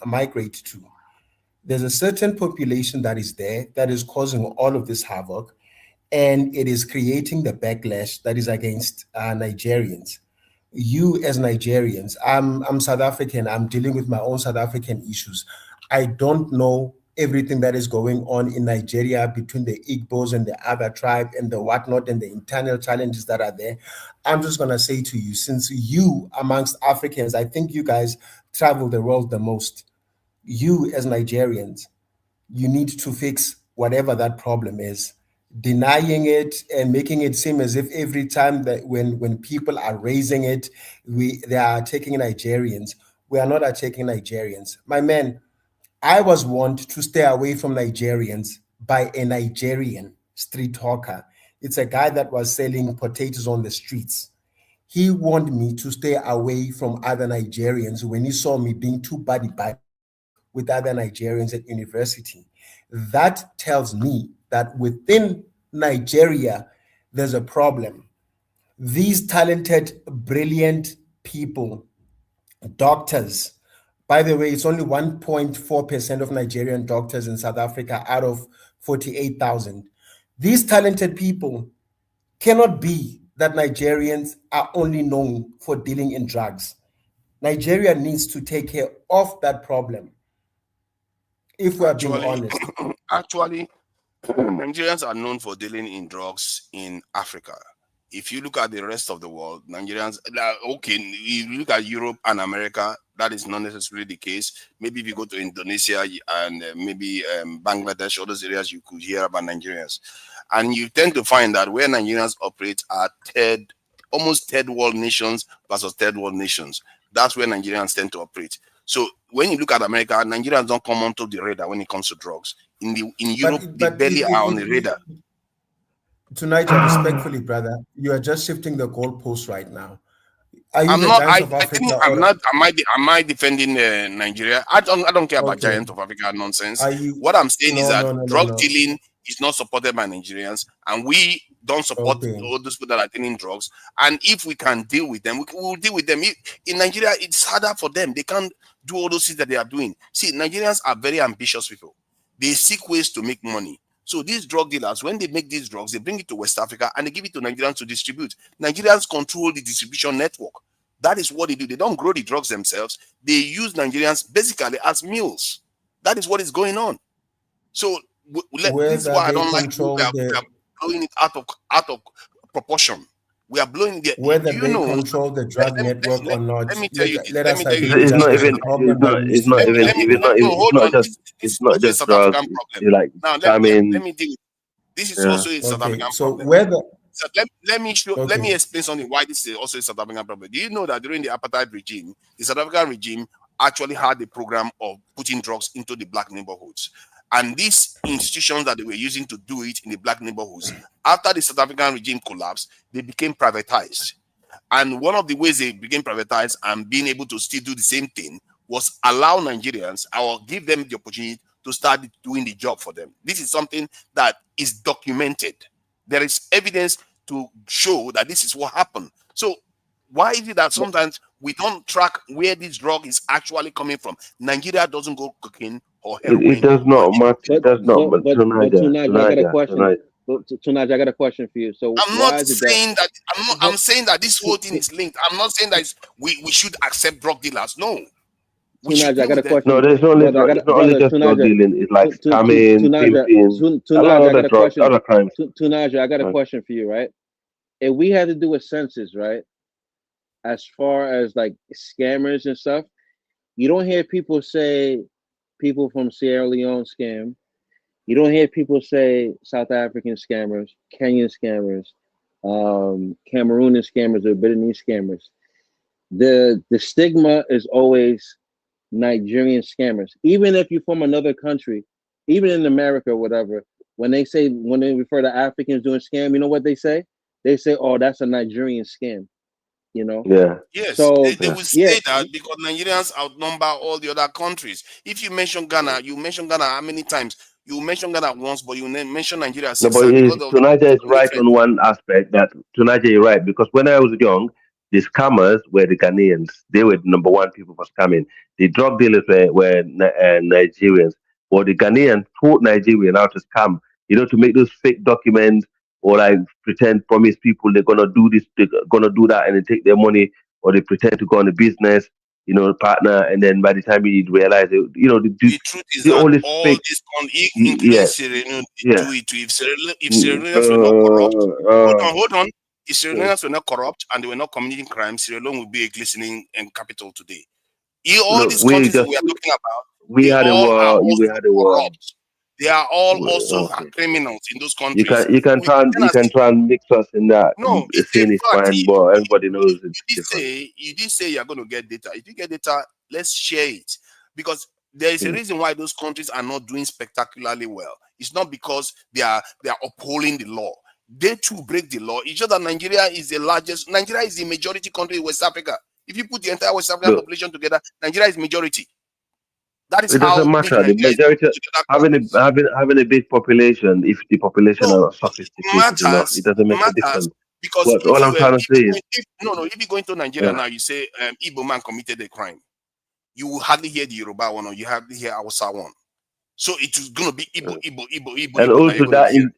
migrate to, there's a certain population that is there that is causing all of this havoc, and it is creating the backlash that is against Nigerians. You as Nigerians, I'm South African. I'm dealing with my own South African issues. I don't know everything that is going on in Nigeria between the Igbos and the other tribe and the whatnot and the internal challenges that are there. I'm just going to say to you, since you amongst Africans, I think you guys travel the world the most. You as Nigerians, you need to fix whatever that problem is. Denying it and making it seem as if every time that when people are raising it, they are attacking Nigerians. We are not attacking Nigerians. My man, I was warned to stay away from Nigerians by a Nigerian street hawker. It's a guy that was selling potatoes on the streets. He warned me to stay away from other Nigerians when he saw me being too buddy-buddy with other Nigerians at university. That tells me that within Nigeria, there's a problem. These talented, brilliant people, doctors, by the way, it's only 1.4% of Nigerian doctors in South Africa out of 48,000. These talented people cannot be that Nigerians are only known for dealing in drugs. Nigeria needs to take care of that problem, if we are being honest. Actually, Nigerians are known for dealing in drugs in Africa. If you look at the rest of the world, Nigerians, okay, if you look at Europe and America, that is not necessarily the case. Maybe if you go to Indonesia and maybe Bangladesh, all those areas, you could hear about Nigerians. And you tend to find that where Nigerians operate are almost third world nations versus third world nations. That's where Nigerians tend to operate. So when you look at America, Nigerians don't come onto the radar when it comes to drugs. In Europe, they barely are on the radar. Tonight, respectfully, brother, you are just shifting the goalpost right now. Are you I'm the not. Giants of Africa? I'm not. Am I defending Nigeria? I don't care about Giant of Africa nonsense. What I'm saying is that drug dealing is not supported by Nigerians, and we don't support all those people that are dealing drugs. And if we can deal with them, we will deal with them. In Nigeria, it's harder for them. They can't do all those things that they are doing. See, Nigerians are very ambitious people. They seek ways to make money. So these drug dealers, when they make these drugs, they bring it to West Africa and they give it to Nigerians to distribute. Nigerians control the distribution network. That is what they do. They don't grow the drugs themselves. They use Nigerians basically as mules. That is what is going on. So this is why I don't like we are blowing it out of proportion. We are blowing the whether they control the drug network or not. Let me tell you this. Let me tell you it's not even. It's not just drugs. It's like let me deal with this. Is also a South African problem. So let me explain something why this is also a South African problem. Do you know that during the apartheid regime, the South African regime actually had a program of putting drugs into the black neighborhoods? And these institutions that they were using to do it in the black neighborhoods, after the South African regime collapsed, they became privatized. And one of the ways they became privatized and being able to still do the same thing was allow Nigerians or give them the opportunity to start doing the job for them. This is something that is documented. There is evidence to show that this is what happened. So why is it that sometimes we don't track where this drug is actually coming from? Nigeria doesn't go cocaine or heroin. It does not matter. It does not. But Tunaj, I got a question. Tunaj, I got a question for you. So I'm not saying that. I'm saying that this whole thing is linked. I'm not saying that we should accept drug dealers. No. Tunaj, I got a question. No, there's only it's not only just drug dealing. It's like scamming, pimping, a lot of other drugs, other crimes. Tunaj, I got a question for you, right? If we had to do a census, right, as far as like scammers and stuff, you don't hear people say people from Sierra Leone scam. You don't hear people say South African scammers, Kenyan scammers, Cameroonian scammers, or Beninese scammers. The stigma is always Nigerian scammers. Even if you're from another country, even in America or whatever, when they refer to Africans doing scam, you know what they say? They say, "Oh, that's a Nigerian scam." You know? Yeah. Yes. So they will say that because Nigerians outnumber all the other countries. If you mention Ghana, you mention Ghana how many times? You mention Ghana once, but you mention Nigeria 6 times. No, but Tunaja is right different. on one aspect. That Tunaja is right, because when I was young, the scammers were the Ghanaians. They were the number one people for scamming. The drug dealers were Nigerians. But the Ghanaians taught Nigerians how to scam. You know, to make those fake documents or like pretend promise people they're gonna do this, they're gonna do that, and they take their money, or they pretend to go on a business. partner, and then by the time you realize it, the truth is they that always all fake. these including Yeah, Sierra Leone, they yeah. do it too. If Sierra Leoneans were not corrupt, hold on. If Sierra Leoneans were not corrupt and they were not committing crime, Sierra Leone would be a glistening capital today. All Look, these countries that we are talking about, we they had a all are war. We also had a war. corrupt. They are all also Okay. criminals in those You countries. can try and mix us in that. No, it's a Saying it's fact. fine, but everybody knows it's different. You did say you're going to get data. If you get data, let's share it, because there is a reason why those countries are not doing spectacularly well. It's not because they are upholding the law. They too break the law. It's just that Nigeria is the majority country in West Africa. If you put the entire West African population together, Nigeria is majority. That is It how doesn't big matter. The Nigeria majority is. having a big population. If the population No, are sophisticated enough, it doesn't make a matters difference. because But all I'm trying to say is, if you go into Nigeria now, you say Igbo man committed a crime, you will hardly hear the Yoruba one or you hardly hear Hausa one. So it is going to be Igbo. and also that in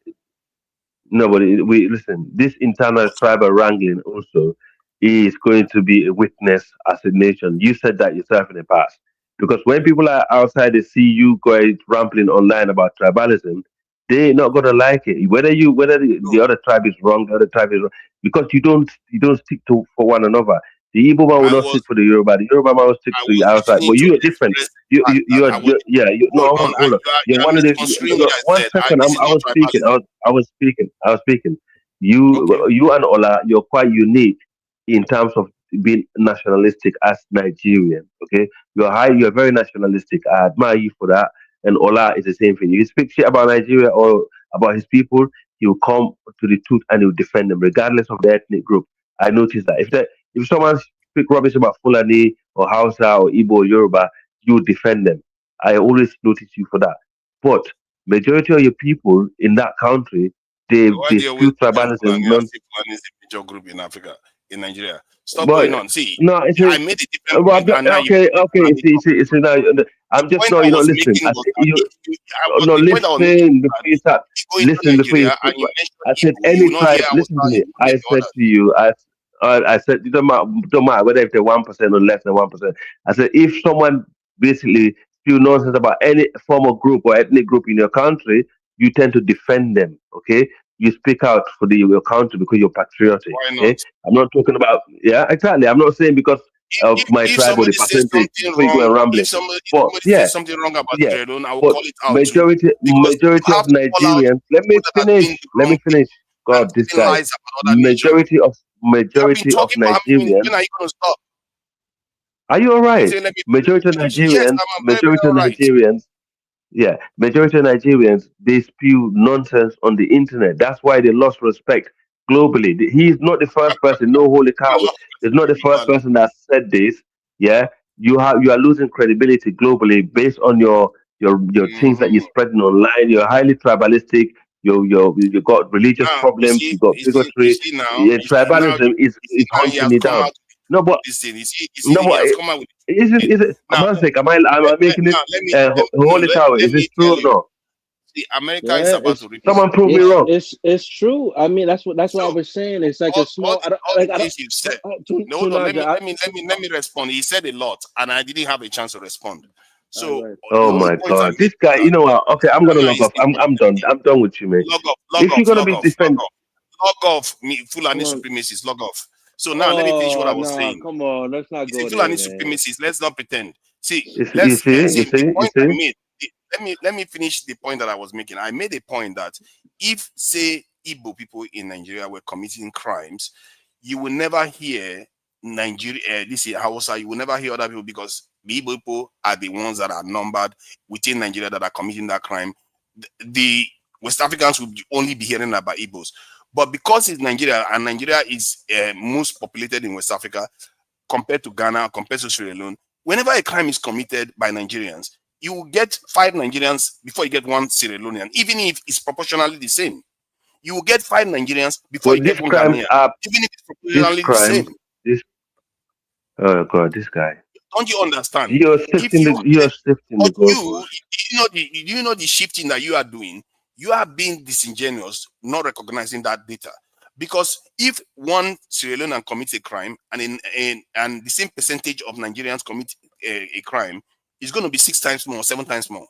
no, but we listen. This internal tribal wrangling also is going to be a witness as a nation. You said that yourself in the past, because when people are outside, they see you going rambling online about tribalism. They're not gonna like it. Whether the other tribe is wrong, the other tribe is wrong, because you don't stick to for one another. The Igbo man will not stick for the Yoruba. The Yoruba man will stick to the outside. But you are different. No, hold on. You're one of the. No, one second. I was speaking. I was speaking. You and Ola, you're quite unique in terms of being nationalistic as Nigerian. Okay, you're very nationalistic. I admire you for that. And Ola is the same thing. If you speak shit about Nigeria or about his people, he will come to the truth and he will defend them, regardless of the ethnic group. I noticed that if someone speak rubbish about Fulani or Hausa or Igbo or Yoruba, you defend them. I always notice you for that. But majority of your people in that country, why they do you always spew tribalism. Fulani as if Fulani is a major group in Africa, in Nigeria? Stop But going on. See, no, it's I made a different well, point, and now you okay. See, now I'm just point no, I was listen. making was that No, the point I was making listen was before that you start. if you go into Listen before you Nigeria and speak. you I mention said Igbo, you any will not hear tribe. Listen to Hausa, me. you will not I hear the said others. to you. I said it don't matter whether if they're 1% or less than 1%. I said if someone basically spew nonsense about any form of group or ethnic group in your country, you tend to defend them. Okay, you speak out for your country because you're patriotic. Why not? Okay, I'm not talking about exactly. I'm not saying because of my If tribe or the somebody says percentage something before you go wrong, and if rambling. somebody But says something wrong about yeah. Sierra Leone, I will But call it out too, because majority you of have to call out Nigerians. people that are doing the Let me wrong thing finish. and God, this telling guy. lies about other nations. You have been Majority of talking for how many minutes? Nigerians. When are you going to stop? Are you all You right? say, let me Majority of finish. Yes, Nigerians. I'm very, very Majority of all right. Nigerians. Yeah, majority of Nigerians, they spew nonsense on the internet. That's why they lost respect globally. He's not the first person. No, holy cow! He's not the first person that said this. Yeah, you are losing credibility globally based on your things that you're spreading online. You're highly tribalistic. You got religious Now problems. You got you bigotry. see now, Yeah, tribalism is now he hunting has you come down. out No, but with this thing. no, He but has come out with is it? now. One sec. Am I making it? Now let me no Holy cow! let Is me this true tell or you. not? See, America is Yeah, about to reap Someone prove me it's wrong. it's true. I mean, that's what I was saying. It's like a small. all the things you said. No, hold on. Tunaja, Let me respond. He said a lot, and I didn't have a chance to respond. all So right. the Oh only my point I God, made this was guy. that You know what? Okay, I'm gonna now log he's off. I'm done. I'm done with you, man. log off, If you're gonna be defend, log off. Me Come Fulani on. supremacists, log off. So now let me finish what I Oh was no, saying. come on. Let's not You see, go there, Fulani man. supremacists. Let's not pretend. See, you let's see, see the you point I see. made. Let me finish the point that I was making. I made a point that if, say, Igbo people in Nigeria were committing crimes, you will never hear Nigeria. This is Hausa. You will never hear other people, because the Igbo people are the ones that are numbered within Nigeria that are committing that crime. The West Africans will only be hearing about Igbos. But because it's Nigeria, and Nigeria is most populated in West Africa, compared to Ghana, compared to Sierra Leone, whenever a crime is committed by Nigerians, you will get 5 Nigerians before you get 1 Sierra Leonean, even if it's proportionally the same. You will get 5 Nigerians before Well, you get these 1 crimes Ghanaian, are even if it's these proportionally the crimes. same. This oh God, this guy. Don't you understand? You're If sifting you the but goalposts. do you know the shifting that you are doing? You are being disingenuous, not recognizing that data. Because if one Sierra Leonean commits a crime and the same percentage of Nigerians commit a crime, it's going to be 6 times more, 7 times more.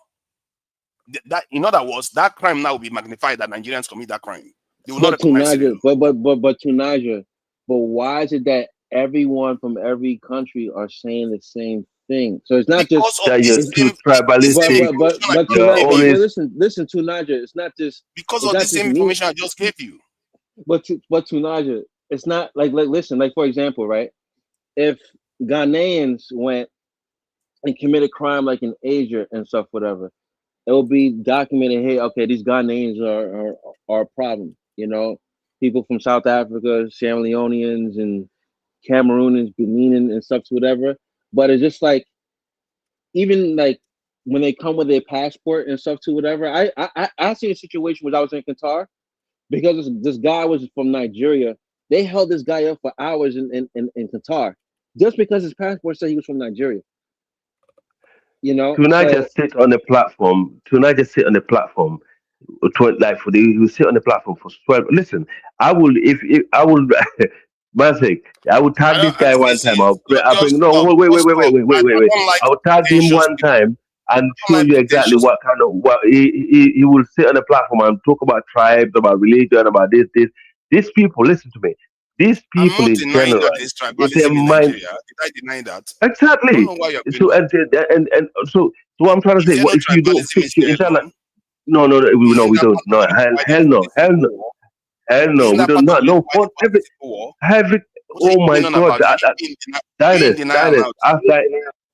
That, in other words, that crime now will be magnified that Nigerians commit that crime. They will not recognize it. But Tunaja, but why is it that everyone from every country are saying the same thing? So it's not because just that you're too tribalistic. But Tunaja, listen, Tunaja, it's not just because of the same information I just gave you. But Tunaja, it's not like listen, like for example, right? If Ghanaians went and committed crime like in Asia and stuff, whatever, it will be documented. Hey, okay, these Ghanaians are a problem. You know, people from South Africa, Sierra Leoneans and Cameroonians, Benin and stuff, whatever. But it's just like, even like when they come with their passport and stuff to whatever. I see a situation when I was in Qatar, because this guy was from Nigeria. They held this guy up for hours in Qatar just because his passport said he was from Nigeria. You know, Tonight just sit on the platform. Tonight just sit on the platform. He will sit on the platform for 12. Listen, I will if I will. Man, I will tag this guy one time. I'll bring. No, wait. I will tag him one time and show you exactly what kind of what he will sit on the platform and talk about tribes, about religion, about this. These people, listen to me. These people in general, their mind. Did I deny that? Exactly. I don't know why you're So and so what I'm trying to say, what if you don't fix your internal? No, we don't. No, hell no. We don't. No. For every. Oh my God, Diners.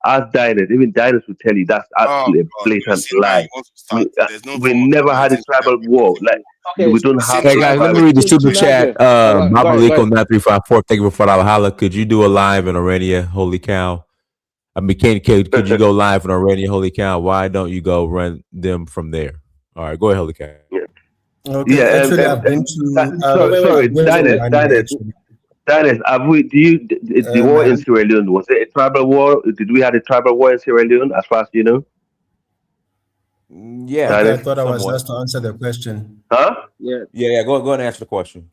Ask Diners. Even Diners will tell you that's absolutely a blatant lie. We never had a tribal war. Like we don't have. Hey guys, let me read the super chat. Mabaliko 9354. Thank you for $4 holla. Could you do a live in Orania? Holy cow! I mean, could you go live in Orania? Holy cow! Why don't you go run them from there? All right, go ahead, Holy cow. Okay, actually, I've been to. Sorry, Diners, have we? The war in Sierra Leone, was it a tribal war? Did we have a tribal war in Sierra Leone, as far as you know? Yeah, okay, I thought I was asked to answer the question. Huh? Yeah. Go and answer the question.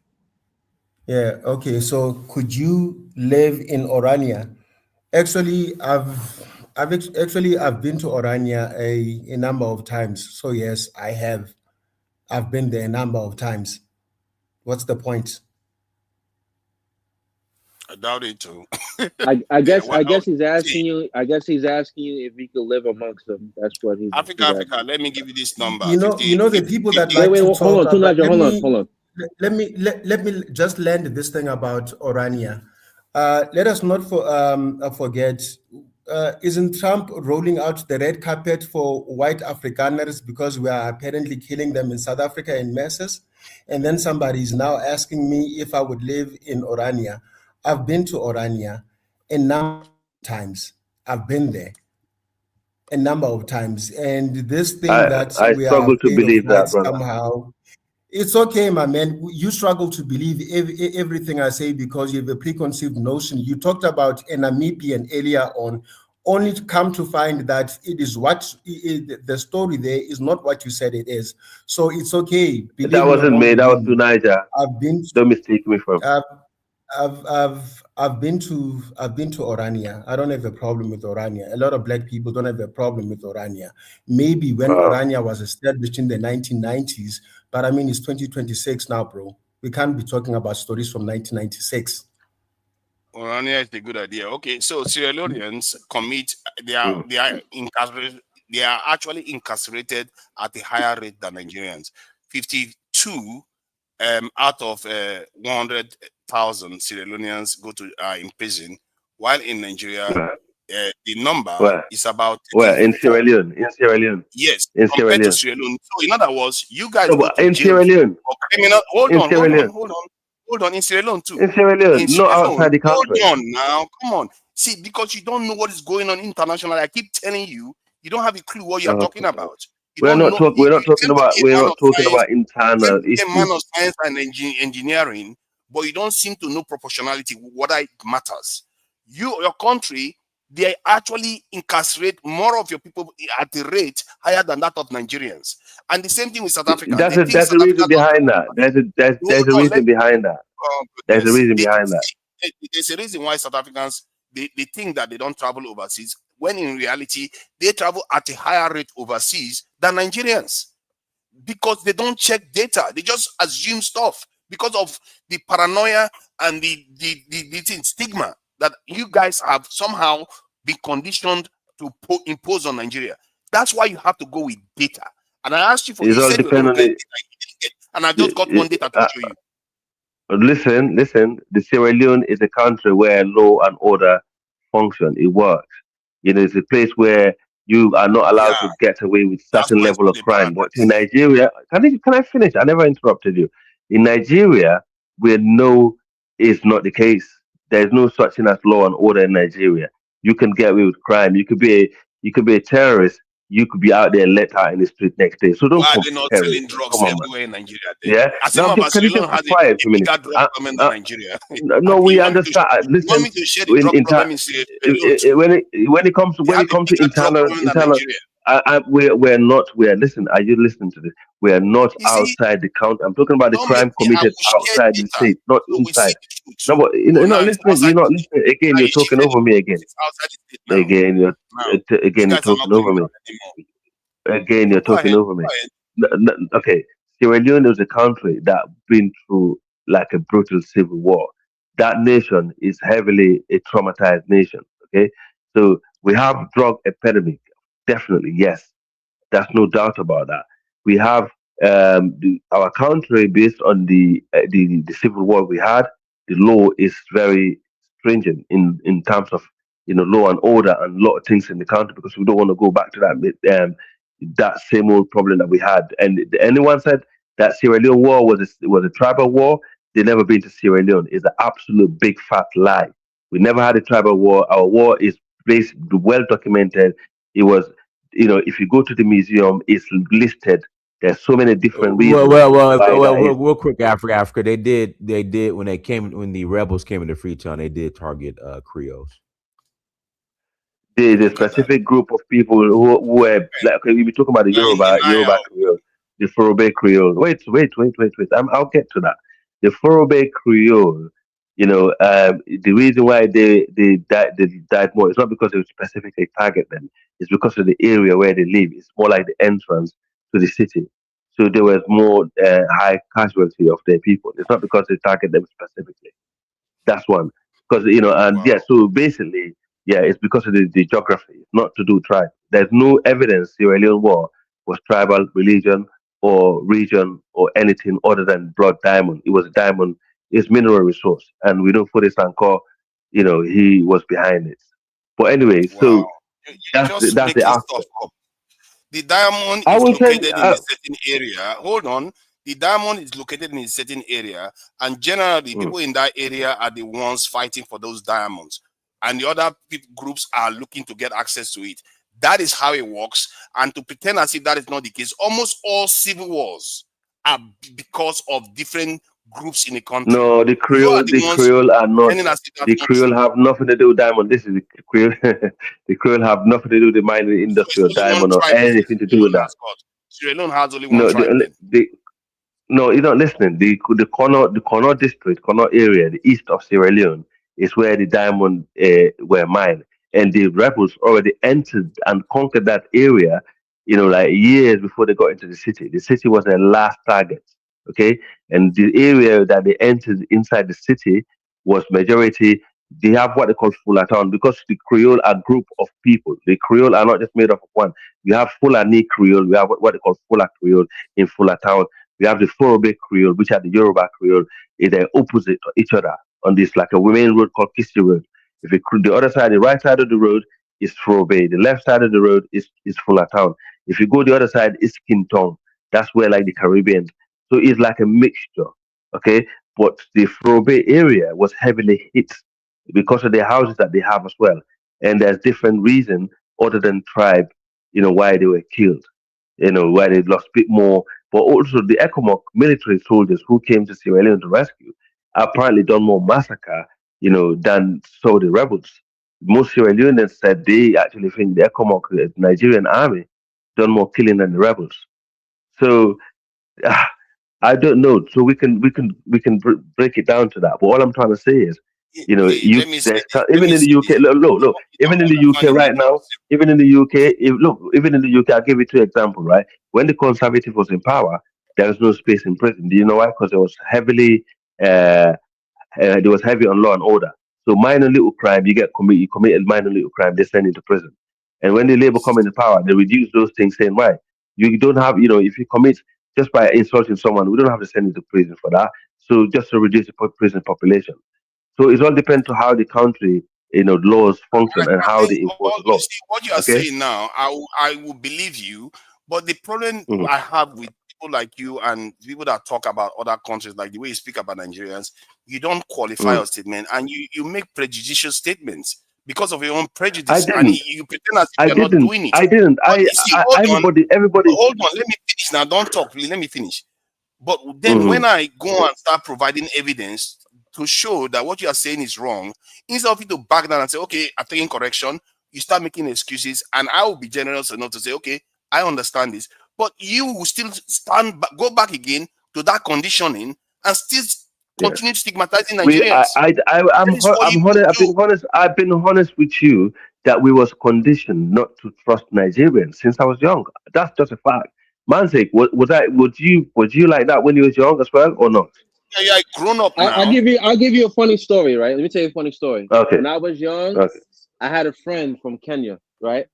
Yeah. Okay. So, could you live in Orania? Actually, I've been to Orania a number of times. So yes, I have. I've been there a number of times. What's the point? I doubt it too. I guess he's asking you. I guess he's asking you if you could live amongst them. That's what he's. Africa. Let me give you this number. You know the people that like to talk. Hold on. Let me just land this thing about Orania. Let us not forget. Isn't Trump rolling out the red carpet for white Afrikaners because we are apparently killing them in South Africa in masses? And then somebody is now asking me if I would live in Orania. I've been to Orania a number of times. I've been there a number of times. And this thing that we struggle are to believe that, brother. Somehow, it's okay, my man. You struggle to believe everything I say because you have a preconceived notion. You talked about a Namibian earlier on, only to come to find that it is the story there is not what you said it is. So it's okay. That wasn't me. That was to Niger. Don't mistake me for. I've been to Orania. I don't have a problem with Orania. A lot of black people don't have a problem with Orania. Maybe when Orania was established in the 1990s, but I mean it's 2026 now, bro. We can't be talking about stories from 1996. Orania is a good idea. Okay, so Sierra Leoneans commit. They are incarcerated. They are actually incarcerated at a higher rate than Nigerians. 52 out of 100,000 Sierra Leoneans go to in prison, while in Nigeria the number is about. In Sierra Leone. Yes, in compared Sierra to Sierra Leone. So in other words, you guys go to jail for criminal. Hold on. In Sierra Leone too. In Sierra Leone, not outside the country. Hold on now, come on. See, because you don't know what is going on internationally. I keep telling you, you don't have a clue what you're talking about. We're not talking about internal issues. A man of science and engineering, but you don't seem to know proportionality, what matters. Your country, they actually incarcerate more of your people at a rate higher than that of Nigerians. And the same thing with South Africa. There's a reason behind that. There's a reason behind that. There's a Yes, reason behind that. there's a reason why South Africans they think that they don't travel overseas, when in reality they travel at a higher rate overseas than Nigerians, because they don't check data. They just assume stuff because of the paranoia and the stigma that you guys have somehow been conditioned to impose on Nigeria. That's why you have to go with data. And I asked you for, It you all said you're going depends to on get the. data, you didn't get, and I just got one data to show you. Listen. The Sierra Leone is a country where law and order function. It works. It's a place where you are not allowed Yeah, to get away with that's certain why it's level called of a crime. But in paradise. Nigeria, can I finish? I never interrupted you. In Nigeria, where no is not the case. There's no such thing as law and order in Nigeria. You can get away with crime. You could be a terrorist. You could be out there let out in the street next day. So don't Why are they not compare it. selling drugs Come on, man. everywhere in Nigeria then? Yeah. As a Now, matter of fact, can you Sierra just Leone be has quiet a for a minute? bigger drug problem than Nigeria. No, we understand. You want Listen, me to share the drug problem in Sierra Leone too? when it comes They have a to bigger drug problem than internal, Nigeria. we're not. We're listen. Are you listening to this? We are not You see, outside the count. I'm talking about the don't make crime me, I will committed share outside the data state, not so we see inside. the truth. No, but Oh, you're now not it's listening. outside You're the not state. listening. Again, Now you're you talking shifted it over me because again. it's outside the state now. Now, you Again, you're guys are not talking doing over me. that anymore. Again, you're Go talking ahead. over me. Go ahead. Okay, Sierra Leone is a country that been through like a brutal civil war. That nation is heavily a traumatized nation. Okay, so we have drug epidemic. Definitely, yes. There's no doubt about that. We have our country based on the civil war we had. The law is very stringent in terms of law and order and a lot of things in the country because we don't want to go back to that same old problem that we had. And anyone said that Sierra Leone war was a tribal war, they never been to Sierra Leone. It's an absolute big fat lie. We never had a tribal war. Our war is based well documented. It was if you go to the museum, it's listed. There's so many different reasons why that is. Real quick, Africa. They did when the rebels came into Freetown, they did target Creoles. There's a specific group of people who were like okay, we be talking about the Now in Yoruba denial. Creole, the Forobe Creole. Wait. I'll get to that. The Forobe Creole. The reason why they died more is not because they specifically target them. It's because of the area where they live. It's more like the entrance to the city. So there was more high casualty of their people. It's not because they target them specifically. That's one. Because and yeah, so basically, yeah, it's because of the geography, it's not to do tribe. There's no evidence Sierra Leone war was tribal, religion, or region, or anything other than blood diamond. It was a diamond, it's mineral resource, and we don't put it and call, he was behind it. But anyway, Wow. so You're just that's the making stuff aspect. up. The diamond I is will tell you. located in a certain area. Hold on. The diamond is located in a certain area, and generally, Mm. people in that area are the ones fighting for those diamonds, and the other groups are looking to get access to it. That is how it works. And to pretend as if that is not the case, almost all civil wars are because of different groups in the country. No, You are the The ones Creole are not. pretending as if that's The not true. Creole have nothing to do with diamond. This is the Creole. The Creole have nothing to do with the mining So industry it's or only one diamond or tribe anything to Sierra do with Leone that. has got. Sierra Leone has only one No, tribe then. no, you're not listening. The Connaught district, Connaught area, the east of Sierra Leone, is where the diamond were mined, and the rebels already entered and conquered that area. Like years before they got into the city. The city was their last target. Okay, and the area that they entered inside the city was majority. They have what they call Fulatown because the Creole are group of people. The Creole are not just made up of one. We have Fulani Creole. We have what they call Fula Creole in Fulatown. We have the Forobe Creole, which are the Yoruba Creole. They're opposite to each other on this like a main road called Kisti Road. If you the other side, the right side of the road is Forobe. The left side of the road is Fulatown. If you go the other side, it's Kintown. That's where like the Caribbean. So it's like a mixture. Okay. But the Forobe area was heavily hit because of the houses that they have as well. And there's different reason other than tribe, why they were killed, why they lost a bit more. But also the ECOMOG military soldiers who came to Sierra Leone to rescue apparently done more massacre, than so the rebels. Most Sierra Leoneans said they actually think the ECOMOG, the Nigerian army, done more killing than the rebels. So I don't know. So we can break it down to that. But all I'm trying to say is, you Let me say there's this. Let even me in the say UK. this. Look. You Even in don't the UK understand the right meaning now, even in the UK, even in the UK, I'll give you two examples. Right, when the Conservative was in power, there was no space in prison. Do you know why? Because it was heavily uh, there was heavy on law and order. So minor little crime, you committed minor little crime, they send you to prison. And when the Labour come into power, they reduce those things, saying, right, you don't have, if you commit just by insulting someone, we don't have to send you to prison for that. So just to reduce the prison population. So it all depends to how the country, laws function and I how think they enforce the you law. see what you are Okay. saying now. I will believe you, but the problem Mhm. I have with people like you and people that talk about other countries, like the way you speak about Nigerians, you don't qualify Mm. your statement and you make prejudicial statements because of your own I prejudice, and didn't. you pretend as if I you're not didn't. doing it. I didn't. But you see, Everybody. hold on. Let me finish now. Don't talk, please. Let me finish. But then Hmm. when I go and start providing evidence to show that what you are saying is wrong, instead of you to back down and say, okay, I'm taking correction, you start making excuses, and I will be generous enough to say, okay, I understand this. But you will still go back again to that conditioning and still Yeah. continue stigmatizing We Nigerians. I'm That is what you I'm will honest. do. I've been honest with you that we was conditioned not to trust Nigerians since I was young. That's just a fact. Manzik, was you like that when you was young as well or not? Yeah, you're grown up I'll now. give you a funny story, right? Let me tell you a funny story. Okay. When I was young, Okay. I had a friend from Kenya, right?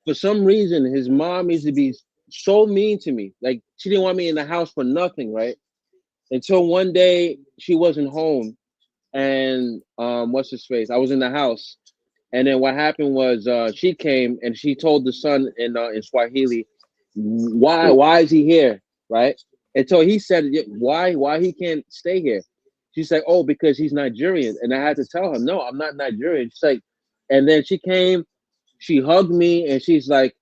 For some reason, his mom used to be so mean to me. Like she didn't want me in the house for nothing, right? Until one day she wasn't home, and what's his face? I was in the house, and then what happened was she came and she told the son in Swahili, why is he here, right? Until he said, why he can't stay here. She's like, oh, because he's Nigerian, and I had to tell her, no, I'm not Nigerian. She's like, and then she came, she hugged me, and she's like,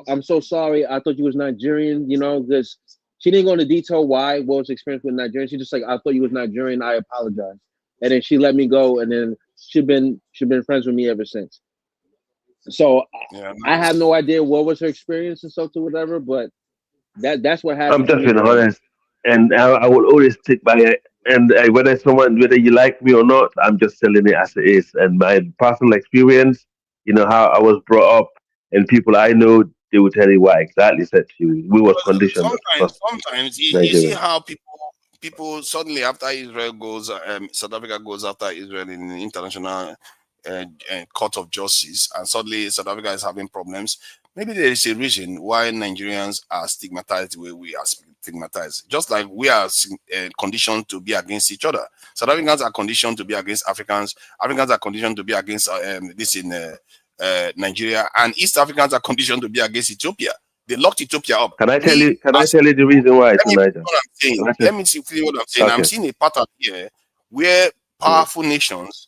I'm so sorry. I thought you was Nigerian, because she didn't go into detail why, what was the experience with Nigerian. She just like, I thought you was Nigerian. I apologize. And then she let me go, and then she been friends with me ever since. So Yeah, I have nice. no idea what was her experience and stuff or whatever, but that's what I'm happened to just me being growing up. honest, and I will always stick by it. And whether you like me or not, I'm just telling it as it is. And my personal experience, how I was brought up, and people I know, they will tell you what I exactly said to you. We was conditioned not to trust Sometimes you see Nigerians. how people suddenly after Israel goes, South Africa goes after Israel in the international court of justice, and suddenly South Africa is having problems. Maybe there is a reason why Nigerians are stigmatized the way we are stigmatized. Just like we are conditioned to be against each other. South Africans are conditioned to be against Africans. Africans are conditioned to be against this in Nigeria, and East Africans are conditioned to be against Ethiopia. They locked Ethiopia up. Can I tell Me, you? Can I as tell you the reason why, let me finish Tonight? what I'm saying. Can I tell? Let me see what I'm saying. I'm Okay. seeing a pattern here where Mm. powerful nations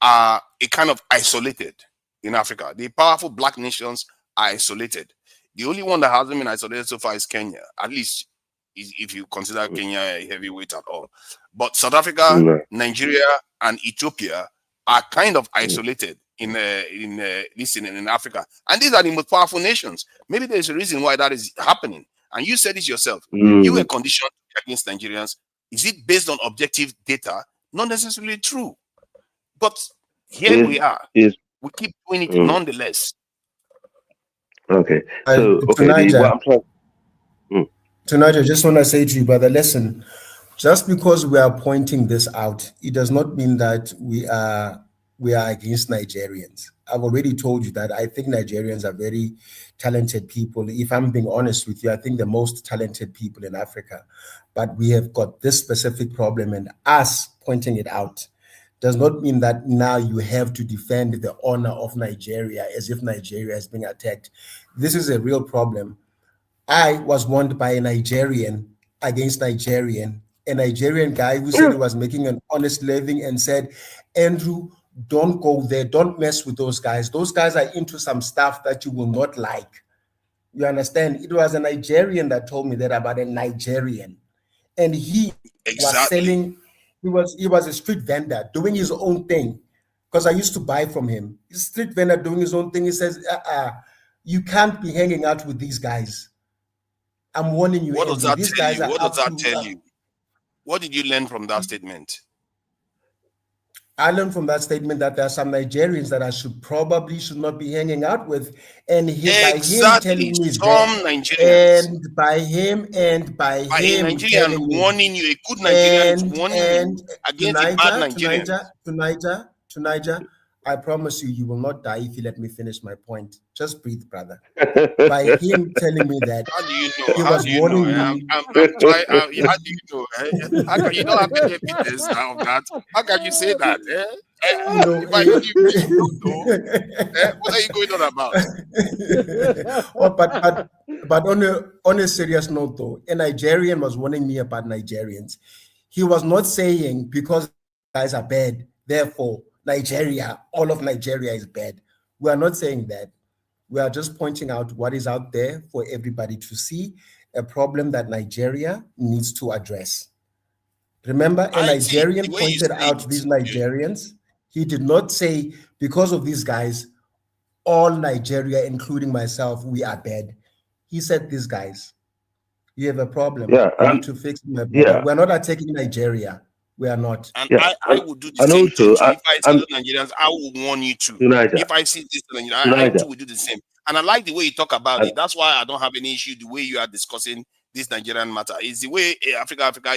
are a kind of isolated in Africa. The powerful black nations are isolated. The only one that hasn't been isolated so far is Kenya, at least if you consider Kenya a heavyweight at all. But South Africa, No. Nigeria, and Ethiopia are kind of Mm. isolated in Africa, and these are the most powerful nations. Maybe there's a reason why that is happening, and you said it yourself. You were Mm. conditioned against Nigerians. Is it based on objective data? Not necessarily true, but here Is we are. is We keep doing it mm. nonetheless. Okay. Uh, So okay, tonight, what I'm trying. Mm. Tonight, I just want to say to you, brother, listen, just because we are pointing this out, it does not mean that we are against Nigerians. I've already told you that I think Nigerians are very talented people. If I'm being honest with you, I think the most talented people in Africa. But we have got this specific problem, and us pointing it out does not mean that now you have to defend the honor of Nigeria as if Nigeria is being attacked. This is a real problem. I was warned by a Nigerian against Nigerian, a Nigerian guy who said he was making an honest living and said, Andrew, don't go there. Don't mess with those guys. Those guys are into some stuff that you will not like. You understand? It was a Nigerian that told me that about a Nigerian. And he was Exactly. selling, he was a street vendor doing his own thing. Because I used to buy from him. He's a street vendor doing his own thing. He says, you can't be hanging out with these guys. I'm warning you, What does Andy. that These tell guys you? are What up does that to. tell you? What did you learn from that statement? I learned from that statement that there are some Nigerians that I should not be hanging out with, and by him telling me some that, Nigerians, and by him a Nigerian telling me, warning you, a good Nigerian is warning and you against a bad Nigerian. to Niger, I promise you, you will not die if you let me finish my point. Just breathe, brother. By him telling me that, how do you know? he How was do you know? warning me. I'm trying. How do you know? How can you don't have any evidence of that? How can you say that? You know, If I know you don't know, what are you going on about? but on a serious note, though, a Nigerian was warning me about Nigerians. He was not saying because guys are bad, therefore all of Nigeria is bad. We are not saying that. We are just pointing out what is out there for everybody to see, a problem that Nigeria needs to address. Remember, a Nigerian pointed out these Nigerians. He did not say, because of these guys, all Nigeria, including myself, we are bad. He said, these guys, you have a problem. Yeah, You need to fix it, my brother. We're not attacking Nigeria. We are not. And yeah, I would do the and same thing also, too. If I see those Nigerians, I will warn you too. Niger, If I see this Nigerian, I too will do the same. And I like the way you talk about it. That's why I don't have any issue the way you are discussing this Nigerian matter. It's the way Africa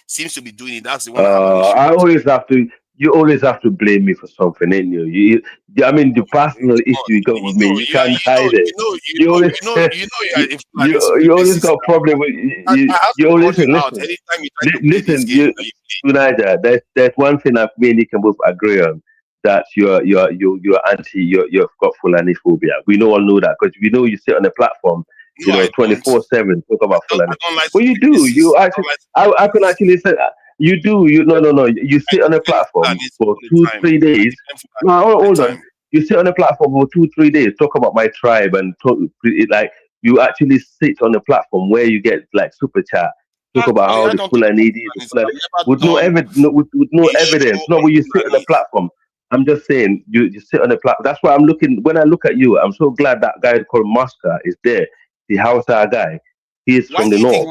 seems to be doing it. That's the one I have an issue. you always have to blame me for something, ain't you? I mean, the personal issue you got with me, you can't hide it. You always, you always got problem with you. Always listen. Anytime you try to play this Listen, game, United. There's one thing that me and you can both agree on. That you're anti, you've got Fulani phobia. We all know that because we know you sit on the platform, 24/7 talk about Fulani. Well, you do. You actually, I can actually say you do. You no. You sit on a platform for 2-3 days. No, hold on. You sit on a platform for 2-3 days, talk about my tribe and talk like you actually sit on a platform where you get like super chat. Talk about how the Fulani, with no evidence, with no evidence. No, when you sit on a platform, I'm just saying you sit on a platform. That's why I'm looking. When I look at you, I'm so glad that guy called Masker is there. The Hausa guy. He is from the north.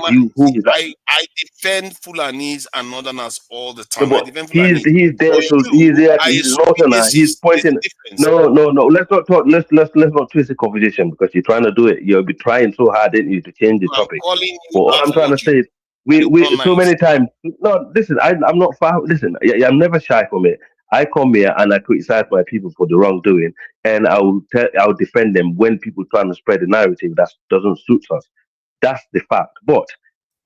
I defend Fulanis and Northerners all the No, time. but he's there to he's there. He's a northerner. He's pointing. No. Let's not talk. Let's not twist the conversation because you're trying to do it. You'll be trying so hard, didn't you, to change the topic? But all I'm trying to say is we so many times. No, listen. I'm not far. Listen, I'm never shy from it. I come here and I criticize my people for the wrongdoing, and I'll defend them when people trying to spread the narrative that doesn't suit us. That's the fact. But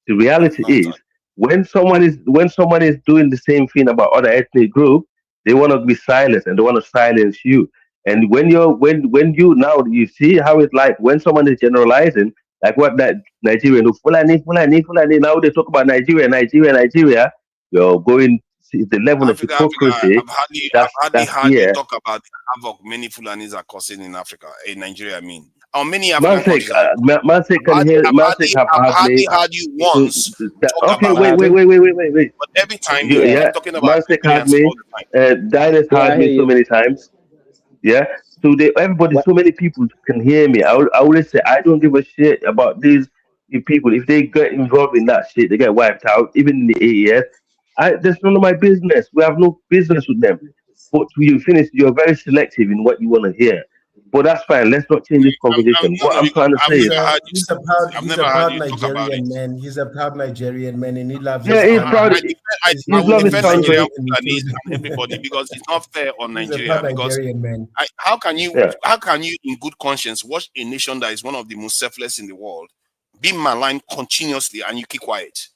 the reality is, when someone is doing the same thing about other ethnic group, they want to be silenced and they want to silence you. And when you now you see how it's like when someone is generalizing, like what that Nigerian Fulani. Now they talk about Nigeria. You're going see the level of Africa. hypocrisy. I've hardly heard you Yeah. talk about the havoc many Fulanis are causing in Africa, in Nigeria. I mean, or many African Mansik, countries. Mansik can hear. Mansik have I've heard me. hardly heard you once talk Okay, about wait. But every time you Yeah, keep talking about Mansik had Nigerians me. all the time. Diners Yeah, I had hear me so you. many times. Yeah. So everybody, What? so many people can hear me. I always say I don't give a shit about these people. If they get involved in that shit, they get wiped out. Even in the AES, that's none of my business. We have no business with them. But you finish, you're very selective in what you want to hear. But that's fine. Let's not change this conversation. What I'm trying to say is, He's a proud Nigerian man. He's a proud Nigerian man, and he loves yeah, his he's country. proud. I His will love his defend Nigerian country. Fulanis and everybody because it's not fair on He's a proud Nigeria. Because Nigerian man. how can you, Yeah. in good conscience, watch a nation that is one of the most selfless in the world be maligned continuously and you keep quiet?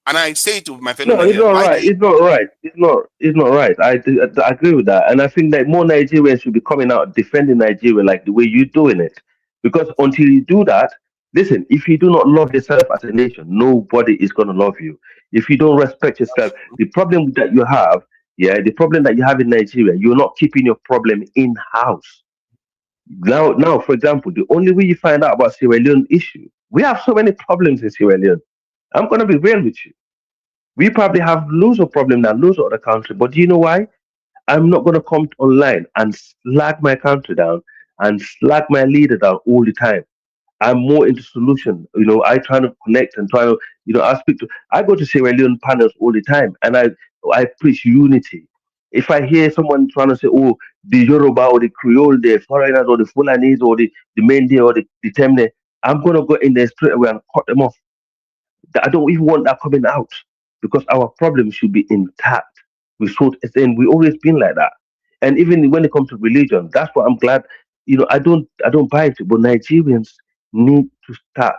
And I say to my fellow No, it's Nigerians, not why do right. you? It's not right. It's not right. I agree with that, and I think that more Nigerians should be coming out defending Nigeria like the way you're doing it. Because until you do that, listen, if you do not love yourself as a nation, nobody is gonna love you. If you don't respect yourself, the problem that you have, yeah, the problem that you have in Nigeria, you're not keeping your problem in house. Now, for example, the only way you find out about Sierra Leone issue, we have so many problems in Sierra Leone. I'm gonna be real with you. We probably have loads of problems than loads of other countries. But do you know why? I'm not going to come online and slag my country down and slag my leader down all the time. I'm more into solution. I try to connect and try to, I go to Sierra Leone panels all the time, and I preach unity. If I hear someone trying to say, oh, the Yoruba or the Creole, the foreigners or the Fulanese or the Mende or the Temne, I'm going to go in there straight away and cut them off. I don't even want that coming out because our problem should be intact. We always been like that. And even when it comes to religion, that's what I'm glad. I don't buy it, but Nigerians need to start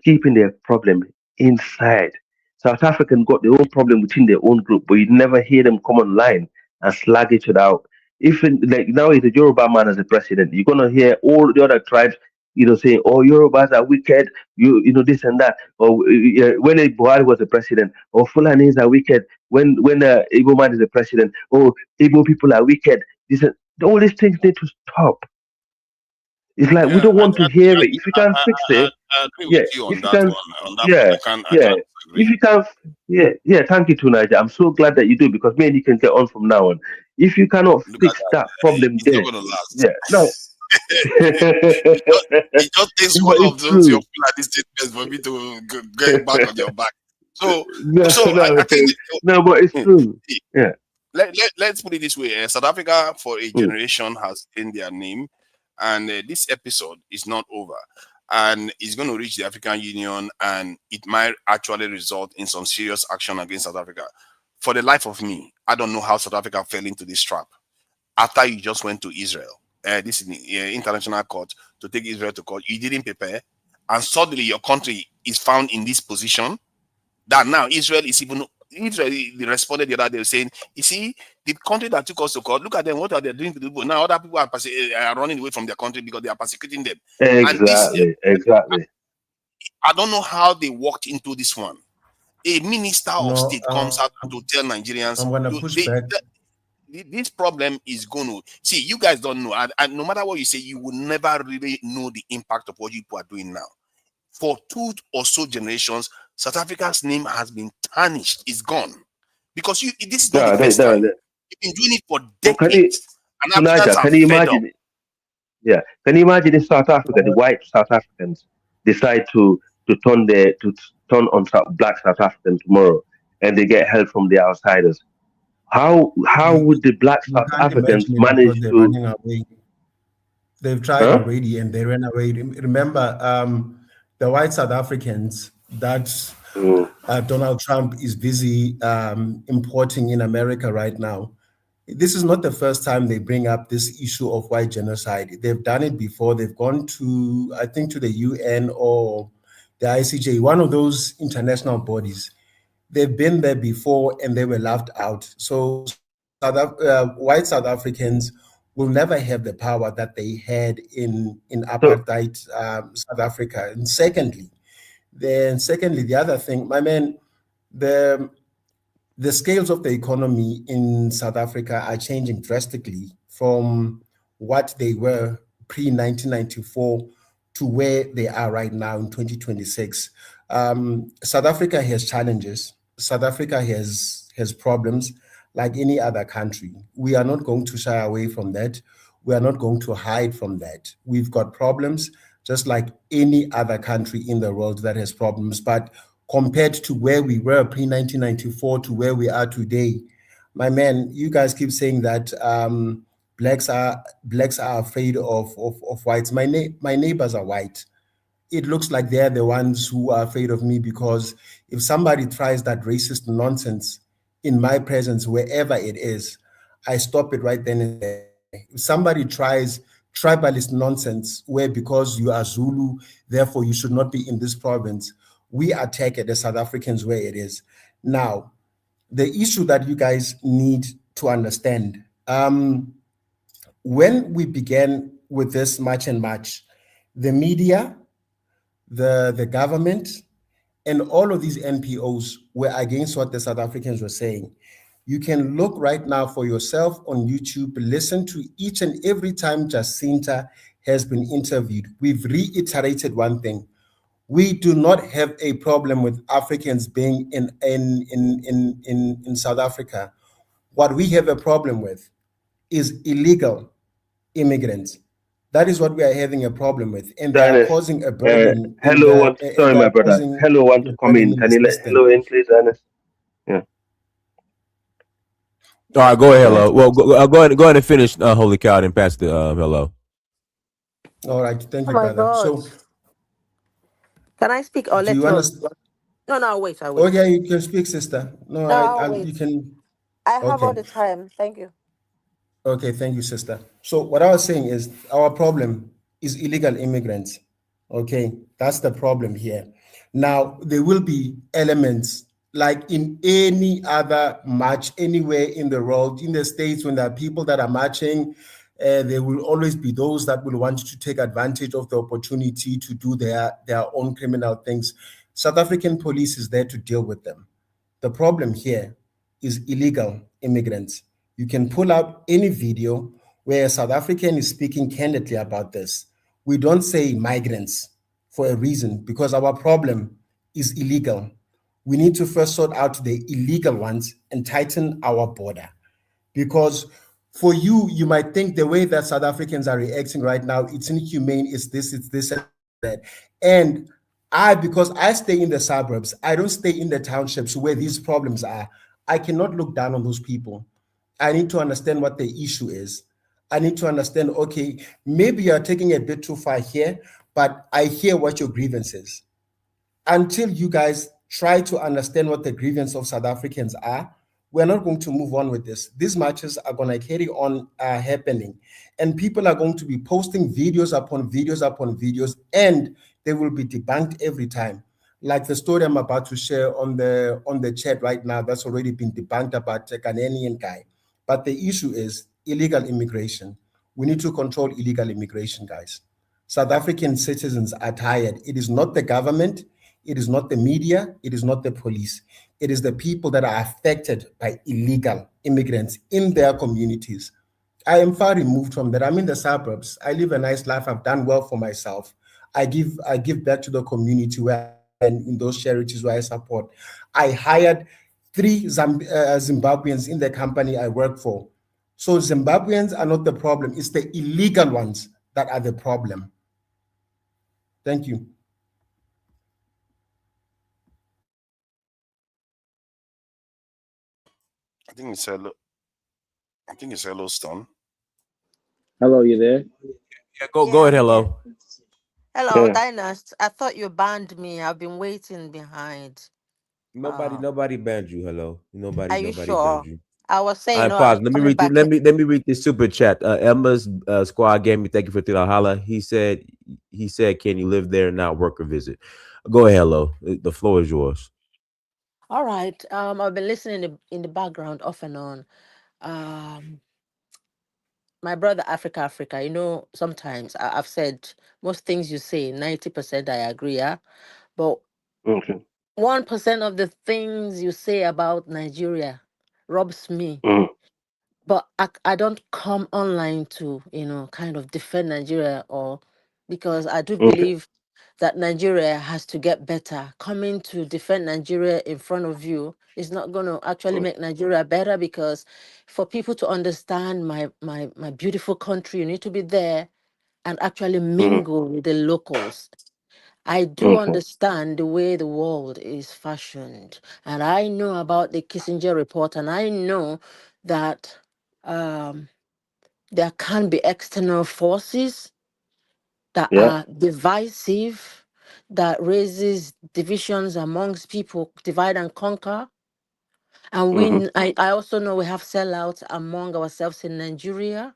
keeping their problem inside. South Africans got their own problem within their own group, but you never hear them come online and slag each other out. If like now it's a Yoruba man as a president, you're gonna hear all the other tribes, saying, "Oh, Yorubas are wicked," this and that. Or when Buhari was the president, or Fulanis are wicked. When Igbo man is the president, oh, Igbo people are wicked. All these things need to stop. It's like we Yeah, don't want to hear it. If you can fix it, I agree yeah. with you on If you that can, one. On that one, yeah, I yeah. can't If disagree. you can, yeah, yeah. Thank you, Tunaja. I'm so glad that you do because me and you can get on from now on. If you cannot Look at fix that. that problem It's not there, going to last. yeah, no. It just takes But one it's of those your true. Fulani statements for me to get back on your back. So, No, so I no, think no, but it's true. see, Yeah. let's put it this way. South Africa for a Mm. generation has in their name, and this episode is not over, and it's going to reach the African Union, and it might actually result in some serious action against South Africa. For the life of me, I don't know how South Africa fell into this trap after you just went to Israel. This is the international court to take Israel to court. You didn't prepare, and suddenly your country is found in this position that now Israel they responded the other day saying, you see, the country that took us to court, look at them, what are they doing to the people? Now other people are running away from their country because they are persecuting them. And this, Exactly, exactly. I don't know how they walked into this one. A minister of No, state comes out to tell Nigerians, I'm gonna push back. this problem is going to see. You guys don't know, and no matter what you say, you will never really know the impact of what you people are doing now. For 2 or so generations, South Africa's name has been tarnished. It's gone because this is not the No, first time. no. You've been doing it for But can you, decades, and Africans Tunaja, are can you fed up. imagine? Yeah. Can you imagine if South Africa, the white South Africans, decide to turn on black South Africans tomorrow, and they get help from the outsiders? How You, would the black you South can't Africans imagine it because manage they're to? running away. They've tried Huh? already and they ran away. Remember, the white South Africans that Mm. Donald Trump is busy importing in America right now. This is not the first time they bring up this issue of white genocide. They've done it before. They've gone to, I think, to the UN or the ICJ, one of those international bodies. They've been there before and they were laughed out. So white South Africans will never have the power that they had in So, apartheid South Africa. And secondly, the other thing, my man, the the scales of the economy in South Africa are changing drastically from what they were pre 1994 to where they are right now in 2026. South Africa has challenges. South Africa has problems like any other country. We are not going to shy away from that. We are not going to hide from that. We've got problems just like any other country in the world that has problems. But compared to where we were pre 1994 to where we are today, my man, you guys keep saying that blacks are afraid of whites. My neighbors are white. It looks like they're the ones who are afraid of me because if somebody tries that racist nonsense in my presence, wherever it is, I stop it right then and there. If somebody tries tribalist nonsense where because you are Zulu, therefore you should not be in this province, we attack it as South Africans where it is. Now, the issue that you guys need to understand, when we began with this March and March, the media, the government, and all of these NPOs were against what the South Africans were saying. You can look right now for yourself on YouTube, listen to each and every time Jacinta has been interviewed. We've reiterated one thing. We do not have a problem with Africans being in South Africa. What we have a problem with is illegal immigrants That is what we are having a problem with, and they are Ernest, causing a burden in Hello the, wants, and sorry, they my are brother. causing Hello want a to come burden in. in Can the you let system. Hello in, please, Ernest? Yeah. All right, go ahead, Go ahead. hello. Well, go ahead and finish. Holy cow, and pass the hello. All right, thank Oh you, my brother. God. So, Can I speak or do you later on? understand? No, no, I'll wait. I'll Oh wait. yeah, you can speak, sister. No, No, I'll you wait. can. I have all Okay, the time. Thank you. okay, thank you, sister. So what I was saying is our problem is illegal immigrants. Okay, that's the problem here. Now there will be elements like in any other march anywhere in the world, in the States, when there are people that are marching, there will always be those that will want to take advantage of the opportunity to do their own criminal things. South African police is there to deal with them. The problem here is illegal immigrants. You can pull out any video where a South African is speaking candidly about this. We don't say migrants for a reason, because our problem is illegal. We need to first sort out the illegal ones and tighten our border. Because for you, you might think the way that South Africans are reacting right now, it's inhumane, it's this, and that. And because I stay in the suburbs, I don't stay in the townships where these problems are. I cannot look down on those people. I need to understand what the issue is. I need to understand, okay, maybe you're taking a bit too far here, but I hear what your grievance is. Until you guys try to understand what the grievance of South Africans are, we're not going to move on with this. These marches are going to carry on happening, and people are going to be posting videos upon videos upon videos, and they will be debunked every time. Like the story I'm about to share on the chat right now, that's already been debunked about a Ghanaian guy. But the issue is illegal immigration. We need to control illegal immigration, guys. South African citizens are tired. It is not the government, it is not the media, it is not the police. It is the people that are affected by illegal immigrants in their communities. I am far removed from that. I'm in the suburbs. I live a nice life. I've done well for myself. I give back to the community where and in those charities where I support. I hired three Zimbabweans in the company I work for. So Zimbabweans are not the problem. It's the illegal ones that are the problem. Thank you. I think it's hello. I think it's Yellowstone. Hello, you there? Yeah, go Yeah, ahead, I'm here. hello. Hello, Yeah. Dynast. I thought you banned me. I've been waiting behind. Nobody banned you. Hello, Are you nobody banned sure? you. I was saying, I no, I'm pause. Let me coming read. back. Let me read this super chat. Emma's squad gave me thank you for the holla. He said, can you live there and not work or visit? Go ahead, hello. The floor is yours. All right. I've been listening in the background off and on. Um, my brother, Africa. Sometimes I've said most things you say, 90% I agree. Yeah, but Okay. 1% of the things you say about Nigeria robs me. Mm. But I don't come online to kind of defend Nigeria, or because I do Okay. believe that Nigeria has to get better. Coming to defend Nigeria in front of you is not going to actually Mm. make Nigeria better, because for people to understand my beautiful country, you need to be there and actually Mm. mingle with the locals. I do Okay. understand the way the world is fashioned, and I know about the Kissinger report, and I know that um, there can be external forces that Yeah. are divisive, that raises divisions amongst people, divide and conquer. And Mm-hmm. I also know we have sellouts among ourselves in Nigeria.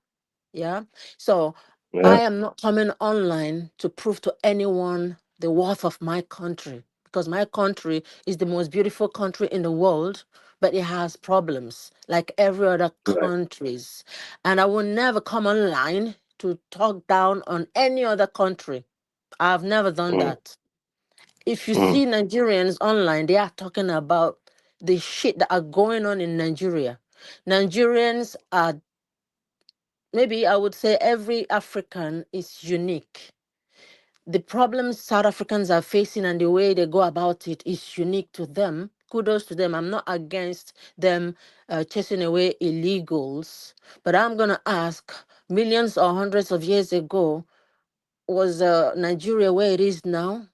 Yeah. So Yeah. I am not coming online to prove to anyone the worth of my country, because my country is the most beautiful country in the world, but it has problems like every other Right. countries. And I will never come online to talk down on any other country. I've never done Mm. that. If you Mm. see Nigerians online, they are talking about the shit that are going on in Nigeria. Nigerians are, maybe I would say every African is unique. The problems South Africans are facing and the way they go about it is unique to them. Kudos to them. I'm not against them chasing away illegals, but I'm going to ask millions or hundreds of years ago, was Nigeria where it is now?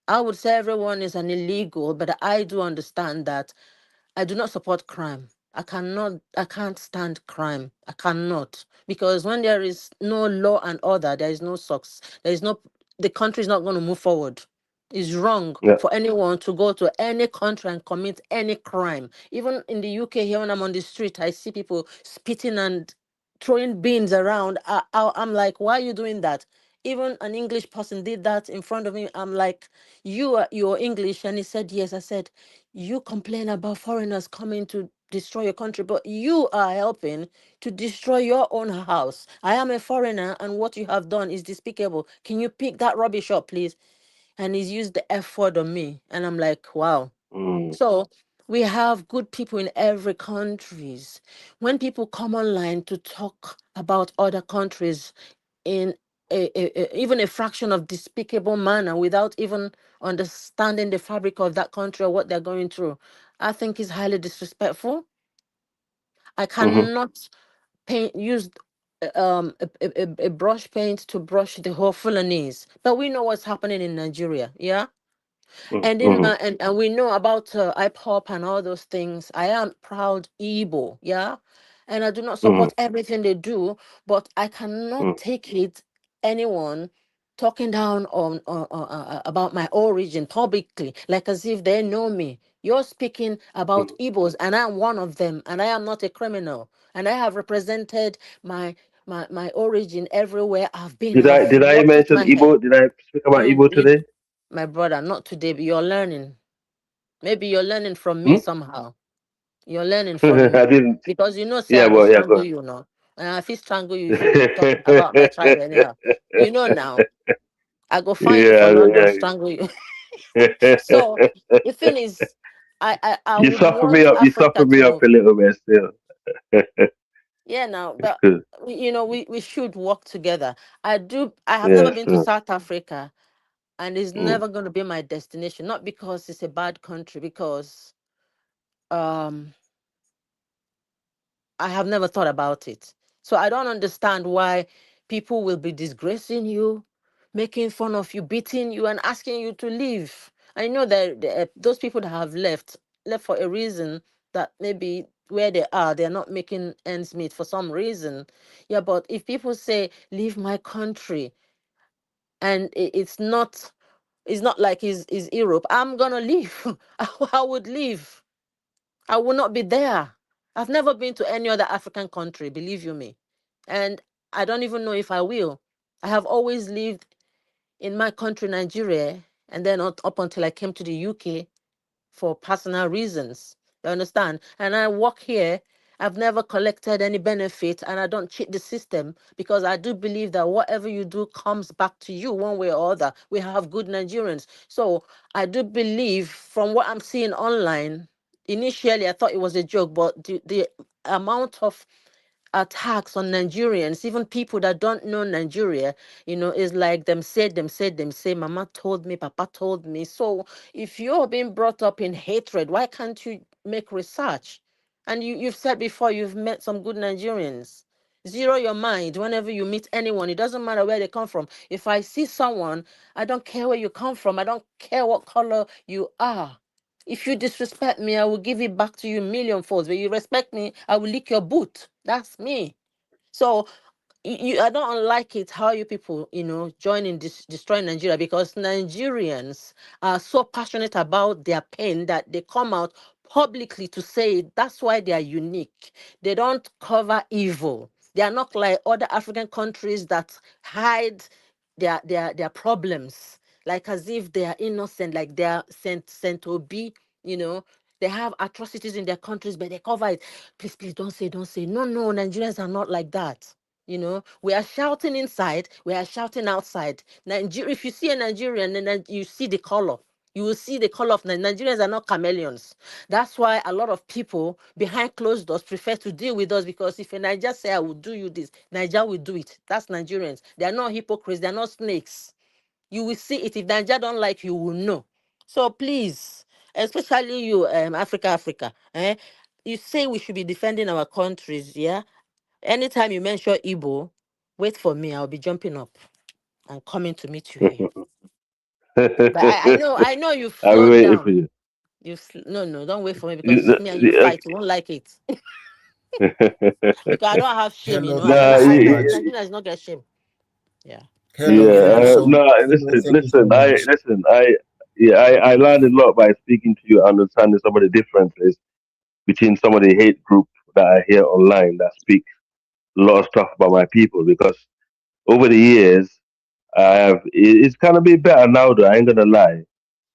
I would say everyone is an illegal, but I do understand that I do not support crime. I can't stand crime. I cannot. Because when there is no law and order, there is no socks. The country is not going to move forward. It's wrong Yeah. for anyone to go to any country and commit any crime. Even in the UK here, when I'm on the street, I see people spitting and throwing beans around. I'm like, why are you doing that? Even an English person did that in front of me. I'm like, you're English, and he said yes. I said, you complain about foreigners coming to destroy your country, but you are helping to destroy your own house. I am a foreigner, and what you have done is despicable. Can you pick that rubbish up, please? And he's used the F word on me, and I'm like, wow. Mm. So we have good people in every countries. When people come online to talk about other countries in even a fraction of despicable manner without even understanding the fabric of that country or what they're going through, I think is highly disrespectful. I Mm-hmm. cannot use a brush paint to brush the whole Fulanese, but we know what's happening in Nigeria, yeah. And in Mm-hmm. my and we know about IPOP and all those things. I am proud Igbo, yeah, and I do not Mm-hmm. support everything they do, but I cannot take it anyone talking down on about my origin publicly, like as if they know me. You're speaking about Igbos, and I'm one of them, and I am not a criminal, and I have represented my origin everywhere I've been. I've Did I worked with mention my head. Igbo? Did I speak about You, Igbo you today? my brother, not today, but you're learning. Maybe you're learning from me Hmm? somehow. You're learning from I me. didn't. Because say Yeah, I go but yeah, go strangle you now. And if I strangle you if you talk about my tribe anyhow. Now. I go find you for London, yeah, strangle you. yeah. So the thing is, I You would suffer me want up. You Africa suffer to me up move. a little bit still. Yeah, now, It's but good. we should work together. I have never Yes. been to South Africa, and it's Mm. never going to be my destination. Not because it's a bad country, because um I have never thought about it. So I don't understand why people will be disgracing you, making fun of you, beating you, and asking you to leave. I know that those people that have left for a reason, that maybe where they are, they're not making ends meet for some reason. Yeah, but if people say, leave my country, and it's not like is Europe, I'm gonna leave. I would leave. I will not be there. I've never been to any other African country, believe you me. And I don't even know if I will. I have always lived in my country, Nigeria, and then up until I came to the UK for personal reasons. You understand? And I work here. I've never collected any benefit, and I don't cheat the system, because I do believe that whatever you do comes back to you one way or other. We have good Nigerians. So I do believe, from what I'm seeing online, initially I thought it was a joke, but the amount of attacks on Nigerians, even people that don't know Nigeria, is like them say, Mama told me, Papa told me. So if you're being brought up in hatred, why can't you make research? And you've said before, you've met some good Nigerians. Zero your mind whenever you meet anyone. It doesn't matter where they come from. If I see someone, I don't care where you come from. I don't care what color you are. If you disrespect me, I will give it back to you million folds. But you respect me, I will lick your boot. That's me. So I don't like it how you people, join in destroying Nigeria, because Nigerians are so passionate about their pain that they come out publicly to say it. That's why they are unique. They don't cover evil. They are not like other African countries that hide their problems, like as if they are innocent, like they are sent Obi, you know. They have atrocities in their countries, but they cover it. Please, don't say, don't say. No, no, Nigerians are not like that. We are shouting inside, we are shouting outside. Nigeria, if you see a Nigerian and then you see the color, you will see the color of Nigerians are not chameleons. That's why a lot of people behind closed doors prefer to deal with us, because if a Niger say, I will do you this, Niger will do it. That's Nigerians. They are not hypocrites, they are not snakes. You will see it. If Niger don't like you, will know. So please, especially you, Africa, you say we should be defending our countries, yeah? Anytime you mention Igbo, Wait for me. I'll be jumping up and coming to meet you here. But I know you've I'm slowed waiting for down. you. No, don't wait for me because me and you fight. You won't like it. Because I don't have shame, Hello, I thank Nah, you so don't. much. Nigeria is not get shame. Yeah. Hello, yeah. so No, thank you so much. I learned a lot by speaking to you, understanding some of the differences between some of the hate group that I hear online that speak a lot of stuff about my people. Because over the years, it's kind of been better now, though. I ain't gonna lie.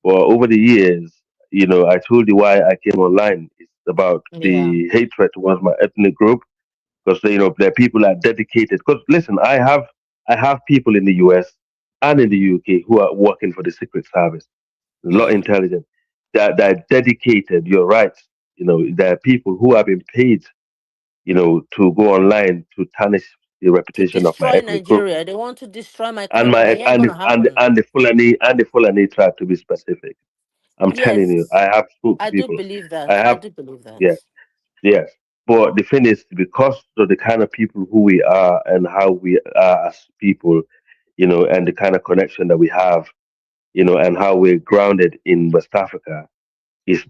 But over the years, I told you why I came online. It's about Yeah. the hatred towards my ethnic group because there are people that are dedicated. Because listen, I have people in the US and in the UK who are working for the Secret Service, a lot Mm. intelligent, that are dedicated. You're right. There are people who have been paid, to go online to tarnish the To reputation of my destroy ethnic group Nigeria. They want to destroy my and country, but it ain't gonna happen. the Fulani tribe, to be specific. I'm telling you, Yes. I have spoke to I do people. believe I that. I have, do believe that. yes, yes. But the thing is, because of the kind of people who we are and how we are as people, and the kind of connection that we have, and how we're grounded in West Africa, is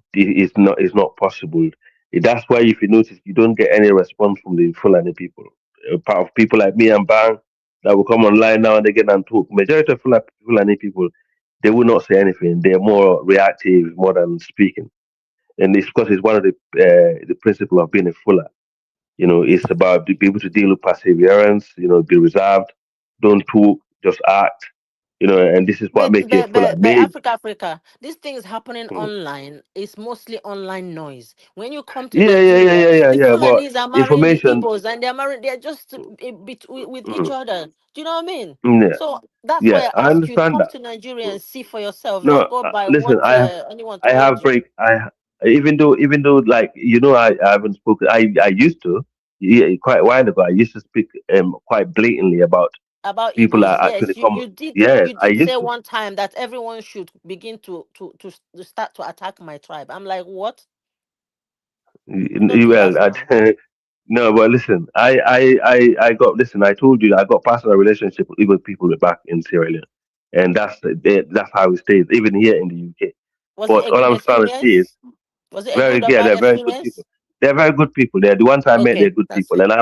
not possible. That's why, if you notice, you don't get any response from the Fulani people. Part of people like me and Bang that will come online now and again and talk. Majority of Fulani people, they will not say anything. They're more reactive more than speaking, and it's because it's one of the principle of being a Fula. It's about be able to deal with perseverance. Be reserved, don't talk, just act. And this is what But make you a but Fula. but, but Made. Africa, this thing is happening online. It's mostly online noise. When you come to Yeah, yeah, yeah, Nigeria, yeah, yeah, the yeah. But Fulanis are marrying the information. Igbos, and they're married. They're just with each Mm, other. Do you know what I mean? yeah, So that's yeah, why I I ask you, understand come that. to Nigeria and see for yourself. No, Don't go by listen, what anyone I told have you. break. Even though like I haven't spoken. I used to, yeah, quite a while ago. I used to speak quite blatantly about About people Igbos, that actually yes, you, come. you did Yes, you I did say used to. one time that everyone should begin to start to attack my tribe. I'm like, what? Don't do Well, that now. no, but listen, I got listen. I told you I got personal relationship with Igbo people back in Sierra Leone, and that's how it stays, even here in the UK. Was it But a all good I'm trying to say is, experience? Was it a good or yeah, bad they're very good people. experience? They're very good people. They're the ones I met. They're Okay, good that's people, it. and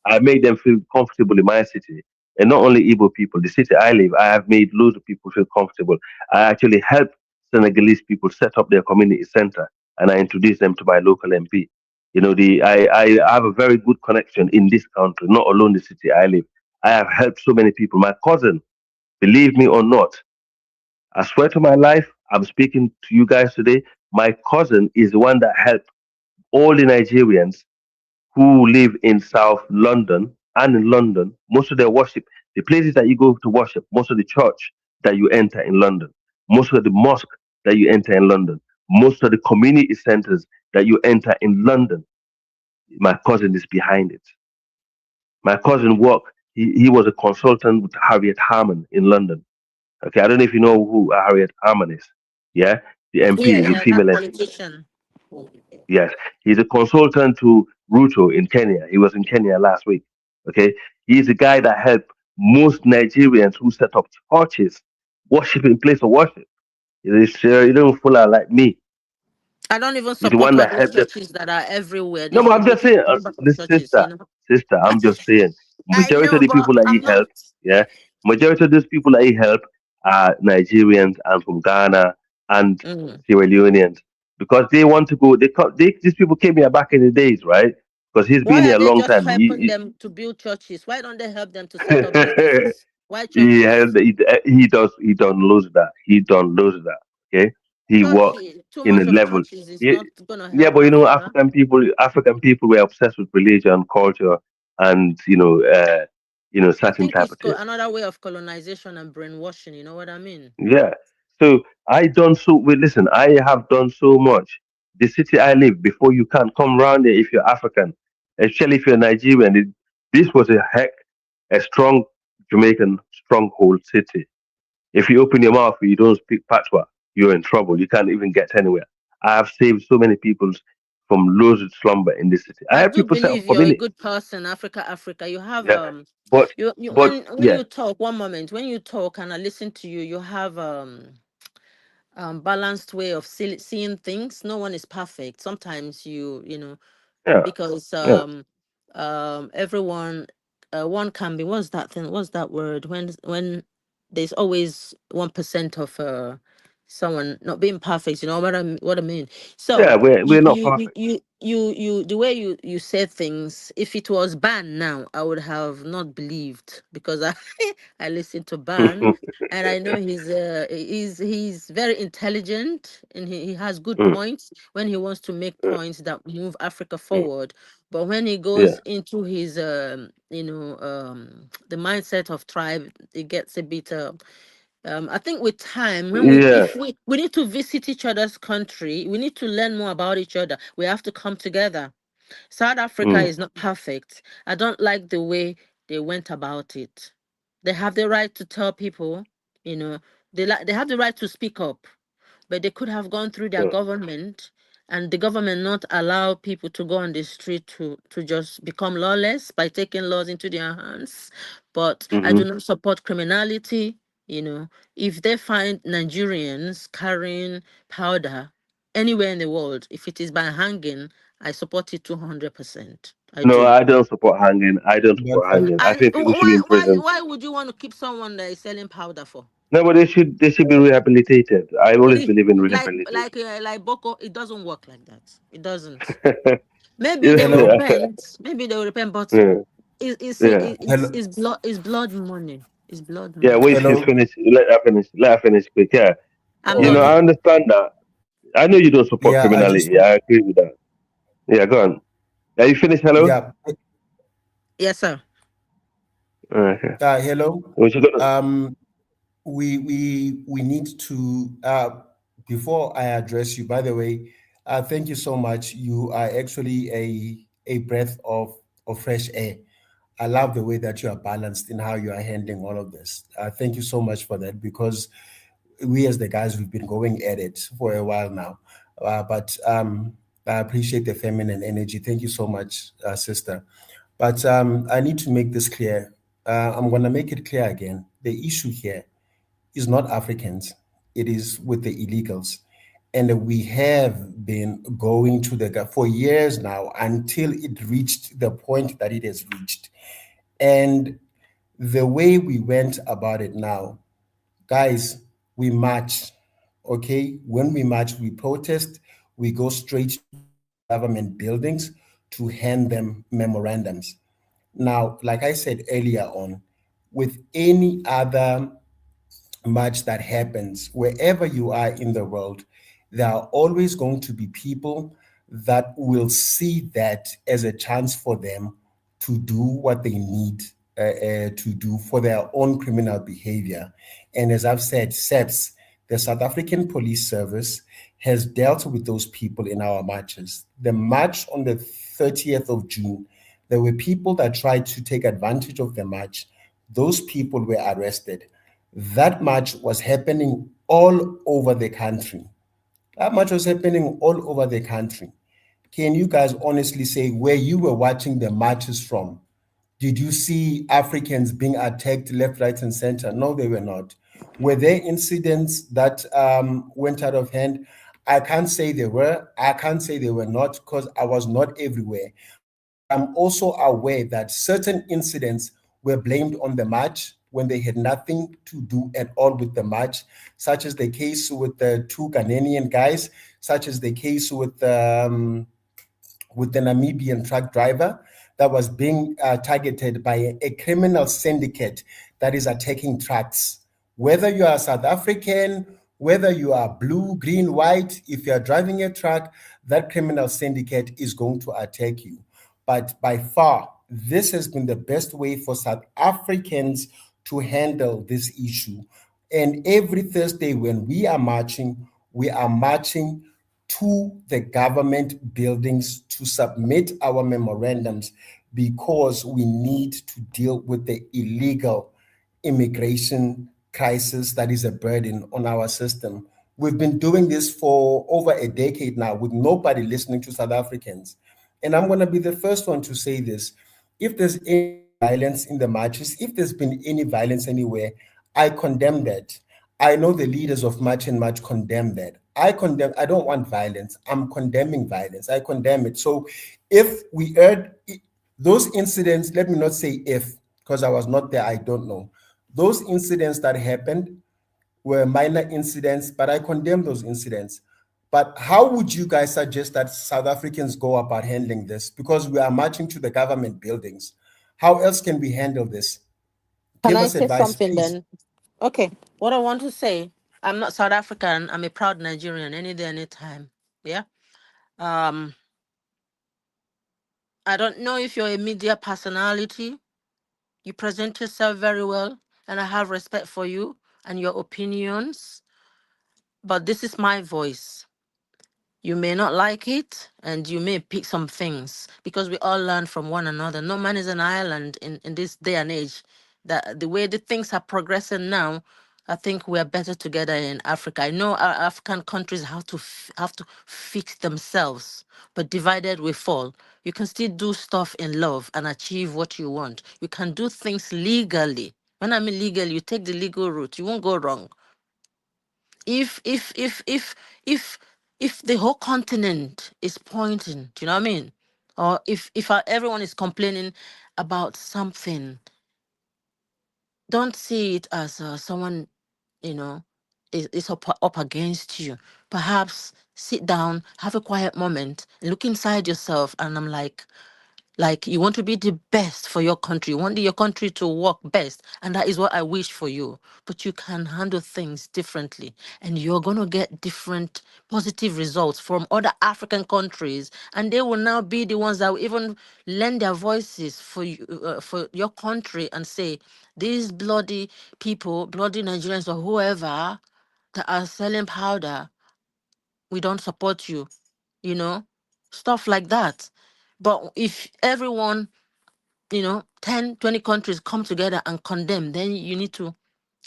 I made them feel comfortable in my city. And not only Igbo people, the city I live, I have made loads of people feel comfortable. I actually helped Senegalese people set up their community center, and I introduced them to my local MP. I have a very good connection in this country, not alone the city I live. I have helped so many people. My cousin, believe me or not, I swear to my life, I'm speaking to you guys today. My cousin is the one that helped all the Nigerians who live in South London and in London. Most of their worship, the places that you go to worship, most of the church that you enter in London, most of the mosque that you enter in London, most of the community centers that you enter in London, my cousin is behind it. My cousin worked, he was a consultant with Harriet Harman in London. Okay, I don't know if you know who Harriet Harman is. Yeah, the Yeah, MP, the yeah, that female MP. politician. Yes, he's a consultant to Ruto in Kenya. He was in Kenya last week. Okay, he's the guy that helped most Nigerians who set up churches, worshiping place of worship. He's a little fuller like me. I don't even He's the support one all that those helped them. churches that are everywhere. They No, but should I'm they just should saying, go back to this churches, you know. sister, I'm just saying, I majority of know, the but people that he I'm not. helped, yeah, majority of those people that he helped are Nigerians and from Ghana and Mm. Sierra Leoneans because they want to go. These people came here back in the days, right? Because he's been Why are here a they long just time. helping them to build churches? Why don't they help them to set up he, businesses? Why churches? he don't lose that. He don't lose that. Okay, he Church, work too in a much of level. churches is He, not gonna yeah, help but Africa. African people were obsessed with religion, culture, and I certain think type it's of things. another way of colonization and brainwashing. You know what I mean? Yeah. So I done so. Wait, listen, I have done so much. The city I live before you can come around there if you're African, especially if you're Nigerian. This was a strong Jamaican stronghold city. If you open your mouth and you don't speak patois, you're in trouble. You can't even get anywhere. I have saved so many people from lucid slumber in this city. I I have do people set up believe you're a communities. good person, Africa. You have Yeah, but when yeah, you talk, one moment, when you talk and I listen to you, you have balanced way of seeing things. No one is perfect. Sometimes you know, yeah, because yeah. everyone one can be, what's that thing, what's that word, when there's always 1% of someone not being perfect, you know what I mean. So Yeah, we're not perfect. the way you said things, if it was Ban now, I would have not believed, because I I listen to Ban, and I know he's very intelligent, and he has good Mm, points when he wants to make mm, points that move Africa mm. forward. But when he Yeah, goes into his the mindset of tribe, it gets a bit I think with time, when yeah. if we need to visit each other's country, we need to learn more about each other. We have to come together. South Africa Mm, is not perfect. I don't like the way they went about it. They have the right to tell people, you know, they have the right to speak up, but they could have gone through their mm, government, and the government not allow people to go on the street to just become lawless by taking laws into their hands. But I mm-hmm. do not support criminality. You know, if they find Nigerians carrying powder anywhere in the world, if it is by hanging, I support it 200%. I No, do. I don't support hanging. I don't But support hanging. I And think people should be in prison. why would you want to keep someone that is selling powder for? No, but they should be rehabilitated. I always believe in rehabilitation. Like Boko, it doesn't work like that. It doesn't. yeah, Maybe they will hello, yeah, repent. Maybe they will repent, but yeah, yeah. hello, it's blood money. It's blood Yeah, money. wait, she's hello. finished. Let her finish. Let her finish quick. Yeah, I'm Okay. I done. understand that. I know you don't support Yeah, I just criminality. I agree with that. Yeah, go on. Are you finished? Hello. yeah. Yes, sir. Okay. Hello. What you gonna? We need to before I address you. By the way, thank you so much. You are actually a breath of fresh air. I love the way that you are balanced in how you are handling all of this. Thank you so much for that, because we as the guys, we've been going at it for a while now. But I appreciate the feminine energy. Thank you so much, sister. But I need to make this clear. I'm going to make it clear again. The issue here is not Africans, it is with the illegals. And we have been going to for years now, until it reached the point that it has reached. And the way we went about it now, guys, we march, okay? When we march, we protest, we go straight to government buildings to hand them memorandums. Now, like I said earlier on, with any other march that happens, wherever you are in the world, there are always going to be people that will see that as a chance for them to do what they need to do for their own criminal behavior. And as I've said, SEPS, the South African Police Service, has dealt with those people in our marches. The march on the 30th of June, there were people that tried to take advantage of the march. Those people were arrested. That march was happening all over the country. That march was happening all over the country. Can you guys honestly say where you were watching the marches from? Did you see Africans being attacked left, right, and center? No, they were not. Were there incidents that went out of hand? I can't say they were. I can't say they were not, because I was not everywhere. I'm also aware that certain incidents were blamed on the march when they had nothing to do at all with the march, such as the case with the two Ghanaian guys, such as the case with the Namibian truck driver that was being targeted by a criminal syndicate that is attacking trucks. Whether you are South African, whether you are blue, green, white, if you are driving a truck, that criminal syndicate is going to attack you. But by far, this has been the best way for South Africans to handle this issue. And every Thursday when we are marching to the government buildings to submit our memorandums, because we need to deal with the illegal immigration crisis that is a burden on our system. We've been doing this for over a decade now with nobody listening to South Africans. And I'm going to be the first one to say this. If there's any violence in the marches, if there's been any violence anywhere, I condemn that. I know the leaders of March and March condemn that. I don't want violence. I'm condemning violence. I condemn it. So if we heard those incidents, let me not say if, because I was not there, I don't know. Those incidents that happened were minor incidents, but I condemn those incidents. But how would you guys suggest that South Africans go about handling this? Because we are marching to the government buildings. How else can we handle this? Can Give I us say advice, something please. then? Okay, what I want to say, I'm not South African. I'm a proud Nigerian. Any day, anytime. Yeah. I don't know if you're a media personality. You present yourself very well, and I have respect for you and your opinions. But this is my voice. You may not like it, and you may pick some things because we all learn from one another. No man is an island in this day and age. That the way the things are progressing now, I think we are better together in Africa. I know our African countries have to fix themselves, but divided we fall. You can still do stuff in love and achieve what you want. You can do things legally. When I mean legal, you take the legal route. You won't go wrong. if if if if if if the whole continent is pointing, do you know what I mean? Or if everyone is complaining about something, don't see it as someone, you know, is up against you. Perhaps sit down, have a quiet moment, look inside yourself, and I'm like you want to be the best for your country. You want your country to work best. And that is what I wish for you. But you can handle things differently. And you're going to get different positive results from other African countries. And they will now be the ones that will even lend their voices for you, for your country, and say, these bloody people, bloody Nigerians or whoever that are selling powder, we don't support you, you know, stuff like that. But if everyone, 10, 20 countries come together and condemn, then you need to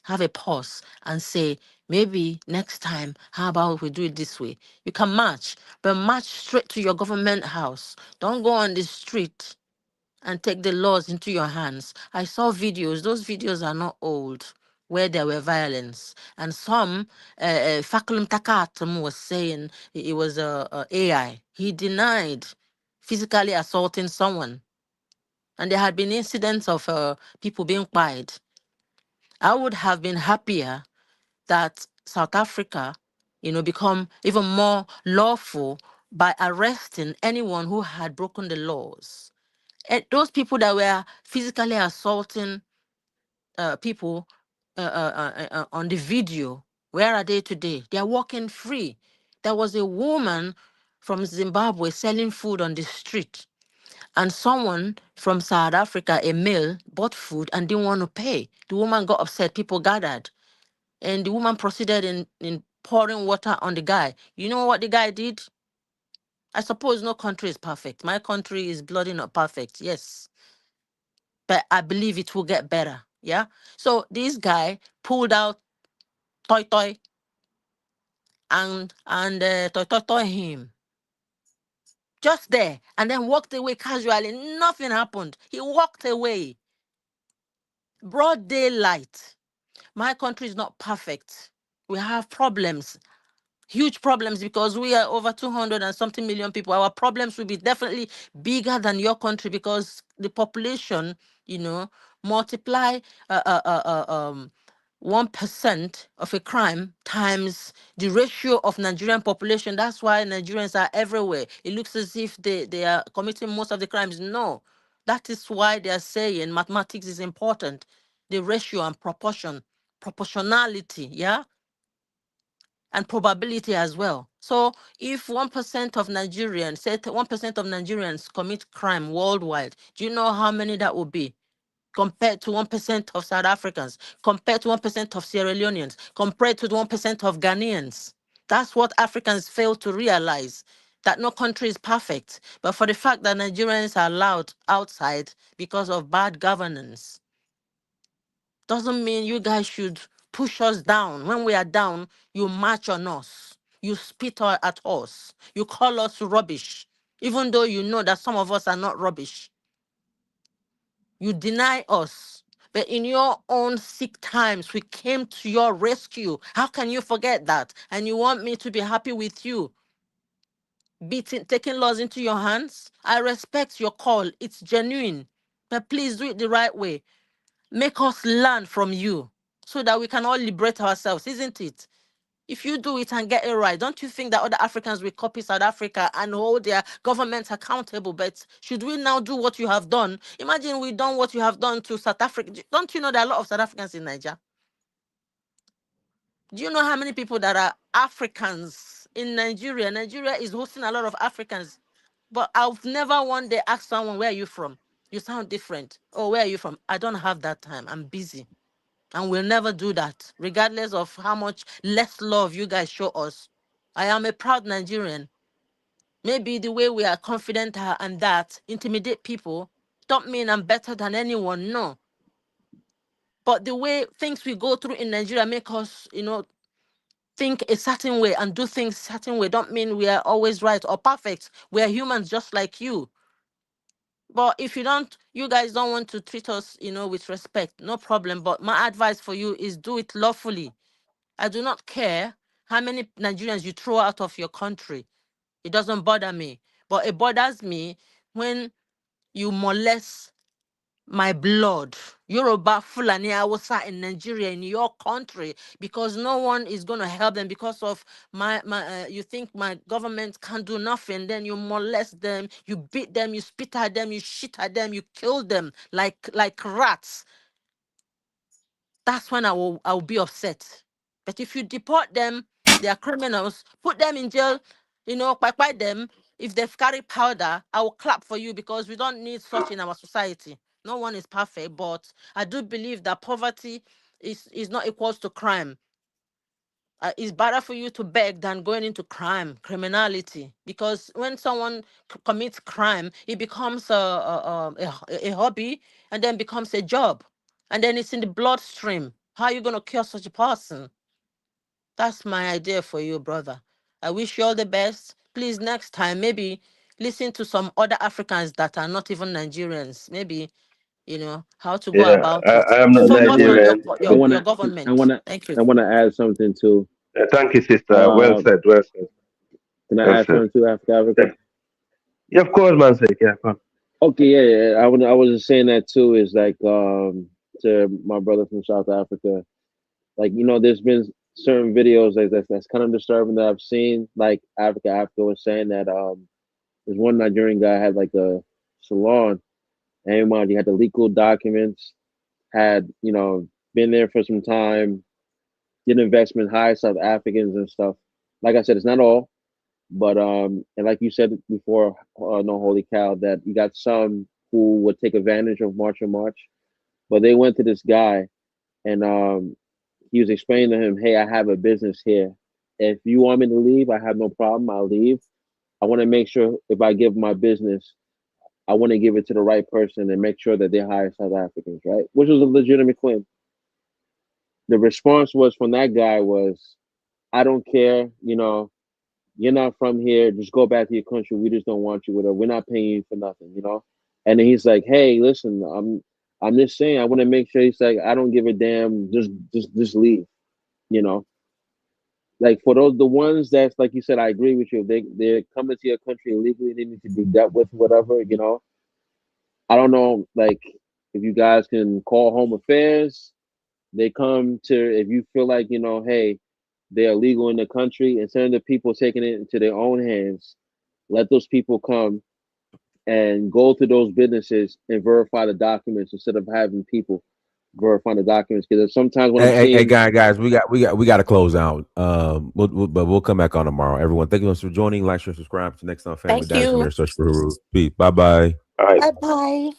have a pause and say, maybe next time, how about we do it this way? You can march, but march straight to your government house. Don't go on the street and take the laws into your hands. I saw videos, those videos are not old, where there were violence. And some, Fakulum Takatum was saying it was AI. He denied physically assaulting someone. And there had been incidents of people being quiet. I would have been happier that South Africa, become even more lawful by arresting anyone who had broken the laws. And those people that were physically assaulting people on the video, where are they today? They are walking free. There was a woman from Zimbabwe selling food on the street, and someone from South Africa, a male, bought food and didn't want to pay. The woman got upset. People gathered. And the woman proceeded in pouring water on the guy. You know what the guy did? I suppose no country is perfect. My country is bloody not perfect, yes. But I believe it will get better. Yeah. So this guy pulled out toy toy and toy him just there, and then walked away casually. Nothing happened. He walked away. Broad daylight. My country is not perfect. We have problems, huge problems, because we are over 200 and something million people. Our problems will be definitely bigger than your country, because the population, multiply 1% of a crime times the ratio of Nigerian population. That's why Nigerians are everywhere. It looks as if they are committing most of the crimes. No, that is why they are saying mathematics is important. The ratio and proportionality, yeah, and probability as well. So if 1% of Nigerians, say 1% of Nigerians commit crime worldwide, do you know how many that would be? Compared to 1% of South Africans, compared to 1% of Sierra Leoneans, compared to the 1% of Ghanaians. That's what Africans fail to realize, that no country is perfect. But for the fact that Nigerians are allowed outside because of bad governance, doesn't mean you guys should push us down. When we are down, you march on us. You spit at us. You call us rubbish, even though you know that some of us are not rubbish. You deny us. But in your own sick times, we came to your rescue. How can you forget that? And you want me to be happy with you? Taking laws into your hands? I respect your call. It's genuine. But please do it the right way. Make us learn from you so that we can all liberate ourselves, isn't it? If you do it and get it right, don't you think that other Africans will copy South Africa and hold their governments accountable? But should we now do what you have done? Imagine we done what you have done to South Africa. Don't you know there are a lot of South Africans in Nigeria? Do you know how many people that are Africans in Nigeria? Nigeria is hosting a lot of Africans. But I've never one day asked someone, where are you from? You sound different. Oh, where are you from? I don't have that time. I'm busy. And we'll never do that, regardless of how much less love you guys show us. I am a proud Nigerian. Maybe the way we are confident and that intimidate people don't mean I'm better than anyone, no. But the way things we go through in Nigeria make us, think a certain way and do things a certain way don't mean we are always right or perfect. We are humans just like you. But if you guys don't want to treat us, with respect, no problem. But my advice for you is do it lawfully. I do not care how many Nigerians you throw out of your country. It doesn't bother me. But it bothers me when you molest my blood. Yoruba, Fulani, Hausa in Nigeria, in your country, because no one is going to help them because of you think my government can't do nothing, then you molest them, you beat them, you spit at them, you shit at them, you kill them like rats. That's when I'll be upset. But if you deport them, they are criminals, put them in jail, by them. If they've carried powder, I will clap for you because we don't need such in our society. No one is perfect, but I do believe that poverty is not equals to crime. It's better for you to beg than going into criminality. Because when someone commits crime, it becomes a hobby and then becomes a job. And then it's in the bloodstream. How are you going to cure such a person? That's my idea for you, brother. I wish you all the best. Please, next time, maybe listen to some other Africans that are not even Nigerians. Maybe, how to go Yeah, about it. I am not Focus on Nigerian. your government. Thank you. I wanna add something too. Thank you, sister. Well Uh, said. Well said. can Well I add said. something too, Africa? Yeah, of course, man. Sake. Yeah, come. Okay, yeah. I was just saying that too. Is like to my brother from South Africa. Like there's been certain videos that's kind of disturbing that I've seen. Like Africa was saying that there's one Nigerian guy had like a salon, and he had the legal documents, had been there for some time, did investment, hired South Africans and stuff. Like I said, it's not all, but and like you said before, no holy cow, that you got some who would take advantage of March on March, but they went to this guy and he was explaining to him, hey, I have a business here. If you want me to leave, I have no problem. I'll leave. I want to make sure if I give my business, I want to give it to the right person and make sure that they hire South Africans, right? Which was a legitimate claim. The response was from that guy was, I don't care, you're not from here. Just go back to your country. We just don't want you with her. We're not paying you for nothing. And then he's like, hey, listen, I'm just saying, I want to make sure. He's like, I don't give a damn. Just leave. Like for the ones that's like you said, I agree with you. They're coming to your country illegally. They need to be dealt with, whatever. I don't know, like if you guys can call Home Affairs. They come to if you feel like hey, they're illegal in the country. Instead of the people taking it into their own hands, let those people come and go to those businesses and verify the documents instead of having people verify the documents. Because sometimes when I'm seeing, hey, guys, we got to close out. But we'll come back on tomorrow. Everyone, thank you so much for joining. Like, share, subscribe. To next time, family. Thank you. Search for Huru. Peace. Bye. All right. Bye-bye.